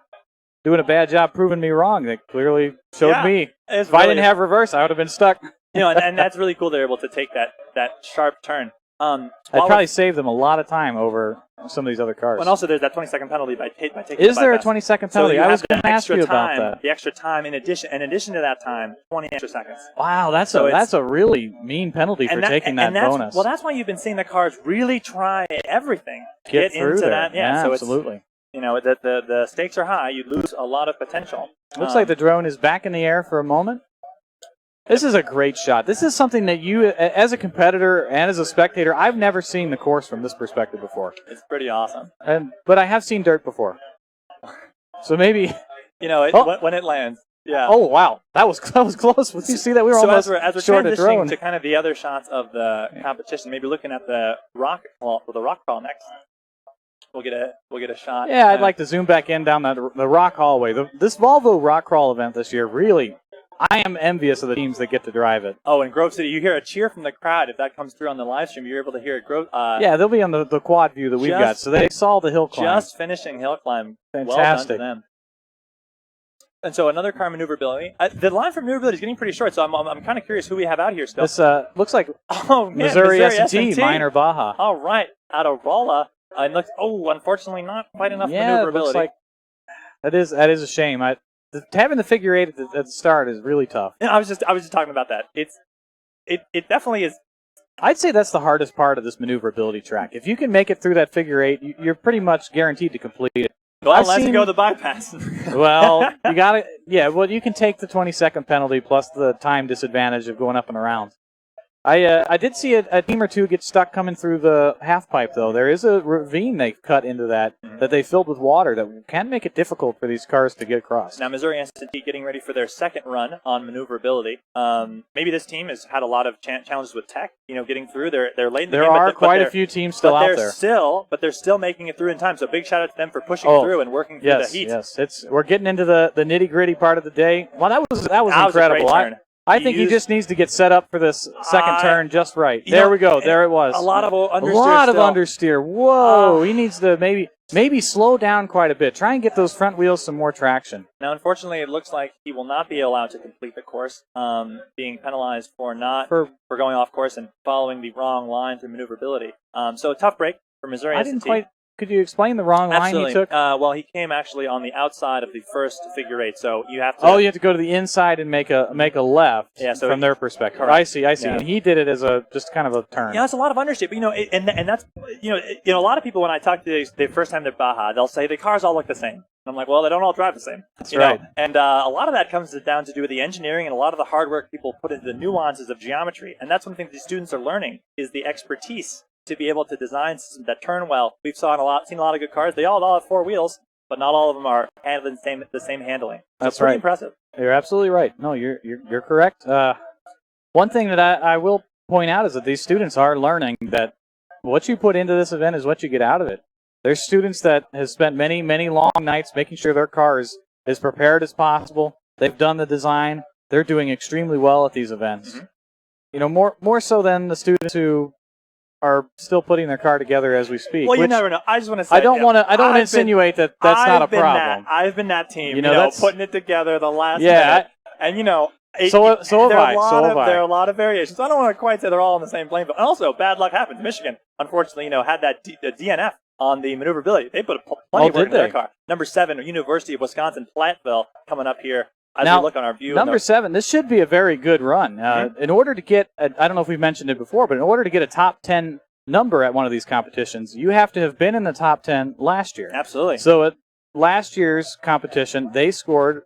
doing a bad job proving me wrong. They clearly showed me. If I didn't have reverse, I would have been stuck. And that's really cool. They're able to take that sharp turn. I'd probably save them a lot of time over some of these other cars. And also, there's that 20-second penalty by taking. Is there a 20-second penalty? I was going to ask you about that. The extra time in addition to that time, 20 extra seconds. Wow, that's a really mean penalty for taking that bonus. Well, that's why you've been seeing the cars really try everything to get through into there. that. Yeah, so absolutely. The stakes are high. You lose a lot of potential. Looks like the drone is back in the air for a moment. This is a great shot. This is something that you, as a competitor and as a spectator, I've never seen the course from this perspective before. It's pretty awesome. But I have seen dirt before. So maybe... when it lands. Yeah. Oh, wow. That was close. Did you see that? We were almost as we're short of drone. transitioning to kind of the other shots of the competition, maybe looking at the rock crawl next. We'll get a shot. Yeah, I'd like to zoom back in down the rock hallway. This Volvo rock crawl event this year, really, I am envious of the teams that get to drive it. Oh, in Grove City, you hear a cheer from the crowd. If that comes through on the live stream, you're able to hear it. Yeah, they'll be on the quad view that we've got. So they saw the hill climb. Just finishing hill climb. Fantastic. Well done to them. And so another car maneuverability. The line for maneuverability is getting pretty short, so I'm kind of curious who we have out here still. This looks like Missouri S&T, minor Baja. All right, out of Rolla. Unfortunately, not quite enough maneuverability. It looks like that is a shame. Having the figure eight at the start is really tough. I was just talking about that. It definitely is. I'd say that's the hardest part of this maneuverability track. If you can make it through that figure eight, you're pretty much guaranteed to complete it. Well, unless you go the bypass. Well, you gotta. Yeah, well, you can take the 20-second penalty plus the time disadvantage of going up and around. I did see a team or two get stuck coming through the half pipe, though. There is a ravine they've cut into that they filled with water that can make it difficult for these cars to get across. Now, Missouri S&T getting ready for their second run on maneuverability. Maybe this team has had a lot of challenges with tech, getting through. They're late in the game. There are quite a few teams still out there. But they're still making it through in time. So big shout out to them for pushing through and working through the heat. Yes, we're getting into the nitty-gritty part of the day. Well, that was incredible. I think he just needs to get set up for this second turn just right. There we go. There it was. A lot of understeer. A lot of understeer. Whoa. He needs to maybe slow down quite a bit. Try and get those front wheels some more traction. Now, unfortunately, it looks like he will not be allowed to complete the course, being penalized for going off course and following the wrong line through maneuverability. So a tough break for Missouri. I didn't quite. Could you explain the wrong line he took? Well, he came actually on the outside of the first figure eight, so you have to. Oh, you have to go to the inside and make a left. Yeah, so from their perspective. Correct. I see. Yeah. And he did it as just kind of a turn. Yeah, it's a lot of understeer, but and that's a lot of people when I talk to the first time they're Baja, they'll say the cars all look the same. And I'm like, well, they don't all drive the same. That's right. And a lot of that comes down to do with the engineering and a lot of the hard work people put into the nuances of geometry, and that's one thing the students are learning is the expertise to be able to design systems that turn well. We've seen a lot of good cars. They all have four wheels, but not all of them are handling the same handling. So That's pretty right. Impressive. You're absolutely right. No, you're correct. One thing that I will point out is that these students are learning that what you put into this event is what you get out of it. There's students that have spent many, many long nights making sure their car is as prepared as possible. They've done the design. They're doing extremely well at these events. Mm-hmm. More so than the students who are still putting their car together as we speak. Well, you never know. I just want to say I don't want to insinuate that that's not a problem. I've been that team. That's putting it together the last minute. And so have I. There are a lot of variations. I don't want to quite say they're all on the same plane, but also bad luck happened. Michigan, unfortunately, had that DNF on the maneuverability. They put plenty of work into their car. Number 7, University of Wisconsin Platteville, coming up here. As we look on our view. Number 7, this should be a very good run. In order to get, I don't know if we've mentioned it before, but in order to get a top 10 number at one of these competitions, you have to have been in the top 10 last year. Absolutely. So at last year's competition, they scored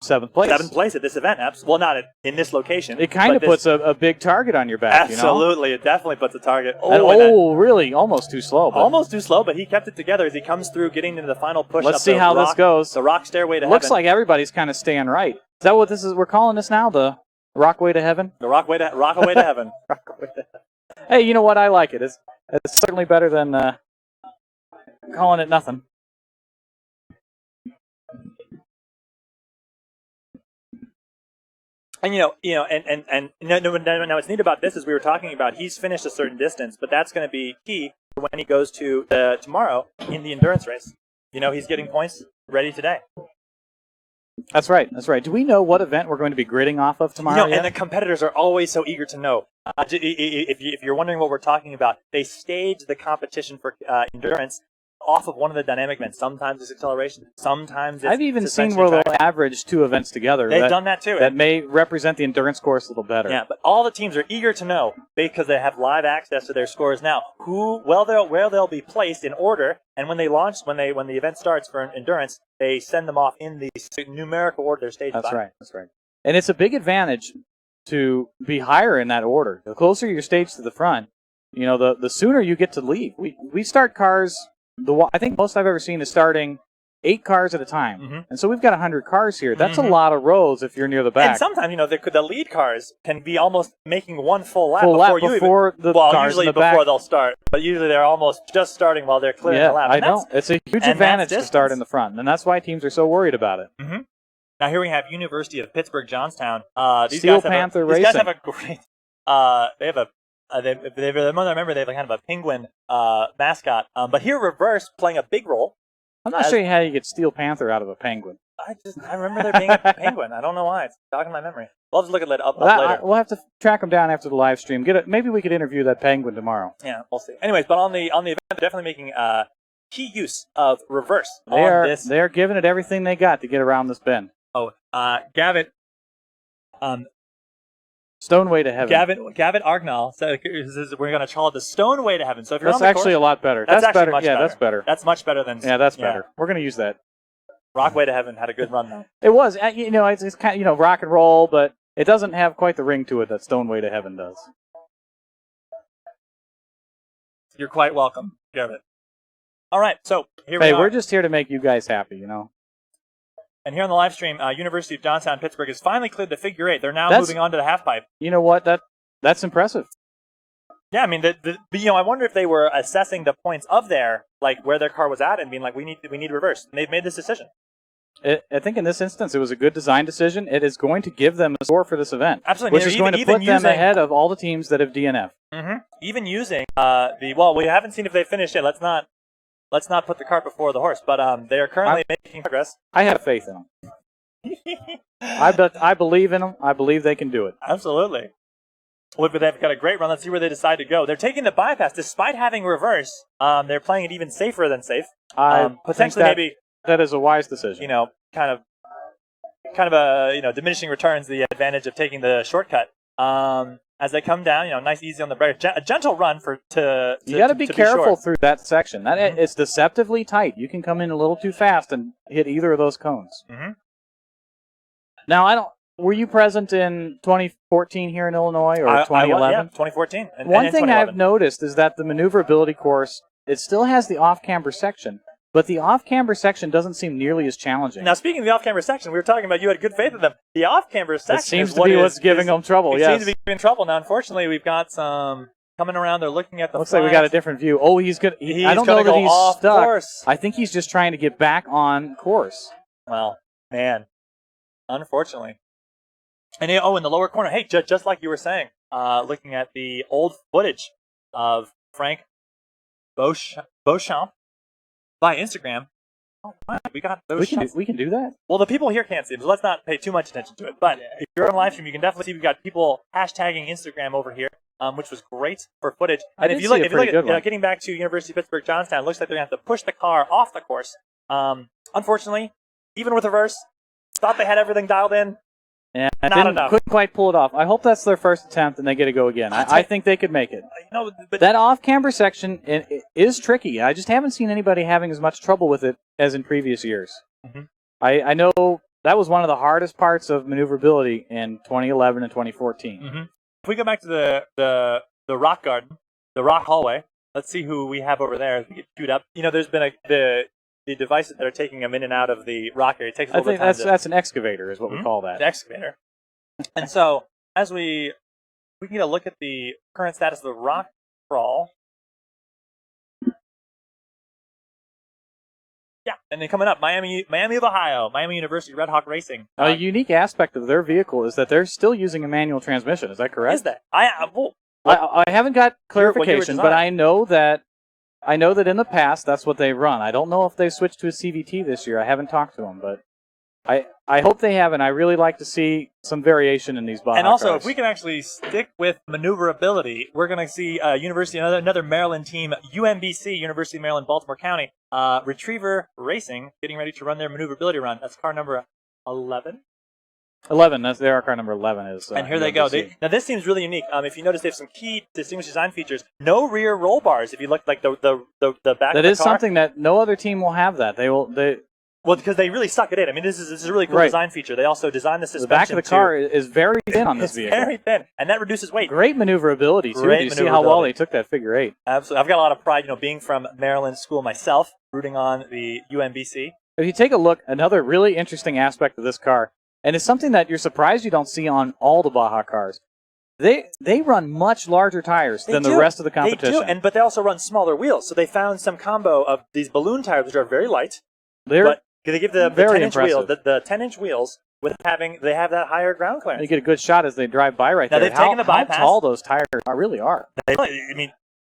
7th place. 7th place at this event. Well, not in this location. It kind of puts a big target on your back. Absolutely. It definitely puts a target. Really? Almost too slow. Almost too slow, but he kept it together as he comes through, getting into the final push. Let's see how this goes. The rock stairway to heaven. Looks like everybody's kind of staying right. Is that what this is? We're calling this now the Rockway to Heaven? The Rockway to heaven. Rockaway to heaven. Hey, you know what? I like it. It's certainly better than calling it nothing. And now what's neat about this is we were talking about he's finished a certain distance, but that's going to be key when he goes to tomorrow in the endurance race. He's getting points ready today. That's right. Do we know what event we're going to be gridding off of tomorrow? And the competitors are always so eager to know. If you're wondering what we're talking about, they stage the competition for endurance off of one of the dynamic events. Sometimes it's acceleration, sometimes it's I've even seen where they'll average 2 events together. They've done that too. That may represent the endurance course a little better. Yeah, but all the teams are eager to know because they have live access to their scores now. Where they'll be placed in order, and when they launch, when the event starts for endurance, they send them off in the numerical order they're staged by. That's right. And it's a big advantage to be higher in that order. The closer you're staged to the front, the sooner you get to leave. We start cars. I think most I've ever seen is starting 8 cars at a time. Mm-hmm. And so we've got 100 cars here. That's a lot of rows if you're near the back. And sometimes, the lead cars can be almost making one full lap before the cars usually in the before back. they'll start. But usually they're almost just starting while they're clearing the lap. I know. It's a huge advantage to start in the front. And that's why teams are so worried about it. Mm-hmm. Now here we have University of Pittsburgh Johnstown. These guys have a great... they have a... They remember they have kind of a penguin mascot, but here Reverse playing a big role. I'm not sure how you get Steel Panther out of a penguin. I remember there being a penguin. I don't know why. It's stuck in my memory. We'll just look at it up later. We'll have to track them down after the live stream. Maybe we could interview that penguin tomorrow. Yeah, we'll see. Anyways, but on the event, they're definitely making key use of Reverse. They're giving it everything they got to get around this bend. Oh, Gavin. Stoneway to Heaven. Gavin Argnall said we're going to call it the Stoneway to Heaven. So if you're that's on the actually course, a lot better. That's better. Much better. That's better. That's much better than. Yeah, that's better. We're going to use that. Rockway to Heaven had a good run though. It was. It's kind of rock and roll, but it doesn't have quite the ring to it that Stoneway to Heaven does. You're quite welcome, Gavin. All right, so here we are. Hey, we're just here to make you guys happy, And here on the live stream, University of Johnstown Pittsburgh has finally cleared the figure 8. They're now moving on to the half pipe. You know what? That's impressive. Yeah, I mean, I wonder if they were assessing the points of where their car was at and being like, we need Reverse. And they've made this decision. I think in this instance it was a good design decision. It is going to give them a score for this event, Absolutely, which is going to put them ahead of all the teams that have DNF. Even using we haven't seen if they finished yet. Let's not put the cart before the horse, but they are currently making progress. I have faith in them. I believe in them. I believe they can do it. Absolutely. Look, but they've got a great run. Let's see where they decide to go. They're taking the bypass despite having reverse. They're playing it even safer than safe. Potentially, maybe that is a wise decision. Kind of a diminishing returns the advantage of taking the shortcut. As they come down, nice, easy on the brake. A gentle run You got to be careful through that section. It's deceptively tight. You can come in a little too fast and hit either of those cones. Now, were you present in 2014 here in Illinois or 2011? Yeah, 2014. One thing I've noticed is that the maneuverability course, it still has the off-camber section, but the off-camber section doesn't seem nearly as challenging. Now, speaking of the off-camber section, we were talking about you had good faith in them. The off-camber section seems to be what's giving them trouble. It seems to be giving trouble. Now, unfortunately, we've got some coming around. They're looking at the Looks like we got a different view. Oh, he's good. I don't know that he's stuck. Course. I think he's just trying to get back on course. Well, man, unfortunately. And in the lower corner, hey, just like you were saying, looking at the old footage of Frank Beauchamp by Instagram. Oh, wow, we got those shots. We can do that? Well, the people here can't see them, so let's not pay too much attention to it. But if you're on live stream, you can definitely see we've got people hashtagging Instagram over here, which was great for footage. And if you look at getting back to University of Pittsburgh Johnstown, it looks like they're going to have to push the car off the course. Unfortunately, even with reverse, thought they had everything dialed in. Yeah, enough. Couldn't quite pull it off. I hope that's their first attempt and they get to go again. I think they could make it. But that off-camber section is tricky. I just haven't seen anybody having as much trouble with it as in previous years. I know that was one of the hardest parts of maneuverability in 2011 and 2014. If we go back to the rock garden, the rock hallway, let's see who we have over there as we get queued up. There's been the devices that are taking them in and out of the rock area. It takes a little bit of time. That's an excavator, is what we call that. The excavator. And so, as we can get a look at the current status of the rock crawl. Yeah, and then coming up, Miami of Ohio, Miami University Red Hawk Racing. A unique aspect of their vehicle is that they're still using a manual transmission. Is that correct? Is that? I haven't got clarification, but I know that in the past that's what they run. I don't know if they switched to a CVT this year. I haven't talked to them, but I hope they have, and I really like to see some variation in these Baja And also, cars. if we can actually stick with maneuverability, we're going to see another Maryland team, UMBC, University of Maryland, Baltimore County, Retriever Racing, getting ready to run their maneuverability run. That's car number 11. 11. That's their car number 11 is. And here they go. Now this seems really unique. If you notice, they have some key distinguished design features. No rear roll bars. If you look like the back of the car. That is something that no other team will have. That Well, because they really suck it in. I mean, this is a really cool design feature. They also designed the suspension. The back of the car is very thin on this vehicle. Very thin, and that reduces weight. Great maneuverability too. You see how well they took that figure 8. Absolutely, I've got a lot of pride, being from Maryland school myself, rooting on the UMBC. If you take a look, another really interesting aspect of this car, and it's something that you're surprised you don't see on all the Baja cars. They run much larger tires than the rest of the competition. They do, but they also run smaller wheels. So they found some combo of these balloon tires, which are very light. But they give the 10-inch wheels, the 10-inch wheels, they have that higher ground clearance. You get a good shot as they drive by right there. Now they've taken the bypass. How tall those tires really are.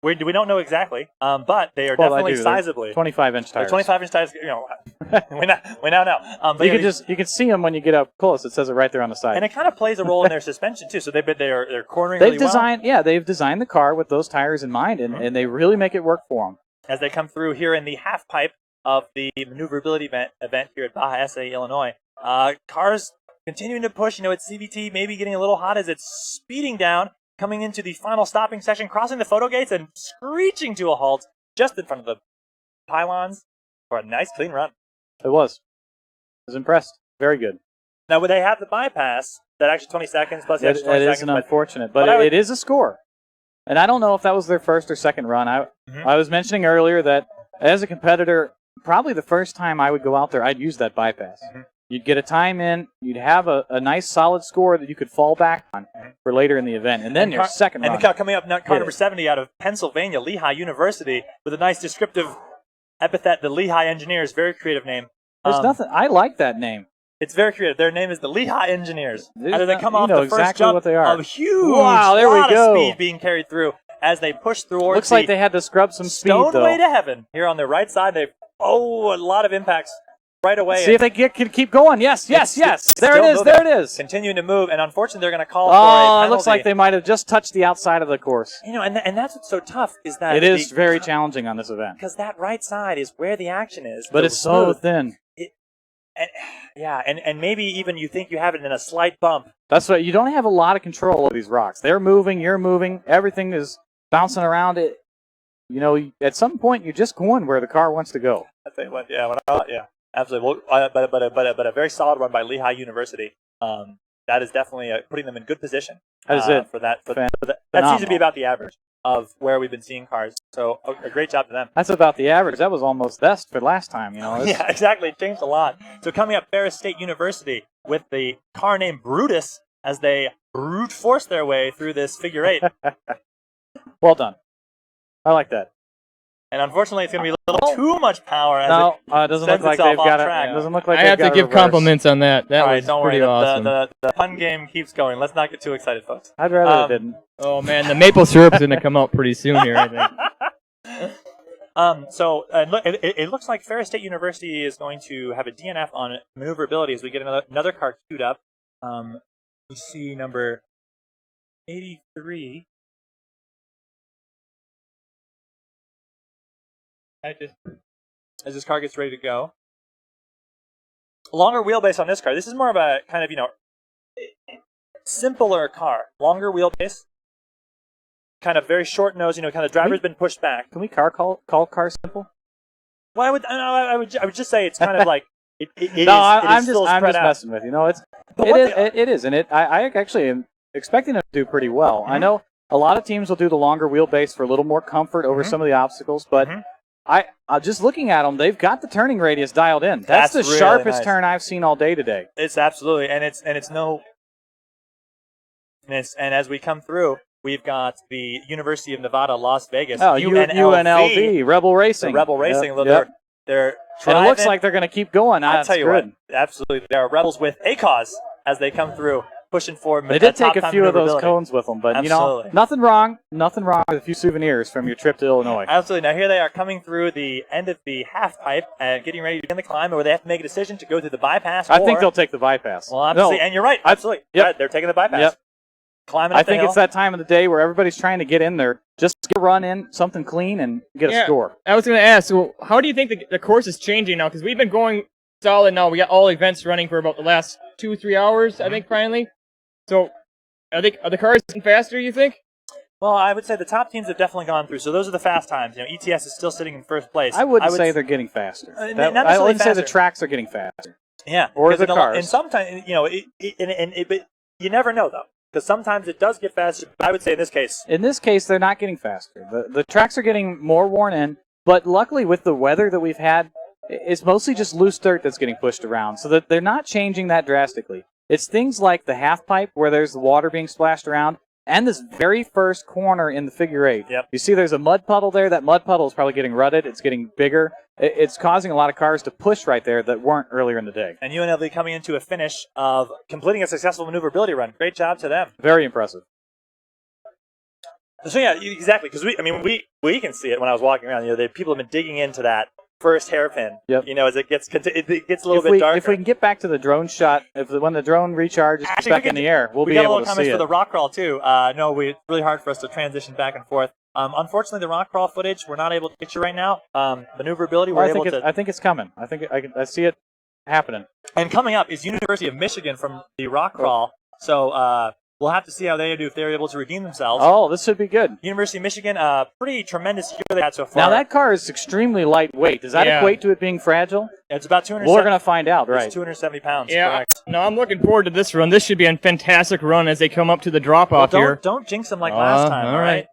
We don't know exactly, but they are definitely sizably 25-inch tires. 25-inch tires. We now know. But you can see them when you get up close. It says it right there on the side. And it kind of plays a role in their suspension too. So they're cornering really well. Yeah, they've designed the car with those tires in mind, and they really make it work for them. As they come through here in the half pipe of the maneuverability event here at Baja, SAE, Illinois. Cars continuing to push. It's CVT maybe getting a little hot as it's speeding down, coming into the final stopping section, crossing the photo gates, and screeching to a halt just in front of the pylons for a nice, clean run. It was. I was impressed. Very good. Now, would they have the bypass, that extra 20 seconds plus the extra 20 seconds? It is unfortunate, but it is a score. And I don't know if that was their first or second run. I was mentioning earlier that as a competitor, probably the first time I would go out there, I'd use that bypass. You'd get a time in, you'd have a nice solid score that you could fall back on for later in the event, and then your second run. And the car coming up, car number 70 out of Pennsylvania, Lehigh University, with a nice descriptive epithet, the Lehigh Engineers, very creative name. There's nothing. I like that name. It's very creative. Their name is the Lehigh Engineers. As they come you off know the first exactly jump what they are. of huge Wow, there we lot go. of speed being carried through as they push through. Looks like they had to scrub some speed, though. Stoneway to heaven. Here on the right side, a lot of impacts right away. See if they can keep going. Yes. There it is. Continuing to move, and unfortunately, they're going to call for a penalty. It looks like they might have just touched the outside of the course. You know, and that's what's so tough is that it is very challenging on this event because that right side is where the action is. But it's so thin. And maybe even you think you have it in a slight bump. That's right. You don't have a lot of control of these rocks. They're moving. You're moving. Everything is bouncing around it. You know, at some point, you're just going where the car wants to go. I think, yeah, absolutely. Well, but a very solid run by Lehigh University. That is definitely putting them in good position. That is it. For that. That seems to be about the average of where we've been seeing cars. So a great job to them. That's about the average. That was almost best for last time. You know. Yeah, exactly. It changed a lot. So coming up, Ferris State University with the car named Brutus as they brute force their way through this figure eight. Well done. I like that. And unfortunately, it's going to be a little too much power. As it doesn't look like they've got it. Doesn't look like I have to give compliments on that. That was pretty awesome. The pun game keeps going. Let's not get too excited, folks. I'd rather it didn't. Oh man, the maple syrup's going to come out pretty soon here, I think. It looks like Ferris State University is going to have a DNF on maneuverability as we get another car queued up. We see number 83. As this car gets ready to go. Longer wheelbase on this car. This is more of a kind of, simpler car. Longer wheelbase. Kind of very short nose, kind of driver's been pushed back. Can we call car simple? Well, I would just say it's kind of like it is. I'm still just spread out. messing with you. No, it is, and I actually am expecting them to do pretty well. Mm-hmm. I know a lot of teams will do the longer wheelbase for a little more comfort over some of the obstacles, but I just looking at them, they've got the turning radius dialed in. That's the really sharpest nice. turn I've seen all day today. It's absolutely, and as we come through, we've got the University of Nevada, Las Vegas, UNLV, Rebel Racing. The Rebel Racing. Yep. They're and it looks like they're going to keep going. I'll tell you what, absolutely, they are Rebels with a cause as they come through, pushing forward. They did take a few of those cones with them, but nothing wrong with a few souvenirs from your trip to Illinois. Absolutely. Now here they are coming through the end of the half pipe and getting ready to begin the climb, where they have to make a decision to go through the bypass. I think they'll take the bypass. Well, absolutely, and you're right. Absolutely, they're taking the bypass. Yep. Climbing. I think it's that time of the day where everybody's trying to get in there, just get a run in, something clean, and get a score. I was going to ask, so how do you think the course is changing now? Because we've been going solid now. We got all events running for about the last 2-3 hours, I think, finally. So are the cars getting faster, you think? Well, I would say the top teams have definitely gone through. So those are the fast times. ETS is still sitting in first place. I wouldn't say they're getting faster. I wouldn't say the tracks are getting faster. Yeah, or the cars. And sometimes, but you never know though. Because sometimes it does get faster, but I would say in this case. In this case, they're not getting faster. The tracks are getting more worn in, but luckily with the weather that we've had, it's mostly just loose dirt that's getting pushed around, so that they're not changing that drastically. It's things like the half pipe where there's the water being splashed around, and this very first corner in the figure eight. Yep. You see there's a mud puddle there. That mud puddle is probably getting rutted. It's getting bigger. It's causing a lot of cars to push right there that weren't earlier in the day. And UNLV coming into a finish of completing a successful maneuverability run. Great job to them. Very impressive. So yeah, exactly. Because we can see it when I was walking around. People have been digging into that first hairpin. Yep. As it gets a little bit darker. If we can get back to the drone shot, when the drone recharges back in the air, we'll be able to see it. We got a little comments for the rock crawl too. It's really hard for us to transition back and forth. Unfortunately, the rock crawl footage we're not able to picture right now. Maneuverability, I think it's coming. I see it happening. And coming up is University of Michigan from the rock crawl. So we'll have to see how they do if they're able to redeem themselves. Oh, this should be good. University of Michigan, pretty tremendous year they had so far. Now that car is extremely lightweight. Does that equate to it being fragile? It's about 270. Well, we're going to find out, right? It's 270 pounds. Yeah. Correct. No, I'm looking forward to this run. This should be a fantastic run as they come up to the drop-off here. Don't jinx them like last time, all right?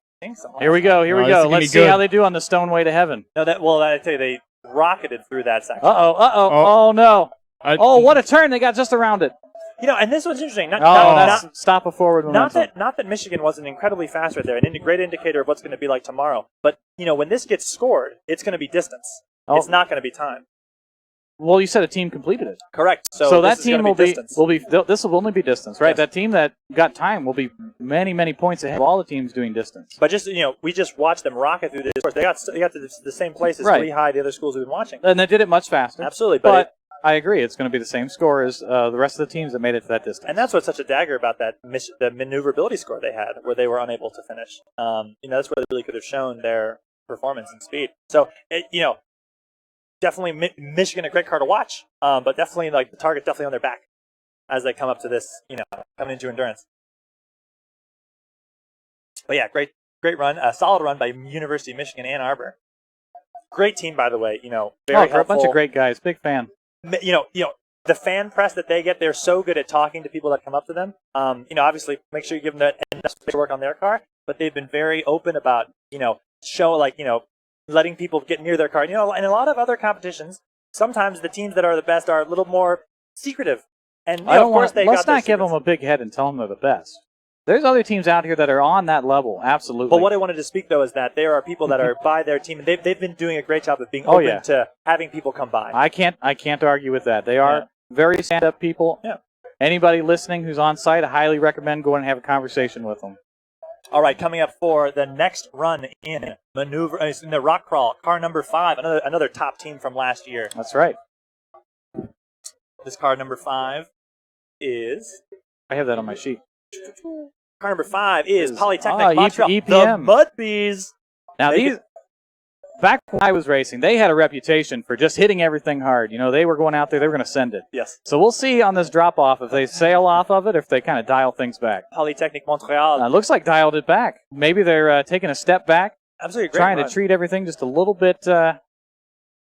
Here we go. Let's see how they do on the Stoneway to Heaven. No, I tell you, they rocketed through that section. Oh no. What a turn. They got just around it. And this one's interesting. Stop a forward momentum. Not that Michigan wasn't incredibly fast right there, a great indicator of what's going to be like tomorrow. But, when this gets scored, it's going to be distance. It's not going to be time. Well, you said a team completed it. Correct. So that this is team gonna be distance. this will only be distance, right? Yes. That team that got time will be many points ahead of all the teams doing distance. But just we just watched them rocket through this course. They got to the same place as Right. Lehigh, the other schools we've been watching. And they did it much faster. Absolutely, But I agree, it's going to be the same score as the rest of the teams that made it to that distance. and that's what's such a dagger about the maneuverability score they had, where they were unable to finish. That's where they really could have shown their performance and speed. So definitely Michigan a great car to watch, but definitely the target definitely on their back as they come up to this, coming into endurance. But yeah, great run, a solid run by University of Michigan Ann Arbor. Great team, by the way. Very helpful. A bunch of great guys. Big fan. The fan press that they get, they're so good at talking to people that come up to them. Obviously, make sure you give them that enough space to work on their car, but they've been very open about, letting people get near their car. In a lot of other competitions, sometimes the teams that are the best are a little more secretive. And let's not give them a big head and tell them they're the best. There's other teams out here that are on that level, absolutely. But what I wanted to speak, though, is that there are people that are by their team, and they've been doing a great job of being open to having people come by. I can't argue with that. They are very stand-up people. Yeah. Anybody listening who's on site, I highly recommend going and have a conversation with them. All right, coming up for the next run in the rock crawl, car number 5, another top team from last year. That's right. This car number 5 is... I have that on my sheet. Car number 5 is Polytechnic Montreal, EPM. the Mud Bees. Now back when I was racing, they had a reputation for just hitting everything hard. They were going out there, they were going to send it. Yes. So we'll see on this drop-off if they sail off of it or if they kind of dial things back. Polytechnic Montreal. It looks like dialed it back. Maybe they're taking a step back. Absolutely great trying run. to treat everything just a little bit, I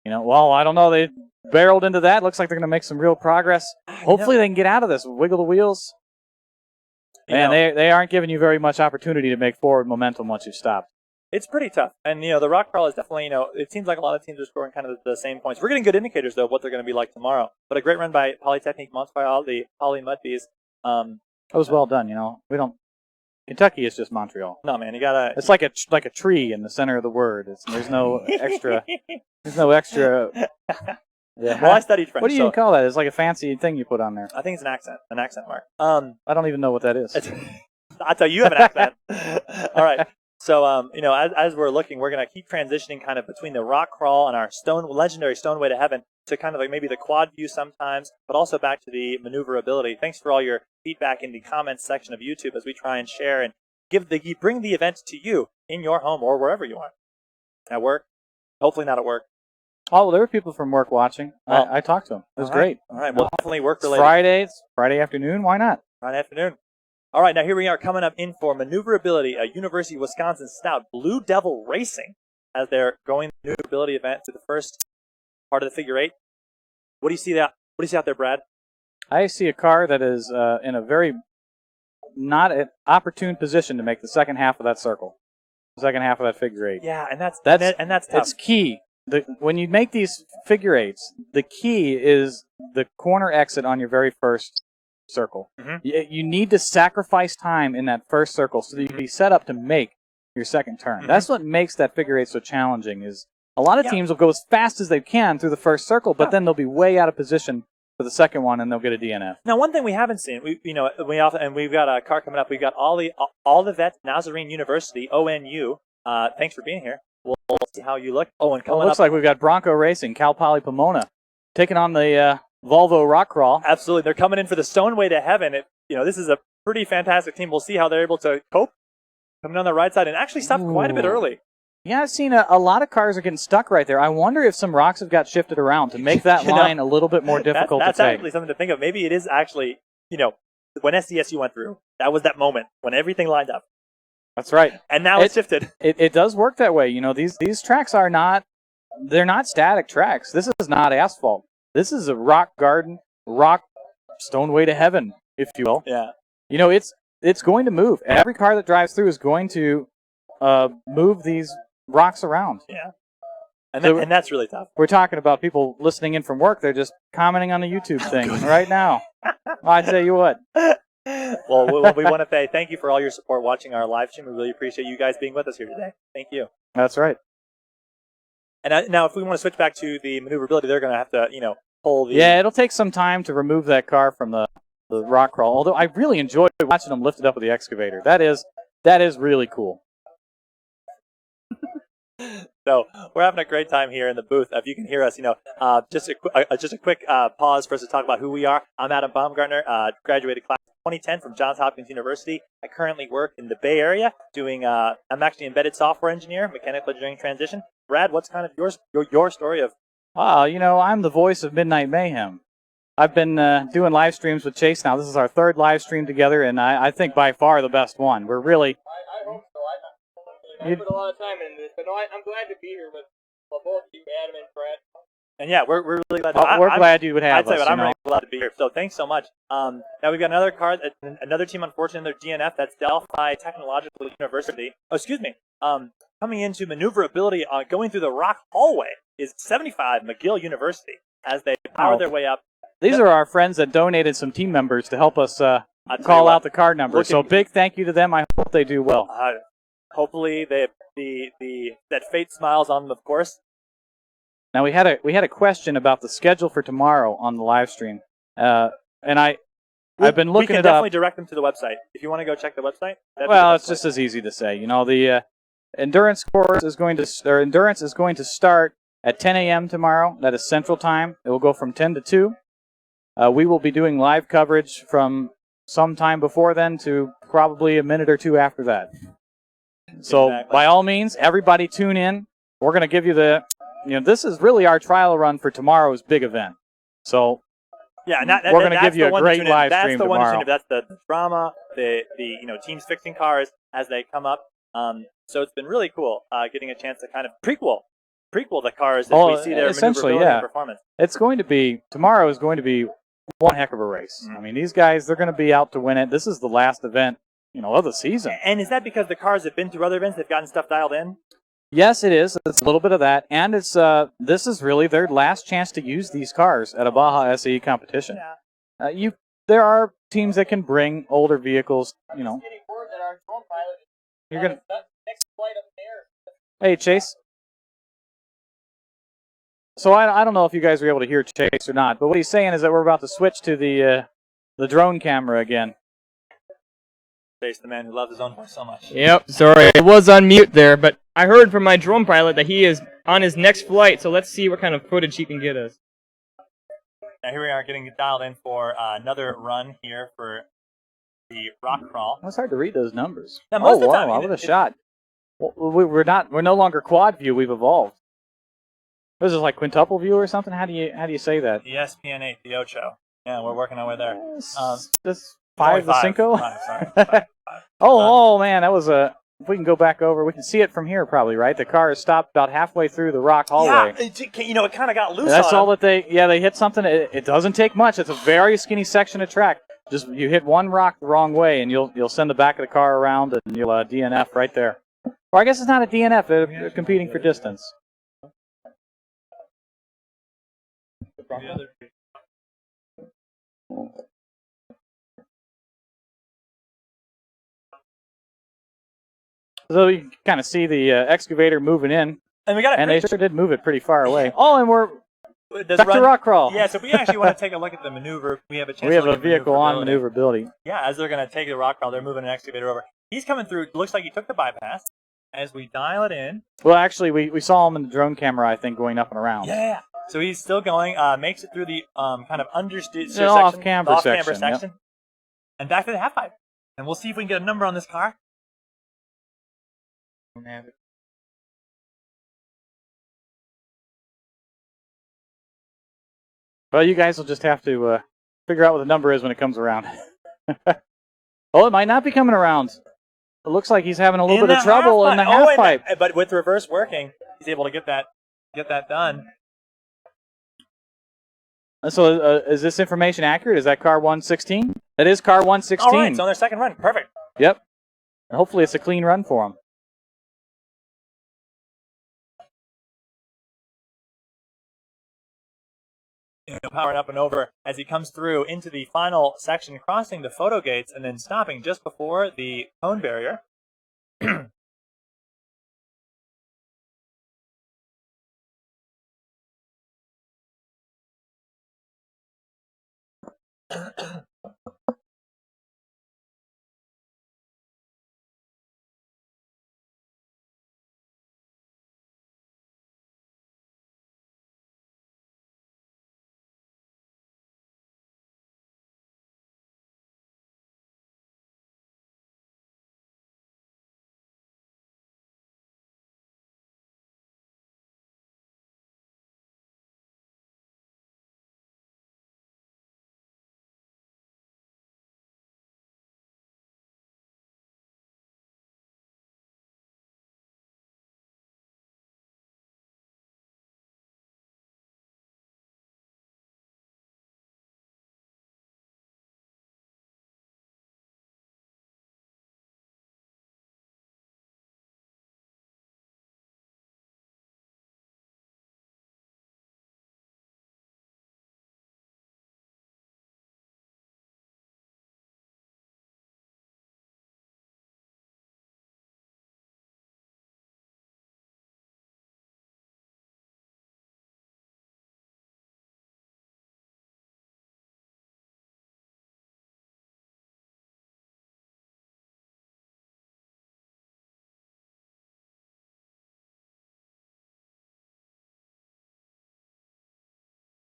don't know. They barreled into that. Looks like they're going to make some real progress. Hopefully they can get out of this. Wiggle the wheels. And they aren't giving you very much opportunity to make forward momentum once you stop. It's pretty tough. And, the rock crawl is definitely, it seems like a lot of teams are scoring kind of the same points. We're getting good indicators, though, of what they're going to be like tomorrow. But a great run by Polytechnic Montreal, the Poly Mud Bees. That was well done, Kentucky is just Montreal. No, man, you gotta... It's like a tree in the center of the word. There's no extra... Yeah. Well, I studied French. What do you call that? It's like a fancy thing you put on there. I think it's an accent mark. I don't even know what that is. I tell you have an accent. All right. So, as we're looking, we're going to keep transitioning kind of between the rock crawl and our legendary Stoneway to Heaven to kind of like maybe the quad view sometimes, but also back to the maneuverability. Thanks for all your feedback in the comments section of YouTube as we try and share and bring the event to you in your home or wherever you are. At work, hopefully not at work. Oh, well, there were people from work watching. I talked to them. It was great. All right. Well, definitely work-related. It's Friday afternoon. Why not? Friday afternoon. All right. Now, here we are coming up in for Maneuverability, a University of Wisconsin Stout Blue Devil Racing as they're going the maneuverability event to the first part of the figure 8. What do you see out there, Brad? I see a car that is in a very not an opportune position to make the second half of that circle. The second half of that figure 8. Yeah, and that's tough. It's key. When you make these figure 8s, the key is the corner exit on your very first circle. Mm-hmm. You need to sacrifice time in that first circle so that you can be set up to make your second turn. Mm-hmm. That's what makes that figure 8 so challenging. Is a lot of teams will go as fast as they can through the first circle, but then they'll be way out of position for the second one, and they'll get a DNF. Now, one thing we haven't seen, we've got a car coming up. We've got all the vet Nazarene University ONU. Thanks for being here. We'll see how you look. Oh, and coming up, looks like we've got Bronco Racing, Cal Poly Pomona, taking on the Volvo Rock Crawl. Absolutely, they're coming in for the Stoneway to Heaven. This is a pretty fantastic team. We'll see how they're able to cope. Coming on the right side and actually stopped quite a bit early. Yeah, I've seen a lot of cars are getting stuck right there. I wonder if some rocks have got shifted around to make that line a little bit more difficult to take. That's actually something to think of. Maybe it is actually, when SDSU went through, that was that moment when everything lined up. That's right. And now it's shifted. It does work that way. These tracks are not static tracks. This is not asphalt. This is a rock garden, rock Stoneway to Heaven, if you will. Yeah. It's going to move. Every car that drives through is going to move these rocks around. Yeah. And that's really tough. We're talking about people listening in from work. They're just commenting on the YouTube thing right now. I tell you what. Well, we want to say thank you for all your support watching our live stream. We really appreciate you guys being with us here today. Thank you. That's right. And now, if we want to switch back to the maneuverability, they're going to have to, pull the. Yeah, it'll take some time to remove that car from the rock crawl. Although I really enjoy watching them lift it up with the excavator. That is really cool. So we're having a great time here in the booth. If you can hear us, just a quick pause for us to talk about who we are. I'm Adam Baumgartner, graduated class 2010 from Johns Hopkins University. I currently work in the Bay Area doing. I'm actually embedded software engineer, mechanical engineering transition. Brad, what's kind of your story of? I'm the voice of Midnight Mayhem. I've been doing live streams with Chase now. This is our third live stream together, and I think by far the best one. We're really. I hope so. I put a lot of time into this, but no, I'm glad to be here with both you, Adam and Brad. And yeah, we're really glad. We're glad you would have us. I'd say, but I'm really glad to be here. So thanks so much. Now we've got another card, another team, unfortunately, their DNF. That's Delphi Technological University. Oh, excuse me. Coming into maneuverability, going through the rock hallway is 75 McGill University as they power their way up. These are our friends that donated some team members to help us call out the card number. So big thank you to them. I hope they do well. Hopefully, that fate smiles on them, of course. Now we had a question about the schedule for tomorrow on the live stream, and I've been looking it up. We can definitely direct them to the website if you want to go check the website. Well, it's just as easy to say. The endurance course is going to start at 10 a.m. tomorrow. That is Central Time. It will go from 10 to 2. We will be doing live coverage from sometime before then to probably a minute or two after that. So by all means, everybody tune in. We're going to give you this is really our trial run for tomorrow's big event. So yeah, we're going to give you a great live stream tomorrow. That's the drama, the teams fixing cars as they come up. So it's been really cool getting a chance to kind of prequel the cars as we see their maneuverability and performance. Tomorrow is going to be one heck of a race. Mm-hmm. I mean, these guys, they're going to be out to win it. This is the last event, of the season. And is that because the cars have been through other events, they've gotten stuff dialed in? Yes, it is. It's a little bit of that, and it's this is really their last chance to use these cars at a Baja SAE competition. Yeah. There are teams that can bring older vehicles. You're gonna. Hey, Chase. So I don't know if you guys were able to hear Chase or not, but what he's saying is that we're about to switch to the drone camera again. Chase, the man who loves his own voice so much. Yep, sorry, I was on mute there, but I heard from my drone pilot that he is on his next flight, so let's see what kind of footage he can get us. Now here we are getting dialed in for another run here for the rock crawl. It's hard to read those numbers. Now, most of the time, wow, what a shot. We're no longer quad view, we've evolved. What is this, like quintuple view or something? How do you say that? ESPN 8, the Ocho. Yeah, we're working our way there. This 5, the Cinco? 5, sorry. 5. Oh man, that was a... If we can go back over, we can see it from here probably, right? The car is stopped about halfway through the rock hallway. Yeah, it kind of got loose. That's all that they hit something. It doesn't take much. It's a very skinny section of track. Just you hit one rock the wrong way, and you'll send the back of the car around, and you'll DNF right there. Or I guess it's not a DNF. They're competing for distance. So you can kind of see the excavator moving in, and they sure did move it pretty far away. Oh, and we're back to rock crawl. Yeah, so we actually want to take a look at the maneuver. We have a chance. We have a vehicle on maneuverability. Yeah, as they're going to take the rock crawl, they're moving an excavator over. He's coming through. Looks like he took the bypass. As we dial it in. Well, actually, we saw him in the drone camera, I think, going up and around. Yeah. So he's still going. Makes it through the kind of understeer section, off-camber section. Yep. And back to the half pipe. And we'll see if we can get a number on this car. Well, you guys will just have to figure out what the number is when it comes around. Oh, it might not be coming around. It looks like he's having a little bit of trouble in the half pipe. But with reverse working, he's able to get that done. So is this information accurate? Is that car 116? That is car 116. All right, it's on their second run. Perfect. Yep. And hopefully it's a clean run for him. Powering up and over as he comes through into the final section, crossing the photo gates and then stopping just before the cone barrier.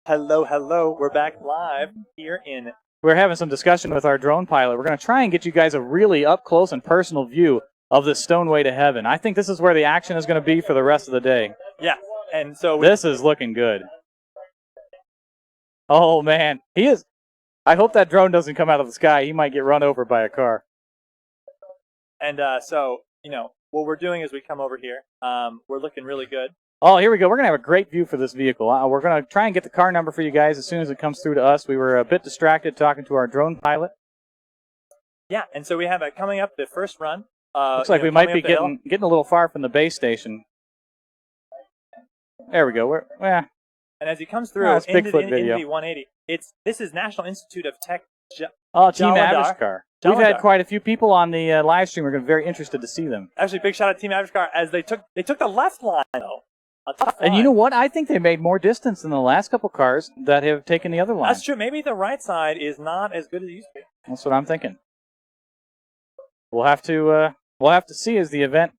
Hello, hello. We're back live here in. We're having some discussion with our drone pilot. We're going to try and get you guys a really up close and personal view of the Stoneway to Heaven. I think this is where the action is going to be for the rest of the day. Yeah, and so this is looking good. Oh man, he is. I hope that drone doesn't come out of the sky. He might get run over by a car. And so, you know, what we're doing is we come over here. We're looking really good. Oh, here we go. We're going to have a great view for this vehicle. We're going to try and get the car number for you guys as soon as it comes through to us. We were a bit distracted talking to our drone pilot. Yeah, and so we have it coming up the first run. Looks like we might be getting a little far from the base station. There we go. And as he comes through into the 180, this is National Institute of Tech. Team Avishkar. We've had quite a few people on the live stream. We're very interested to see them. Actually, big shout out to Team Avishkar as they took the left line though. And you know what? I think they made more distance than the last couple cars that have taken the other line. That's true. Maybe the right side is not as good as it used to be. That's what I'm thinking. We'll have to see as the event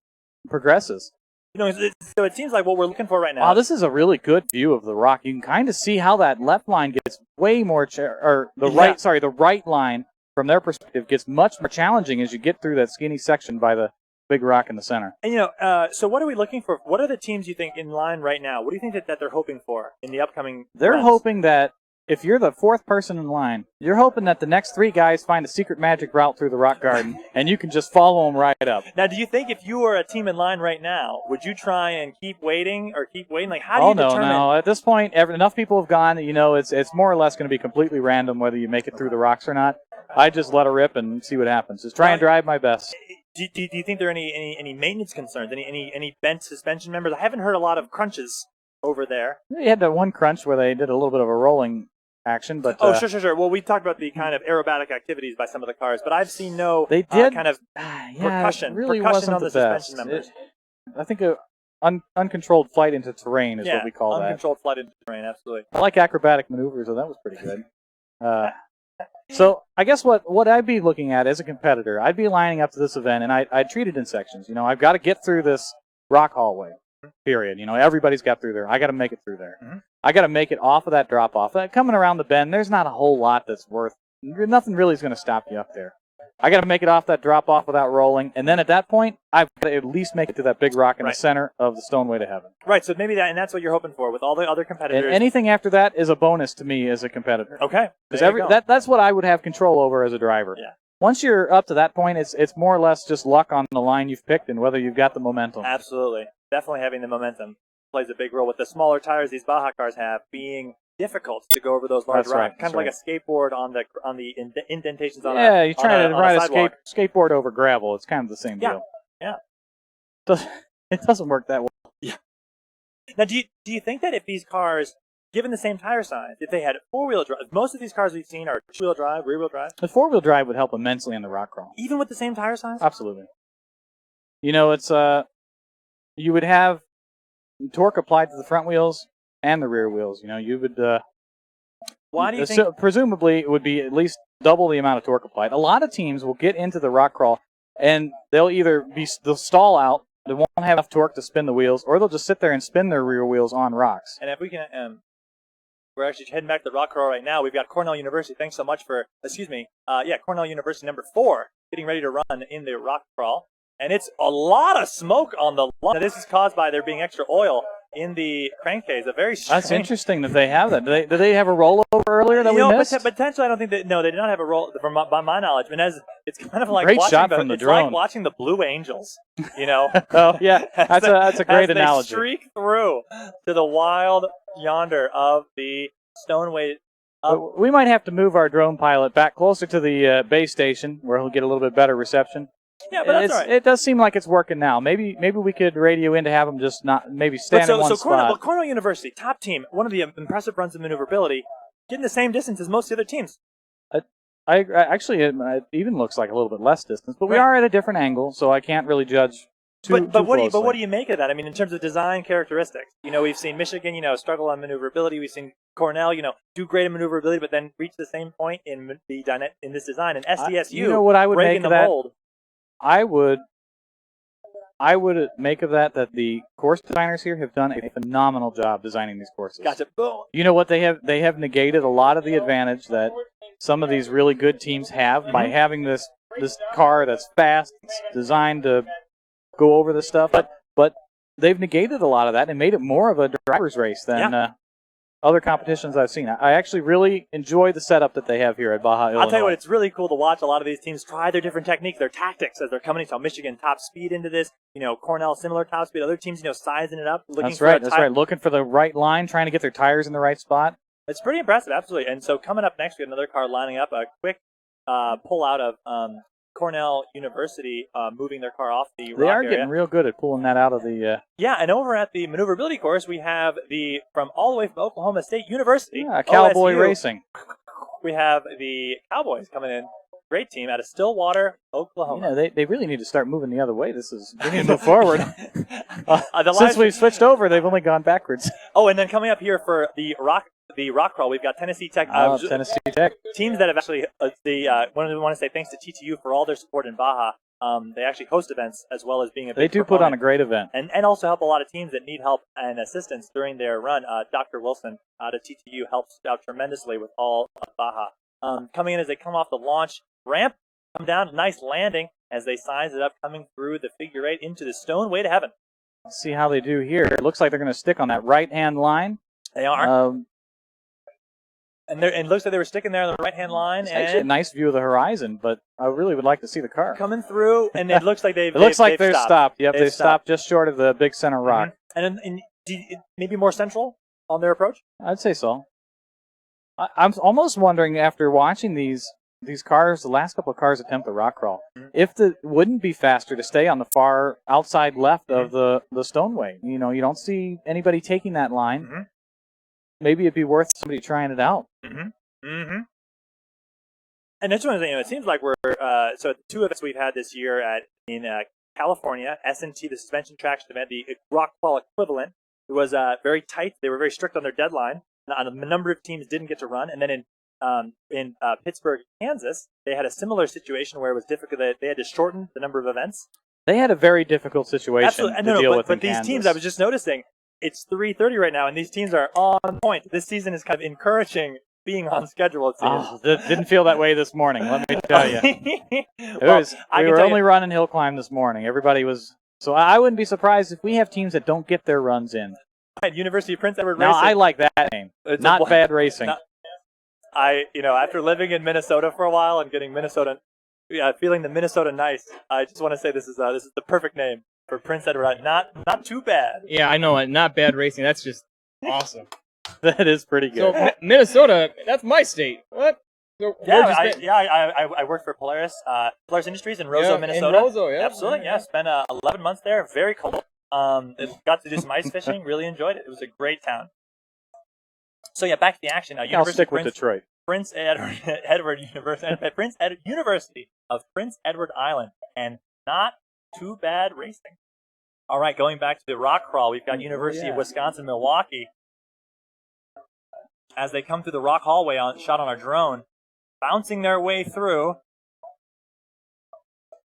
progresses. You know, so it seems like what we're looking for right now. Wow, this is a really good view of the rock. You can kind of see how that left line gets way more, the right line from their perspective gets much more challenging as you get through that skinny section by the big rock in the center. And you know, so what are we looking for? What are the teams you think in line right now? What do you think that they're hoping for in the upcoming? They're hoping that if you're the fourth person in line, you're hoping that the next three guys find a secret magic route through the rock garden, and you can just follow them right up. Now, do you think if you were a team in line right now, would you try and keep waiting? Like, how do you determine? No. At this point, enough people have gone that you know it's more or less going to be completely random whether you make it through the rocks or not. I just let her rip and see what happens. Just try and drive my best. Do you think there are any maintenance concerns? Any bent suspension members? I haven't heard a lot of crunches over there. You had that one crunch where they did a little bit of a rolling action, but sure. Well, we talked about the kind of aerobatic activities by some of the cars, but I've seen no kind of percussion on the suspension members. I think uncontrolled flight into terrain is what we call that. Uncontrolled flight into terrain, absolutely. I like acrobatic maneuvers, so that was pretty good. So I guess what I'd be looking at as a competitor, I'd be lining up to this event, and I'd treat it in sections. You know, I've got to get through this rock hallway, period. You know, everybody's got through there. I got to make it through there. Mm-hmm. I got to make it off of that drop-off. Coming around the bend, there's not a whole lot that's nothing really is going to stop you up there. I got to make it off that drop-off without rolling, and then at that point, I've got to at least make it to that big rock in the center of the Stoneway to Heaven. Right, so maybe that's what you're hoping for with all the other competitors. And anything after that is a bonus to me as a competitor. Okay. Because that's what I would have control over as a driver. Yeah. Once you're up to that point, it's more or less just luck on the line you've picked and whether you've got the momentum. Absolutely. Definitely having the momentum plays a big role with the smaller tires these Baja cars have being difficult to go over those large rocks. Kind of like a skateboard on the indentations on you're trying to ride a skateboard over gravel. It's kind of the same deal. Yeah. It doesn't work that well. Yeah. Now, do you think that if these cars, given the same tire size, if they had four-wheel drive, most of these cars we've seen are two-wheel drive, rear-wheel drive? The four-wheel drive would help immensely on the rock crawl. Even with the same tire size? Absolutely. You know, it's you would have torque applied to the front wheels and the rear wheels. You know, you would. Why do you think? So, presumably, it would be at least double the amount of torque applied. A lot of teams will get into the rock crawl, and they'll stall out. They won't have enough torque to spin the wheels, or they'll just sit there and spin their rear wheels on rocks. And if we can, we're actually heading back to the rock crawl right now. We've got Cornell University. Thanks so much for, Cornell University number 4 getting ready to run in the rock crawl. And it's a lot of smoke on the line. Now, this is caused by there being extra oil in the crankcase. A very strange. That's interesting that they have that. Did they have a rollover earlier that we missed? Potentially, I don't think that. No, they did not have a roll. By my knowledge, and it's kind of like great watching shot from the drone. Like watching the Blue Angels. You know. Oh yeah, that's a great as analogy. They streak through to the wild yonder of the Stoneway. We might have to move our drone pilot back closer to the base station where he'll get a little bit better reception. Yeah, but that's all right. It does seem like it's working now. Maybe we could radio in to have them just not maybe stand in one spot. Cornell University, top team, one of the impressive runs of maneuverability, getting the same distance as most of the other teams. Actually, it even looks like a little bit less distance, but we are at a different angle, so I can't really judge too closely. But what do you make of that? I mean, in terms of design characteristics, we've seen Michigan, struggle on maneuverability. We've seen Cornell, do great in maneuverability, but then reach the same point in this design. And SDSU, what I would make of that? Mold. I would make of that the course designers here have done a phenomenal job designing these courses. Gotcha. Boom. You know what they have negated a lot of the advantage that some of these really good teams have by having this car that's fast, it's designed to go over the stuff, but they've negated a lot of that and made it more of a driver's race than other competitions I've seen. I actually really enjoy the setup that they have here at Baja, Illinois. I'll tell you what, it's really cool to watch a lot of these teams try their different techniques, their tactics as they're coming into Michigan top speed into this. Cornell similar top speed. Other teams, sizing it up, looking That's right. Looking for the right line, trying to get their tires in the right spot. It's pretty impressive, absolutely. And so coming up next, we have another car lining up. A quick pull out of Cornell University moving their car off the rock They are area. getting real good at pulling that out of the... Yeah, and over at the maneuverability course, we have all the way from Oklahoma State University. Yeah, Cowboy OSU, Racing. We have the Cowboys coming in. Great team out of Stillwater, Oklahoma. They really need to start moving the other way. They need to move forward. Since we've switched over, they've only gone backwards. Oh, and then coming up here for the rock crawl, we've got Tennessee Tech. Tennessee Tech. Teams that have actually, we want to say thanks to TTU for all their support in Baja. They actually host events as well as being a big They do put on a great event. And also help a lot of teams that need help and assistance during their run. Dr. Wilson out of TTU helps out tremendously with all of Baja. Coming in as they come off the launch ramp, come down, nice landing as they size it up, coming through the figure 8 into the Stoneway to heaven. Let's see how they do here. It looks like they're going to stick on that right-hand line. They are. And it looks like they were sticking there on the right-hand line. It's actually a nice view of the horizon, but I really would like to see the car. Coming through, and it looks like they've they're stopped. Yep, they stopped just short of the big center rock. Mm-hmm. And maybe more central on their approach? I'd say so. I'm almost wondering, after watching these cars, the last couple of cars attempt the rock crawl, if it wouldn't be faster to stay on the far outside left of the Stoneway. You don't see anybody taking that line. Mm-hmm. Maybe it'd be worth somebody trying it out. Mm-hmm. Mm-hmm. And that's one thing. It seems like we're so 2 events we've had this year in California, S&T, the suspension traction event, the rock crawl equivalent. It was very tight. They were very strict on their deadline. A number of teams didn't get to run, and then in Pittsburgh, Kansas, they had a similar situation where it was difficult. They had to shorten the number of events. They had a very difficult situation to deal with. But these teams, I was just noticing, it's 3:30 right now, and these teams are on point. This season is kind of encouraging being on schedule, it seems. Didn't feel that way this morning, let me tell you. We were only running hill climb this morning. Everybody was... So I wouldn't be surprised if we have teams that don't get their runs in. Right, University of Prince Edward Racing. Now, I like that name. Not bad racing. After living in Minnesota for a while and getting feeling the Minnesota nice, I just want to say this is the perfect name for Prince Edward. Not too bad. Yeah, I know. Not bad racing. That's just awesome. That is pretty good. So Minnesota, that's my state. What? So I worked for Polaris Industries in Roseau, Minnesota. In Roseau, yeah. Absolutely, yeah. Spent 11 months there. Very cold. Got to do some ice fishing. Really enjoyed it. It was a great town. So back to the action. I'll stick with Detroit. Prince Edward University, University of Prince Edward Island, and not too bad racing. All right, going back to the rock crawl, we've got University of Wisconsin-Milwaukee. as they come through the rock hallway shot on our drone, bouncing their way through.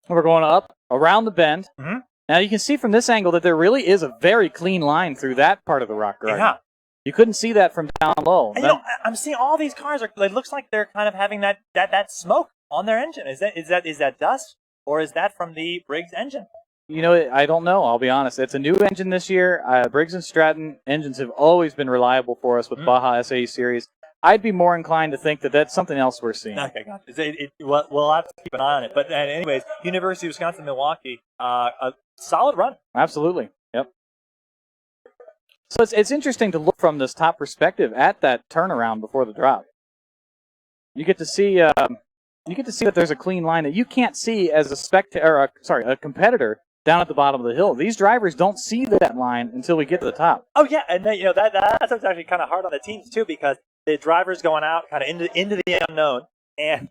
We're going up around the bend. Mhm. Now you can see from this angle that there really is a very clean line through that part of the rock garden. Yeah. You couldn't see that from down low. And, I'm seeing all these cars it looks like they're kind of having that smoke on their engine. Is that dust, or is that from the Briggs engine? I don't know. I'll be honest. It's a new engine this year. Briggs & Stratton engines have always been reliable for us with Baja SAE series. I'd be more inclined to think that that's something else we're seeing. Okay, gotcha. We'll have to keep an eye on it. But anyways, University of Wisconsin-Milwaukee, a solid run. Absolutely. Yep. So it's interesting to look from this top perspective at that turnaround before the drop. You get to see that there's a clean line that you can't see as a competitor down at the bottom of the hill. These drivers don't see that line until we get to the top. Oh yeah, and that's actually kind of hard on the teams too, because the driver's going out kind of into the unknown, and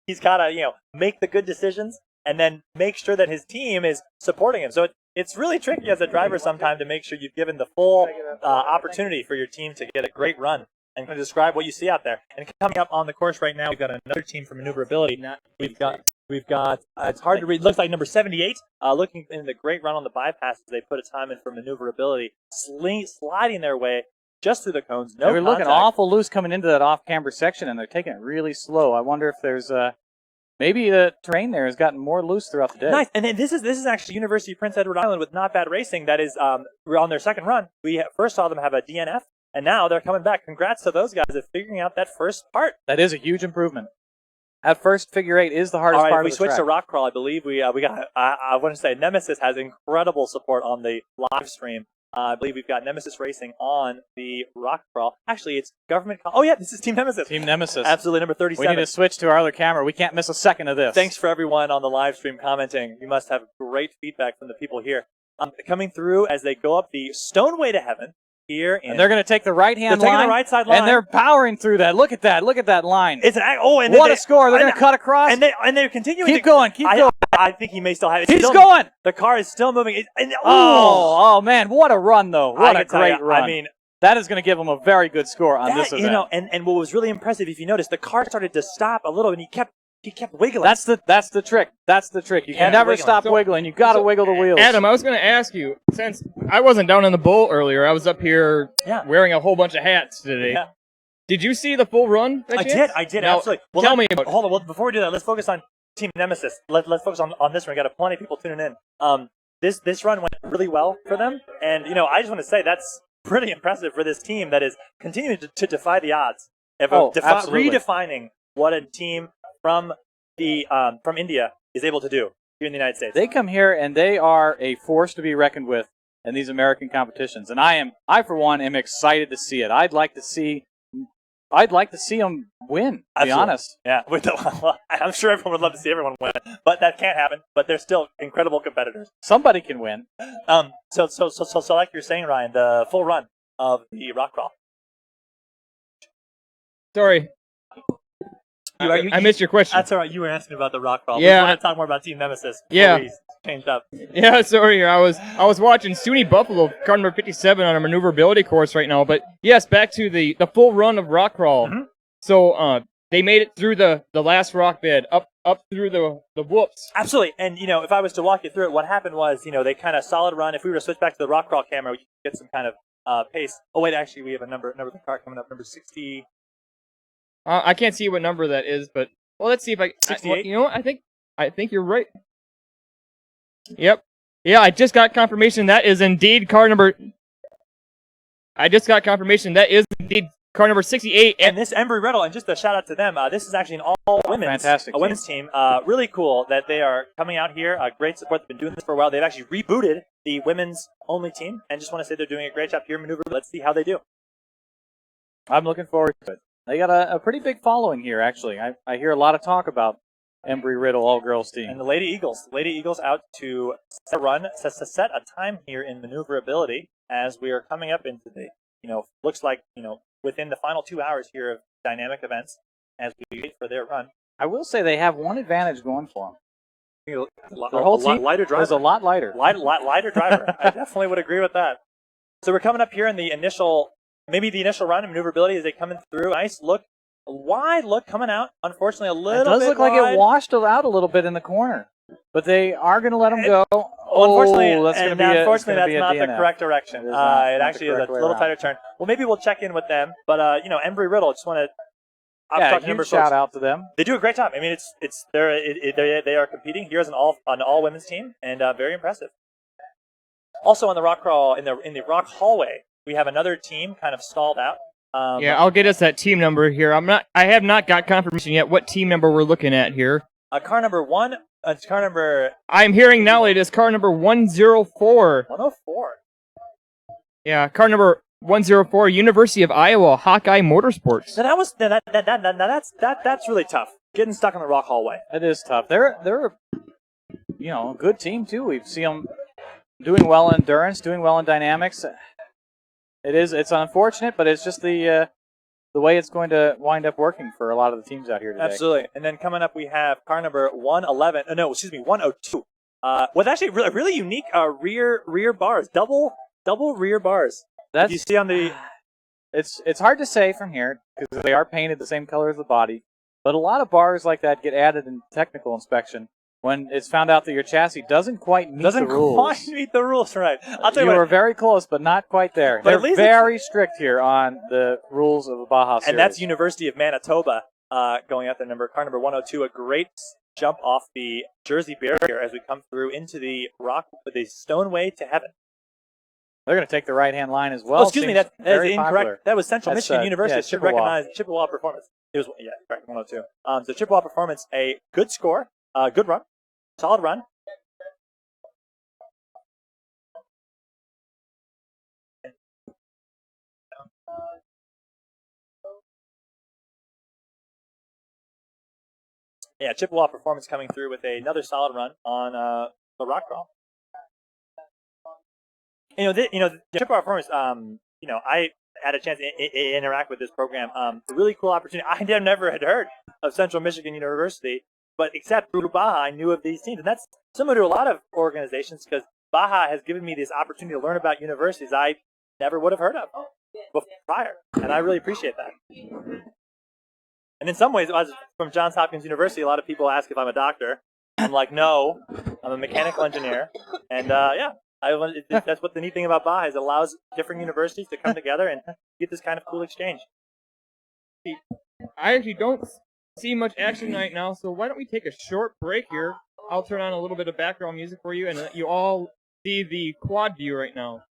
he's got to make the good decisions and then make sure that his team is supporting him. So it's really tricky as a driver sometimes to make sure you've given the full opportunity for your team to get a great run. And kind of describe what you see out there. And coming up on the course right now, we've got another team from Maneuverability. We've got it's hard to read. Looks like number 78, looking in the great run on the bypasses. They put a time in for Maneuverability, sliding their way just through the cones. No, they were looking awful loose coming into that off-camber section, and they're taking it really slow. I wonder if there's maybe the terrain there has gotten more loose throughout the day. Nice. And then this is actually University of Prince Edward Island with Not Bad Racing. That is on their second run. We first saw them have a DNF. And now they're coming back. Congrats to those guys at figuring out that first part. That is a huge improvement. That first figure eight is the hardest part of the track. If we switch to rock crawl, I believe we got. I want to say Nemesis has incredible support on the live stream. I believe we've got Nemesis Racing on the rock crawl. Actually, it's government. Oh yeah, this is Team Nemesis. Team Nemesis. Absolutely, number 37. We need to switch to our other camera. We can't miss a second of this. Thanks for everyone on the live stream commenting. You must have great feedback from the people here. Coming through as they go up the Stoneway to Heaven. And they're going to take the right-hand line. They're taking the right side line. And they're powering through that. Look at that. Look at that line. It's and what a score. They're going to cut across. And they're continuing. Keep going. I think he may still have it. He's going. The car is still moving. Oh, man. What a run, though. What a great run. I mean, that is going to give them a very good score on this event. And what was really impressive, if you notice, the car started to stop a little, and he kept wiggling. That's the trick. That's the trick. You can never stop wiggling. You got to wiggle the wheels. Adam, I was going to ask you, since I wasn't down in the bowl earlier, I was up here wearing a whole bunch of hats today. Yeah. Did you see the full run? I did, now, absolutely. Well, tell me about it. Hold on. Well, before we do that, let's focus on Team Nemesis. Let's focus on this one. We got plenty of people tuning in. This run went really well for them, and I just want to say that's pretty impressive for this team that is continuing to defy the odds. Redefining what a team from India is able to do here in the United States. They come here and they are a force to be reckoned with in these American competitions, and I for one am excited to see it. I'd like to see them win. To be honest, yeah. I'm sure everyone would love to see everyone win, but that can't happen. But they're still incredible competitors. Somebody can win. So like you're saying, Ryan, the full run of the rock crawl. Sorry. I missed your question. That's all right. You were asking about the rock crawl. Yeah. We want to talk more about Team Nemesis. We changed up. Yeah, sorry. I was watching SUNY Buffalo, car number 57 on a maneuverability course right now. But yes, back to the full run of rock crawl. Mm-hmm. So they made it through the last rock bed, up through the whoops. Absolutely. And if I was to walk you through it, what happened was they kind of solid run. If we were to switch back to the rock crawl camera, we could get some kind of pace. Oh wait, actually we have a number of the car coming up, number 60. I can't see what number that is, but let's see if I. 68. You know what? I think you're right. Yep. Yeah, I just got confirmation that is indeed car number. I just got confirmation that is indeed car number 68. And this Embry-Riddle, and just a shout out to them. This is actually an all women's team. Really cool that they are coming out here. Great support. They've been doing this for a while. They've actually rebooted the women's only team, and just want to say they're doing a great job here. Maneuver. Let's see how they do. I'm looking forward to it. They got a pretty big following here, actually. I hear a lot of talk about Embry-Riddle all-girls team. And the Lady Eagles out to set a time here in maneuverability as we are coming up into the, looks like, within the final 2 hours here of dynamic events as we wait for their run. I will say they have one advantage going for them. Their whole team lighter driver. Is a lot lighter. Lighter driver. I definitely would agree with that. So we're coming up here in the initial maybe the initial run of maneuverability as they coming through. Nice look, wide look coming out. Unfortunately, a little It does bit look wide. like it washed out a little bit in the corner, but they are going to let him go. Unfortunately, that's going to be unfortunately, a that's not the DNF. correct direction. It is not It the actually is a correct way little around. tighter turn. Well, maybe we'll check in with them. But Embry Riddle, just want to. Yeah, Talk to a number huge of folks. shout out to them. They do a great job. I mean, they are competing here as an all women's team, and very impressive. Also on the rock crawl in the rock hallway, we have another team kind of stalled out. Yeah, I'll get us that team number here. I have not got confirmation yet what team number we're looking at here. Car number one. Car number. I'm hearing now it is car number 104. 104. Yeah, car number 104, University of Iowa Hawkeye Motorsports. So that's really tough. Getting stuck in the rock hallway. It is tough. They're a good team too. We see them doing well in endurance, doing well in dynamics. It's unfortunate, but it's just the way it's going to wind up working for a lot of the teams out here today. Absolutely. And then coming up, we have car number 111. 102. With actually a really unique rear bars, double rear bars. You see on the. It's hard to say from here because they are painted the same color as the body, but a lot of bars like that get added in technical inspection when it's found out that your chassis doesn't quite meet the rules. Quite meet the rules, right? I'll tell you You what. were very close, but not quite there. But at They're least very strict here on the rules of the Baja series. And that's University of Manitoba going at the car number 102. A great jump off the Jersey barrier as we come through into the stone way to heaven. They're going to take the right-hand line as well. Oh, excuse me, that is incorrect. Popular. That was Central Michigan University. Yeah, Should recognize Chippewa Performance. It was correct, 102. So Chippewa Performance, a good score, good run, solid run. Yeah, Chippewa Performance coming through with another solid run on the rock crawl. The Chippewa Performance. I had a chance to interact with this program. A really cool opportunity. I never had heard of Central Michigan University, but except through Baja, I knew of these teams, and that's similar to a lot of organizations because Baja has given me this opportunity to learn about universities I never would have heard of prior, and I really appreciate that. And in some ways, I was from Johns Hopkins University. A lot of people ask if I'm a doctor. I'm like, no, I'm a mechanical engineer, and that's what the neat thing about Baja is. It allows different universities to come together and get this kind of cool exchange. I actually don't see much action right now, so why don't we take a short break here? I'll turn on a little bit of background music for you and let you all see the quad view right now.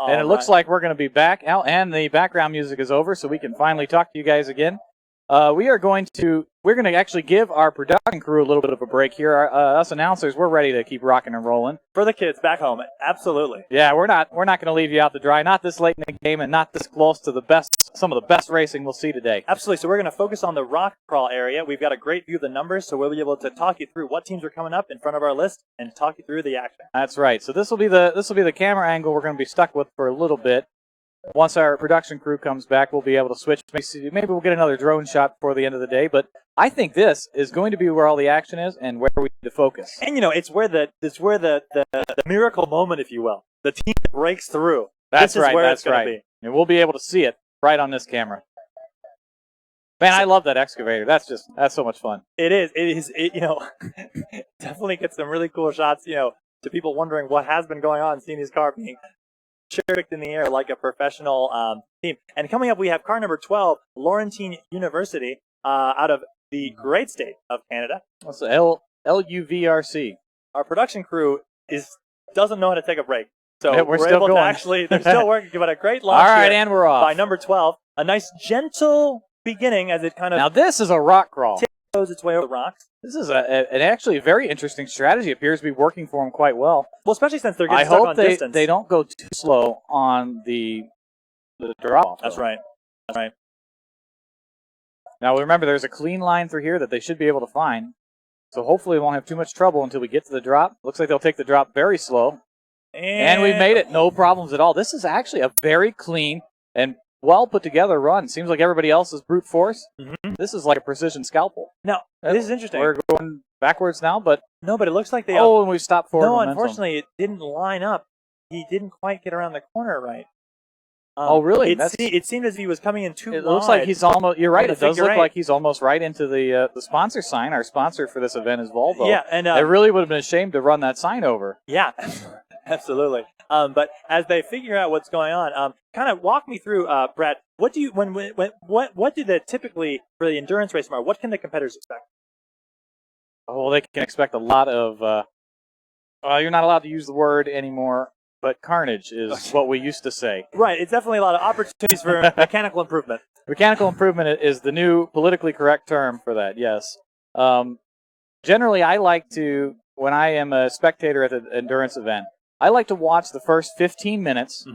And it looks like we're going to be back out, and the background music is over, so we can finally talk to you guys again. We're going to actually give our production crew a little bit of a break here. Us announcers, we're ready to keep rocking and rolling. For the kids back home, absolutely. Yeah, we're not going to leave you out to dry. Not this late in the game, and not this close to some of the best racing we'll see today. Absolutely. So we're going to focus on the rock crawl area. We've got a great view of the numbers, so we'll be able to talk you through what teams are coming up in front of our list and talk you through the action. That's right. So this will be the camera angle we're going to be stuck with for a little bit. Once our production crew comes back, we'll be able to switch. Maybe we'll get another drone shot before the end of the day. But I think this is going to be where all the action is and where we need to focus. And it's where the miracle moment, if you will, the team that breaks through. That's this right. Is where That's it's going right. to be. And we'll be able to see it right on this camera. Man, I love that excavator. That's so much fun. It is. Definitely get some really cool shots. To people wondering what has been going on, seeing his car being cherry-picked in the air like a professional team. And coming up, we have car number 12, Laurentine University, out of the great state of Canada. What's the LUVRC? Our production crew doesn't know how to take a break. So we're still able going. to actually, they're still working. But a great launch. All right, here and we're off. by number 12. A nice, gentle beginning as it kind of Now this is a rock crawl. goes its way over the rocks. This is an actually very interesting strategy. Appears to be working for them quite well. Well, especially since they're getting I stuck hope on distance. they don't go too slow on the drop. That's right. That's right. Now remember, there's a clean line through here that they should be able to find. So hopefully we won't have too much trouble until we get to the drop. Looks like they'll take the drop very slow. And we made it. No problems at all. This is actually a very clean and well put together run. Seems like everybody else is brute force. Mm-hmm. This is like a precision scalpel. Now, this is interesting. We're going backwards now, but no, but it looks like they. Oh, and we've stopped forward. No, momentum. unfortunately, it didn't line up. He didn't quite get around the corner right. Oh, really? It seemed as if he was coming in too wide. It looks like he's almost. You're right. It does look eight. like he's almost right into the sponsor sign. Our sponsor for this event is Volvo. Yeah, and it really would have been a shame to run that sign over. Yeah, absolutely. But as they figure out what's going on, kind of walk me through, Brad. What do you what do they typically for the endurance race tomorrow? What can the competitors expect? Oh, well, they can expect a lot of. You're not allowed to use the word anymore, but carnage is what we used to say. Right. It's definitely a lot of opportunities for mechanical improvement. Mechanical improvement is the new politically correct term for that. Yes. Generally, I like to, when I am a spectator at the endurance event, I like to watch the first 15 minutes,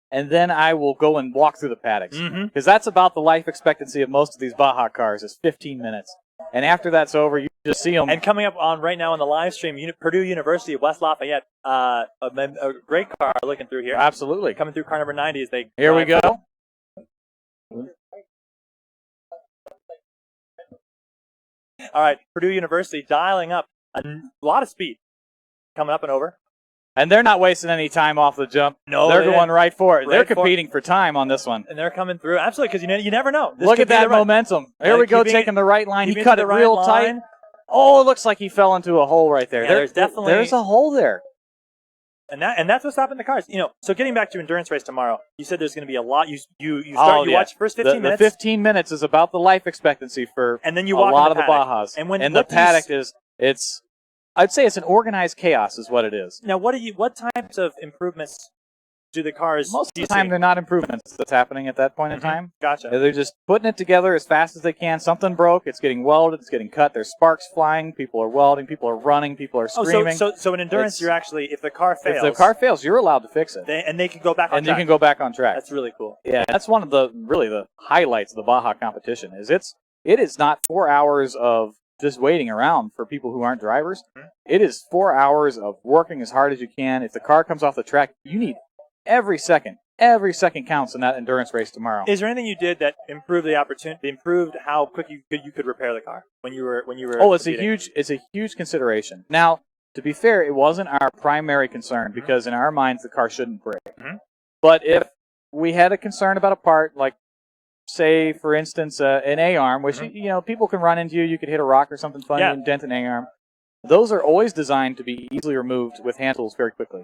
and then I will go and walk through the paddocks. Because that's about the life expectancy of most of these Baja cars is 15 minutes. And after that's over, you just see them. And coming up on right now on the live stream, Purdue University of West Lafayette, a great car looking through here. Absolutely. Coming through car number 90 as they... Here we go. All right, Purdue University dialing up a lot of speed. Coming up and over. And they're not wasting any time off the jump. No, they're going right for it. Right, they're competing for time on this one. And they're coming through. Absolutely, because you never know. Look at that momentum. There we go, taking the right line. He cut it real tight. Oh, it looks like he fell into a hole right there. Yeah, there's a hole there. And that's what's stopping the cars. So getting back to endurance race tomorrow, you said there's going to be a lot. You watch the first 15 minutes. The 15 minutes is about the life expectancy for and then you a walk lot of the the Bajas. And the paddock it's I'd say it's an organized chaos is what it is. Now, what types of improvements do the cars? Most of the time, they're not improvements that's happening at that point in time. Gotcha. They're just putting it together as fast as they can. Something broke. It's getting welded. It's getting cut. There's sparks flying. People are welding. People are running. People are screaming. So in endurance, you're actually, if the car fails, you're allowed to fix it. They can go back on track. And you can go back on track. That's really cool. Yeah, that's one of the highlights of the Baja competition. It is not 4 hours of just waiting around for people who aren't drivers. It is 4 hours of working as hard as you can. If the car comes off the track, you need every second. Every second counts in that endurance race tomorrow. Is there anything you did that improved the opportunity, improved how quick you could repair the car when you were? Oh, it's a huge consideration. Now, to be fair, it wasn't our primary concern because in our minds the car shouldn't break. But if we had a concern about a part, like say for instance an A-arm, which people can run into you could hit a rock or something funny and dent an A-arm. Those are always designed to be easily removed with hand tools very quickly.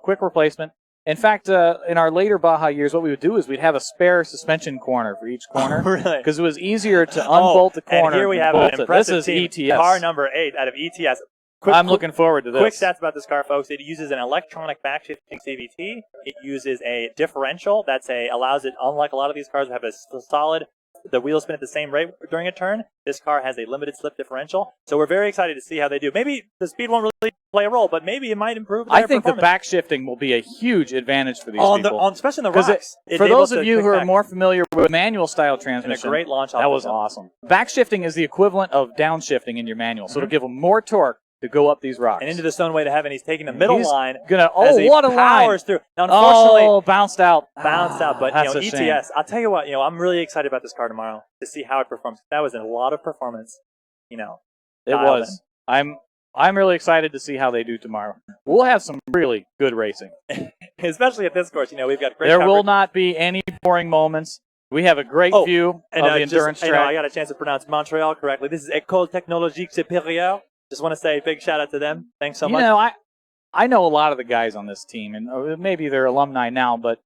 Quick replacement. In fact, in our later Baja years, what we would do is we'd have a spare suspension corner for each corner. Really? Because it was easier to unbolt the corner. And here we have an impressive This is team. ETS. Car number 8 out of ETS. I'm looking forward to this. Quick stats about this car, folks. It uses an electronic backshifting CVT. It uses a differential allows it, unlike a lot of these cars, to have a solid. The wheels spin at the same rate during a turn. This car has a limited slip differential, so we're very excited to see how they do. Maybe the speed won't really play a role, but maybe it might improve their I think the performance. backshifting will be a huge advantage for these people. Especially on the rocks. For those of you who are more familiar with manual style transmission, and a great launch off that was awesome. Backshifting is the equivalent of downshifting in your manual, so it'll give them more torque to go up these rocks. And into the stone way to heaven, he's taking the middle line. What a line! Powers through. Now, unfortunately, bounced out. But that's a ETS. shame. I'll tell you what. I'm really excited about this car tomorrow to see how it performs. That was a lot of performance. It was. I'm really excited to see how they do tomorrow. We'll have some really good racing, especially at this course. We've got great. There coverage. will not be any boring moments. We have a great view of the endurance track. I got a chance to pronounce Montreal correctly. This is École Technologique Supérieure. Just want to say a big shout out to them. Thanks so much. I know a lot of the guys on this team, and maybe they're alumni now, but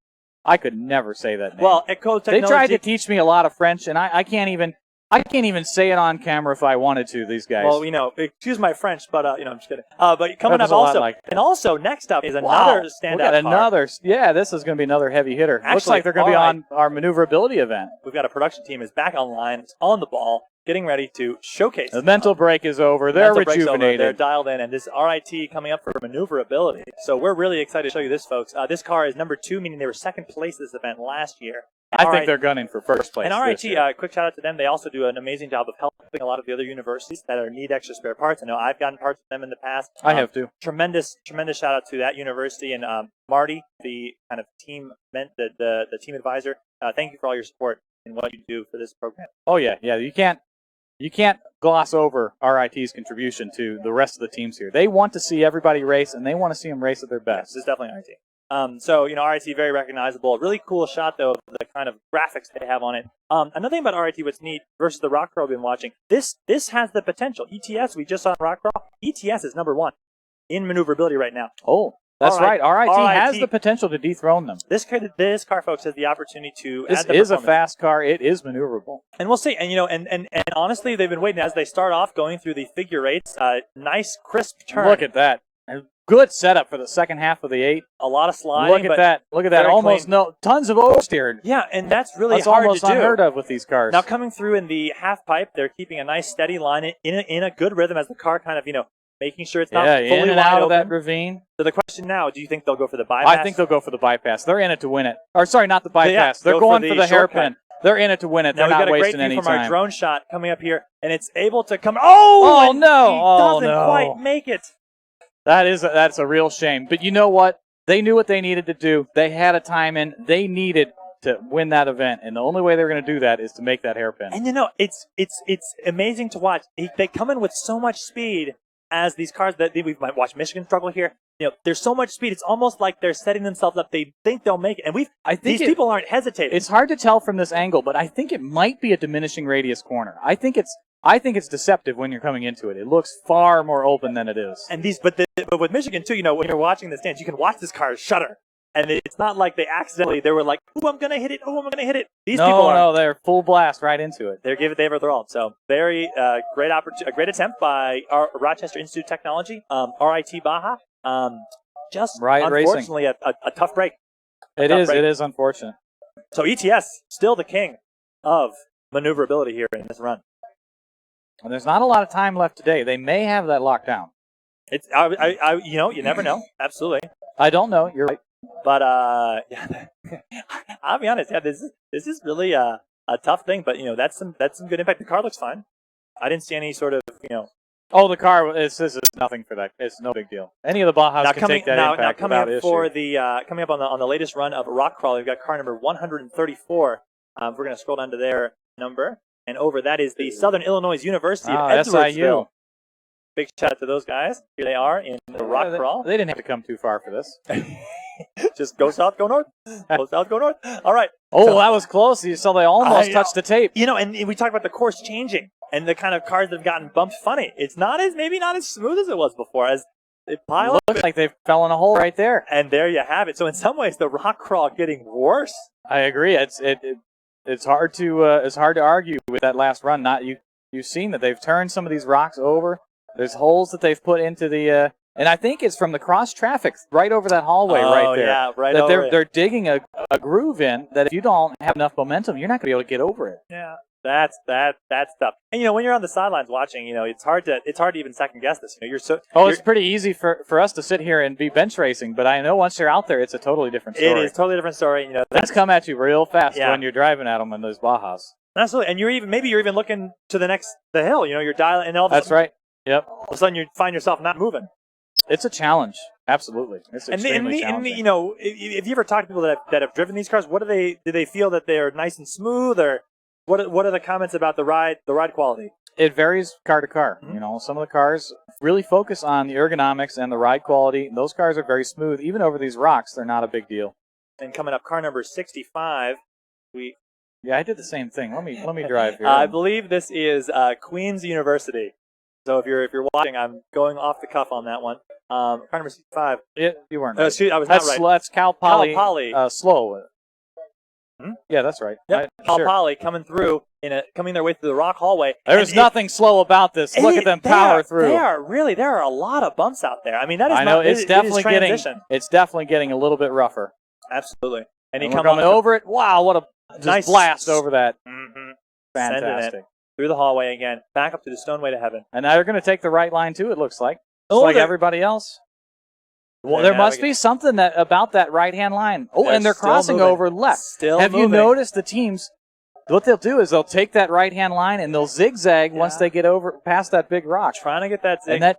I could never say that name. Well, École Technologique. They tried to teach me a lot of French, and I can't even say it on camera if I wanted to. These guys. Well, excuse my French, but I'm just kidding. But coming up also, next up is another standout car. This is going to be another heavy hitter. Actually, looks like they're going to be on our maneuverability event. We've got a production team is back online, it's on the ball, getting ready to showcase. The mental break is over. They're rejuvenated. They're dialed in, and this RIT coming up for maneuverability. So we're really excited to show you this, folks. This car is number 2, meaning they were second place at this event last year. I think they're gunning for first place. And RIT, quick shout out to them. They also do an amazing job of helping a lot of the other universities that need extra spare parts. I know I've gotten parts from them in the past. I have too. Tremendous shout out to that university and Marty, the kind of team, the team advisor. Thank you for all your support and what you do for this program. Oh yeah. You can't gloss over RIT's contribution to the rest of the teams here. They want to see everybody race, and they want to see them race at their best. This is definitely RIT. RIT, very recognizable. Really cool shot, though, of the kind of graphics they have on it. Another thing about RIT, what's neat versus the Rock Crawl we've been watching, this has the potential. ETS, we just saw in Rock Crawl. ETS is number 1 in maneuverability right now. Oh, that's right. RIT has the potential to dethrone them. This car, folks, has the opportunity to This add the is a fast car. It is maneuverable. And we'll see. And honestly, they've been waiting as they start off going through the figure eights. Nice, crisp turn. Look at that. Good setup for the second half of the 8. A lot of sliding. Look at that. Almost clean. Tons of oversteered. Yeah, and that's really That's hard almost to do. unheard of with these cars. Now coming through in the half pipe, they're keeping a nice steady line in a good rhythm as the car kind of making sure it's not fully in and wide out open. of that ravine. So the question now, do you think they'll go for the bypass? I think they'll go for the bypass. They're in it to win it. Or sorry, not the bypass. They're going for the shortcut. hairpin. They're in it to win it. Now They're not wasting we've got a great any view from time. our drone shot coming up here, and it's able to come. Oh no! He doesn't quite make it. That's a real shame. But you know what? They knew what they needed to do. They had a time in. They needed to win that event, and the only way they were going to do that is to make that hairpin. And it's amazing to watch. They come in with so much speed as these cars that we might watch Michigan struggle here. There's so much speed. It's almost like they're setting themselves up. They think they'll make it, and these people aren't hesitating. It's hard to tell from this angle, but I think it might be a diminishing radius corner. I think it's deceptive when you're coming into it. It looks far more open than it is. And but with Michigan too, when you're watching the stands, you can watch this car shudder. And it's not like they were like, "Oh, I'm gonna hit it! Oh, I'm gonna hit it!" These people are they're full blast right into it. They have it their all. So very great attempt by our Rochester Institute of Technology, RIT Baja. Just Riot unfortunately a tough break. It is unfortunate. So ETS still the king of maneuverability here in this run. And there's not a lot of time left today. They may have that locked down. It's you never know. Absolutely. I don't know. You're right. But I'll be honest. Yeah, this is really a tough thing. But that's some good impact. The car looks fine. I didn't see any sort of Oh, the car. This is nothing for that. It's no big deal. Any of the Bajas can take that impact coming without up for issue. the coming up on the latest run of Rock Crawl, we've got car number 134. We're going to scroll down to their number, and over that is the Southern Illinois University of Edwardsville. SIU. Big shout out to those guys. Here they are in the Rock Crawl. They didn't have to come too far for this. Just go south, go north. Go south, go north. All right. Oh, so, that was close. You saw they almost touched the tape. And we talked about the course changing and the kind of cars that have gotten bumped funny. It's maybe not as smooth as it was before as they pile up. Looks like they fell in a hole right there. And there you have it. So in some ways, the Rock Crawl getting worse. I agree. It's hard to argue with that last run. You've seen that they've turned some of these rocks over. There's holes that they've put into the, and I think it's from the cross traffic right over that hallway right there. Yeah, right that over they're digging a groove in that if you don't have enough momentum, you're not going to be able to get over it. Yeah, that's tough. And when you're on the sidelines watching, it's hard to even second guess this. It's pretty easy for us to sit here and be bench racing, but I know once you're out there, it's a totally different story. It is a totally different story. Things come at you real fast when you're driving at them in those Bajas. Absolutely, and you're even looking to the hill. You're dialing, and all of a That's sudden, right. Yep. All of a sudden, you find yourself not moving. It's a challenge. Absolutely. It's extremely challenging. If you ever talk to people that have driven these cars, do they feel that they are nice and smooth, or what are the comments about the ride quality? It varies car to car. Mm-hmm. Some of the cars really focus on the ergonomics and the ride quality. Those cars are very smooth. Even over these rocks, they're not a big deal. And coming up, car number 65, Yeah, I did the same thing. Let me drive here. I believe this is Queen's University. So if you're watching, I'm going off the cuff on that one. Car number 65. You weren't. Right. I was not right. That's Cal Poly. Cal Poly. Slow. Hmm? Yeah, that's right. Yep. Cal Poly coming through coming their way through the rock hallway. There's nothing slow about this. Look at them power through. There are a lot of bumps out there. I mean, that is. I know it's definitely getting a little bit rougher. Absolutely. And he comes over it. Wow, what a nice blast over that. Mm-hmm. Fantastic. Through the hallway again, back up to the Stone Way to Heaven. And now they're going to take the right line too. It looks like, like everybody else. Well, there must be something about that right-hand line. Oh, and they're crossing over left. Have you noticed the teams? What they'll do is they'll take that right-hand line and they'll zigzag once they get over past that big rock. Trying to get that zig. And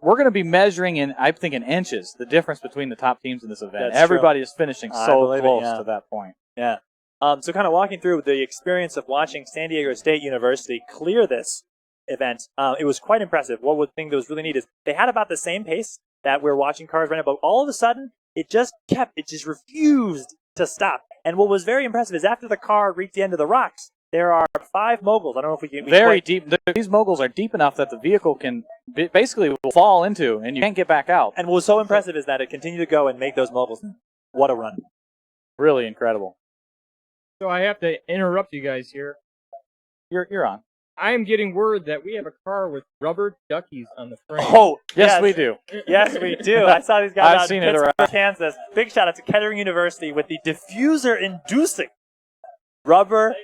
we're going to be measuring in, I think, in inches, the difference between the top teams in this event. Everybody is finishing so close to that point. Yeah. So kind of walking through the experience of watching San Diego State University clear this event, it was quite impressive. One thing that was really neat is they had about the same pace that we're watching cars right now, but all of a sudden, it just refused to stop. And what was very impressive is after the car reached the end of the rocks, there are 5 moguls. I don't know if we can... Very deep. These moguls are deep enough that the vehicle can basically fall into, and you can't get back out. And what was so impressive is that it continued to go and make those moguls. What a run. Really incredible. So I have to interrupt you guys here. You're on. I am getting word that we have a car with rubber duckies on the frame. Oh, yes, we do. Yes, we do. I saw these guys out in Pittsburgh, around. Kansas. Big shout out to Kettering University with the diffuser-inducing rubber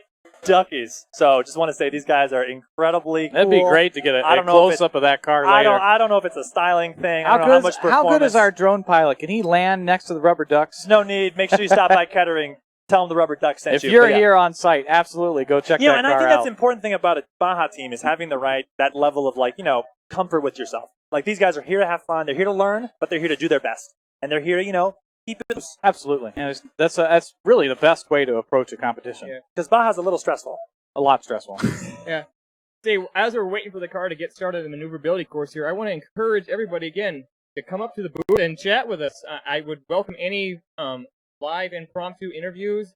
duckies. So just want to say these guys are incredibly cool. That'd be great to get a close-up of that car later. I don't know if it's a styling thing. How good is our drone pilot? Can he land next to the rubber ducks? No need. Make sure you stop by Kettering. Tell them the rubber duck sent you. If you're here on site, absolutely go check that car out. And I think that's the important thing about a Baja team is having that level of comfort with yourself. Like these guys are here to have fun. They're here to learn, but they're here to do their best. And they're here to, keep it loose. Absolutely. And that's really the best way to approach a competition. Because Baja's a little stressful. A lot stressful. Yeah. Say, as we're waiting for the car to get started in the maneuverability course here, I want to encourage everybody again to come up to the booth and chat with us. I would welcome any live impromptu interviews,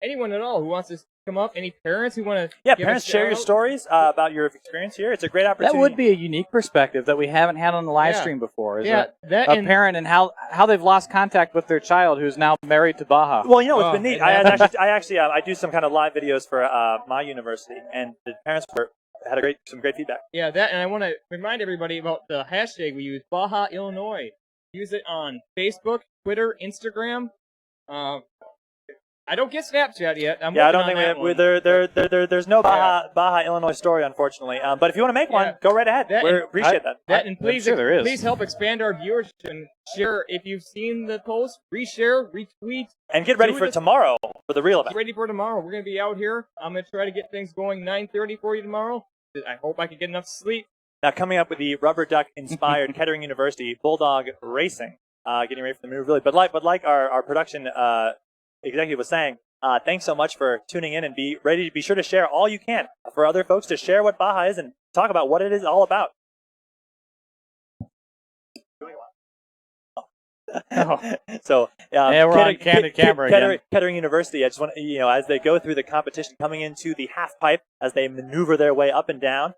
anyone at all who wants to come up, any parents who want to parents share your stories about your experience here. It's a great opportunity. That would be a unique perspective that we haven't had on the live stream before. That a parent and how they've lost contact with their child who's now married to Baja. Well, it's been neat. I do some kind of live videos for my university, and the parents had some great feedback. Yeah, and I want to remind everybody about the hashtag we use, Baja Illinois. Use it on Facebook, Twitter, Instagram. I don't get Snapchat yet. I don't think there's no Baja Illinois story, unfortunately. But if you want to make one, go right ahead. We appreciate that. And please help expand our viewership and share if you've seen the post. Reshare, retweet, and get ready for tomorrow for the real event. Get ready for tomorrow. We're gonna be out here. I'm gonna try to get things going 9:30 for you tomorrow. I hope I can get enough sleep. Now coming up with the rubber duck inspired Kettering University Bulldog Racing. Getting ready for the maneuverability. But like our production executive was saying, thanks so much for tuning in and be sure to share all you can for other folks to share what Baja is and talk about what it is all about. So we're on candid camera again. Kettering University. I just want as they go through the competition, coming into the half pipe as they maneuver their way up and down.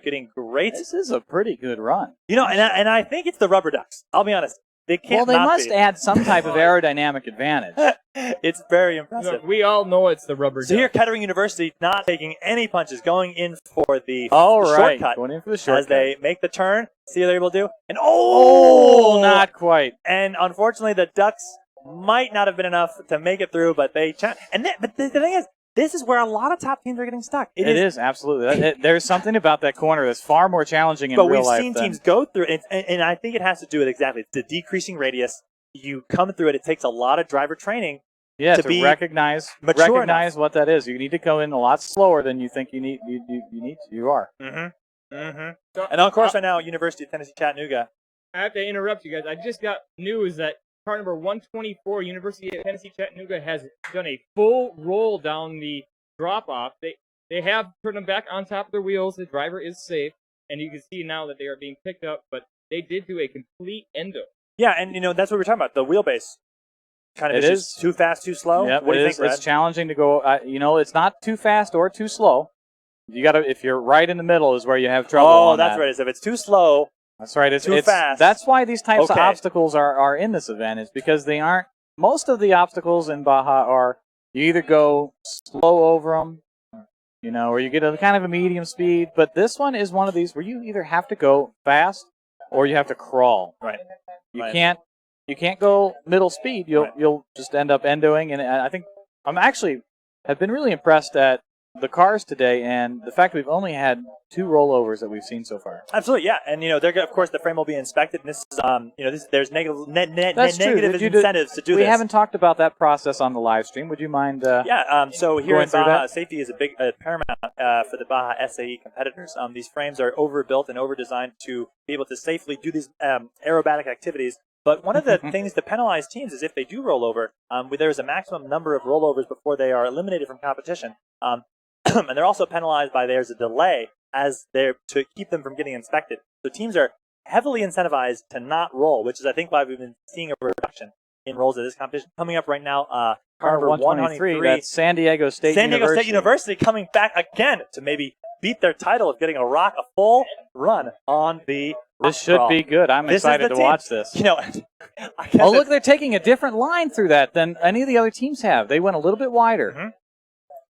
Getting great. This is a pretty good run. And I think it's the rubber ducks. I'll be honest. They can't. Well, they not must be. add some type of aerodynamic advantage. It's very impressive. Look, we all know it's the rubber. So here, Kettering University not taking any punches, going in for the Right. shortcut Going in for the shortcut. as they make the turn. See what they're able to do, and not quite. And unfortunately, the Ducks might not have been enough to make it through, but they. But the thing is, this is where a lot of top teams are getting stuck. It is absolutely. There's something about that corner that's far more challenging in real life. But we've seen teams go through it, and I think it has to do with exactly the decreasing radius. You come through it. It takes a lot of driver training. Yeah, to to be recognize what that is. You need to go in a lot slower than you think you need. You are. And of course, right now, University of Tennessee Chattanooga. I have to interrupt you guys. I just got news that car number 124, University of Tennessee Chattanooga, has done a full roll down the drop-off. They have turned them back on top of their wheels. The driver is safe, and you can see now that they are being picked up, but they did do a complete endo. Yeah, and that's what we're talking about, the wheelbase. Kind of It is too fast, too slow. Yep, what do you think, Brad? It's challenging to go. It's not too fast or too slow. You got to. If you're right in the middle, is where you have trouble. Oh, that's right. If it's too slow, that's right. It's too fast. That's why these types of obstacles are in this event, is because they aren't. Most of the obstacles in Baja are you either go slow over them, or you get a kind of a medium speed. But this one is one of these where you either have to go fast or you have to crawl. Right. You can't go middle speed. You'll just end up endoing. And I think have been really impressed at the cars today and the fact that we've only had 2 rollovers that we've seen so far. Absolutely, yeah. And of course the frame will be inspected. And this is there's negative incentives to do this. We haven't talked about that process on the live stream. Would you mind? So here in Baja, that? safety is a big paramount for the Baja SAE competitors. These frames are overbuilt and overdesigned to be able to safely do these aerobatic activities. But one of the things to penalize teams is if they do roll over, there's a maximum number of rollovers before they are eliminated from competition. And they're also penalized by there's a delay to keep them from getting inspected. So teams are heavily incentivized to not roll, which is I think why we've been seeing a reduction in rolls at this competition. Coming up right now, car number 123, that's San Diego State University coming back again to maybe beat their title of getting a full run on the This should be good. I'm excited to watch this. Look, they're taking a different line through that than any of the other teams have. They went a little bit wider.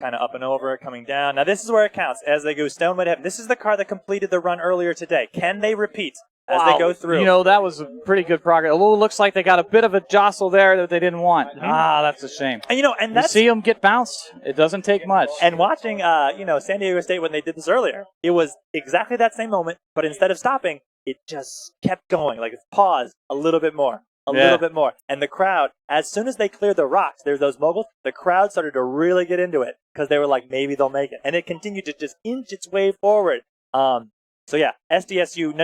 Kind of up and over, coming down. Now this is where it counts as they go stoneway to heaven. This is the car that completed the run earlier today. Can they repeat as they go through? That was a pretty good progress. Although it looks like they got a bit of a jostle there that they didn't want. That's a shame. And you see them get bounced. It doesn't take much. And watching, San Diego State when they did this earlier, it was exactly that same moment, but instead of stopping, it just kept going. Like it's paused a little bit more. A little bit more. And the crowd, as soon as they cleared the rocks, there's those moguls, the crowd started to really get into it because they were like, maybe they'll make it. And it continued to just inch its way forward. SDSU,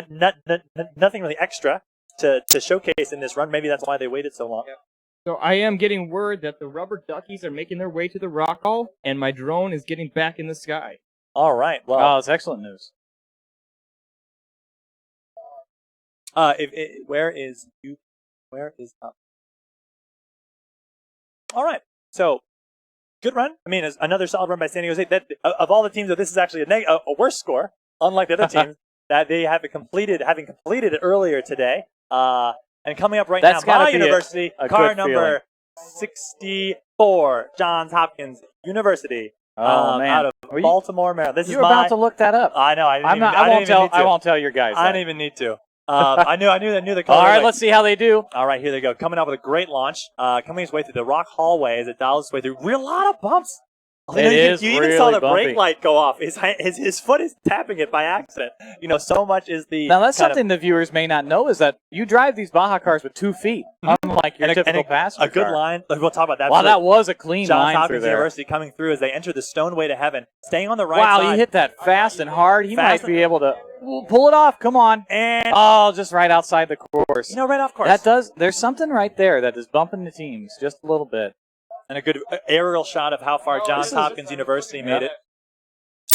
nothing really extra to showcase in this run. Maybe that's why they waited so long. So I am getting word that the rubber duckies are making their way to the rock hall, and my drone is getting back in the sky. All right. Well, that's excellent news. Where is up? All right. So, good run. I mean, it's another solid run by San Diego State. That of all the teams, this is actually a worse score, unlike the other teams that they have completed it earlier today. And coming up right now, Baja University, car number 64, Johns Hopkins University. Out of Baltimore, Maryland. You're about to look that up. I know. I won't tell your guys. I didn't even need to. I knew the color. All right, let's see how they do. All right, here they go. Coming out with a great launch. Coming his way through the rock hallway as it dials its way through. A lot of bumps. You even saw the brake light go off. His foot is tapping it by accident. So much is the. Now that's something the viewers may not know is that you drive these Baja cars with 2 feet, unlike your typical passenger car. A good line. We'll talk about that. Wow, that was a clean Johns line Hopkins through there. University coming through as they enter the Stoneway to Heaven, staying on the right side. Wow, he hit that fast and hard. He might be able to pull it off. Come on. And just right outside the course. Right off course. There's something right there that is bumping the teams just a little bit. And a good aerial shot of how far Johns Hopkins University made it.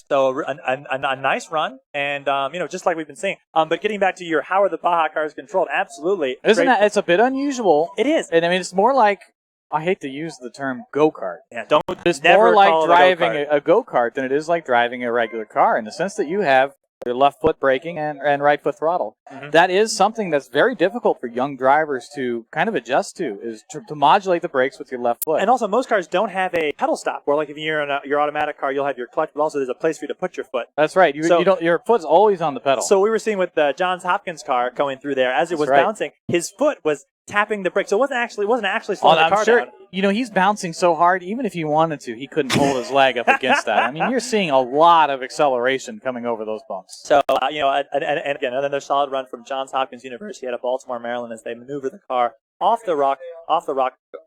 So a nice run, and just like we've been saying. But getting back to how are the Baja cars controlled? Absolutely, it's a bit unusual. It is, and I mean it's more like I hate to use the term go-kart. Yeah, it's more like driving a go-kart than it is like driving a regular car in the sense that you have their left foot braking and right foot throttle. Mhm. That is something that's very difficult for young drivers to kind of adjust to, is to modulate the brakes with your left foot. And also, most cars don't have a pedal stop, where like if you're in your automatic car, you'll have your clutch, but also there's a place for you to put your foot. That's right. You don't. Your foot's always on the pedal. So we were seeing with Johns Hopkins' car going through there, as it was bouncing, his foot was tapping the brake, so it wasn't actually slowing the car down. You know, he's bouncing so hard, even if he wanted to, he couldn't hold his leg up against that. I mean, you're seeing a lot of acceleration coming over those bumps. So, and again, another solid run from Johns Hopkins University out of Baltimore, Maryland, as they maneuver the car off the rock,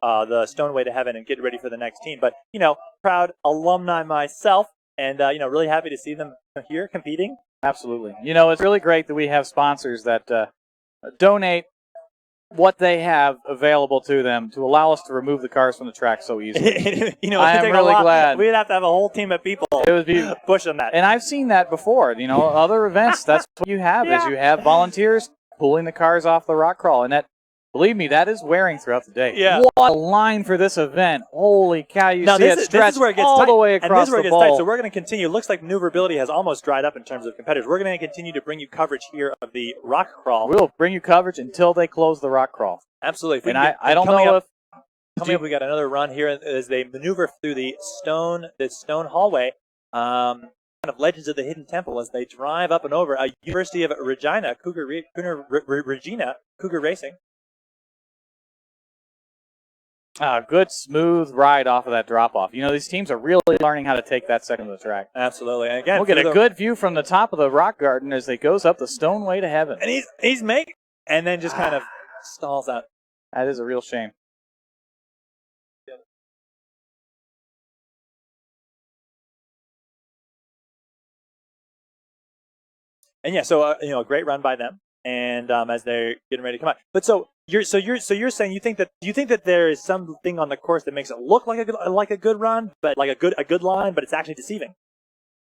the Stoneway to heaven, and get ready for the next team. But, proud alumni myself, and, really happy to see them here competing. Absolutely. It's really great that we have sponsors that donate what they have available to them to allow us to remove the cars from the track so easily. I am really glad. We'd have to have a whole team of people pushing that. And I've seen that before. Other events, that's what you have, is you have volunteers pulling the cars off the rock crawl. And that, believe me, that is wearing throughout the day. Yeah. What a line for this event. Holy cow, you see it stretch this is where it gets all tight. the way And across this is where it the gets tight, bowl. so we're going to continue. Looks like maneuverability has almost dried up in terms of competitors. We're going to continue to bring you coverage here of the rock crawl. We'll bring you coverage until they close the rock crawl. Absolutely. And I don't know if... Coming up, we got another run here as they maneuver through the stone hallway. Kind of Legends of the Hidden Temple as they drive up and over University of Regina, Cougar Racing. Good smooth ride off of that drop-off. These teams are really learning how to take that second of the track. Absolutely. And again, we'll get a good view from the top of the rock garden as it goes up the Stoneway to heaven. And he's making, and then just kind of stalls out. That is a real shame. And yeah, so a great run by them, and as they're getting ready to come out. But so you're saying you think that there is something on the course that makes it look like a good run, but like a good line, but it's actually deceiving.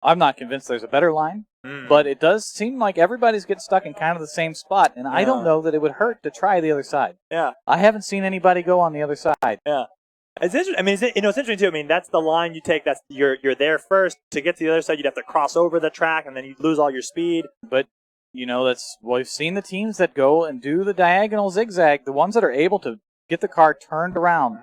I'm not convinced there's a better line, but it does seem like everybody's getting stuck in kind of the same spot, and I don't know that it would hurt to try the other side. Yeah, I haven't seen anybody go on the other side. Yeah. It's interesting. I mean, it's interesting too. I mean, that's the line you take. That's you're there first. To get to the other side, you'd have to cross over the track, and then you'd lose all your speed. But we've seen the teams that go and do the diagonal zigzag. The ones that are able to get the car turned around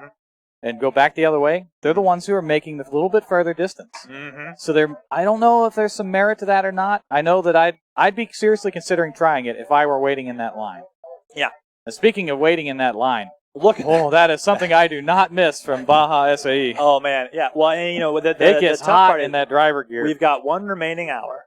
and go back the other way, they're the ones who are making the little bit further distance. Mm-hmm. So I don't know if there's some merit to that or not. I know that I'd be seriously considering trying it if I were waiting in that line. Yeah. Now, speaking of waiting in that line. That is something I do not miss from Baja SAE. Oh man, yeah. Well, and it gets the tough hot part in that driver gear. We've got one remaining hour,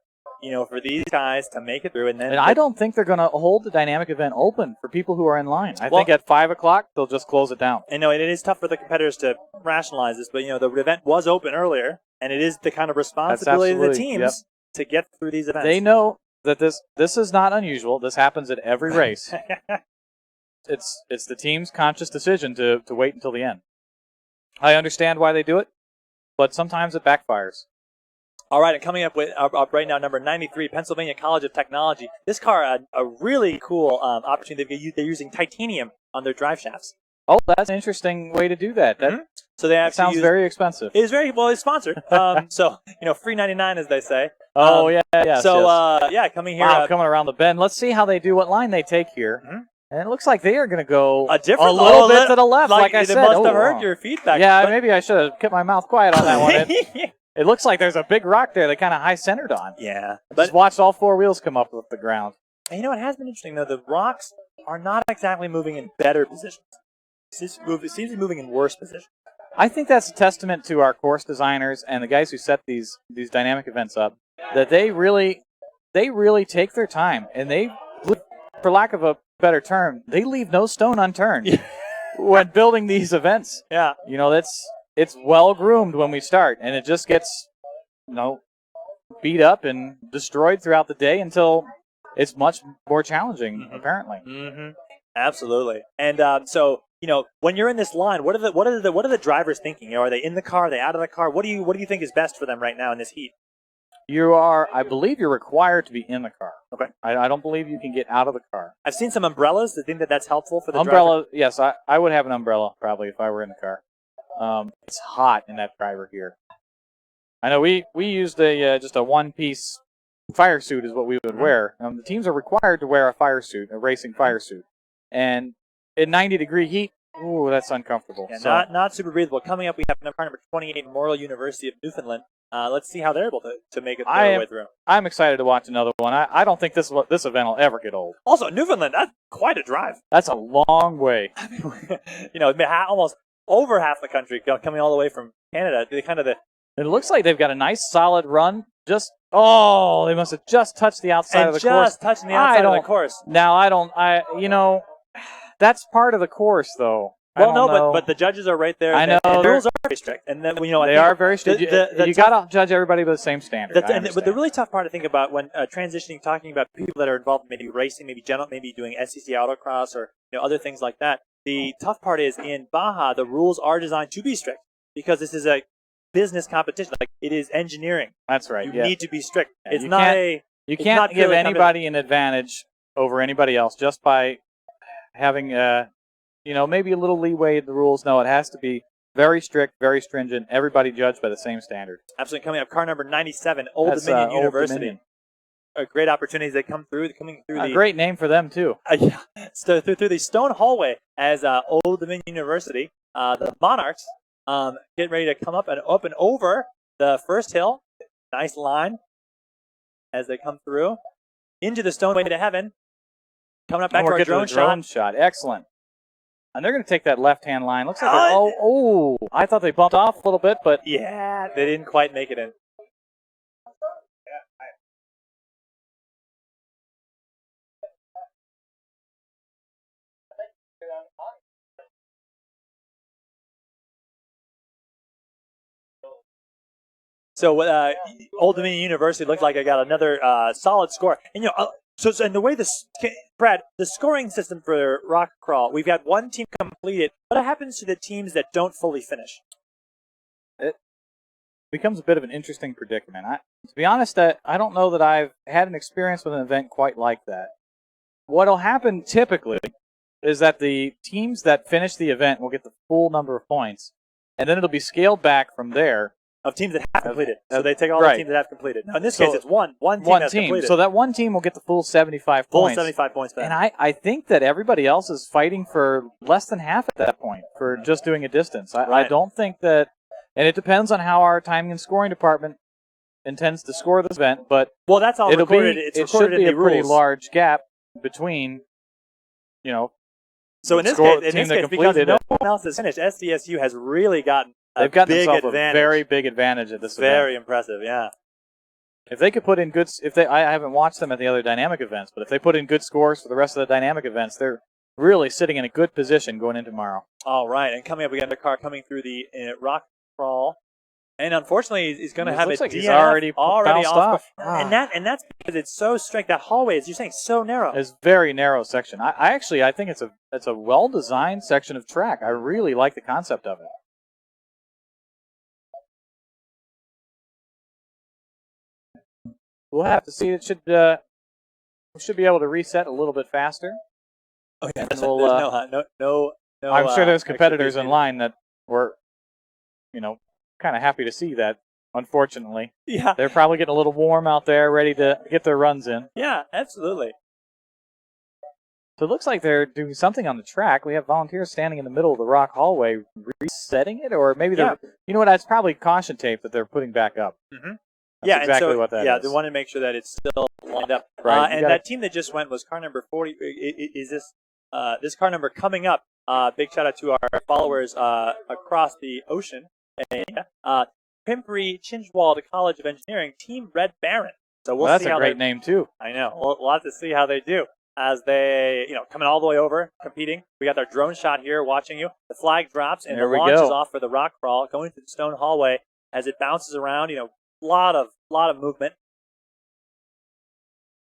for these guys to make it through, and I don't think they're going to hold the dynamic event open for people who are in line. I think at 5 o'clock they'll just close it down. And it is tough for the competitors to rationalize this, but the event was open earlier, and it is the kind of responsibility of the teams to get through these events. They know that this is not unusual. This happens at every race. It's the team's conscious decision to wait until the end. I understand why they do it, but sometimes it backfires. All right, and coming up right now, number 93, Pennsylvania College of Technology. This car, a really cool opportunity. They're using titanium on their drive shafts. Oh, that's an interesting way to do that. So that sounds very expensive. It is very well. It's sponsored. So free 99, as they say. Oh yeah. So coming here. Wow, coming around the bend. Let's see how they do. What line they take here. Mm-hmm. And it looks like they are going to go a little bit to the left, like I said. It must have heard your feedback. Yeah, maybe I should have kept my mouth quiet on that one. It looks like there's a big rock there they kind of high-centered on. Yeah. Just watched all four wheels come up off the ground. And it has been interesting, though. The rocks are not exactly moving in better positions. It seems to be moving in worse positions. I think that's a testament to our course designers and the guys who set these dynamic events up, that they really take their time, and they, for lack of a better term, they leave no stone unturned when building these events. Yeah. It's well groomed when we start, and it just gets beat up and destroyed throughout the day until it's much more challenging, apparently. Mm-hmm. Absolutely. And so when you're in this line, what are the drivers thinking? Are they in the car? Are they out of the car? What do you think is best for them right now in this heat? I believe you're required to be in the car. Okay. I don't believe you can get out of the car. I've seen some umbrellas. I think that's helpful for the umbrella. Driver. Yes, I would have an umbrella probably if I were in the car. It's hot in that driver gear. I know we used just a one-piece fire suit is what we would wear. The teams are required to wear a fire suit, a racing fire suit. And in 90-degree heat, ooh, that's uncomfortable. Yeah, so, not super breathable. Coming up, we have car number 28, Memorial University of Newfoundland. Let's see how they're able to make it their way through. I'm excited to watch another one. I don't think this event will ever get old. Also, Newfoundland, that's quite a drive. That's a long way. Almost over half the country coming all the way from Canada. It looks like they've got a nice solid run. They must have just touched the outside of the course. Just touching the outside of the course. Now, that's part of the course, though. Well, but the judges are right there. I know. And the rules are very strict. And then, they are very strict. You got to judge everybody by the same standard. But the really tough part to think about when transitioning, talking about people that are involved in maybe racing, maybe doing SEC autocross or other things like that. The tough part is in Baja, the rules are designed to be strict because this is a business competition. Like it is engineering. That's right. You need to be strict. Yeah, you can't give anybody an advantage over anybody else just by having maybe a little leeway in the rules. No, it has to be very strict, very stringent. Everybody judged by the same standard. Absolutely. Coming up, car number 97, Old Dominion University. Old Dominion. A great opportunities that come through. A great name for them too. So through the stone hallway as Old Dominion University, the Monarchs getting ready to come up and over the first hill. Nice line as they come through into the stone way to heaven. Coming up back to our drone shot. Excellent. And they're going to take that left-hand line. Looks like I thought they bumped off a little bit, but yeah, they didn't quite make it in. So Old Dominion University looked like I got another solid score. And and the way Brad, the scoring system for rock crawl, we've got one team completed. What happens to the teams that don't fully finish? It becomes a bit of an interesting predicament. To be honest, I don't know that I've had an experience with an event quite like that. What'll happen typically is that the teams that finish the event will get the full number of points, and then it'll be scaled back from there. Of teams that have completed. So they take all the teams that have completed. Now, in this case, it's one team that's completed. So that one team will get the full 75 points. Full 75 points back. And I think that everybody else is fighting for less than half at that point for just doing a distance. I don't think that, and it depends on how our timing and scoring department intends to score this event, but that's all recorded. It should be a pretty large gap between, So in this case, because no one else has finished, SDSU has really gotten They've got themselves a very big advantage at this event. Very impressive, yeah. If they could put in I haven't watched them at the other dynamic events, but if they put in good scores for the rest of the dynamic events, they're really sitting in a good position going into tomorrow. All right, and coming up, we got another car coming through the rock crawl, and unfortunately, he's going to have looks a like DNF he's already off. Ah. And that's because it's so strict. That hallway, as you're saying, so narrow. It's a very narrow section. I think it's a well-designed section of track. I really like the concept of it. We'll have to see. We should be able to reset a little bit faster. Oh yeah, no. I'm sure there's competitors in line that were, kind of happy to see that. Unfortunately, yeah, they're probably getting a little warm out there, ready to get their runs in. Yeah, absolutely. So it looks like they're doing something on the track. We have volunteers standing in the middle of the rock hallway, resetting it, or maybe they're. You know what? That's probably caution tape that they're putting back up. Mm-hmm. That's exactly what that is. Yeah, they want to make sure that it's still lined up. Right. And that team that just went was car number 40. Is this car number coming up? Big shout out to our followers across the ocean. Pimpri Chinchwald College of Engineering, Team Red Baron. So we'll that's see a how great name too. I know. We'll have to see how they do as they, coming all the way over, competing. We got our drone shot here, watching you. The flag drops and the launch is off for the rock crawl, going through the stone hallway as it bounces around. Lot of movement.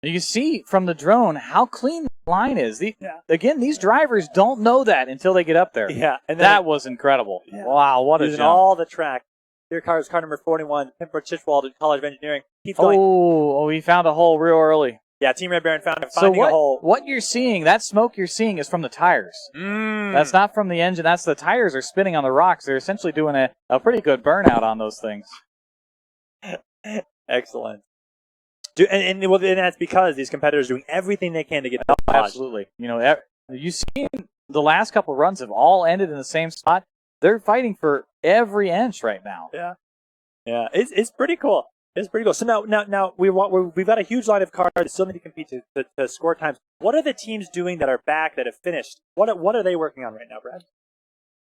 You can see from the drone how clean the line is. Again, these drivers don't know that until they get up there. Yeah, and that was incredible. Yeah. Wow, what a jump. All the track. Here comes car number 41, Pimper Chitchwald at College of Engineering. Keeps going. Oh, he found a hole real early. Yeah, Team Red Baron finding a hole. What you're seeing, that smoke you're seeing is from the tires. That's not from the engine. That's the tires are spinning on the rocks. They're essentially doing a pretty good burnout on those things. Excellent. And that's because these competitors are doing everything they can to get out. Absolutely. You've seen the last couple runs have all ended in the same spot. They're fighting for every inch right now. Yeah. It's pretty cool. It's pretty cool. So now we've got a huge line of cars that still need to compete to score times. What are the teams doing that are back that have finished? What are they working on right now, Brad?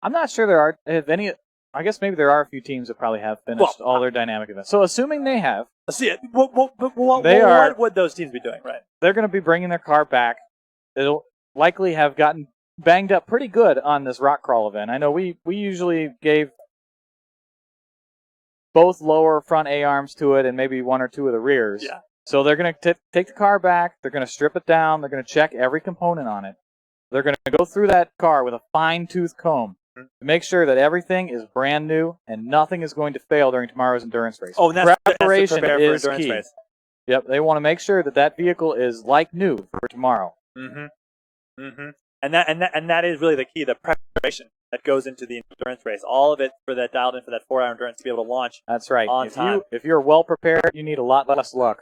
I'm not sure there are any. I guess maybe there are a few teams that probably have finished all their dynamic events. So assuming they have, what would those teams be doing? Right. They're going to be bringing their car back. It'll likely have gotten banged up pretty good on this rock crawl event. I know we usually gave both lower front A-arms to it and maybe one or two of the rears. Yeah. So they're going to take the car back. They're going to strip it down. They're going to check every component on it. They're going to go through that car with a fine-tooth comb to make sure that everything is brand new and nothing is going to fail during tomorrow's endurance race. Oh, and preparation is for key. Race. Yep, they want to make sure that vehicle is like new for tomorrow. And that is really the key, the preparation that goes into the endurance race. All of it for that dialed in for that 4-hour endurance to be able to launch. That's right. On time. If you're well prepared, you need a lot less luck.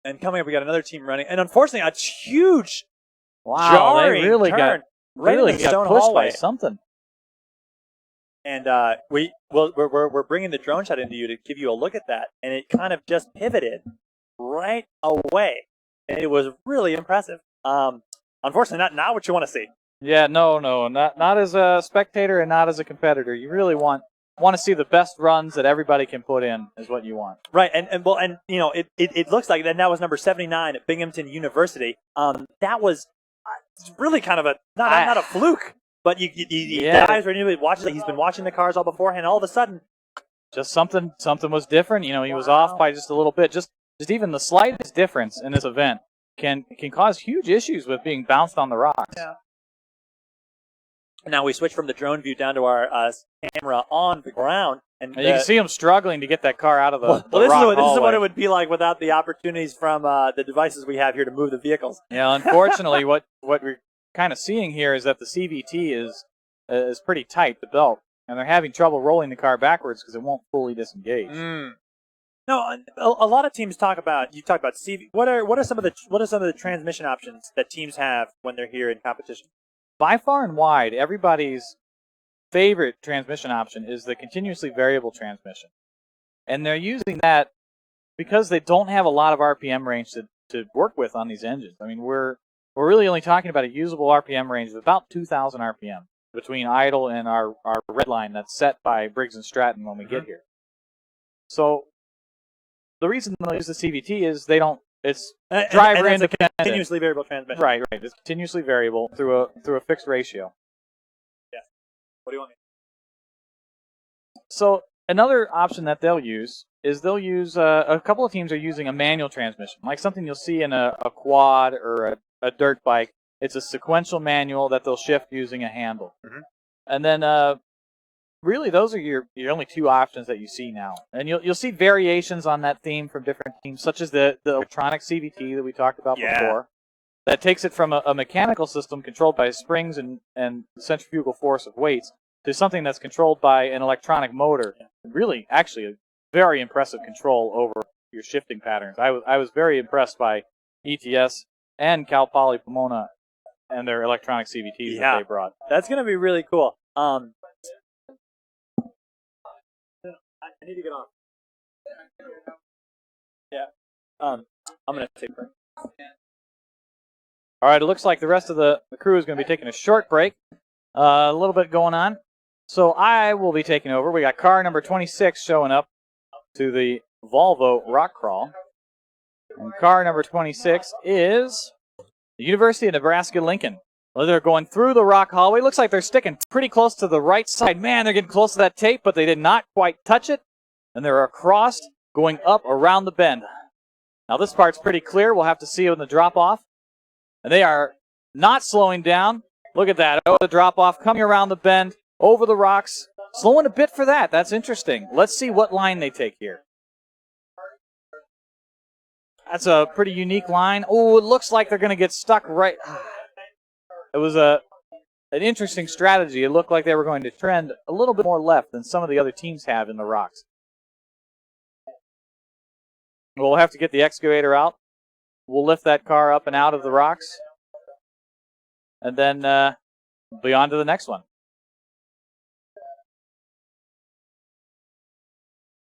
And coming up, we got another team running, and unfortunately, a huge jarring turn really right got in the stone pushed hallway. by something. And we're bringing the drone shot into you to give you a look at that, and it kind of just pivoted right away, and it was really impressive. Unfortunately, not what you want to see. Yeah, no, not as a spectator and not as a competitor. You really want to see the best runs that everybody can put in is what you want. Right, and it looks like that was number 79 at Binghamton University. That was really kind of not a fluke, but guys were watching. He's been watching the cars all beforehand. All of a sudden, just something was different. He was off by just a little bit. Just even the slightest difference in this event can cause huge issues with being bounced on the rocks. Yeah. Now we switch from the drone view down to our camera on the ground, and you can see him struggling to get that car out of the rock this is hallway. what it would be like without the opportunities from the devices we have here to move the vehicles. Yeah, unfortunately, what we're kind of seeing here is that the CVT is pretty tight, the belt, and they're having trouble rolling the car backwards because it won't fully disengage. No, a lot of teams talk about CV. What are some of the transmission options that teams have when they're here in competition? By far and wide, everybody's favorite transmission option is the continuously variable transmission. And they're using that because they don't have a lot of RPM range to work with on these engines. I mean, we're really only talking about a usable RPM range of about 2,000 RPM between idle and our red line that's set by Briggs & Stratton when we get here. So the reason they'll use the CVT is it's driver independent. Continuously variable transmission. Right. It's continuously variable through a fixed ratio. Yeah. What do you want? So another option that they'll use is a couple of teams are using a manual transmission, like something you'll see in a quad or a dirt bike. It's a sequential manual that they'll shift using a handle. And then really, those are your only two options that you see now. And you'll see variations on that theme from different teams, such as the electronic CVT that we talked about before. That takes it from a mechanical system controlled by springs and centrifugal force of weights to something that's controlled by an electronic motor. Really, actually, a very impressive control over your shifting patterns. I was very impressed by ETS and Cal Poly Pomona and their electronic CVTs that they brought. That's going to be really cool. I need to get off. Yeah. I'm going to take a break. All right, it looks like the rest of the crew is going to be taking a short break. A little bit going on. So I will be taking over. We got car number 26 showing up to the Volvo Rock Crawl. And car number 26 is the University of Nebraska-Lincoln. Well, they're going through the rock hallway. Looks like they're sticking pretty close to the right side. Man, they're getting close to that tape, but they did not quite touch it. And they're across, going up around the bend. Now this part's pretty clear. We'll have to see it in the drop-off. And they are not slowing down. Look at that. Oh, the drop-off coming around the bend, over the rocks. Slowing a bit for that. That's interesting. Let's see what line they take here. That's a pretty unique line. Oh, it looks like they're going to get stuck right... It was an interesting strategy. It looked like they were going to trend a little bit more left than some of the other teams have in the rocks. We'll have to get the excavator out we'll lift that car up and out of the rocks, and then be on to the next one.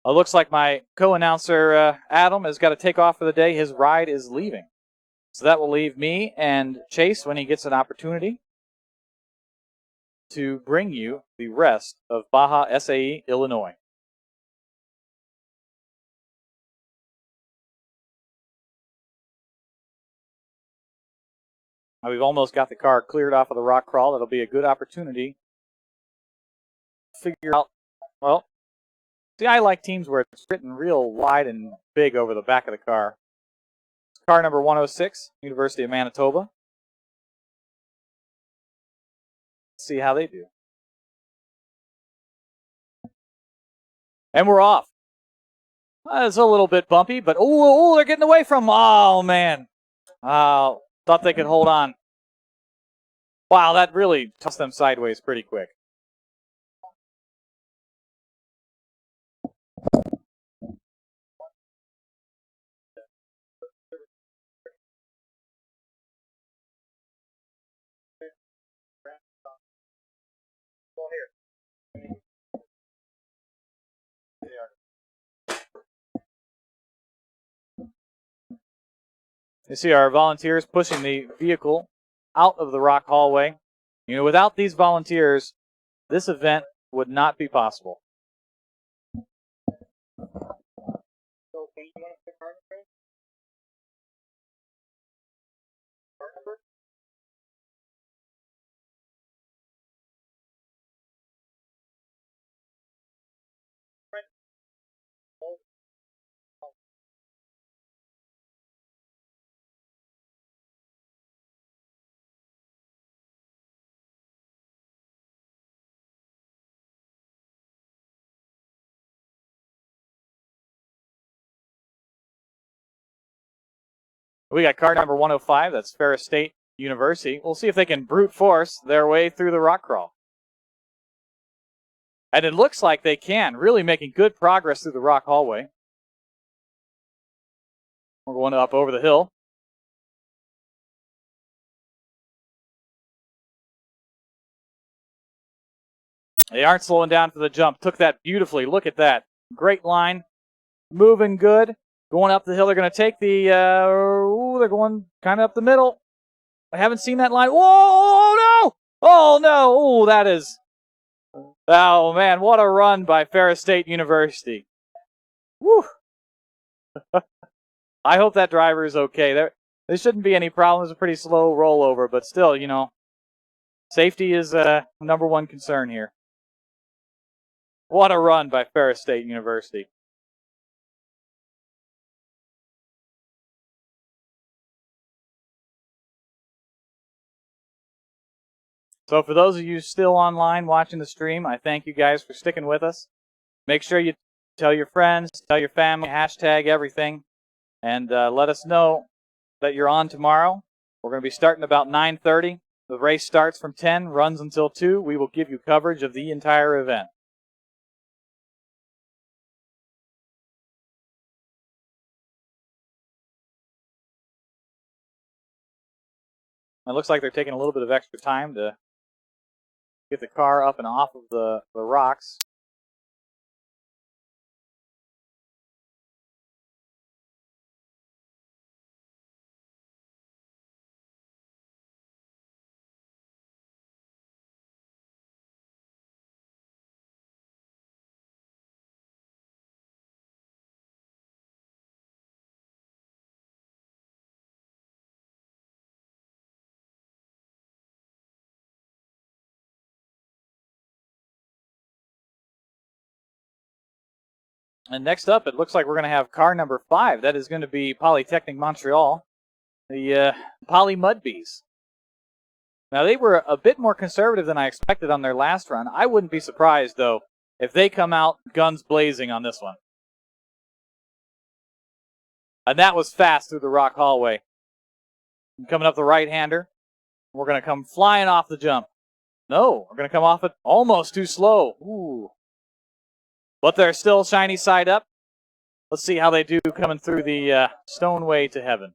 It looks like my co-announcer, Adam, has got to take off for the day. His ride is leaving. So that will leave me and Chase, when he gets an opportunity, to bring you the rest of Baja, SAE, Illinois. Now we've almost got the car cleared off of the rock crawl. It'll be a good opportunity to figure out, well, see, I like teams where it's written real wide and big over the back of the car. It's car number 106, University of Manitoba. Let's see how they do. And we're off. It's a little bit bumpy, but oh, they're getting away from. Oh, man. Thought they could hold on. Wow, that really tossed them sideways pretty quick. You see our volunteers pushing the vehicle out of the rock hallway. You know, without these volunteers, this event would not be possible. We got car number 105. That's Ferris State University. We'll see if they can brute force their way through the rock crawl. And it looks like they can, really making good progress through the rock hallway. We're going up over the hill. They aren't slowing down for the jump. Took that beautifully. Look at that. Great line. Moving good. Going up the hill. They're going to take the, they're going kind of up the middle. I haven't seen that line. Whoa, no! Oh, no! Oh, that is, oh, man, what a run by Ferris State University. Woo! I hope that driver is okay. There shouldn't be any problems. It's a pretty slow rollover, but still, you know, safety is number one concern here. What a run by Ferris State University. So for those of you still online watching the stream, I thank you guys for sticking with us. Make sure you tell your friends, tell your family, hashtag everything, and let us know that you're on tomorrow. We're going to be starting about 9:30. The race starts from 10, runs until 2. We will give you coverage of the entire event. It looks like they're taking a little bit of extra time to get the car up and off of the rocks. And next up, it looks like we're going to have car number 5. That is going to be Polytechnic Montreal, the Poly Mudbees. Now, they were a bit more conservative than I expected on their last run. I wouldn't be surprised, though, if they come out guns blazing on this one. And that was fast through the rock hallway. Coming up the right-hander. We're going to come flying off the jump. No, we're going to come off it almost too slow. Ooh. But they're still shiny side up. Let's see how they do coming through the stone way to heaven.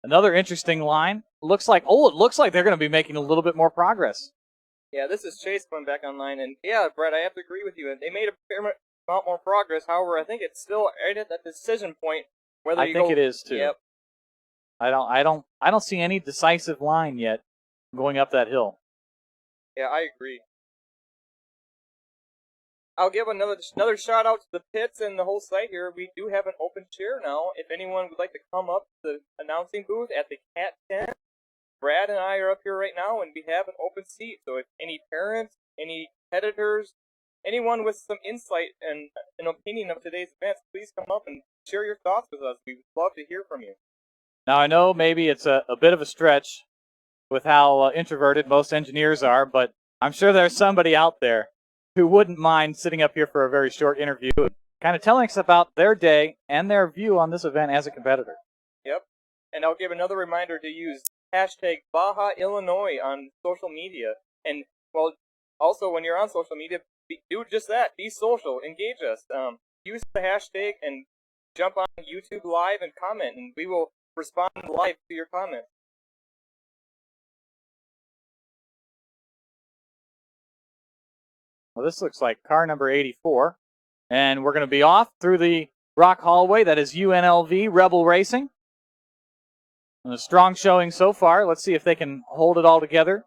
Another interesting line. It looks like they're going to be making a little bit more progress. Yeah, this is Chase coming back online, and yeah, Brett, I have to agree with you. They made a fair amount more progress. However, I think it's still right at that decision point. Whether I think it is too. Yep. I don't see any decisive line yet going up that hill. Yeah, I agree. I'll give another shout out to the pits and the whole site here. We do have an open chair now. If anyone would like to come up to the announcing booth at the Cat 10, Brad and I are up here right now, and we have an open seat. So if any parents, any competitors, anyone with some insight and an opinion of today's events, please come up and share your thoughts with us. We would love to hear from you. Now, I know maybe it's a bit of a stretch with how introverted most engineers are, but I'm sure there's somebody out there who wouldn't mind sitting up here for a very short interview and kind of telling us about their day and their view on this event as a competitor. Yep. And I'll give another reminder to use hashtag Baja Illinois on social media. And, well, also when you're on social media, do just that. Be social. Engage us. Use the hashtag and jump on YouTube Live and comment, and we will respond live to your comments. Well, this looks like car number 84, and we're going to be off through the rock hallway. That is UNLV Rebel Racing. And a strong showing so far. Let's see if they can hold it all together.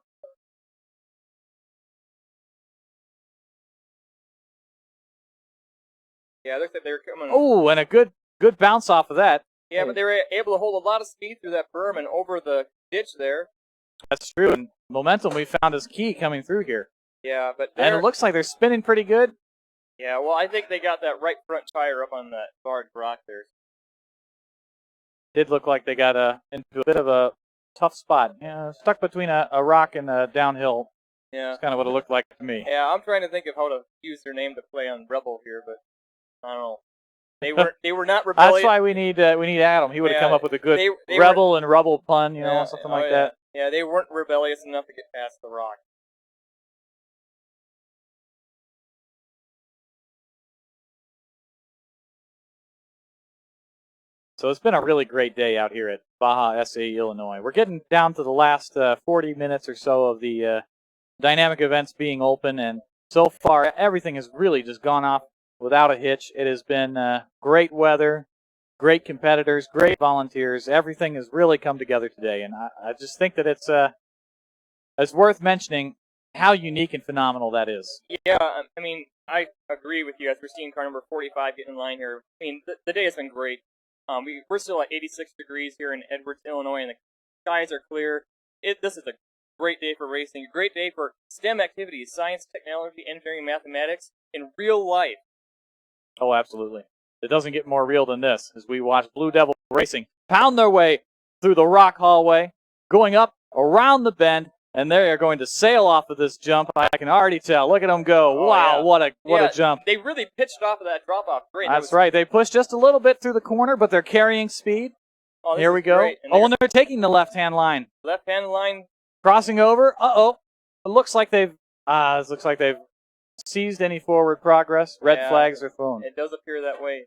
Yeah, it looks like they're coming. Oh, and a good bounce off of that. Yeah, but they were able to hold a lot of speed through that berm and over the ditch there. That's true, and momentum we found is key coming through here. Yeah, but and it looks like they're spinning pretty good. Yeah, well, I think they got that right front tire up on that large rock there. Did look like they got into a bit of a tough spot. Yeah, stuck between a rock and a downhill. Yeah. That's kind of what it looked like to me. Yeah, I'm trying to think of how to use their name to play on Rebel here, but I don't know. They were not rebellious. That's why we need Adam. He would have come up with a good rebel and rubble pun, something like that. Yeah, they weren't rebellious enough to get past the rock. So it's been a really great day out here at Baja, SAE, Illinois. We're getting down to the last 40 minutes or so of the dynamic events being open, and so far everything has really just gone off without a hitch. It has been great weather, great competitors, great volunteers. Everything has really come together today, and I just think that it's worth mentioning how unique and phenomenal that is. Yeah, I mean, I agree with you as we're seeing car number 45 get in line here. I mean, the day has been great. We're still at 86 degrees here in Edwards, Illinois, and the skies are clear. This is a great day for racing, a great day for STEM activities, science, technology, engineering, mathematics, in real life. Oh, absolutely. It doesn't get more real than this as we watch Blue Devil Racing pound their way through the rock hallway, going up around the bend, and they are going to sail off of this jump. I can already tell. Look at them go. Oh, wow, yeah. What a jump. They really pitched off of that drop-off. Great. That's right. They pushed just a little bit through the corner, but they're carrying speed. Oh, here we go. And they're taking the left-hand line. Left-hand line. Crossing over. Uh-oh. It looks like they've seized any forward progress. Red flags are thrown. It does appear that way.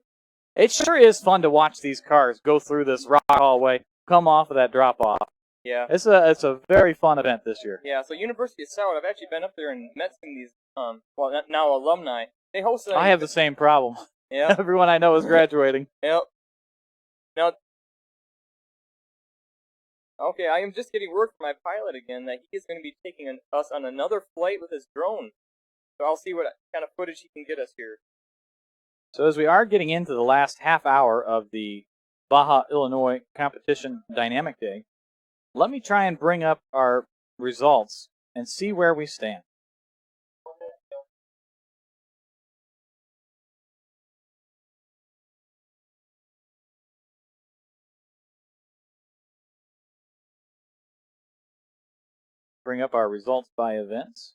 It sure is fun to watch these cars go through this rock hallway, come off of that drop-off. Yeah. It's a very fun event this year. Yeah, so University of South, I've actually been up there and met some of these, now alumni. They hosted. I have the same problem. Yeah. Everyone I know is graduating. Yep. Now, okay, I am just getting word from my pilot again that he is going to be taking us on another flight with his drone. So I'll see what kind of footage he can get us here. So as we are getting into the last half hour of the Baja, Illinois competition dynamic day, let me try and bring up our results and see where we stand. Bring up our results by events.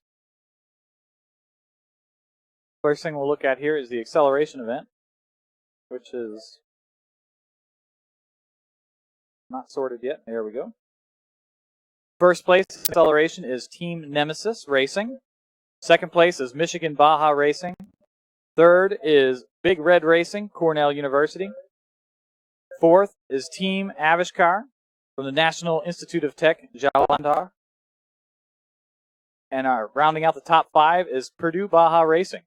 First thing we'll look at here is the acceleration event, which is not sorted yet. There we go. First place acceleration is Team Nemesis Racing. Second place is Michigan Baja Racing. Third is Big Red Racing, Cornell University. Fourth is Team Avishkar. from the National Institute of Tech, Jalandhar. And our rounding out the top 5 is Purdue Baja Racing.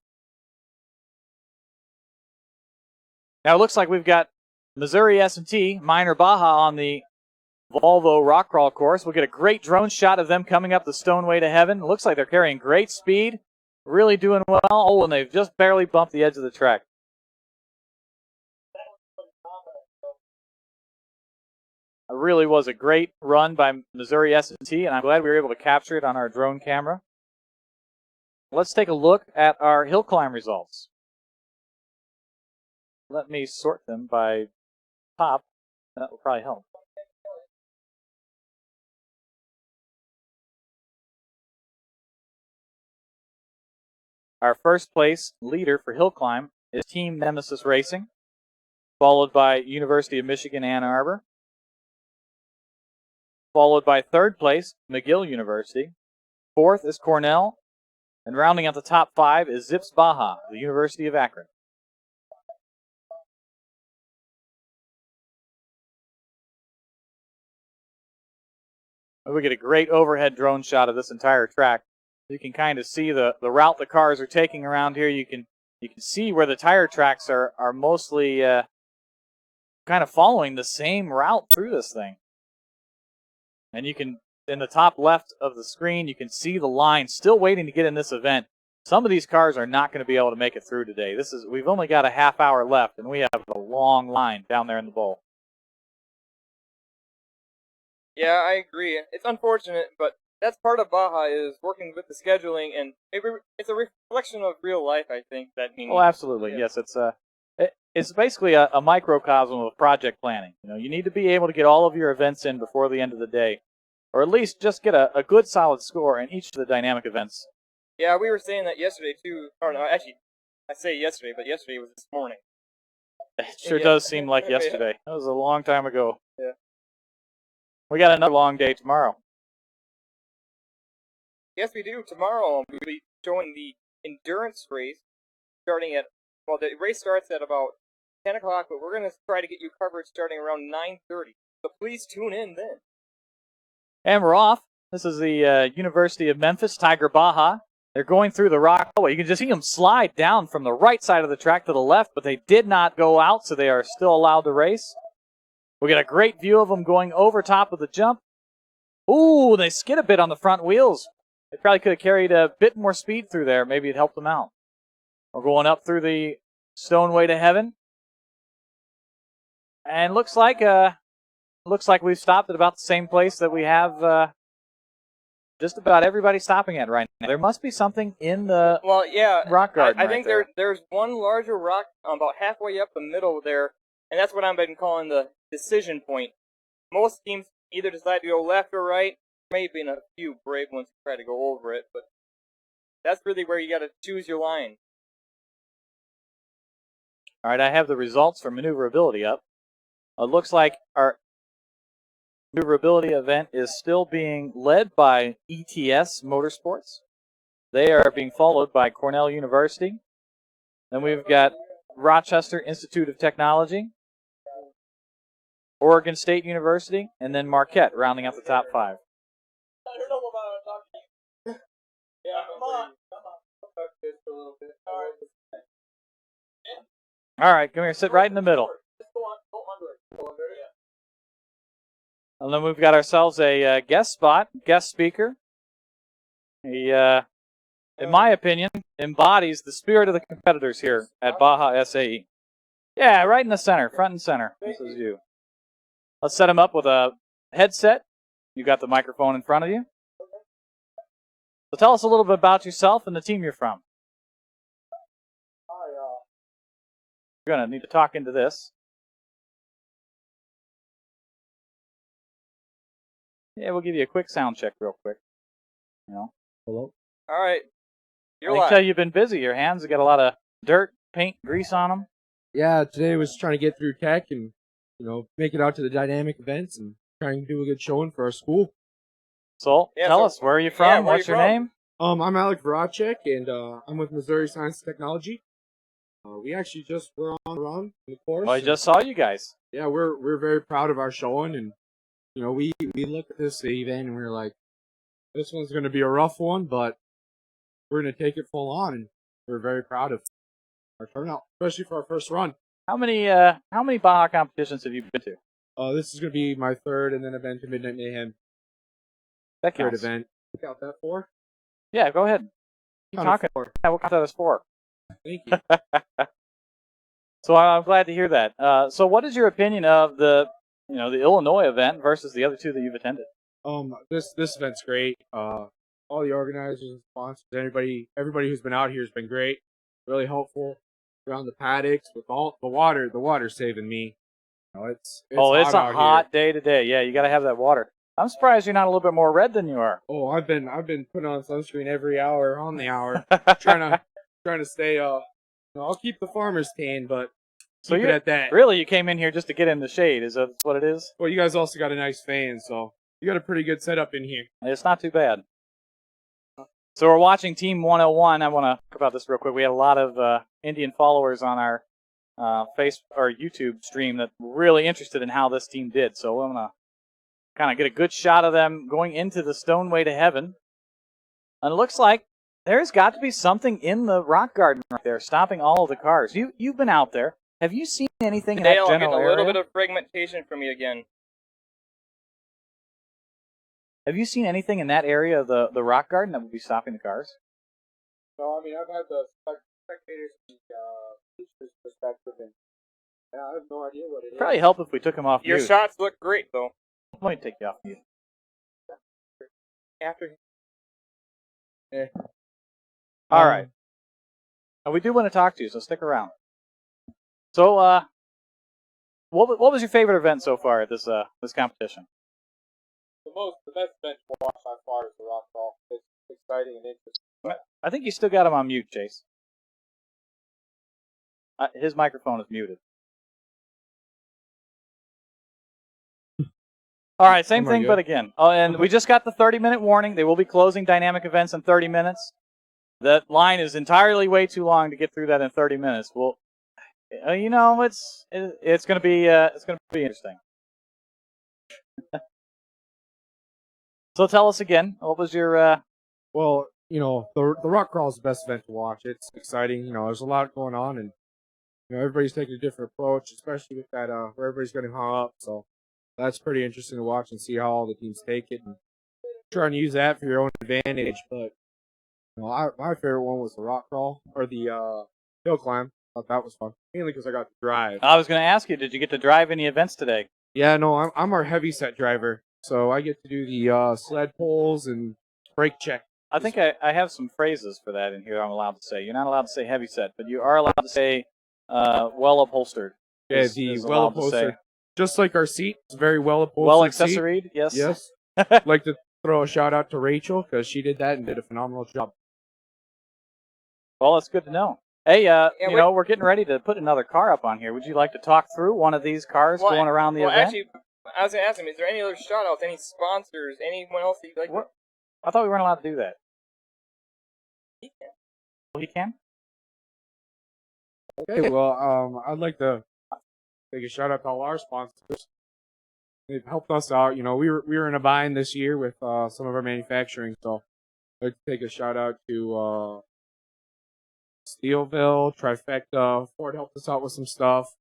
Now it looks like we've got Missouri S&T, Minor Baja on the Volvo rock crawl course. We'll get a great drone shot of them coming up the Stoneway to Heaven. It looks like they're carrying great speed, really doing well. Oh, and they've just barely bumped the edge of the track. It really was a great run by Missouri S&T, and I'm glad we were able to capture it on our drone camera. Let's take a look at our hill climb results. Let me sort them by top. That will probably help. Our first place leader for hill climb is Team Nemesis Racing, followed by University of Michigan Ann Arbor, followed by third place McGill University, fourth is Cornell, and rounding out the top 5 is Zips Baja, the University of Akron. We get a great overhead drone shot of this entire track. You can kind of see the route the cars are taking around here. You can see where the tire tracks are mostly kind of following the same route through this thing. And you can, in the top left of the screen, you can see the line still waiting to get in this event. Some of these cars are not going to be able to make it through today. We've only got a half hour left, and we have a long line down there in the bowl. Yeah, I agree. It's unfortunate, but that's part of Baja is working with the scheduling, and it's a reflection of real life, I think. That means. Oh, absolutely. Yeah. Yes, it's basically a microcosm of project planning. You need to be able to get all of your events in before the end of the day, or at least just get a good solid score in each of the dynamic events. Yeah, we were saying that yesterday too. Or no, actually, I say yesterday, but yesterday was this morning. It sure does seem like yesterday. That was a long time ago. Yeah. We got another long day tomorrow. Yes, we do. Tomorrow we'll be showing the endurance race starting at, well, the race starts at about 10 o'clock, but we're going to try to get you coverage starting around 9:30. So please tune in then. And we're off. This is the University of Memphis, Tiger Baja. They're going through the rock. Oh, you can just see them slide down from the right side of the track to the left, but they did not go out, so they are still allowed to race. We get a great view of them going over top of the jump. Ooh, they skid a bit on the front wheels. They probably could have carried a bit more speed through there. Maybe it helped them out. We're going up through the Stoneway to Heaven. And looks like we've stopped at about the same place that we have just about everybody stopping at right now. There must be something in the rock garden. I think there's one larger rock about halfway up the middle there, and that's what I've been calling the decision point. Most teams either decide to go left or right. Maybe in a few brave ones try to go over it, but that's really where you got to choose your line. All right, I have the results for maneuverability up. It looks like our maneuverability event is still being led by ETS Motorsports. They are being followed by Cornell University. Then we've got Rochester Institute of Technology, Oregon State University, and then Marquette rounding out the top 5. I don't know about talking to you. Yeah, come on. Talk to us a little bit. All right, come here, sit right in the middle. Just go under it. Yeah. And then we've got ourselves a guest spot, guest speaker. He, in my opinion, embodies the spirit of the competitors here at Baja SAE. Yeah, right in the center, front and center. This is you. Let's set him up with a headset. You got the microphone in front of you. So tell us a little bit about yourself and the team you're from. You're going to need to talk into this. Yeah, we'll give you a quick sound check real quick. Hello? All right. I can tell you've been busy. Your hands have got a lot of dirt, paint, grease on them. Yeah, today was trying to get through tech and, make it out to the dynamic events and trying to do a good showing for our school. So, tell us, where are you from? What's your name? I'm Alec Voracek, and I'm with Missouri Science and Technology. We actually just were on the course. Well, I just saw you guys. Yeah, we're very proud of our showing, and you know, we look at this event and we're like, this one's going to be a rough one, but we're going to take it full on, and we're very proud of our turnout, especially for our first run. How many Baja competitions have you been to? This is going to be my third, and then I've been to Midnight Mayhem. That Third counts. event. Count that 4? Yeah, go ahead. Keep talking. 4. Yeah, we'll count that as 4. Thank you. So I'm glad to hear that. So what is your opinion of the Illinois event versus the other two that you've attended? This event's great. All the organizers and sponsors, everybody who's been out here has been great. Really helpful around the paddocks with all the water. The water's saving me. You know, it's a out hot here. day today. Yeah, you got to have that water. I'm surprised you're not a little bit more red than you are. Oh, I've been putting on sunscreen every hour on the hour, trying to stay. I'll keep the farmer's tan, but keep it at that. Really, you came in here just to get in the shade. Is that what it is? Well, you guys also got a nice fan, so you got a pretty good setup in here. It's not too bad. So we're watching Team 101. I want to talk about this real quick. We had a lot of Indian followers on our YouTube stream that were really interested in how this team did. So I'm gonna kind of get a good shot of them going into the Stoneway to Heaven. And it looks like there's got to be something in the rock garden right there, stopping all of the cars. You've been out there. Have you seen anything in that Dale, I'm general getting a little area? bit of fragmentation from you again. Have you seen anything in that area of the rock garden that would be stopping the cars? No, I mean, I've had the spectators perspective, and I have no idea what it is. Probably help if we took them off Your mute. shots look great, though. Let me take you off mute. After All right. Now, we do want to talk to you, so stick around. So, what was your favorite event so far at this competition? The best event to watch by far is the rock crawl. It's exciting and interesting. I think you still got him on mute, Chase. His microphone is muted. All right, same thing, but again. Oh, and we just got the 30-minute warning. They will be closing dynamic events in 30 minutes. That line is entirely way too long to get through that in 30 minutes. Well, it's going to be interesting. So tell us again, what was your? Well, the rock crawl is the best event to watch. It's exciting. There's a lot going on, and everybody's taking a different approach, especially with that where everybody's getting hung up. So that's pretty interesting to watch and see how all the teams take it and try and use that for your own advantage. But my favorite one was the rock crawl or the hill climb. I thought that was fun, mainly because I got to drive. I was going to ask you, did you get to drive any events today? Yeah, no, I'm our heavy set driver, so I get to do the sled pulls and brake check. I think I have some phrases for that in here I'm allowed to say. You're not allowed to say heavy set, but you are allowed to say well upholstered. Yeah, the well upholstered. Just like our seat, it's very well upholstered. Well accessoried, yes. Yes. I'd like to throw a shout out to Rachel because she did that and did a phenomenal job. Well, that's good to know. Hey, we're getting ready to put another car up on here. Would you like to talk through one of these cars going around the event? Actually, I was going to ask him, is there any other shout-outs, any sponsors, anyone else that you'd like to... I thought we weren't allowed to do that. He can. Well, he can? Okay, well, I'd like to take a shout out to all our sponsors. They've helped us out. We were in a bind this year with some of our manufacturing, so I'd like to take a shout out to Steelville, Trifecta. Ford helped us out with some stuff.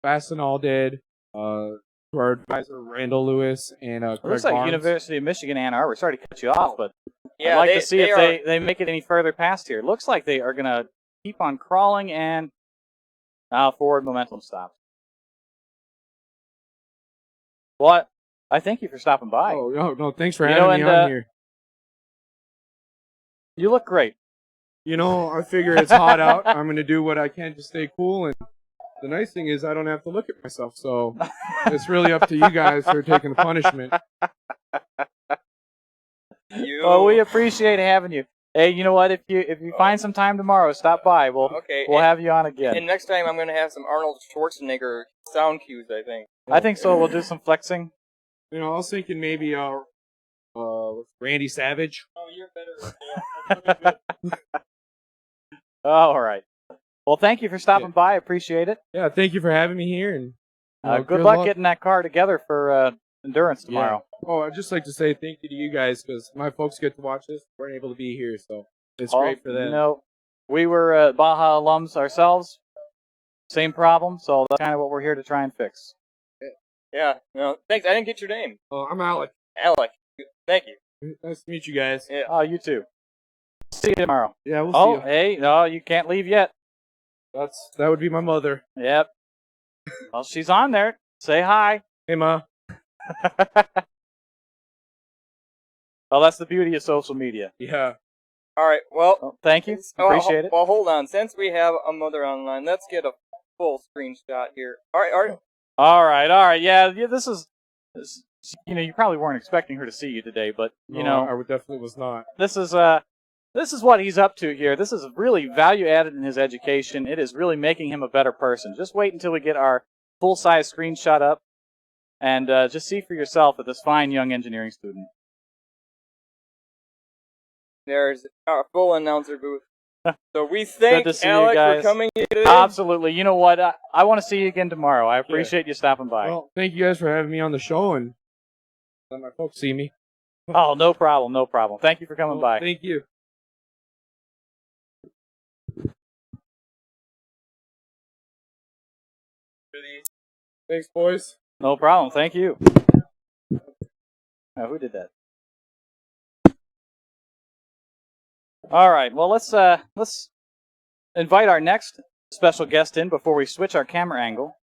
Fastenal did. To our advisor Randall Lewis and Craig Looks like Barnes. University of Michigan Ann Arbor. Sorry to cut you off, but Yeah, I'd like to see if they make it any further past here. Looks like they are going to keep on crawling and forward momentum stops. Well, I thank you for stopping by. Oh, no, thanks for having me on here. You look great. I figure it's hot out. I'm going to do what I can to stay cool, and the nice thing is I don't have to look at myself, so it's really up to you guys for taking the punishment. Well, we appreciate having you. Hey, you know what? If you find some time tomorrow, stop by. We'll have you on again. And next time I'm going to have some Arnold Schwarzenegger sound cues, I think. I think so. We'll do some flexing. I was thinking maybe Randy Savage. Oh, you're better. All right. Well, thank you for stopping by. I appreciate it. Yeah, thank you for having me here, and good luck getting that car together for endurance tomorrow. Yeah. Oh, I'd just like to say thank you to you guys because my folks get to watch this. Weren't able to be here, so it's great for them. You know, we were Baja alums ourselves. Same problem, so that's kind of what we're here to try and fix. Yeah. No, thanks. I didn't get your name. Oh, I'm Alec. Alec. Thank you. Nice to meet you guys. Yeah. Oh, you too. See you tomorrow. Yeah, we'll see Oh, you. hey, no, you can't leave yet. That would be my mother. Yep. Well, she's on there. Say hi. Hey, Ma. Well, that's the beauty of social media. Yeah. All right. Well, Well, thank you. Appreciate it. Well, hold on. Since we have a mother online, let's get a full screenshot here. All right. All right. Yeah, this is, you probably weren't expecting her to see you today, but, I definitely was not. this is what he's up to here. This is really value added in his education. It is really making him a better person. Just wait until we get our full-size screenshot up and just see for yourself at this fine young engineering student. There's our full announcer booth. So we thank Good to see Alec you guys. for coming here today. Absolutely. You know what? I want to see you again tomorrow. I appreciate you stopping by. Well, thank you guys for having me on the show and let my folks see me. Oh, no problem. Thank you for coming by. Thank you. Thanks, boys. No problem. Thank you. Who did that? All right. Well, let's invite our next special guest in before we switch our camera angle.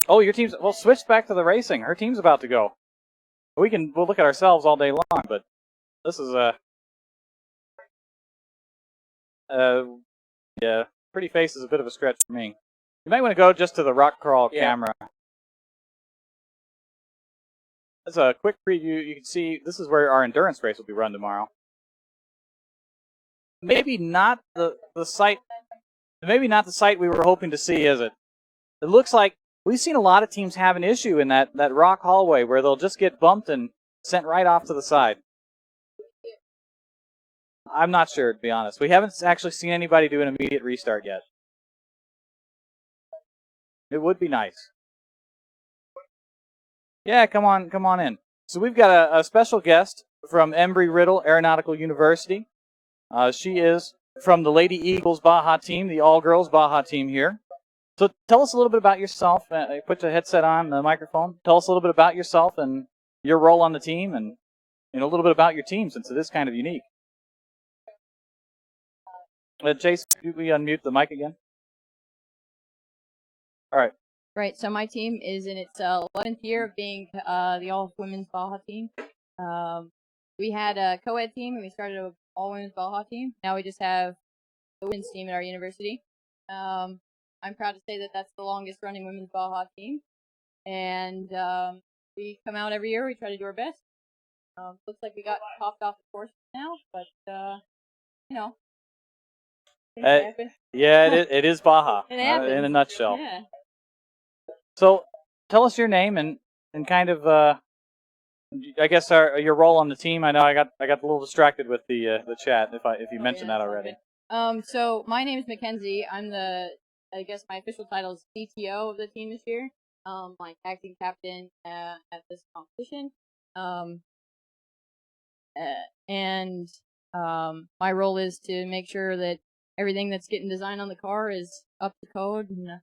Oh, your team's well. Switch back to the racing. Her team's about to go. We'll look at ourselves all day long, but this is yeah, pretty face is a bit of a stretch for me. You might want to go just to the rock crawl camera. As a quick preview, you can see this is where our endurance race will be run tomorrow. Maybe not the site. Maybe not the site we were hoping to see, is it? It looks like we've seen a lot of teams have an issue in that rock hallway where they'll just get bumped and sent right off to the side. I'm not sure, to be honest. We haven't actually seen anybody do an immediate restart yet. It would be nice. Yeah, come on in. So we've got a special guest from Embry-Riddle Aeronautical University. She is from the Lady Eagles Baja team, the all-girls Baja team here. So tell us a little bit about yourself. Put your headset on, the microphone. Tell us a little bit about yourself and your role on the team, and a little bit about your team since it is kind of unique. Chase, could we unmute the mic again? All right. Right, so my team is in its 11th year of being the all-women's Baja team. We had a co-ed team, and we started an all-women's Baja team. Now we just have the women's team at our university. I'm proud to say that that's the longest-running women's Baja team. And we come out every year. We try to do our best. Looks like we got popped off the course now, but, things happen. Yeah, it is Baja It happens. in a nutshell. Yeah. So, tell us your name and kind of, I guess your role on the team. I know I got a little distracted with the chat if you mentioned that already. Okay. So my name is Mackenzie. I'm I guess my official title is CTO of the team this year. Like acting captain at this competition. And my role is to make sure that everything that's getting designed on the car is up to code and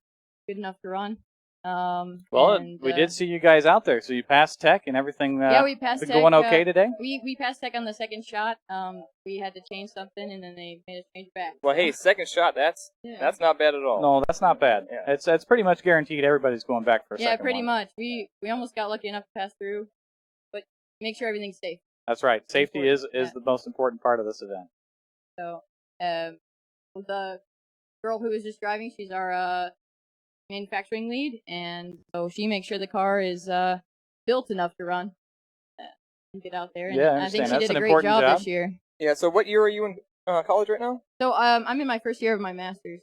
good enough to run. We did see you guys out there, so you passed tech and everything. Yeah, we passed tech. Going okay today? We passed tech on the second shot. We had to change something, and then they made us change it back. Well, hey, second shot, that's not bad at all. No, that's not bad. Yeah. It's pretty much guaranteed everybody's going back for a second. Yeah, pretty one. much. We almost got lucky enough to pass through, but make sure everything's safe. That's right. Safety is the most important part of this event. So, the girl who was just driving, she's our manufacturing lead, and so she makes sure the car is built enough to run and get out there. And yeah, I think she That's did a an great job job this year. Yeah. So, what year are you in college right now? So, I'm in my first year of my master's.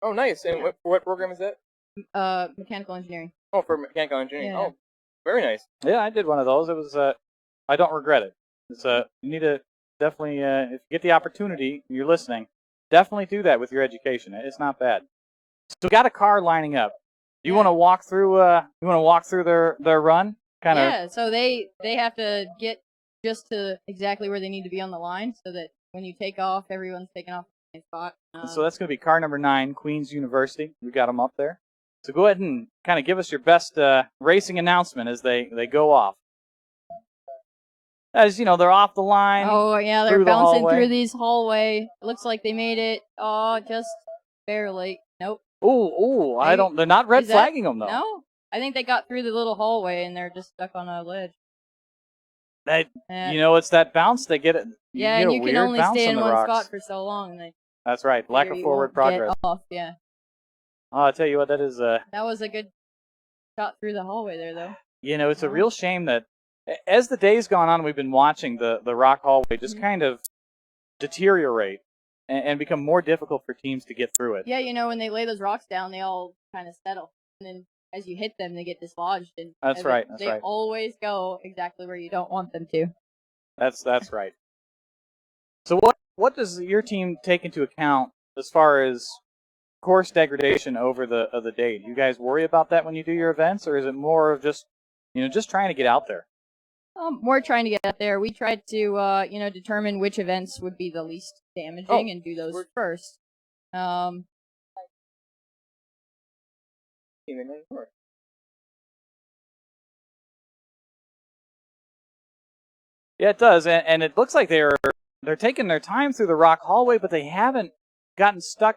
Oh, nice. And what program is that? Mechanical engineering. Oh, for mechanical engineering. Yeah. Oh, very nice. Yeah, I did one of those. It was I don't regret it. It's you need to definitely if you get the opportunity, you're listening, definitely do that with your education. It's not bad. So we got a car lining up. You want to walk through? You want to walk through their run? Kind of. Yeah, so they have to get just to exactly where they need to be on the line, so that when you take off, everyone's taking off the same spot. So that's going to be car number 9, Queens University. We got them up there. So go ahead and kind of give us your best racing announcement as they go off. As you know, they're off the line. Oh yeah, they're bouncing through these hallway. It looks like they made it. Oh, just barely. Nope. Ooh, I don't. They're not red flagging them though. No, I think they got through the little hallway and they're just stuck on a ledge. You know, it's that bounce they get it. Yeah, and you can only stay in one spot for so long. And that's right. Lack of forward progress. Get off, yeah. Oh, I'll tell you what, that is. That was a good shot through the hallway there, though. You know, it's a real shame that as the day's gone on, we've been watching the rock hallway just kind of deteriorate and become more difficult for teams to get through it. Yeah, you know, when they lay those rocks down, they all kind of settle, and then as you hit them, they get dislodged. And that's right. They always go exactly where you don't want them to. That's right. So what does your team take into account as far as course degradation over the day? Do you guys worry about that when you do your events, or is it more of just trying to get out there? More trying to get out there. We tried to determine which events would be the least damaging and do those first. Yeah, it does, and it looks like they're taking their time through the rock hallway, but they haven't gotten stuck.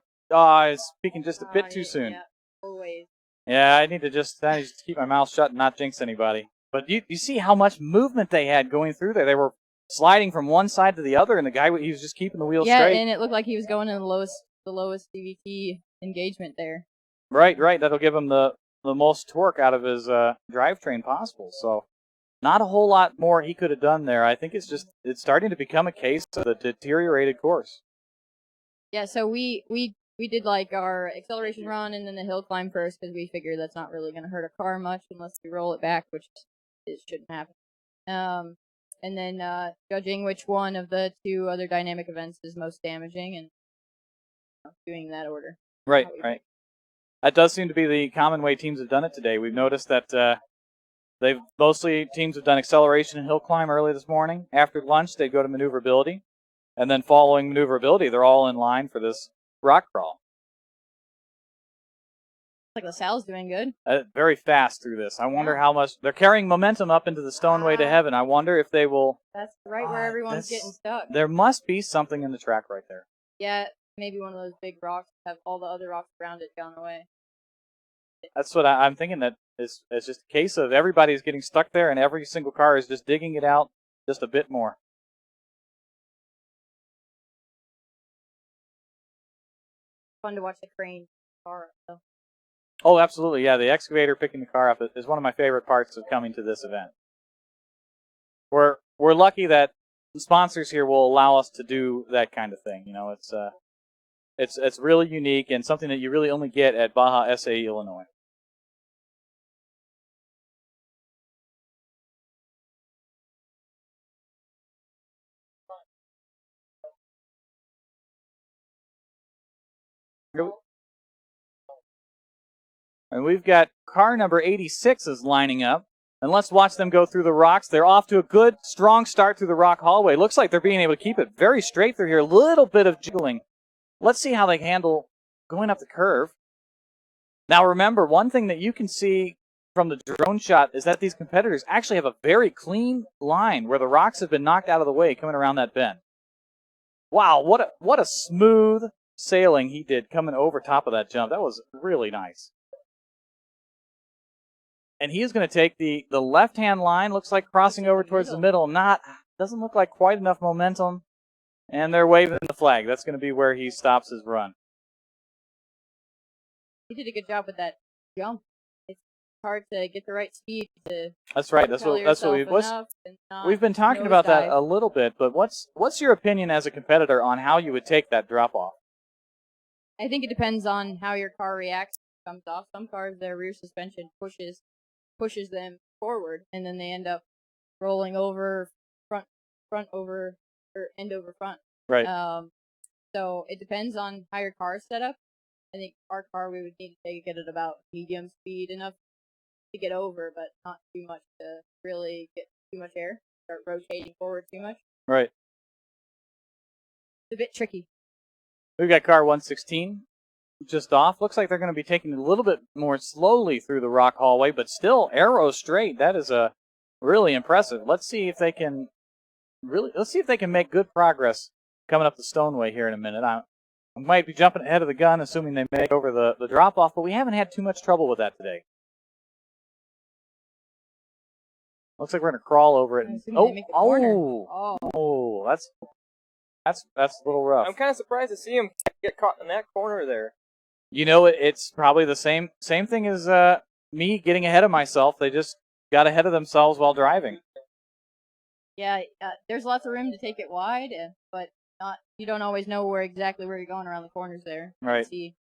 Speaking just a bit too soon. Yeah, always. Yeah, I need to just keep my mouth shut and not jinx anybody. But you see how much movement they had going through there. They were sliding from one side to the other, and the guy, he was just keeping the wheels straight. Yeah, and it looked like he was going in the lowest CVT engagement there. Right. That'll give him the most torque out of his drivetrain possible. So not a whole lot more he could have done there. I think it's starting to become a case of the deteriorated course. Yeah, so we did like our acceleration run and then the hill climb first because we figured that's not really going to hurt a car much unless we roll it back, which it shouldn't happen. And then judging which one of the two other dynamic events is most damaging and doing that order. Right. That does seem to be the common way teams have done it today. We've noticed that teams have done acceleration and hill climb early this morning. After lunch, they go to maneuverability. And then following maneuverability, they're all in line for this rock crawl. Like LaSalle's doing good. Very fast through this. I wonder how much they're carrying momentum up into the Stoneway to heaven. I wonder if they will. That's right where everyone's getting stuck. There must be something in the track right there. Yeah, maybe one of those big rocks have all the other rocks around it down the way. That's what I'm thinking. That it's just a case of everybody's getting stuck there, and every single car is just digging it out just a bit more. Fun to watch the crane car though. Oh, absolutely. Yeah, the excavator picking the car up is one of my favorite parts of coming to this event. We're lucky that the sponsors here will allow us to do that kind of thing. You know, it's really unique and something that you really only get at Baja, SAE, Illinois. And we've got car number 86 is lining up. And let's watch them go through the rocks. They're off to a good, strong start through the rock hallway. Looks like they're being able to keep it very straight through here. A little bit of jiggling. Let's see how they handle going up the curve. Now remember, one thing that you can see from the drone shot is that these competitors actually have a very clean line where the rocks have been knocked out of the way coming around that bend. Wow, what a smooth sailing he did coming over top of that jump. That was really nice. And he is going to take the left-hand line, looks like crossing over towards the middle. Doesn't look like quite enough momentum. And they're waving the flag. That's going to be where he stops his run. He did a good job with that jump. It's hard to get the right speed to. That's right. That's what we've been talking about that a little bit. But what's your opinion as a competitor on how you would take that drop off? I think it depends on how your car reacts when it comes off. Some cars, their rear suspension pushes them forward, and then they end up rolling over front over or end over front. Right. So it depends on how your car is set up. I think our car we would need to take it at about medium speed, enough to get over, but not too much to really get too much air, start rotating forward too much. Right. It's a bit tricky. We've got car 116 just off. Looks like they're going to be taking it a little bit more slowly through the rock hallway, but still arrow straight. That is really impressive. Let's see if they can make good progress coming up the Stoneway here in a minute. I might be jumping ahead of the gun, assuming they make over the drop off, but we haven't had too much trouble with that today. Looks like we're going to crawl over it. That's a little rough. I'm kind of surprised to see him get caught in that corner there. You know, it's probably the same thing as me getting ahead of myself. They just got ahead of themselves while driving. Yeah, there's lots of room to take it wide, but you don't always know exactly where you're going around the corners there. Right. See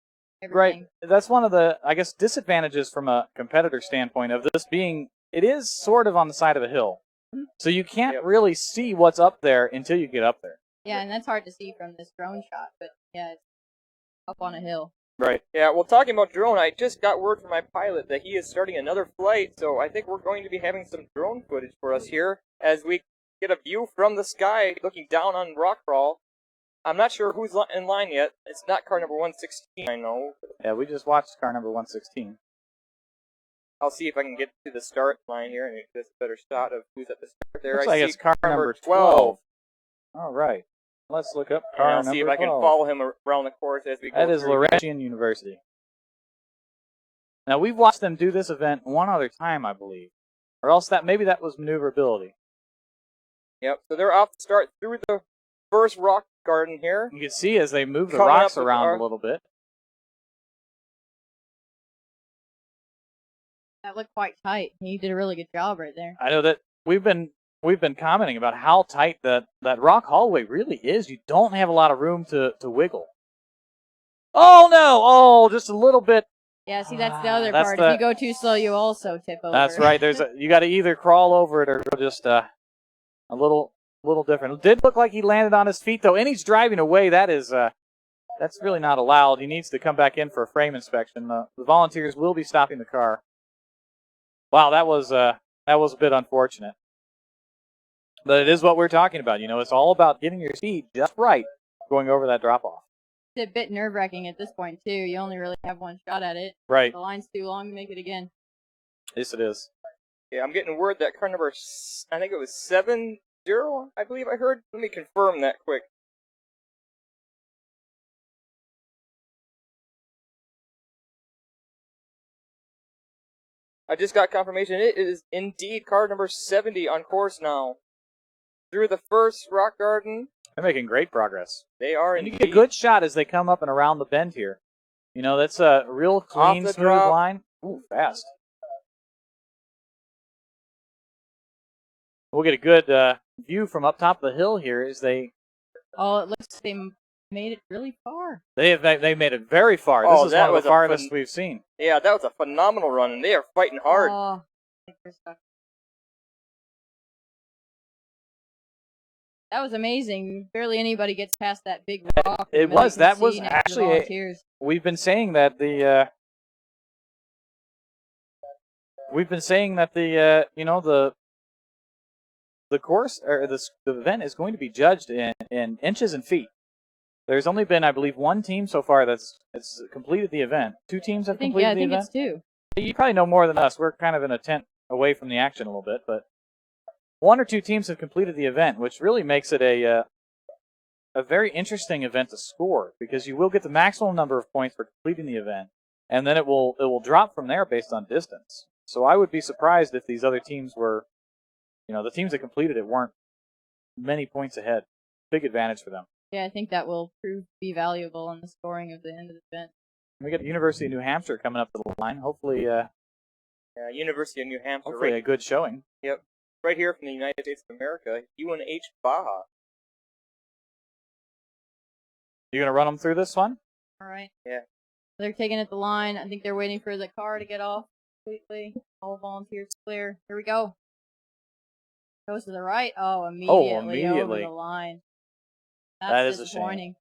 everything. Right. That's one of the, I guess, disadvantages from a competitor standpoint of this being, it is sort of on the side of a hill. So you can't really see what's up there until you get up there. Yeah, and that's hard to see from this drone shot, but yeah, it's up on a hill. Right. Yeah, well, talking about drone, I just got word from my pilot that he is starting another flight, so I think we're going to be having some drone footage for us here as we get a view from the sky looking down on rock crawl. I'm not sure who's in line yet. It's not car number 116, I know. Yeah, we just watched car number 116. I'll see if I can get to the start line here and get a better shot of who's at the start there. Looks I like see it's car number 12. All right. Let's look up And car I'll number see if I can 12. follow him around the course as we go That is through. Laurentian University. Now, we've watched them do this event one other time, I believe. Or else maybe that was Maneuverability. Yep, so they're off to start through the first rock garden here. You can see as they move the Coming rocks up with around our- a little bit. That looked quite tight. He did a really good job right there. I know that we've been commenting about how tight that rock hallway really is. You don't have a lot of room to wiggle. Oh no! Oh, just a little bit. Yeah, see, that's the other That's part. the- If you go too slow, you also tip over. That's right. You got to either crawl over it or go just a little different. It did look like he landed on his feet though, and he's driving away. That's really not allowed. He needs to come back in for a frame inspection. The volunteers will be stopping the car. Wow, that was a bit unfortunate. But it is what we're talking about. You know, it's all about getting your speed just right going over that drop off. It's a bit nerve-wracking at this point, too. You only really have one shot at it. Right. The line's too long to make it again. Yes, it is. Yeah, I'm getting word that car number, I think it was 70, I believe I heard. Let me confirm that quick. I just got confirmation. It is indeed car number 70 on course now. Through the first rock garden. They're making great progress. They are And you indeed. get a good shot as they come up and around the bend here. You know, that's a real clean, the smooth drop. line. Ooh, fast. We'll get a good view from up top of the hill here as they Oh, it looks like they made it really far. made it very far. Oh, This is that one of was the a farthest we've seen. Yeah, that was a phenomenal run, and they are fighting hard. Oh, I think we're stuck. That was amazing. Barely anybody gets past that big rock. It and then was. you can That was see next to the actually volunteers. we've been saying that the course or the event is going to be judged in inches and feet. There's only been, I believe, one team so far that's completed the event. Two teams have completed I the think event. it's two. You probably know more than us. We're kind of in a tent away from the action a little bit, but one or two teams have completed the event, which really makes it a very interesting event to score because you will get the maximum number of points for completing the event, and then it will drop from there based on distance. So I would be surprised if these other teams were, the teams that completed it weren't many points ahead. Big advantage for them. Yeah, I think that will prove to be valuable in the scoring of the end of the event. We got the University of New Hampshire coming up to the line. Hopefully, University of New Hampshire. hopefully a good showing. Yep. Right here from the United States of America, UNH Baja. You gonna run them through this one? All right. Yeah. They're taking it the line. I think they're waiting for the car to get off completely. All volunteers clear. Here we go. Goes to the right. Oh, immediately over immediately. the line. That is a shame. disappointing.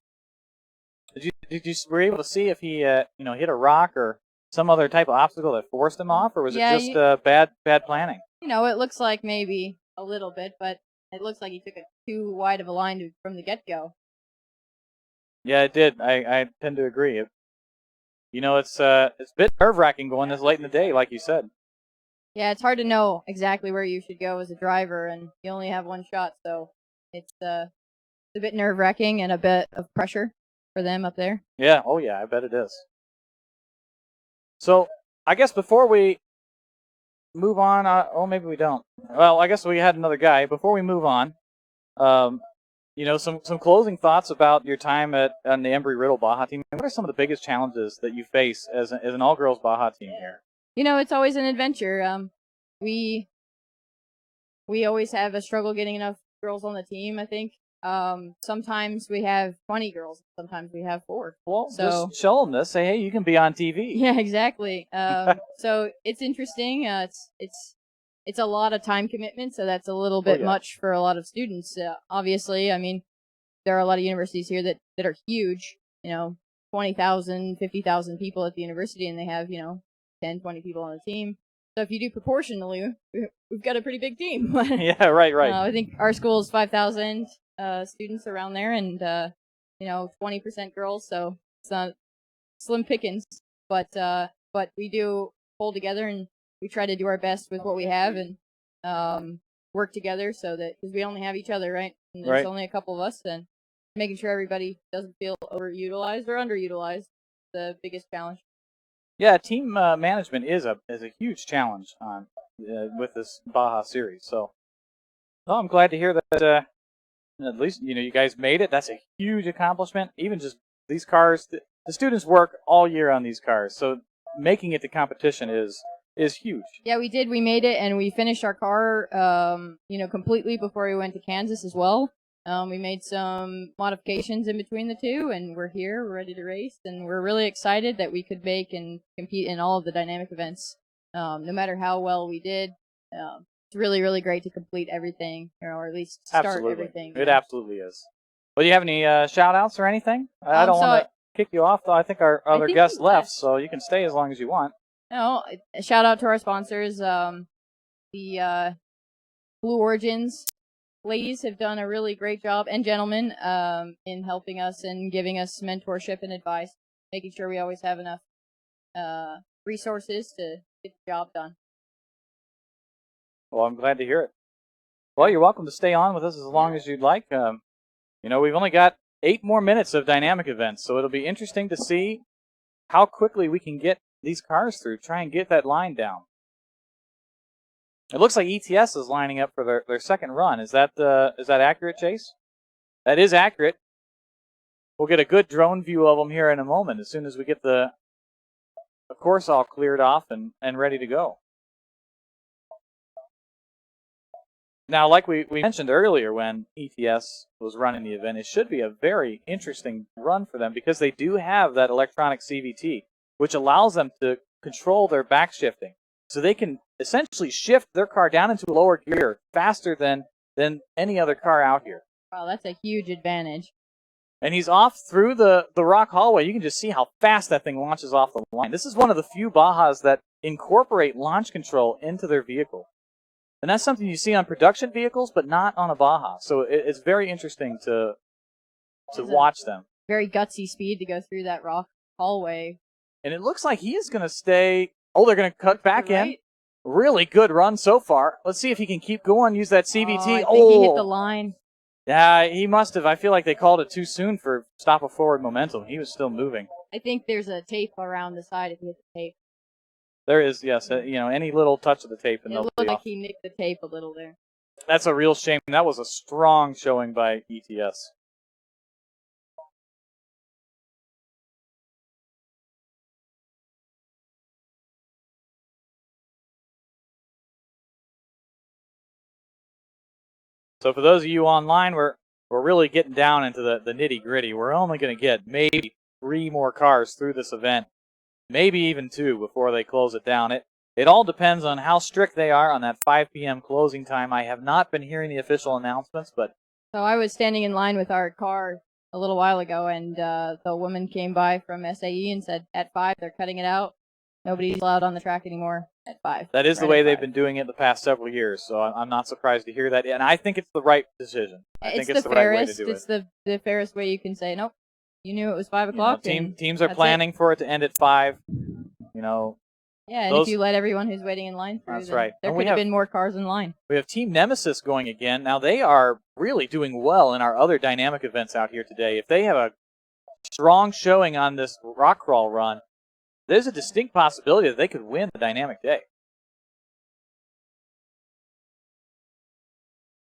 Were you able to see if he hit a rock or some other type of obstacle that forced him off, or was it just bad planning? You know, it looks like maybe a little bit, but it looks like he took it too wide of a line from the get-go. Yeah, it did. I tend to agree. It's a bit nerve-wracking going this late in the day, like you said. Yeah, it's hard to know exactly where you should go as a driver, and you only have one shot, so it's a bit nerve-wracking and a bit of pressure for them up there. Yeah, oh yeah, I bet it is. So, I guess before we move on, maybe we don't. Well, I guess we had another guy. Before we move on, some closing thoughts about your time on the Embry-Riddle Baja team. What are some of the biggest challenges that you face as an all-girls Baja team here? You know, it's always an adventure. We always have a struggle getting enough girls on the team, I think. Sometimes we have 20 girls, sometimes we have 4. Well, just show them this. Say, hey, you can be on TV. Yeah, exactly. So it's interesting. It's a lot of time commitment, so that's a little bit much for a lot of students. Obviously, I mean, there are a lot of universities here that are huge. 20,000, 50,000 people at the university, and they have 10, 20 people on the team. So if you do proportionally, we've got a pretty big team. Yeah, right. I think our school is 5,000 students around there, and 20% girls, so it's not slim pickings. But we do hold together, and we try to do our best with what we have, and work together so that because we only have each other, right? And there's only a couple of us, and making sure everybody doesn't feel overutilized or underutilized is the biggest challenge. Yeah, team management is a huge challenge on with this Baja series. So, I'm glad to hear that at least you guys made it. That's a huge accomplishment. Even just these cars, the students work all year on these cars, so making it to competition is huge. Yeah, we did. We made it, and we finished our car, completely before we went to Kansas as well. We made some modifications in between the two, and we're here. We're ready to race, and we're really excited that we could make and compete in all of the dynamic events. No matter how well we did, it's really, really great to complete everything, or at least start everything. It absolutely is. Well, do you have any shout-outs or anything? I don't want to kick you off, though. I think our other guest left, so you can stay as long as you want. No, a shout-out to our sponsors. The Blue Origins ladies have done a really great job, and gentlemen, in helping us and giving us mentorship and advice, making sure we always have enough resources to get the job done. Well, I'm glad to hear it. Well, you're welcome to stay on with us as long as you'd like. We've only got 8 more minutes of dynamic events, so it'll be interesting to see how quickly we can get these cars through, try and get that line down. It looks like ETS is lining up for their second run. Is that accurate, Chase? That is accurate. We'll get a good drone view of them here in a moment as soon as we get the course all cleared off and ready to go. Now, like we mentioned earlier when ETS was running the event, it should be a very interesting run for them because they do have that electronic CVT, which allows them to control their back shifting. So they can essentially shift their car down into a lower gear faster than any other car out here. Wow, that's a huge advantage. And he's off through the rock hallway. You can just see how fast that thing launches off the line. This is one of the few Bajas that incorporate launch control into their vehicle. And that's something you see on production vehicles, but not on a Baja. So it's very interesting to watch them. Very gutsy speed to go through that rock hallway. And it looks like he is going to stay. Oh, they're going to cut back in. Really good run so far. Let's see if he can keep going, use that CVT. I think he hit the line. Yeah, he must have. I feel like they called it too soon for stop of forward momentum. He was still moving. I think there's a tape around the side if you hit the tape. There is, yes. Any little touch of the tape. And it looked like he nicked the tape a little there. That's a real shame. That was a strong showing by ETS. So for those of you online, we're really getting down into the nitty-gritty. We're only going to get maybe 3 more cars through this event, maybe even 2 before they close it down. It all depends on how strict they are on that 5 p.m. closing time. I have not been hearing the official announcements, but... So I was standing in line with our car a little while ago, and the woman came by from SAE and said at 5 they're cutting it out. Nobody's allowed on the track anymore at 5. That is the Right way at they've 5. been doing it the past several years, so I'm not surprised to hear that. And I think it's the right decision. I think it's the right way to do it. It's the fairest way you can say, nope, you knew it was 5 You know, o'clock. teams are planning for it to end at 5. You know. Yeah, and if you let everyone who's waiting in line through, That's right. There could have been more cars in line. We have Team Nemesis going again. Now, they are really doing well in our other dynamic events out here today. If they have a strong showing on this rock crawl run, there's a distinct possibility that they could win the dynamic day.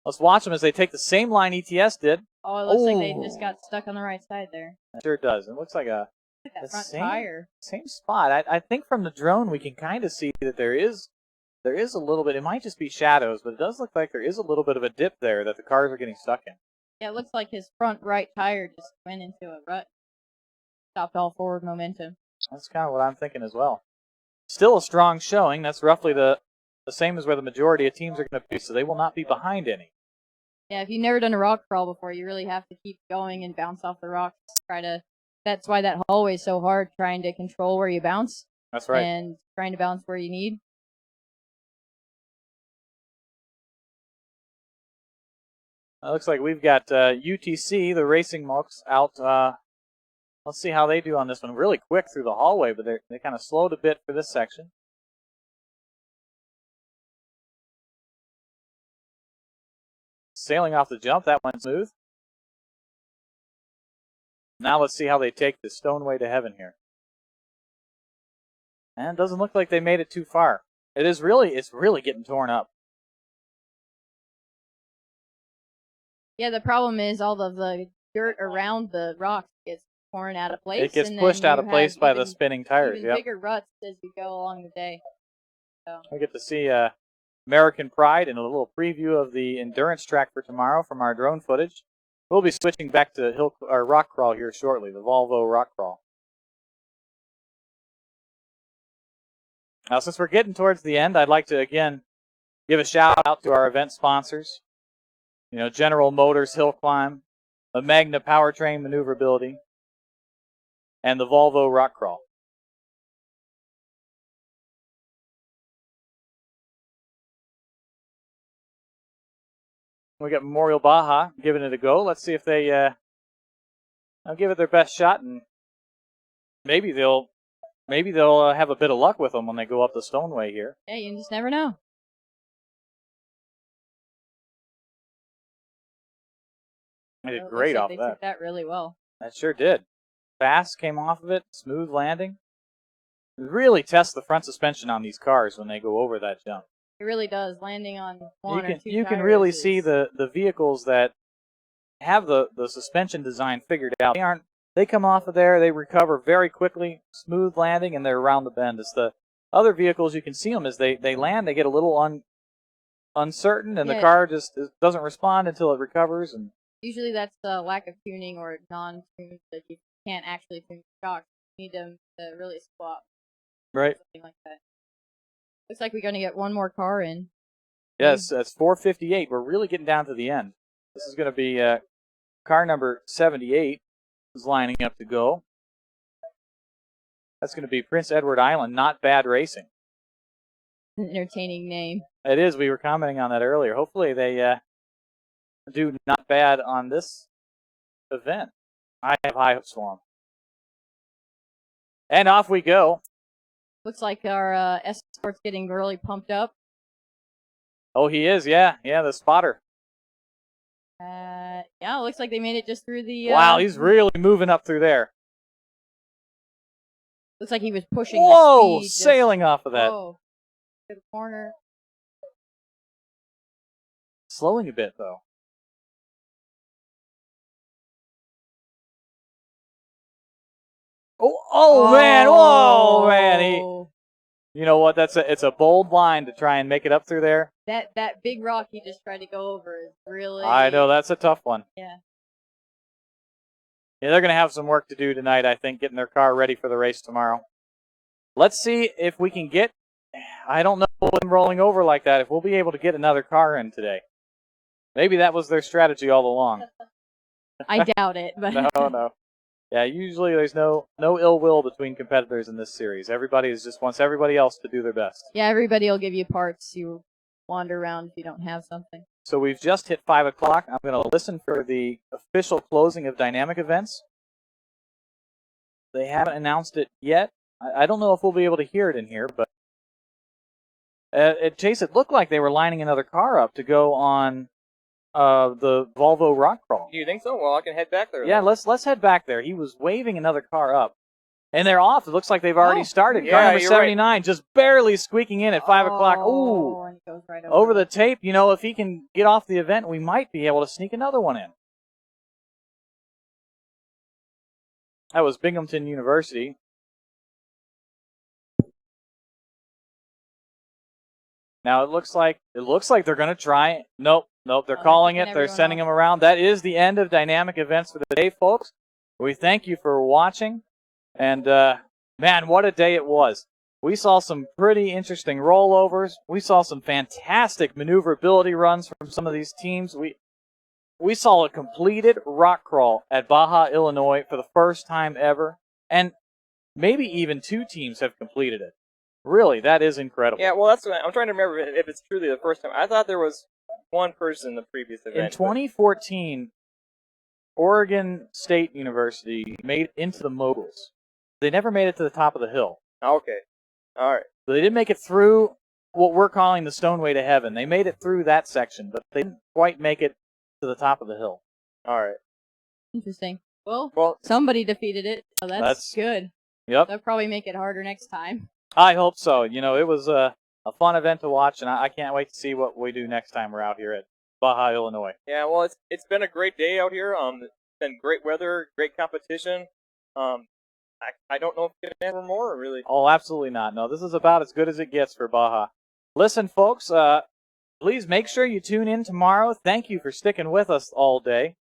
Let's watch them as they take the same line ETS did. Oh, it looks like they just got stuck on the right side there. It sure does. It looks like that front tire. Same spot. I think from the drone we can kind of see that there is a little bit. It might just be shadows, but it does look like there is a little bit of a dip there that the cars are getting stuck in. Yeah, it looks like his front right tire just went into a rut. Stopped all forward momentum. That's kind of what I'm thinking as well. Still a strong showing. That's roughly the same as where the majority of teams are going to be, so they will not be behind any. Yeah, if you've never done a rock crawl before, you really have to keep going and bounce off the rocks. That's why that hallway is so hard, trying to control where you bounce. That's right. And trying to bounce where you need. It looks like we've got UTC, the racing monks, out. Let's see how they do on this one. Really quick through the hallway, but they kind of slowed a bit for this section. Sailing off the jump, that went smooth. Now let's see how they take the Stoneway to heaven here. And it doesn't look like they made it too far. It's really getting torn up. Yeah, the problem is all of the dirt around the rocks gets torn out of place. It gets and pushed then out of place by the spinning tires. Even bigger ruts as you go along the day. So. We get to see American Pride and a little preview of the endurance track for tomorrow from our drone footage. We'll be switching back to rock crawl here shortly, the Volvo rock crawl. Now, since we're getting towards the end, I'd like to again give a shout out to our event sponsors. You know, General Motors Hill Climb, the Magna Powertrain Maneuverability, and the Volvo rock crawl. We got Memorial Baja giving it a go. Let's see if they I'll give it their best shot, and maybe they'll have a bit of luck with them when they go up the Stoneway here. Yeah, you just never know. They did great off of that. They took that really well. That sure did. Fast, came off of it, smooth landing. Really test the front suspension on these cars when they go over that jump. It really does. Landing on one or two You can tires really see the vehicles that have the suspension design figured out. They come off of there, they recover very quickly, smooth landing, and they're around the bend. It's the other vehicles, you can see them as they land, they get a little uncertain, and the car just doesn't respond until it recovers. And usually that's the lack of tuning or non-tuned that you can't actually tune the shocks. You need them to really swap. Right. Something like that. Looks like we're going to get one more car in. Yes, that's 458. We're really getting down to the end. This is going to be car number 78 is lining up to go. That's going to be Prince Edward Island, Not Bad Racing. An entertaining name. It is. We were commenting on that earlier. Hopefully they do not bad on this event. I have high hopes for them. And off we go. Looks like our escort's getting really pumped up. Oh, he is, yeah. Yeah, the spotter. Yeah, it looks like they made it just through the... wow, he's really moving up through there. Looks like he was pushing Whoa, the speed. Sailing off of that. Oh, to the corner. Slowing a bit, though. Oh man! Whoa, man! You know what? It's a bold line to try and make it up through there. That big rock he just tried to go over is really... I know, that's a tough one. Yeah. Yeah, they're going to have some work to do tonight, I think, getting their car ready for the race tomorrow. Let's see if we can get... I don't know them rolling over like that, if we'll be able to get another car in today. Maybe that was their strategy all along. I doubt it, but No. Yeah, usually there's no ill will between competitors in this series. Everybody just wants everybody else to do their best. yeah, everybody will give you parts. You wander around if you don't have something. So we've just hit 5 o'clock. I'm going to listen for the official closing of dynamic events. They haven't announced it yet. I don't know if we'll be able to hear it in here, but Chase, it looked like they were lining another car up to go on the Volvo rock crawl. Do you think so? Well, I can head back there. Yeah, then. let's head back there. He was waving another car up. And they're off. It looks like they've already started. Yeah, Car number you're 79 just barely squeaking in at 5 o'clock. Ooh. And it goes right Over the tape, you know, if he can get off the event, we might be able to sneak another one in. That was Binghamton University. Now it looks like they're going to try. Nope. They're calling it. They're sending them around. That is the end of dynamic events for the day, folks. We thank you for watching. And man, what a day it was. We saw some pretty interesting rollovers. We saw some fantastic maneuverability runs from some of these teams. We saw a completed rock crawl at Baja, Illinois for the first time ever. And maybe even 2 teams have completed it. Really, that is incredible. Yeah, well, that's what I'm trying to remember if it's truly the first time. I thought there was one person in the previous event. In 2014, Oregon State University made it into the moguls. They never made it to the top of the hill. Okay. All right. So they didn't make it through what we're calling the Stoneway to Heaven. They made it through that section, but they didn't quite make it to the top of the hill. All right. Interesting. Well, somebody defeated it, so that's good. Yep. They'll probably make it harder next time. I hope so. You know, it was a fun event to watch, and I can't wait to see what we do next time we're out here at Baja, Illinois. Yeah, well, it's been a great day out here. It's been great weather, great competition. I don't know if we can ever more, really. Oh, absolutely not. No, this is about as good as it gets for Baja. Listen, folks, please make sure you tune in tomorrow. Thank you for sticking with us all day.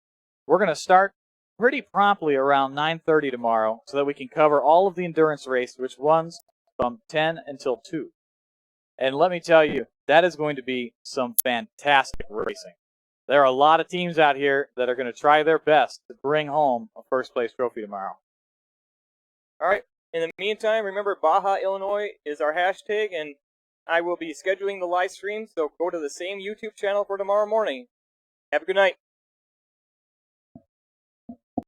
We're going to start pretty promptly around 9:30 tomorrow so that we can cover all of the endurance race, which runs from 10 until 2. And let me tell you, that is going to be some fantastic racing. There are a lot of teams out here that are going to try their best to bring home a first-place trophy tomorrow. All right. In the meantime, remember Baja, Illinois is our hashtag, and I will be scheduling the live stream, so go to the same YouTube channel for tomorrow morning. Have a good night.